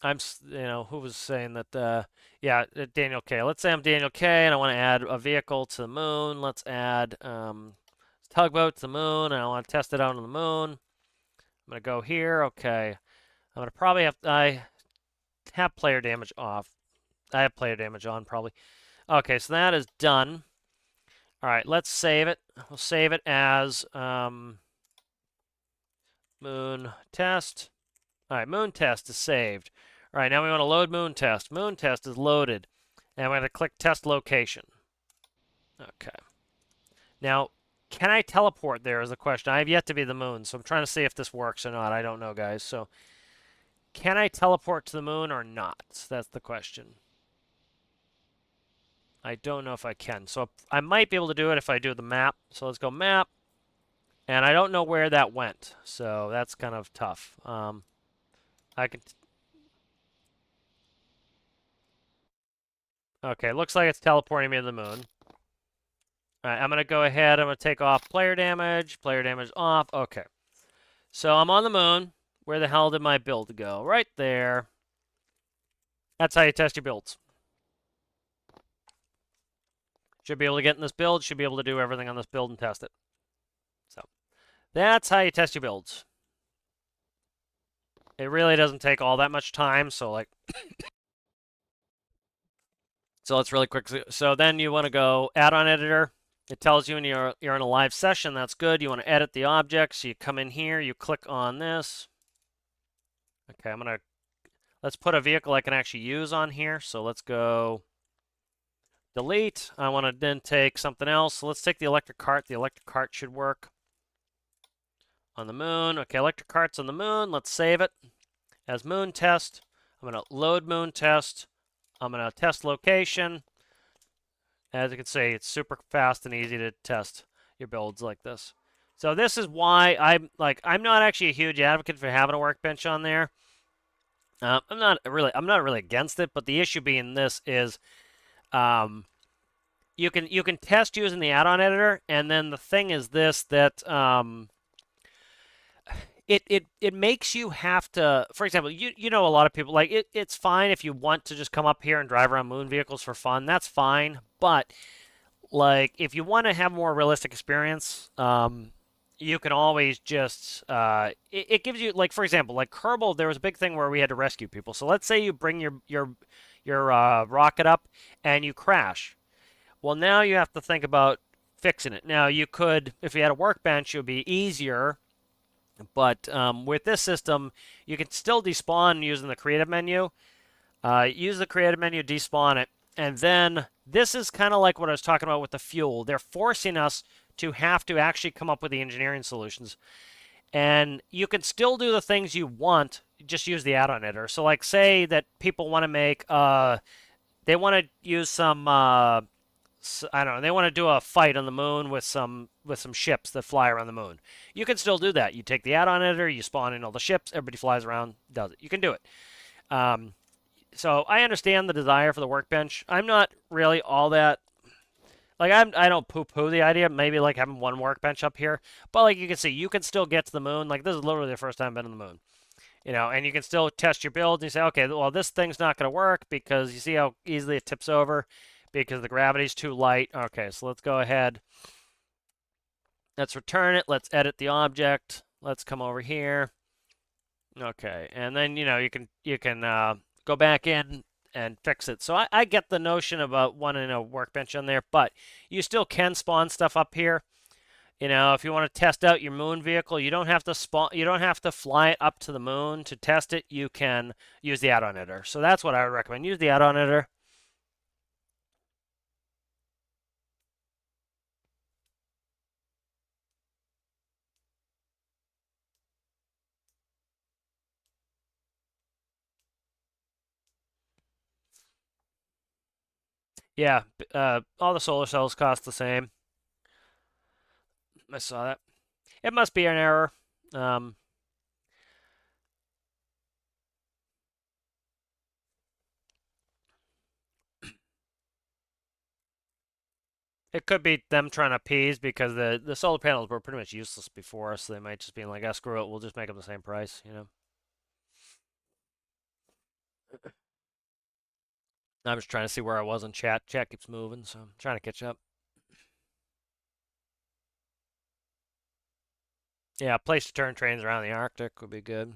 Speaker 3: Who was saying that? Yeah, Daniel K. Let's say I'm Daniel K. and I want to add a vehicle to the moon. Let's add tugboat to the moon, and I want to test it out on the moon. I'm gonna go here. Okay. I'm gonna probably I have player damage off. I have player damage on probably. Okay, so that is done. All right, let's save it. We'll save it as moon test. All right, moon test is saved. All right, now we want to load moon test. Moon test is loaded, and we're going to click test location. Okay. Now, can I teleport there is the question. I have yet to be the moon, so I'm trying to see if this works or not. I don't know, guys. So, can I teleport to the moon or not? That's the question. I don't know if I can. So, I might be able to do it if I do the map. So, let's go map. And I don't know where that went. So, that's kind of tough. I can... Okay, looks like it's teleporting me to the moon. All right, I'm going to go ahead. I'm going to take off player damage. Player damage off. Okay. So I'm on the moon. Where the hell did my build go? Right there. That's how you test your builds. Should be able to get in this build. Should be able to do everything on this build and test it. So that's how you test your builds. It really doesn't take all that much time. So like... So it's really quick. So then you want to go add-on editor. It tells you when you're in a live session. That's good. You want to edit the object. So you come in here. You click on this. Okay, let's put a vehicle I can actually use on here. So let's go delete. I want to then take something else. So let's take the electric cart. The electric cart should work on the moon. Okay, electric cart's on the moon. Let's save it as moon test. I'm going to load moon test. I'm going to test location. As you can see, it's super fast and easy to test your builds like this. So this is why I'm not actually a huge advocate for having a workbench on there. I'm not really against it, but the issue being this is, you can test using the add-on editor, and then the thing is this, that it makes you have to, for example, you know, a lot of people, like, it's fine if you want to just come up here and drive around moon vehicles for fun. That's fine, but like, if you want to have a more realistic experience, you can always just it gives you, like, for example, like Kerbal, there was a big thing where we had to rescue people. So let's say you bring your rocket up and you crash. Well, now you have to think about fixing it. Now you could, if you had a workbench, it would be easier. But with this system, you can still despawn using the creative menu. Use the creative menu, despawn it. And then this is kind of like what I was talking about with the fuel. They're forcing us to have to actually come up with the engineering solutions. And you can still do the things you want, just use the add-on editor. So like, say that people want to make, they want to use some, I don't know, they want to do a fight on the moon with some ships that fly around the moon. You can still do that. You take the add-on editor, you spawn in all the ships, everybody flies around, does it. You can do it. So I understand the desire for the workbench. I'm not really all that, like, I don't poo-poo the idea, maybe like having one workbench up here, but like you can see, you can still get to the moon. Like, this is literally the first time I've been on the moon, you know, and you can still test your build and you say, okay, well, this thing's not going to work because you see how easily it tips over because the gravity's too light. Okay, so let's go ahead. Let's return it. Let's edit the object. Let's come over here. Okay, and then, you know, you can go back in and fix it. So I get the notion about wanting a workbench on there, but you still can spawn stuff up here. You know, if you want to test out your moon vehicle, you don't have to fly it up to the moon to test it. You can use the add-on editor. So that's what I would recommend. Use the add-on editor. Yeah, all the solar cells cost the same. I saw that. It must be an error. It could be them trying to appease because the solar panels were pretty much useless before, so they might just be like, "Ah, screw it, we'll just make them the same price," you know. I'm just trying to see where I was in chat. Chat keeps moving, so I'm trying to catch up. Yeah, a place to turn trains around the Arctic would be good.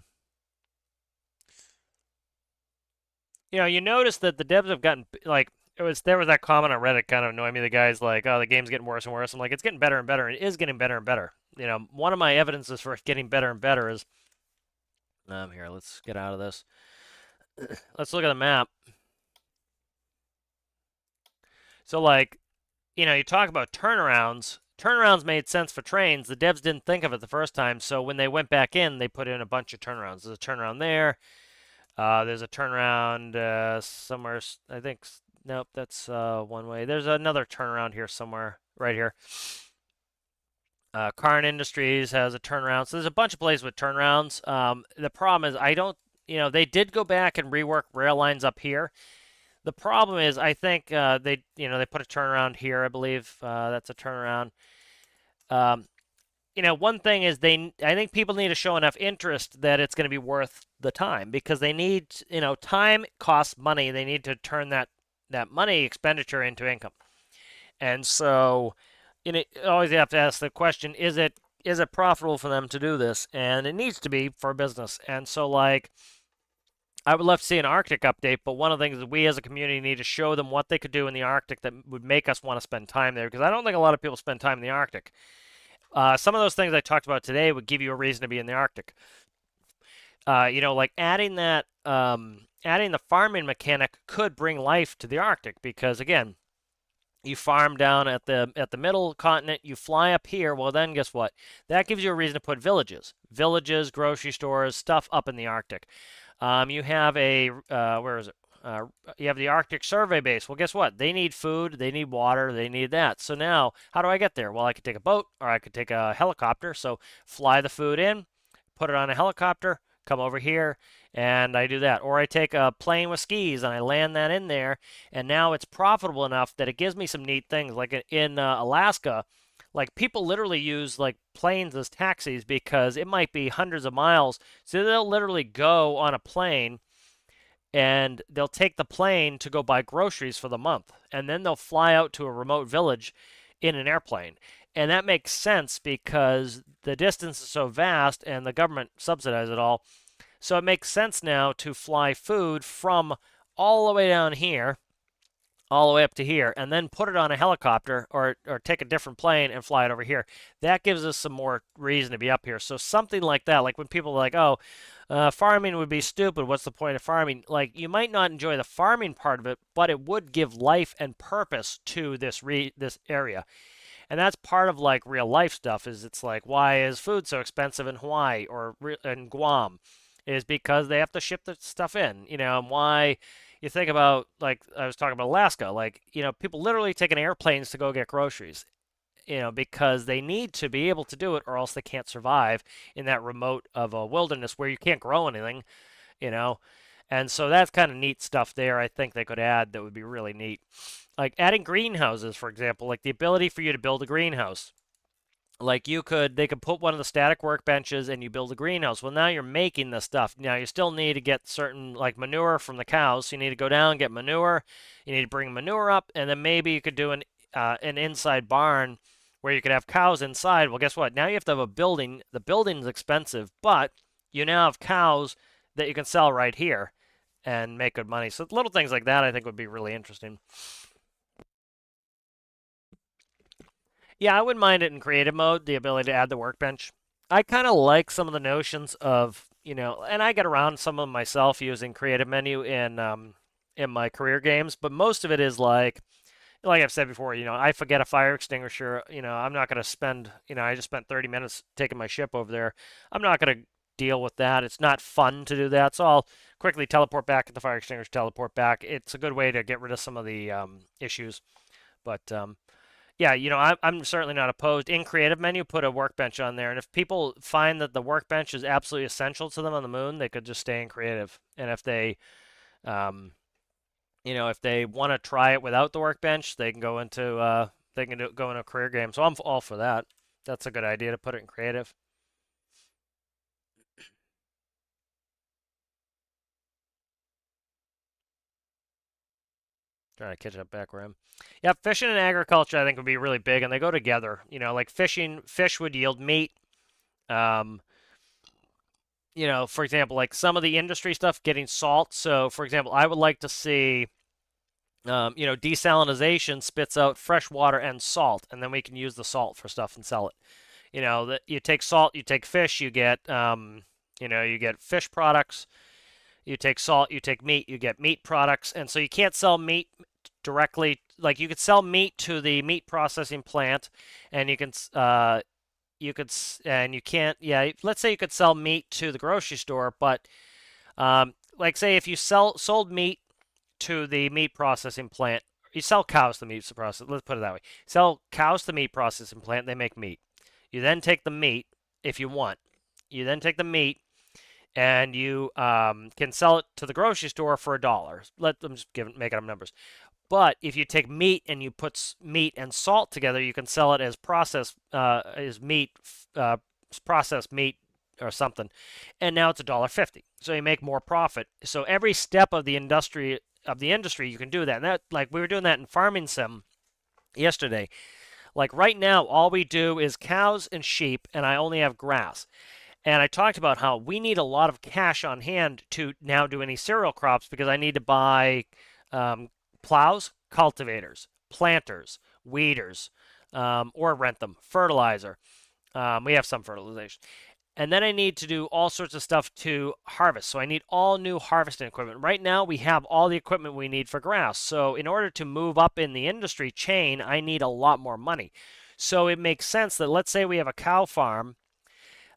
Speaker 3: You know, you notice that the devs have gotten, like, there was that comment on Reddit kind of annoying me. The guy's like, "Oh, the game's getting worse and worse." I'm like, "It's getting better and better. And it is getting better and better." You know, one of my evidences for it getting better and better is, here, let's get out of this. Let's look at the map. So, like, you know, you talk about turnarounds. Turnarounds made sense for trains. The devs didn't think of it the first time, so when they went back in, they put in a bunch of turnarounds. There's a turnaround there. There's a turnaround somewhere. I think, nope, that's one way. There's another turnaround here somewhere, right here. Karl Industries has a turnaround. So there's a bunch of places with turnarounds. The problem is, you know, they did go back and rework rail lines up here. The problem is, I think they put a turnaround here. I believe that's a turnaround. You know, one thing is I think people need to show enough interest that it's going to be worth the time, because they need, you know, time costs money. They need to turn that money expenditure into income. And so, you know, always have to ask the question, is it profitable for them to do this? And it needs to be for business. And so, like, I would love to see an Arctic update, but one of the things is we as a community need to show them what they could do in the Arctic that would make us want to spend time there, because I don't think a lot of people spend time in the Arctic. Some of those things I talked about today would give you a reason to be in the Arctic. You know, like adding the farming mechanic could bring life to the Arctic, because again, You farm down at the middle continent, you fly up here. Well, then guess what? That gives you a reason to put villages, grocery stores, stuff up in the Arctic. You have a where is it? You have the Arctic Survey Base. Well, guess what? They need food, they need water, they need that. So now, how do I get there? Well, I could take a boat or I could take a helicopter. So fly the food in, put it on a helicopter, come over here, and I do that. Or I take a plane with skis and I land that in there, and now it's profitable enough that it gives me some neat things. Like in Alaska, like people literally use like planes as taxis because it might be hundreds of miles. So they'll literally go on a plane and they'll take the plane to go buy groceries for the month. And then they'll fly out to a remote village in an airplane. And that makes sense because the distance is so vast and the government subsidizes it all. So it makes sense now to fly food from all the way down here, all the way up to here, and then put it on a helicopter or take a different plane and fly it over here. That gives us some more reason to be up here. So something like that, like when people are like, oh, farming would be stupid. What's the point of farming? Like you might not enjoy the farming part of it, but it would give life and purpose to this area. And that's part of like real life stuff. Is it's like why is food so expensive in Hawaii or in Guam? Is because they have to ship the stuff in, and why you think about like I was talking about Alaska, like people literally taking airplanes to go get groceries, because they need to be able to do it or else they can't survive in that remote of a wilderness where you can't grow anything, you know. And so that's kind of neat stuff there. I think they could add that would be really neat. Like adding greenhouses, for example, like the ability for you to build a greenhouse. Like they could put one of the static workbenches and you build a greenhouse. Well, now you're making the stuff. Now you still need to get certain like manure from the cows. So you need to go down and get manure. You need to bring manure up, and then maybe you could do an inside barn where you could have cows inside. Well, guess what? Now you have to have a building. The building's expensive, but you now have cows that you can sell right here and make good money. So little things like that I think would be really interesting. Yeah, I wouldn't mind it in creative mode, the ability to add the workbench. I kind of like some of the notions of, and I get around some of them myself using creative menu in my career games, but most of it is like I've said before, I forget a fire extinguisher, I'm not going to spend, I just spent 30 minutes taking my ship over there. I'm not going to deal with that. It's not fun to do that. So I'll quickly teleport back at the fire extinguisher, teleport back. It's a good way to get rid of some of the issues. But yeah, I'm certainly not opposed. In creative menu, put a workbench on there. And if people find that the workbench is absolutely essential to them on the moon, they could just stay in creative. And um, if they want to try it without the workbench, they can go into go into a career game. So I'm all for that. That's a good idea to put it in creative. Trying to catch up back where I'm. Yeah, fishing and agriculture I think would be really big, and they go together. Like fish would yield meat. Um, for example, like some of the industry stuff getting salt. So, for example, I would like to see, desalinization spits out fresh water and salt, and then we can use the salt for stuff and sell it. That you take salt, you take fish, you get fish products. You take salt, you take meat, you get meat products, and so you can't sell meat directly. Like you could sell meat to the meat processing plant, and you can't. Yeah, let's say you could sell meat to the grocery store, but like say if you sold meat to the meat processing plant, you sell cows to the meat process. Let's put it that way. Sell cows to the meat processing plant, they make meat. You then take the meat if you want. You then take the meat and you can sell it to the grocery store for $1. Let them just making up numbers. But if you take meat and you put meat and salt together, you can sell it as processed meat or something, and now it's $1.50. So you make more profit. So every step of the industry you can do that. And that like we were doing that in Farming Sim yesterday. Like right now, all we do is cows and sheep, and I only have grass. And I talked about how we need a lot of cash on hand to now do any cereal crops because I need to buy plows, cultivators, planters, weeders, or rent them, fertilizer. We have some fertilization. And then I need to do all sorts of stuff to harvest. So I need all new harvesting equipment. Right now, we have all the equipment we need for grass. So in order to move up in the industry chain, I need a lot more money. So it makes sense that, let's say we have a cow farm.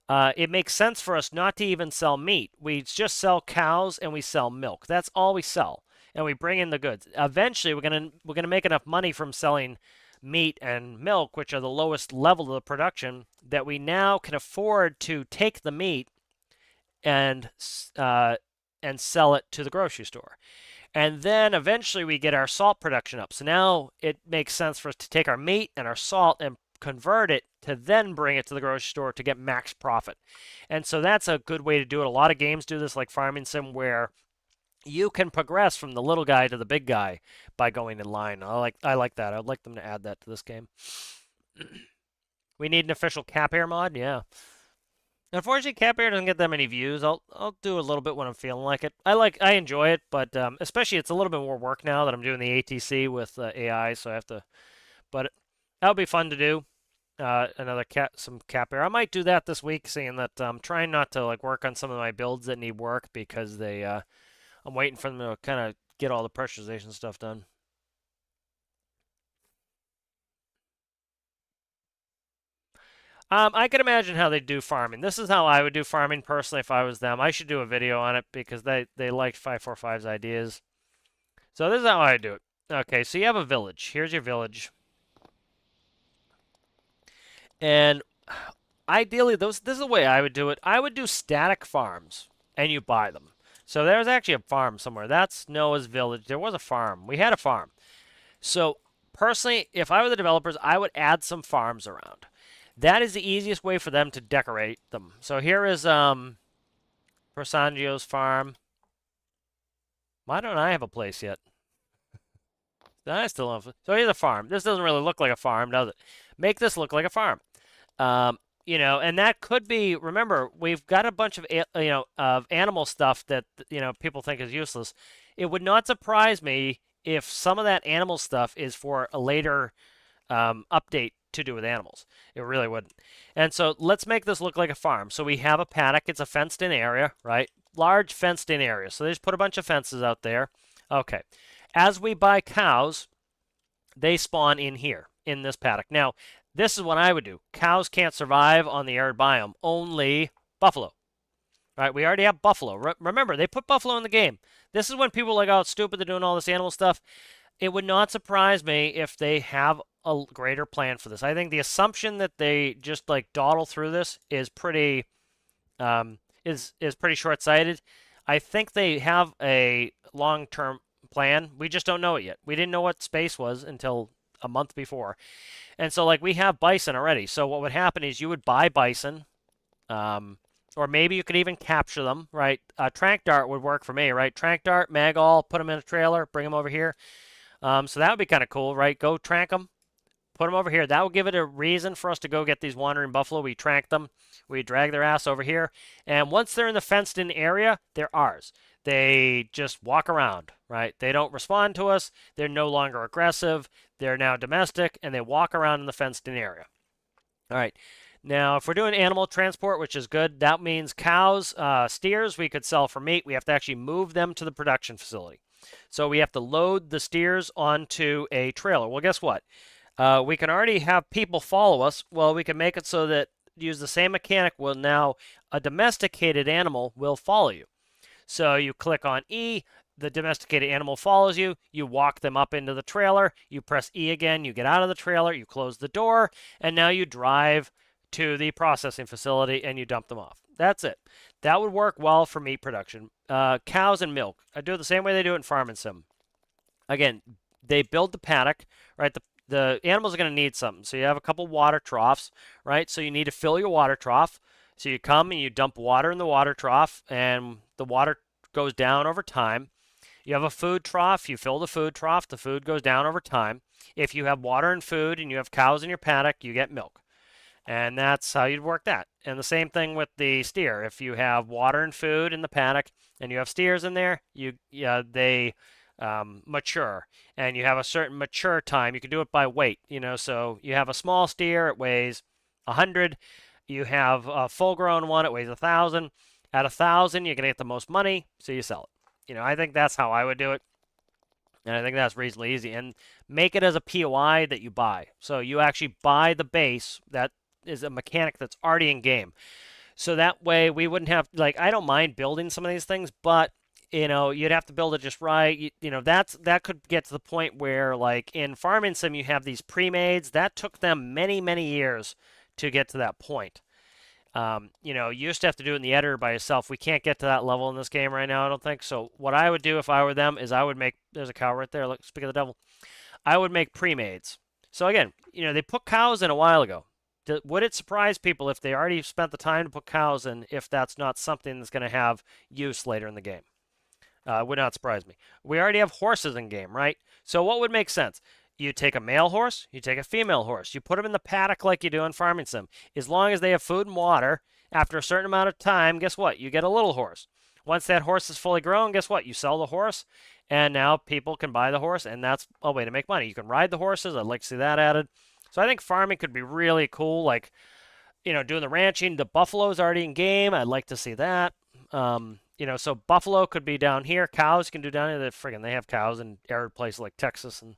Speaker 3: It makes sense for us not to even sell meat. We just sell cows and we sell milk. That's all we sell, and we bring in the goods. Eventually, we're gonna make enough money from selling meat and milk, which are the lowest level of the production, that we now can afford to take the meat and sell it to the grocery store. And then eventually we get our salt production up. So now it makes sense for us to take our meat and our salt and convert it to then bring it to the grocery store to get max profit. And so that's a good way to do it. A lot of games do this, like Farming Sim, where you can progress from the little guy to the big guy by going in line. I like that. I'd like them to add that to this game. We need an official cap air mod, yeah. Unfortunately, cap air doesn't get that many views. I'll do a little bit when I'm feeling like it. I enjoy it, but especially it's a little bit more work now that I'm doing the ATC with AI, so I have to. But that'll be fun to do. Some cap air. I might do that this week, seeing that I'm trying not to like work on some of my builds that need work because I'm waiting for them to kind of get all the pressurization stuff done. I can imagine how they do farming. This is how I would do farming personally if I was them. I should do a video on it because they liked 545's ideas. So this is how I do it. Okay, so you have a village. Here's your village. And ideally, this is the way I would do it. I would do static farms, and you buy them. So there's actually a farm somewhere. That's Noah's village. There was a farm. We had a farm. So personally, if I were the developers, I would add some farms around. That is the easiest way for them to decorate them. So here is Persangio's farm. Why don't I have a place yet? I still don't. So here's a farm. This doesn't really look like a farm, does it? Make this look like a farm. And that could be. Remember, we've got a bunch of of animal stuff that people think is useless. It would not surprise me if some of that animal stuff is for a later update to do with animals. It really wouldn't. And so let's make this look like a farm. So we have a paddock. It's a fenced-in area, right? Large fenced-in area. So they just put a bunch of fences out there. Okay. As we buy cows, they spawn in here, in this paddock. Now, this is what I would do. Cows can't survive on the arid biome. Only buffalo. Right? We already have buffalo. Remember, they put buffalo in the game. This is when people are like, oh, it's stupid, they're doing all this animal stuff. It would not surprise me if they have a greater plan for this. I think the assumption that they just like dawdle through this is pretty pretty short-sighted. I think they have a long-term plan. We just don't know it yet. We didn't know what space was until a month before. And so like we have bison already. So what would happen is you would buy bison, or maybe you could even capture them, right? Trank dart would work for me, right? Trank dart, mag all, put them in a trailer, bring them over here. So that would be kind of cool, right? Go trank them, put them over here. That will give it a reason for us to go get these wandering buffalo. We trank them, we drag their ass over here, and once they're in the fenced-in area, they're ours. They just walk around, right? They don't respond to us. They're no longer aggressive. They're now domestic, and they walk around in the fenced-in area. All right. Now, if we're doing animal transport, which is good, that means cows, steers, we could sell for meat. We have to actually move them to the production facility. So we have to load the steers onto a trailer. Well, guess what? We can already have people follow us. Well, we can make it so that use the same mechanic. Well, now a domesticated animal will follow you. So you click on E, the domesticated animal follows you, you walk them up into the trailer, you press E again, you get out of the trailer, you close the door, and now you drive to the processing facility and you dump them off. That's it. That would work well for meat production. Cows and milk. I do it the same way they do it in Farming Sim. Again, they build the paddock, right? The animals are going to need something. So you have a couple water troughs, right? So you need to fill your water trough. So you come and you dump water in the water trough, and the water goes down over time. You have a food trough. You fill the food trough. The food goes down over time. If you have water and food and you have cows in your paddock, you get milk. And that's how you'd work that. And the same thing with the steer. If you have water and food in the paddock and you have steers in there, they mature. And you have a certain mature time. You can do it by weight. So you have a small steer, it weighs 100. You have a full-grown one, it weighs 1,000. At 1,000, you're gonna get the most money, so you sell it. I think that's how I would do it. And I think that's reasonably easy. And make it as a POI that you buy. So you actually buy the base that is a mechanic that's already in game. So that way we wouldn't have, like, I don't mind building some of these things, but you'd have to build it just right. That could get to the point where, like in Farming Sim, you have these pre-mades. That took them many, many years to get to that point. You used to have to do it in the editor by yourself. We can't get to that level in this game right now, I don't think. So what I would do if I were them is I would make, there's a cow right there, look, speak of the devil. I would make pre-mades. So again, they put cows in a while ago. Would it surprise people if they already spent the time to put cows in if that's not something that's going to have use later in the game? Would not surprise me. We already have horses in game, right? So what would make sense? You take a male horse, you take a female horse, you put them in the paddock like you do in Farming Sim. As long as they have food and water, after a certain amount of time, guess what? You get a little horse. Once that horse is fully grown, guess what? You sell the horse, and now people can buy the horse, and that's a way to make money. You can ride the horses. I'd like to see that added. So I think farming could be really cool, like, doing the ranching. The buffalo's already in game. I'd like to see that. So buffalo could be down here. Cows can do down here. They have cows in arid places like Texas, and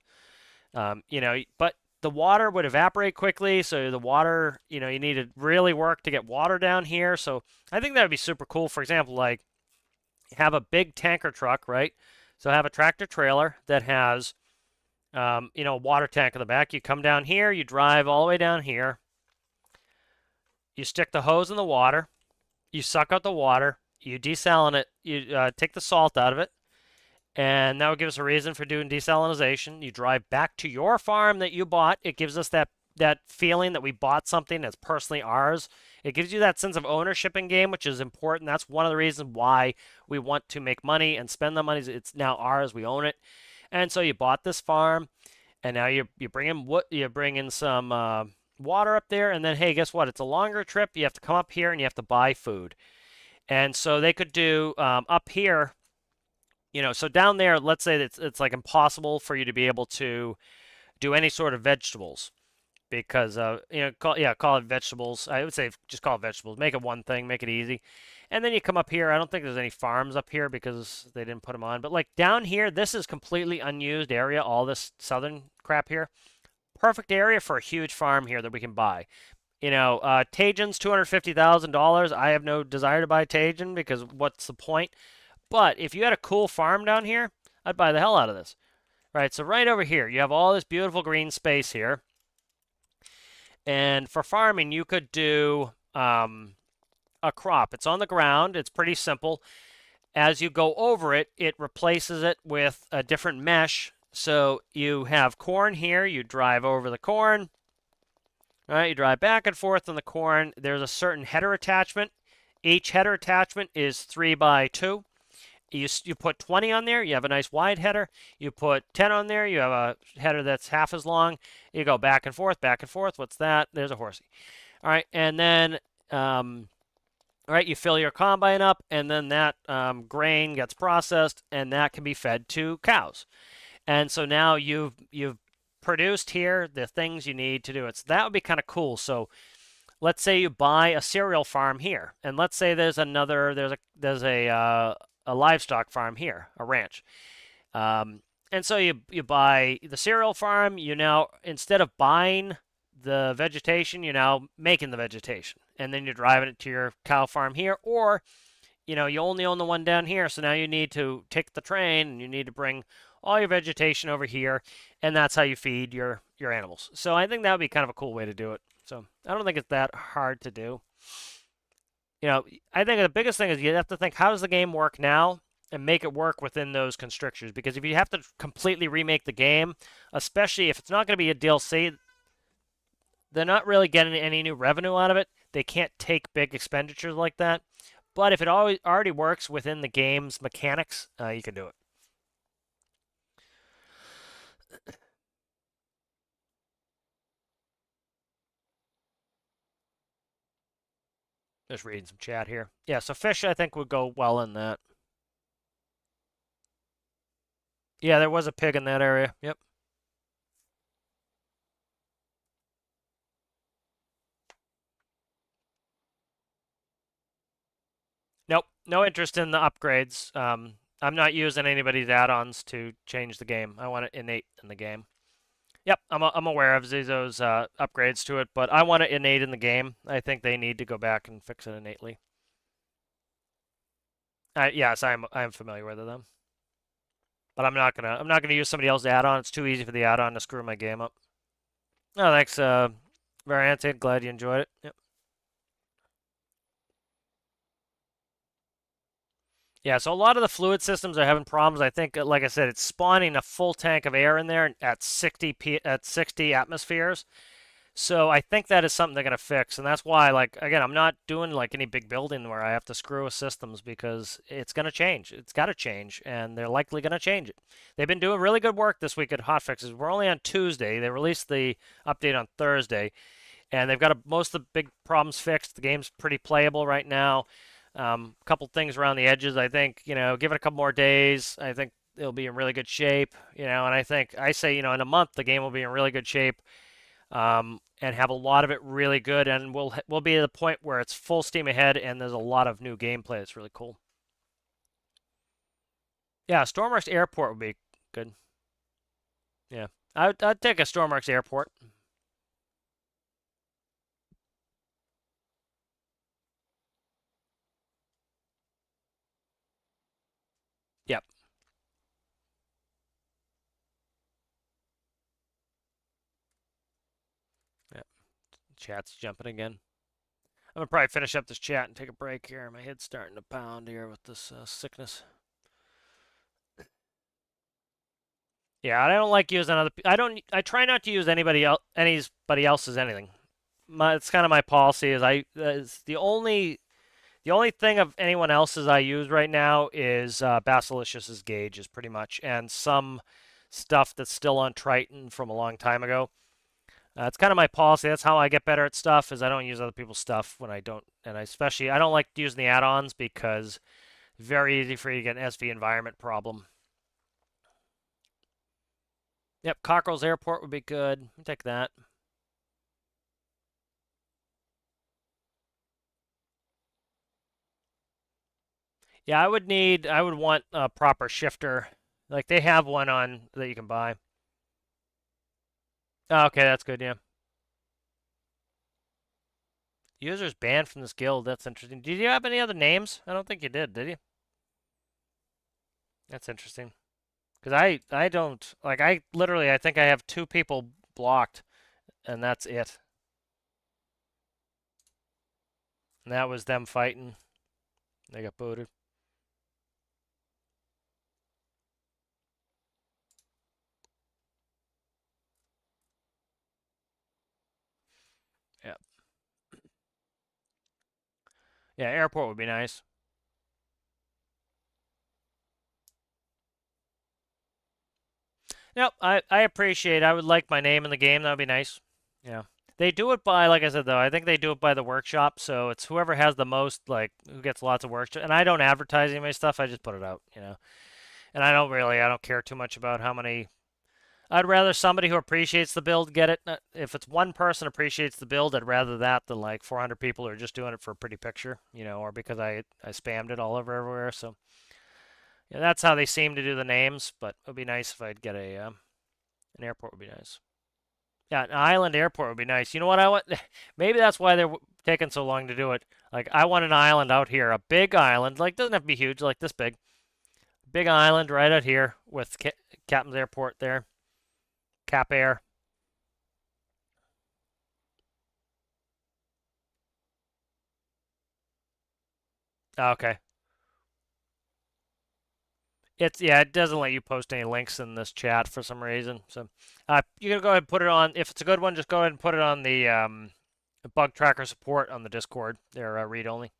Speaker 3: but the water would evaporate quickly. So the water, you need to really work to get water down here. So I think that would be super cool. For example, like have a big tanker truck, right? So have a tractor trailer that has, a water tank in the back. You come down here, you drive all the way down here. You stick the hose in the water. You suck out the water. You desaline it. You take the salt out of it. And that would give us a reason for doing desalinization. You drive back to your farm that you bought. It gives us that feeling that we bought something that's personally ours. It gives you that sense of ownership in game, which is important. That's one of the reasons why we want to make money and spend the money. It's now ours. We own it. And so you bought this farm, and now you bring in you bring in some water up there, and then hey, guess what? It's a longer trip. You have to come up here and you have to buy food. And so they could do up here. So down there, let's say that it's like impossible for you to be able to do any sort of vegetables because call it vegetables. I would say just call it vegetables. Make it one thing, make it easy. And then you come up here. I don't think there's any farms up here because they didn't put them on. But like down here, this is completely unused area, all this southern crap here. Perfect area for a huge farm here that we can buy. Tajin's $250,000. I have no desire to buy Tajin because what's the point? But if you had a cool farm down here, I'd buy the hell out of this. Right, so right over here, you have all this beautiful green space here. And for farming, you could do a crop. It's on the ground. It's pretty simple. As you go over it, it replaces it with a different mesh. So you have corn here. You drive over the corn. All right, you drive back and forth on the corn. There's a certain header attachment. Each header attachment is 3x2. You put 20 on there, you have a nice wide header. You put 10 on there, you have a header that's half as long. You go back and forth, back and forth. What's that? There's a horsey. All right, and then all right, you fill your combine up, and then that grain gets processed, and that can be fed to cows. And so now you've produced here the things you need to do it. So that would be kind of cool. So let's say you buy a cereal farm here, and let's say there's a livestock farm here, a ranch. And so you buy the cereal farm. You now, instead of buying the vegetation, you're now making the vegetation. And then you're driving it to your cow farm here. Or, you only own the one down here. So now you need to take the train and you need to bring all your vegetation over here. And that's how you feed your animals. So I think that would be kind of a cool way to do it. So I don't think it's that hard to do. I think the biggest thing is you have to think, how does the game work now? And make it work within those constrictors. Because if you have to completely remake the game, especially if it's not going to be a DLC, they're not really getting any new revenue out of it. They can't take big expenditures like that. But if it already works within the game's mechanics, you can do it. Just reading some chat here. Yeah, so fish, I think, would go well in that. Yeah, there was a pig in that area. Yep. No interest in the upgrades. I'm not using anybody's add-ons to change the game. I want it innate in the game. Yep, I'm aware of Zizo's upgrades to it, but I want it innate in the game. I think they need to go back and fix it innately. Yes, I'm familiar with them, but I'm not gonna use somebody else's add-on. It's too easy for the add-on to screw my game up. Oh, thanks, Variante. Glad you enjoyed it. Yep. Yeah, so a lot of the fluid systems are having problems. I think, like I said, it's spawning a full tank of air in there at 60 atmospheres. So I think that is something they're gonna fix, and that's why, like, again, I'm not doing like any big building where I have to screw with systems because it's gonna change. It's got to change, and they're likely gonna change it. They've been doing really good work this week at hotfixes. We're only on Tuesday. They released the update on Thursday, and they've got most of the big problems fixed. The game's pretty playable right now. A couple things around the edges. I think, give it a couple more days. I think it'll be in really good shape. And I say, in a month the game will be in really good shape. And have a lot of it really good, and we'll be at the point where it's full steam ahead, and there's a lot of new gameplay. It's really cool. Yeah, Stormworks Airport would be good. Yeah, I'd take a Stormworks Airport. Yep. Yep. Chat's jumping again. I'm gonna probably finish up this chat and take a break here. My head's starting to pound here with this sickness. Yeah, I don't like using other. I try not to use anybody else's anything. It's kind of my policy. It's the only thing of anyone else's I use right now is Basilicious's gauges, pretty much, and some stuff that's still on Triton from a long time ago. It's kind of my policy. That's how I get better at stuff. Is I don't use other people's stuff when I don't, and I don't like using the add-ons because it's very easy for you to get an SV environment problem. Yep, Cockrell's Airport would be good. I'll take that. Yeah, I would want a proper shifter. Like they have one on that you can buy. Oh, okay, that's good, yeah. Users banned from this guild. That's interesting. Did you have any other names? I don't think you did you? That's interesting. Because I don't, like, I think I have 2 people blocked, and that's it. And that was them fighting. They got booted. Yeah. Yeah, airport would be nice. Yep, I appreciate it. I would like my name in the game. That would be nice. Yeah. They do it by, like I said, though, I think they do it by the workshop. So it's whoever has the most, like, who gets lots of workshop. And I don't advertise any of my stuff. I just put it out. And I don't care too much about how many. I'd rather somebody who appreciates the build get it. If it's one person appreciates the build, I'd rather that than like 400 people who are just doing it for a pretty picture, or because I spammed it all over everywhere. So yeah, that's how they seem to do the names. But it would be nice if I'd get an airport would be nice. Yeah, an island airport would be nice. You know what I want? Maybe that's why they're taking so long to do it. Like I want an island out here, a big island. Like doesn't have to be huge, like this big. Big island right out here with Captain's Airport there. Cap Air. Okay. It doesn't let you post any links in this chat for some reason. So you can go ahead and put it on. If it's a good one, just go ahead and put it on the bug tracker support on the Discord. They're read only.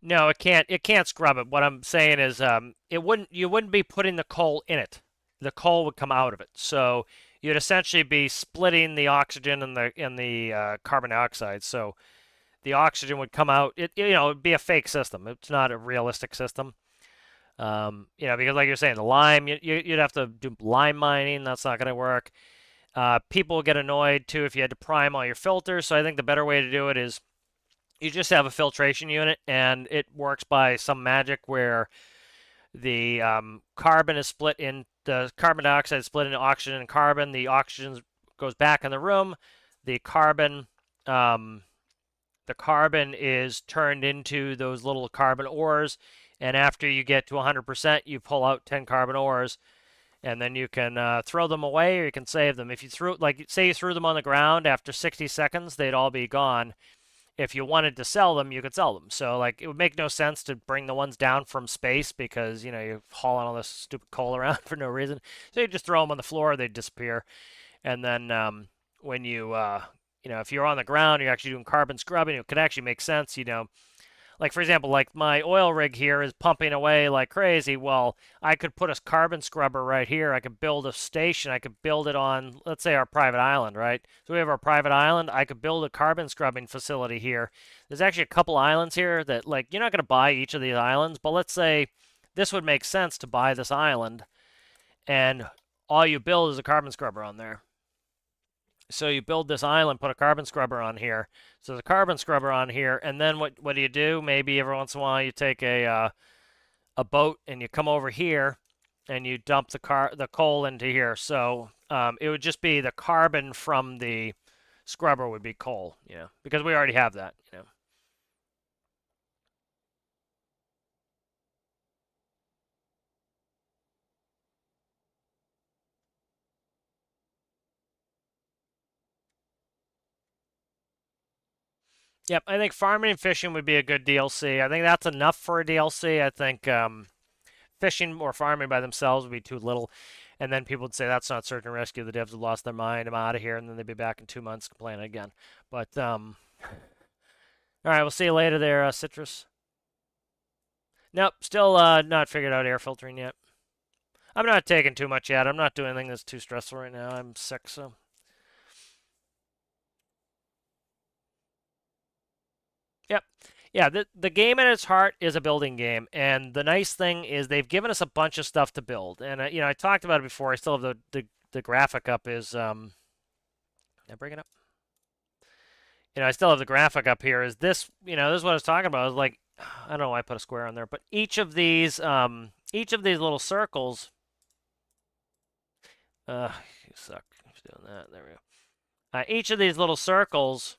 Speaker 3: No, it can't. It can't scrub it. What I'm saying is, you wouldn't be putting the coal in it. The coal would come out of it. So you'd essentially be splitting the oxygen and the carbon dioxide. So the oxygen would come out. It'd be a fake system. It's not a realistic system. Because like you're saying, the lime, you'd have to do lime mining. That's not going to work. People get annoyed too if you had to prime all your filters. So I think the better way to do it is You just have a filtration unit, and it works by some magic where the carbon is split in the carbon dioxide is split into oxygen and carbon. The oxygen goes back in the room. The carbon um, the carbon is turned into those little carbon ores, and after you get to 100%, you pull out 10 carbon ores, and then you can throw them away or you can save them. If you threw, like, say you threw them on the ground, after 60 seconds, they'd all be gone. If you wanted to sell them, you could sell them. So, like, it would make no sense to bring the ones down from space because, you know, you're hauling all this stupid coal around for no reason. So you just throw them on the floor, they'd disappear. And then when you know, if you're on the ground, you're actually doing carbon scrubbing, it could actually make sense, you know. Like, for example, like my oil rig here is pumping away like crazy. Well, I could put a carbon scrubber right here. I could build a station. I could build it on, let's say, our private island, right? So we have our private island. I could build a carbon scrubbing facility here. There's actually a couple islands here that, like, you're not going to buy each of these islands, but let's say this would make sense to buy this island, and all you build is a carbon scrubber on there. So you build this island, put a carbon scrubber on here. So the carbon scrubber on here, and then what do you do? Maybe every once in a while you take a boat and you come over here and you dump the coal into here. So it would just be the carbon from the scrubber would be coal, you know, because we already have that, you know. Yep, I think farming and fishing would be a good DLC. I think that's enough for a DLC. I think fishing or farming by themselves would be too little. And then people would say that's not search and rescue. The devs have lost their mind. I'm out of here, and then they'd be back in 2 months complaining again. But all right, we'll see you later there, Citrus. Nope, still not figured out air filtering yet. I'm not taking too much yet. I'm not doing anything that's too stressful right now. I'm sick, so. Yep. Yeah, the game at its heart is a building game, and the nice thing is they've given us a bunch of stuff to build. And you know, I talked about it before. I still have the graphic up. Is Did I bring it up? You know, I still have the graphic up here. Is this, you know, this is what I was talking about. I was like, I don't know why I put a square on there, but each of these little circles. You suck. Who's doing that? There we go. Each of these little circles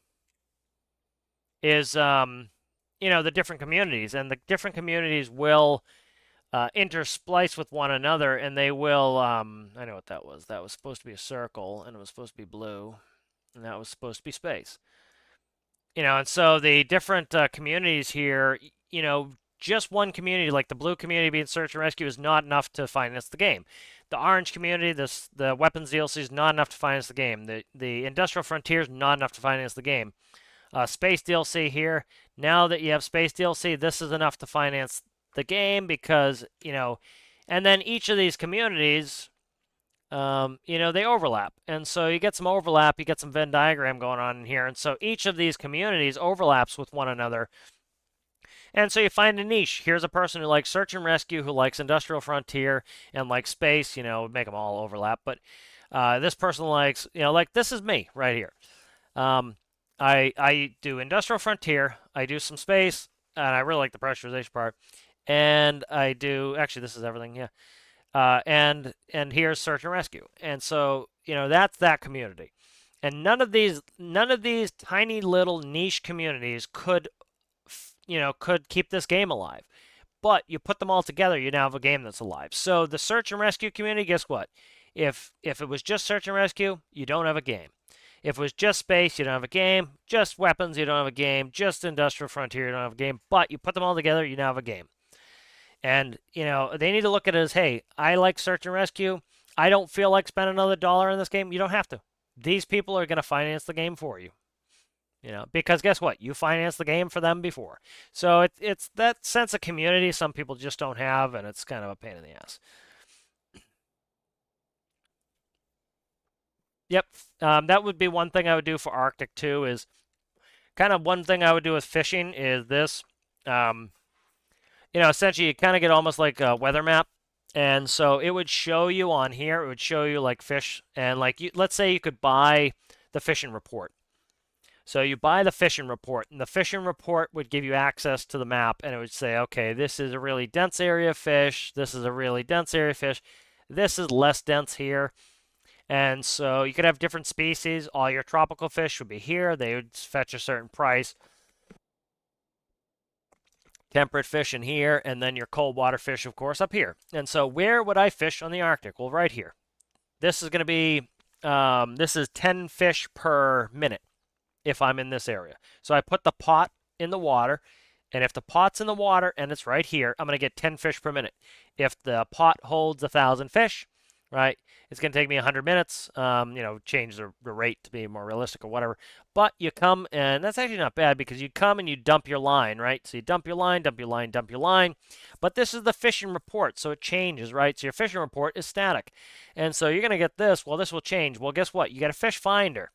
Speaker 3: is you know, the different communities, and the different communities will intersplice with one another, and they will I know what that was. That was supposed to be a circle, and it was supposed to be blue, and that was supposed to be space. You know, and so the different communities here, you know, just one community, like the blue community being search and rescue, is not enough to finance the game. The orange community, the weapons DLC, is not enough to finance the game. The industrial frontier is not enough to finance the game. Space DLC here. Now that you have Space DLC, this is enough to finance the game because, you know, and then each of these communities, you know, they overlap. And so you get some overlap, you get some Venn diagram going on in here. And so each of these communities overlaps with one another. And so you find a niche. Here's a person who likes search and rescue, who likes industrial frontier and likes space, you know, make them all overlap. But this person likes, you know, like this is me right here. I do industrial frontier, I do some space, and I really like the pressurization part. And I do actually this is everything, yeah. And here's search and rescue. And so, you know, that's that community. And none of these tiny little niche communities could you know, could keep this game alive. But you put them all together, you now have a game that's alive. So the search and rescue community, guess what? If it was just search and rescue, you don't have a game. If it was just space, you don't have a game. Just weapons, you don't have a game. Just industrial frontier, you don't have a game. But you put them all together, you now have a game. And, you know, they need to look at it as, hey, I like search and rescue. I don't feel like spending another dollar in this game. You don't have to. These people are going to finance the game for you. You know, because guess what? You financed the game for them before. So it's that sense of community some people just don't have, and it's kind of a pain in the ass. Yep. That would be one thing I would do for Arctic too, is kind of one thing I would do with fishing is this. You know, essentially you kind of get almost like a weather map. And so it would show you on here, it would show you like fish, and like let's say you could buy the fishing report. So you buy the fishing report, and the fishing report would give you access to the map, and it would say, okay, this is a really dense area of fish, this is a really dense area of fish, this is less dense here. And so you could have different species. All your tropical fish would be here. They would fetch a certain price. Temperate fish in here, and then your cold water fish, of course, up here. And so where would I fish on the Arctic? Well, right here. This is going to be, this is 10 fish per minute if I'm in this area. So I put the pot in the water, and if the pot's in the water and it's right here, I'm going to get 10 fish per minute. If the pot holds 1,000 fish, right, it's going to take me 100 minutes, change the rate to be more realistic or whatever. But you come, and that's actually not bad because you come and you dump your line, right? So you dump your line, dump your line, dump your line. But this is the fishing report, so it changes, right? So your fishing report is static. And so you're going to get this. Well, this will change. Well, guess what? You get a fish finder.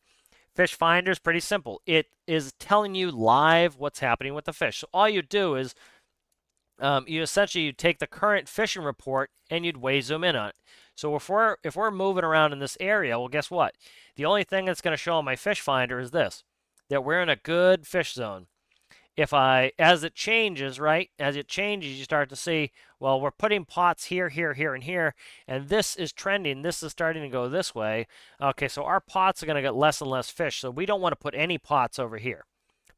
Speaker 3: Fish finder is pretty simple. It is telling you live what's happening with the fish. So all you do is you take the current fishing report and you'd way zoom in on it. So if we're moving around in this area, well, guess what? The only thing that's going to show on my fish finder is this, that we're in a good fish zone. As it changes, right? As it changes, you start to see, well, we're putting pots here, here, here, and here, and this is trending. This is starting to go this way. Okay, so our pots are going to get less and less fish, so we don't want to put any pots over here.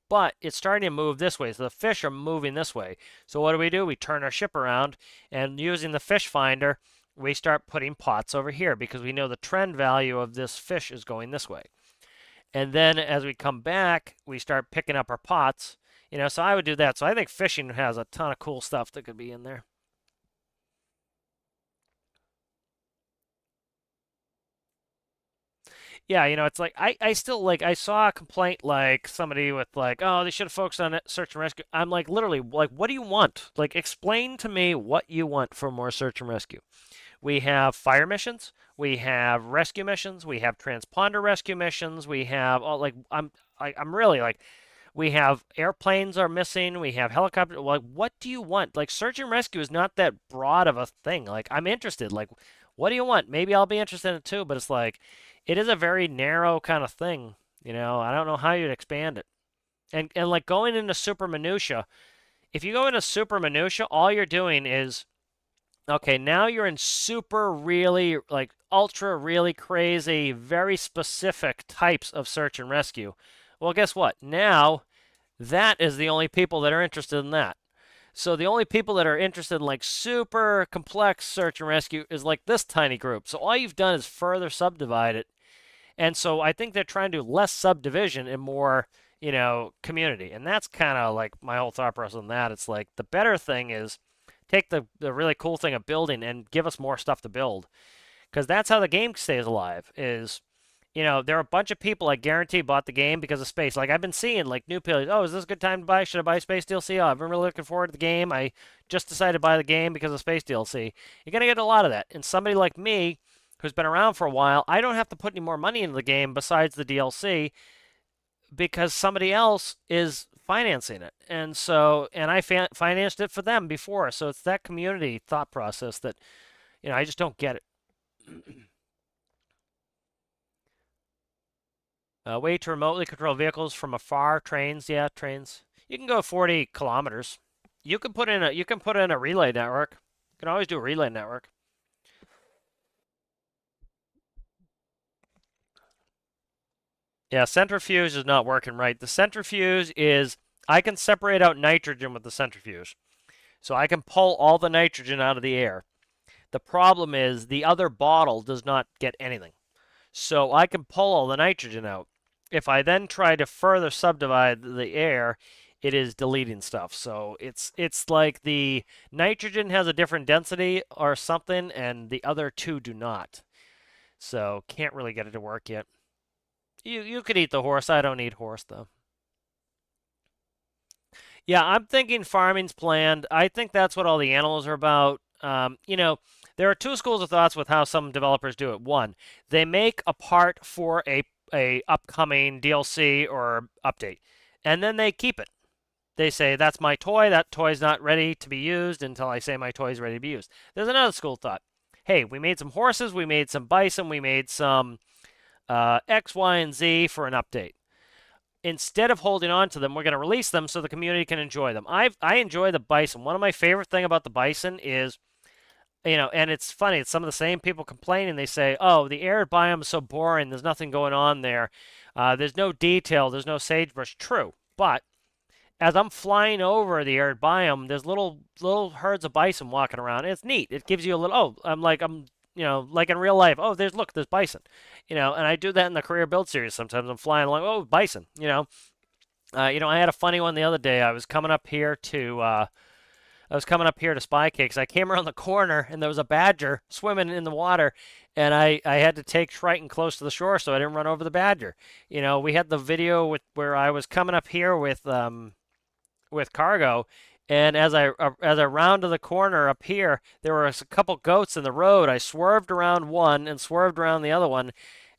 Speaker 3: But it's starting to move this way, so the fish are moving this way. So what do? We turn our ship around, and using the fish finder, we start putting pots over here because we know the trend value of this fish is going this way. And then as we come back, we start picking up our pots. So I would do that. So I think fishing has a ton of cool stuff that could be in there. Yeah, it's like I still like I saw a complaint like somebody with like, oh, they should have focused on search and rescue. I'm like literally like, what do you want? Like explain to me what you want for more search and rescue. We have fire missions, we have rescue missions, we have transponder rescue missions, we have I'm really like we have airplanes are missing, we have helicopters. Like what do you want? Like search and rescue is not that broad of a thing. Like I'm interested. Like what do you want? Maybe I'll be interested in it too, but it's like it is a very narrow kind of thing. I don't know how you'd expand it. And like going into super minutia, if you go into super minutia, all you're doing is okay, now you're in super really like ultra really crazy, very specific types of search and rescue. Well, guess what? Now that is the only people that are interested in that. So the only people that are interested in like super complex search and rescue is like this tiny group. So all you've done is further subdivide it. And so I think they're trying to do less subdivision and more, community. And that's kind of like my whole thought process on that. It's like the better thing is take the really cool thing of building and give us more stuff to build. Because that's how the game stays alive is, there are a bunch of people I guarantee bought the game because of space. Like I've been seeing like new people, oh, is this a good time to buy? Should I buy Space DLC? Oh, I've been really looking forward to the game. I just decided to buy the game because of Space DLC. You're going to get a lot of that. And somebody like me, who's been around for a while, I don't have to put any more money into the game besides the DLC because somebody else is financing it. And so, and I financed it for them before. So it's that community thought process that, I just don't get it. Way to remotely control vehicles from afar. Trains, yeah, trains. You can go 40 kilometers. You can put in a relay network. You can always do a relay network. Yeah, centrifuge is not working right. The centrifuge is, I can separate out nitrogen with the centrifuge. So I can pull all the nitrogen out of the air. The problem is the other bottle does not get anything. So I can pull all the nitrogen out. If I then try to further subdivide the air, it is deleting stuff. So it's like the nitrogen has a different density or something, and the other two do not. So can't really get it to work yet. You could eat the horse. I don't eat horse, though. Yeah, I'm thinking farming's planned. I think that's what all the animals are about. There are two schools of thoughts with how some developers do it. One, they make a part for a upcoming DLC or update, and then they keep it. They say, that's my toy. That toy's not ready to be used until I say my toy is ready to be used. There's another school of thought. Hey, we made some horses. We made some bison. We made some X, Y, and Z for an update. instead of holding on to them, we're going to release them so the community can enjoy them. I enjoy the bison. One of my favorite thing about the bison is, and it's funny, it's some of the same people complaining. They say, oh, the arid biome is so boring. There's nothing going on there. There's no detail. There's no sagebrush. True. But as I'm flying over the arid biome, there's little herds of bison walking around. And it's neat. It gives you a little, oh, like in real life. Oh, there's bison. And I do that in the career build series sometimes. I'm flying along, oh, bison, I had a funny one the other day. I was coming up here to Spy Cakes. I came around the corner and there was a badger swimming in the water, and I had to take Triton close to the shore so I didn't run over the badger. We had the video where I was coming up here with cargo, and as I rounded the corner up here, there were a couple goats in the road. I swerved around one and swerved around the other one.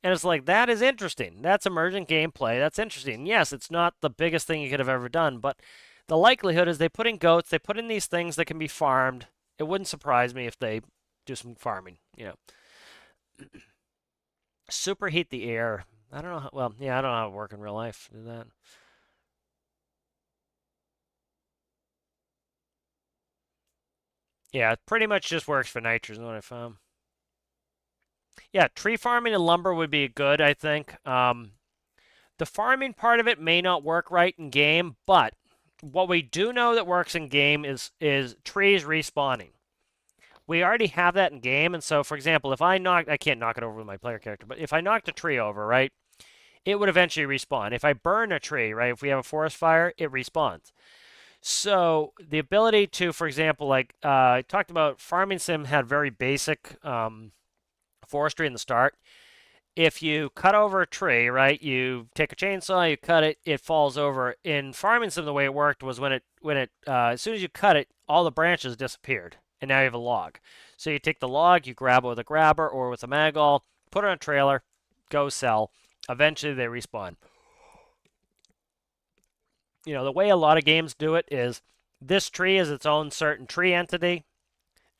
Speaker 3: And it's like, that is interesting. That's emergent gameplay. That's interesting. Yes, it's not the biggest thing you could have ever done, but the likelihood is they put in goats, they put in these things that can be farmed. It wouldn't surprise me if they do some farming, Superheat the air. I don't know how, well, yeah, I don't know how it works in real life. Do that. Yeah, it pretty much just works for nitrogen, what I found. Yeah, tree farming and lumber would be good, I think. The farming part of it may not work right in game, but what we do know that works in game is trees respawning. We already have that in game, and so, for example, if I can't knock it over with my player character, but if I knocked a tree over, right, it would eventually respawn. If I burn a tree, right, if we have a forest fire, it respawns. So the ability to, for example, like I talked about, Farming Sim had very basic forestry in the start. If you cut over a tree, right, you take a chainsaw, you cut it, it falls over. In Farming Sim, the way it worked was when it as soon as you cut it, all the branches disappeared, and now you have a log. So you take the log, you grab it with a grabber or with a magall, put it on a trailer, go sell. Eventually, they respawn. The way a lot of games do it is this tree is its own certain tree entity,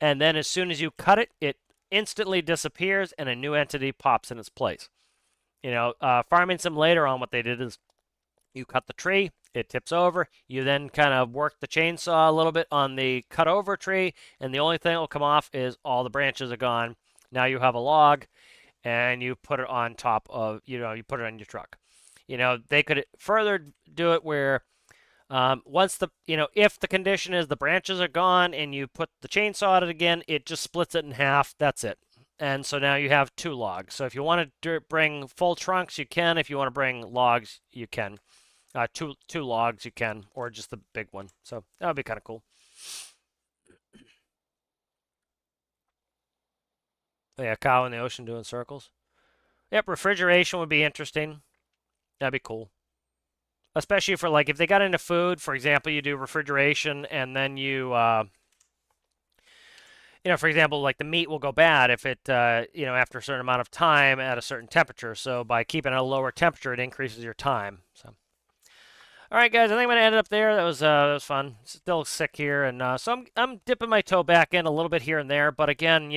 Speaker 3: and then as soon as you cut it, it instantly disappears and a new entity pops in its place. Farming Sim later on, what they did is you cut the tree, it tips over, you then kind of work the chainsaw a little bit on the cut over tree, and the only thing that will come off is all the branches are gone. Now you have a log, and you put it on top of, you put it on your truck. They could further do it where once if the condition is the branches are gone and you put the chainsaw at it again, it just splits it in half. That's it. And so now you have 2 logs. So if you want to bring full trunks, you can. If you want to bring logs, you can. Two logs, you can, or just the big one. So that would be kind of cool. Oh, yeah, cow in the ocean doing circles. Yep, refrigeration would be interesting. That'd be cool. Especially for, like, if they got into food, for example, you do refrigeration and then you, for example, like the meat will go bad if it, after a certain amount of time at a certain temperature. So by keeping it at a lower temperature, it increases your time. So, all right, guys, I think I'm gonna end it up there. That was fun. Still sick here, and so I'm dipping my toe back in a little bit here and there. But again,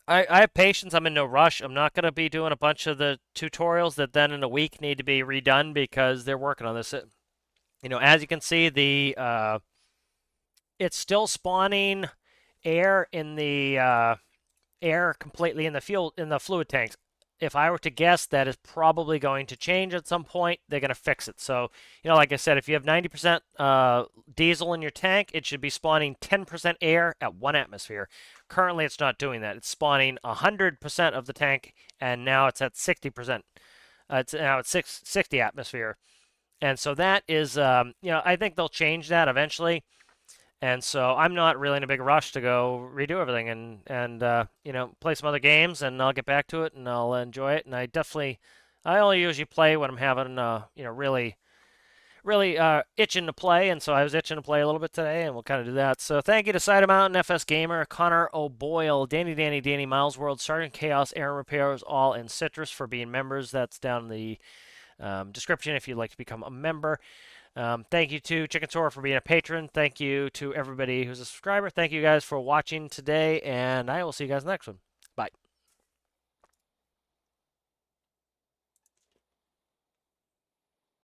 Speaker 3: I have patience. I'm in no rush. I'm not going to be doing a bunch of the tutorials that then in a week need to be redone because they're working on this. As you can see, it's still spawning air in the air completely in the fluid tanks. If I were to guess, that is probably going to change at some point. They're going to fix it. So, like I said, if you have 90% diesel in your tank, it should be spawning 10% air at 1 atmosphere. Currently, it's not doing that. It's spawning 100% of the tank, and now it's at 60%. It's now at 60 atmosphere. And so that is, I think they'll change that eventually. And so I'm not really in a big rush to go redo everything and play some other games, and I'll get back to it and I'll enjoy it. And I only usually play when I'm having really itching to play, and so I was itching to play a little bit today, and we'll kind of do that. So thank you to Cider Mountain, FS Gamer, Connor O'Boyle, Danny, Miles World, Sergeant Chaos, Aaron Repairs, all in Citrus for being members. That's down in the description if you'd like to become a member. Thank you to Chicken Sora for being a patron. Thank you to everybody who's a subscriber. Thank you guys for watching today, and I will see you guys next one.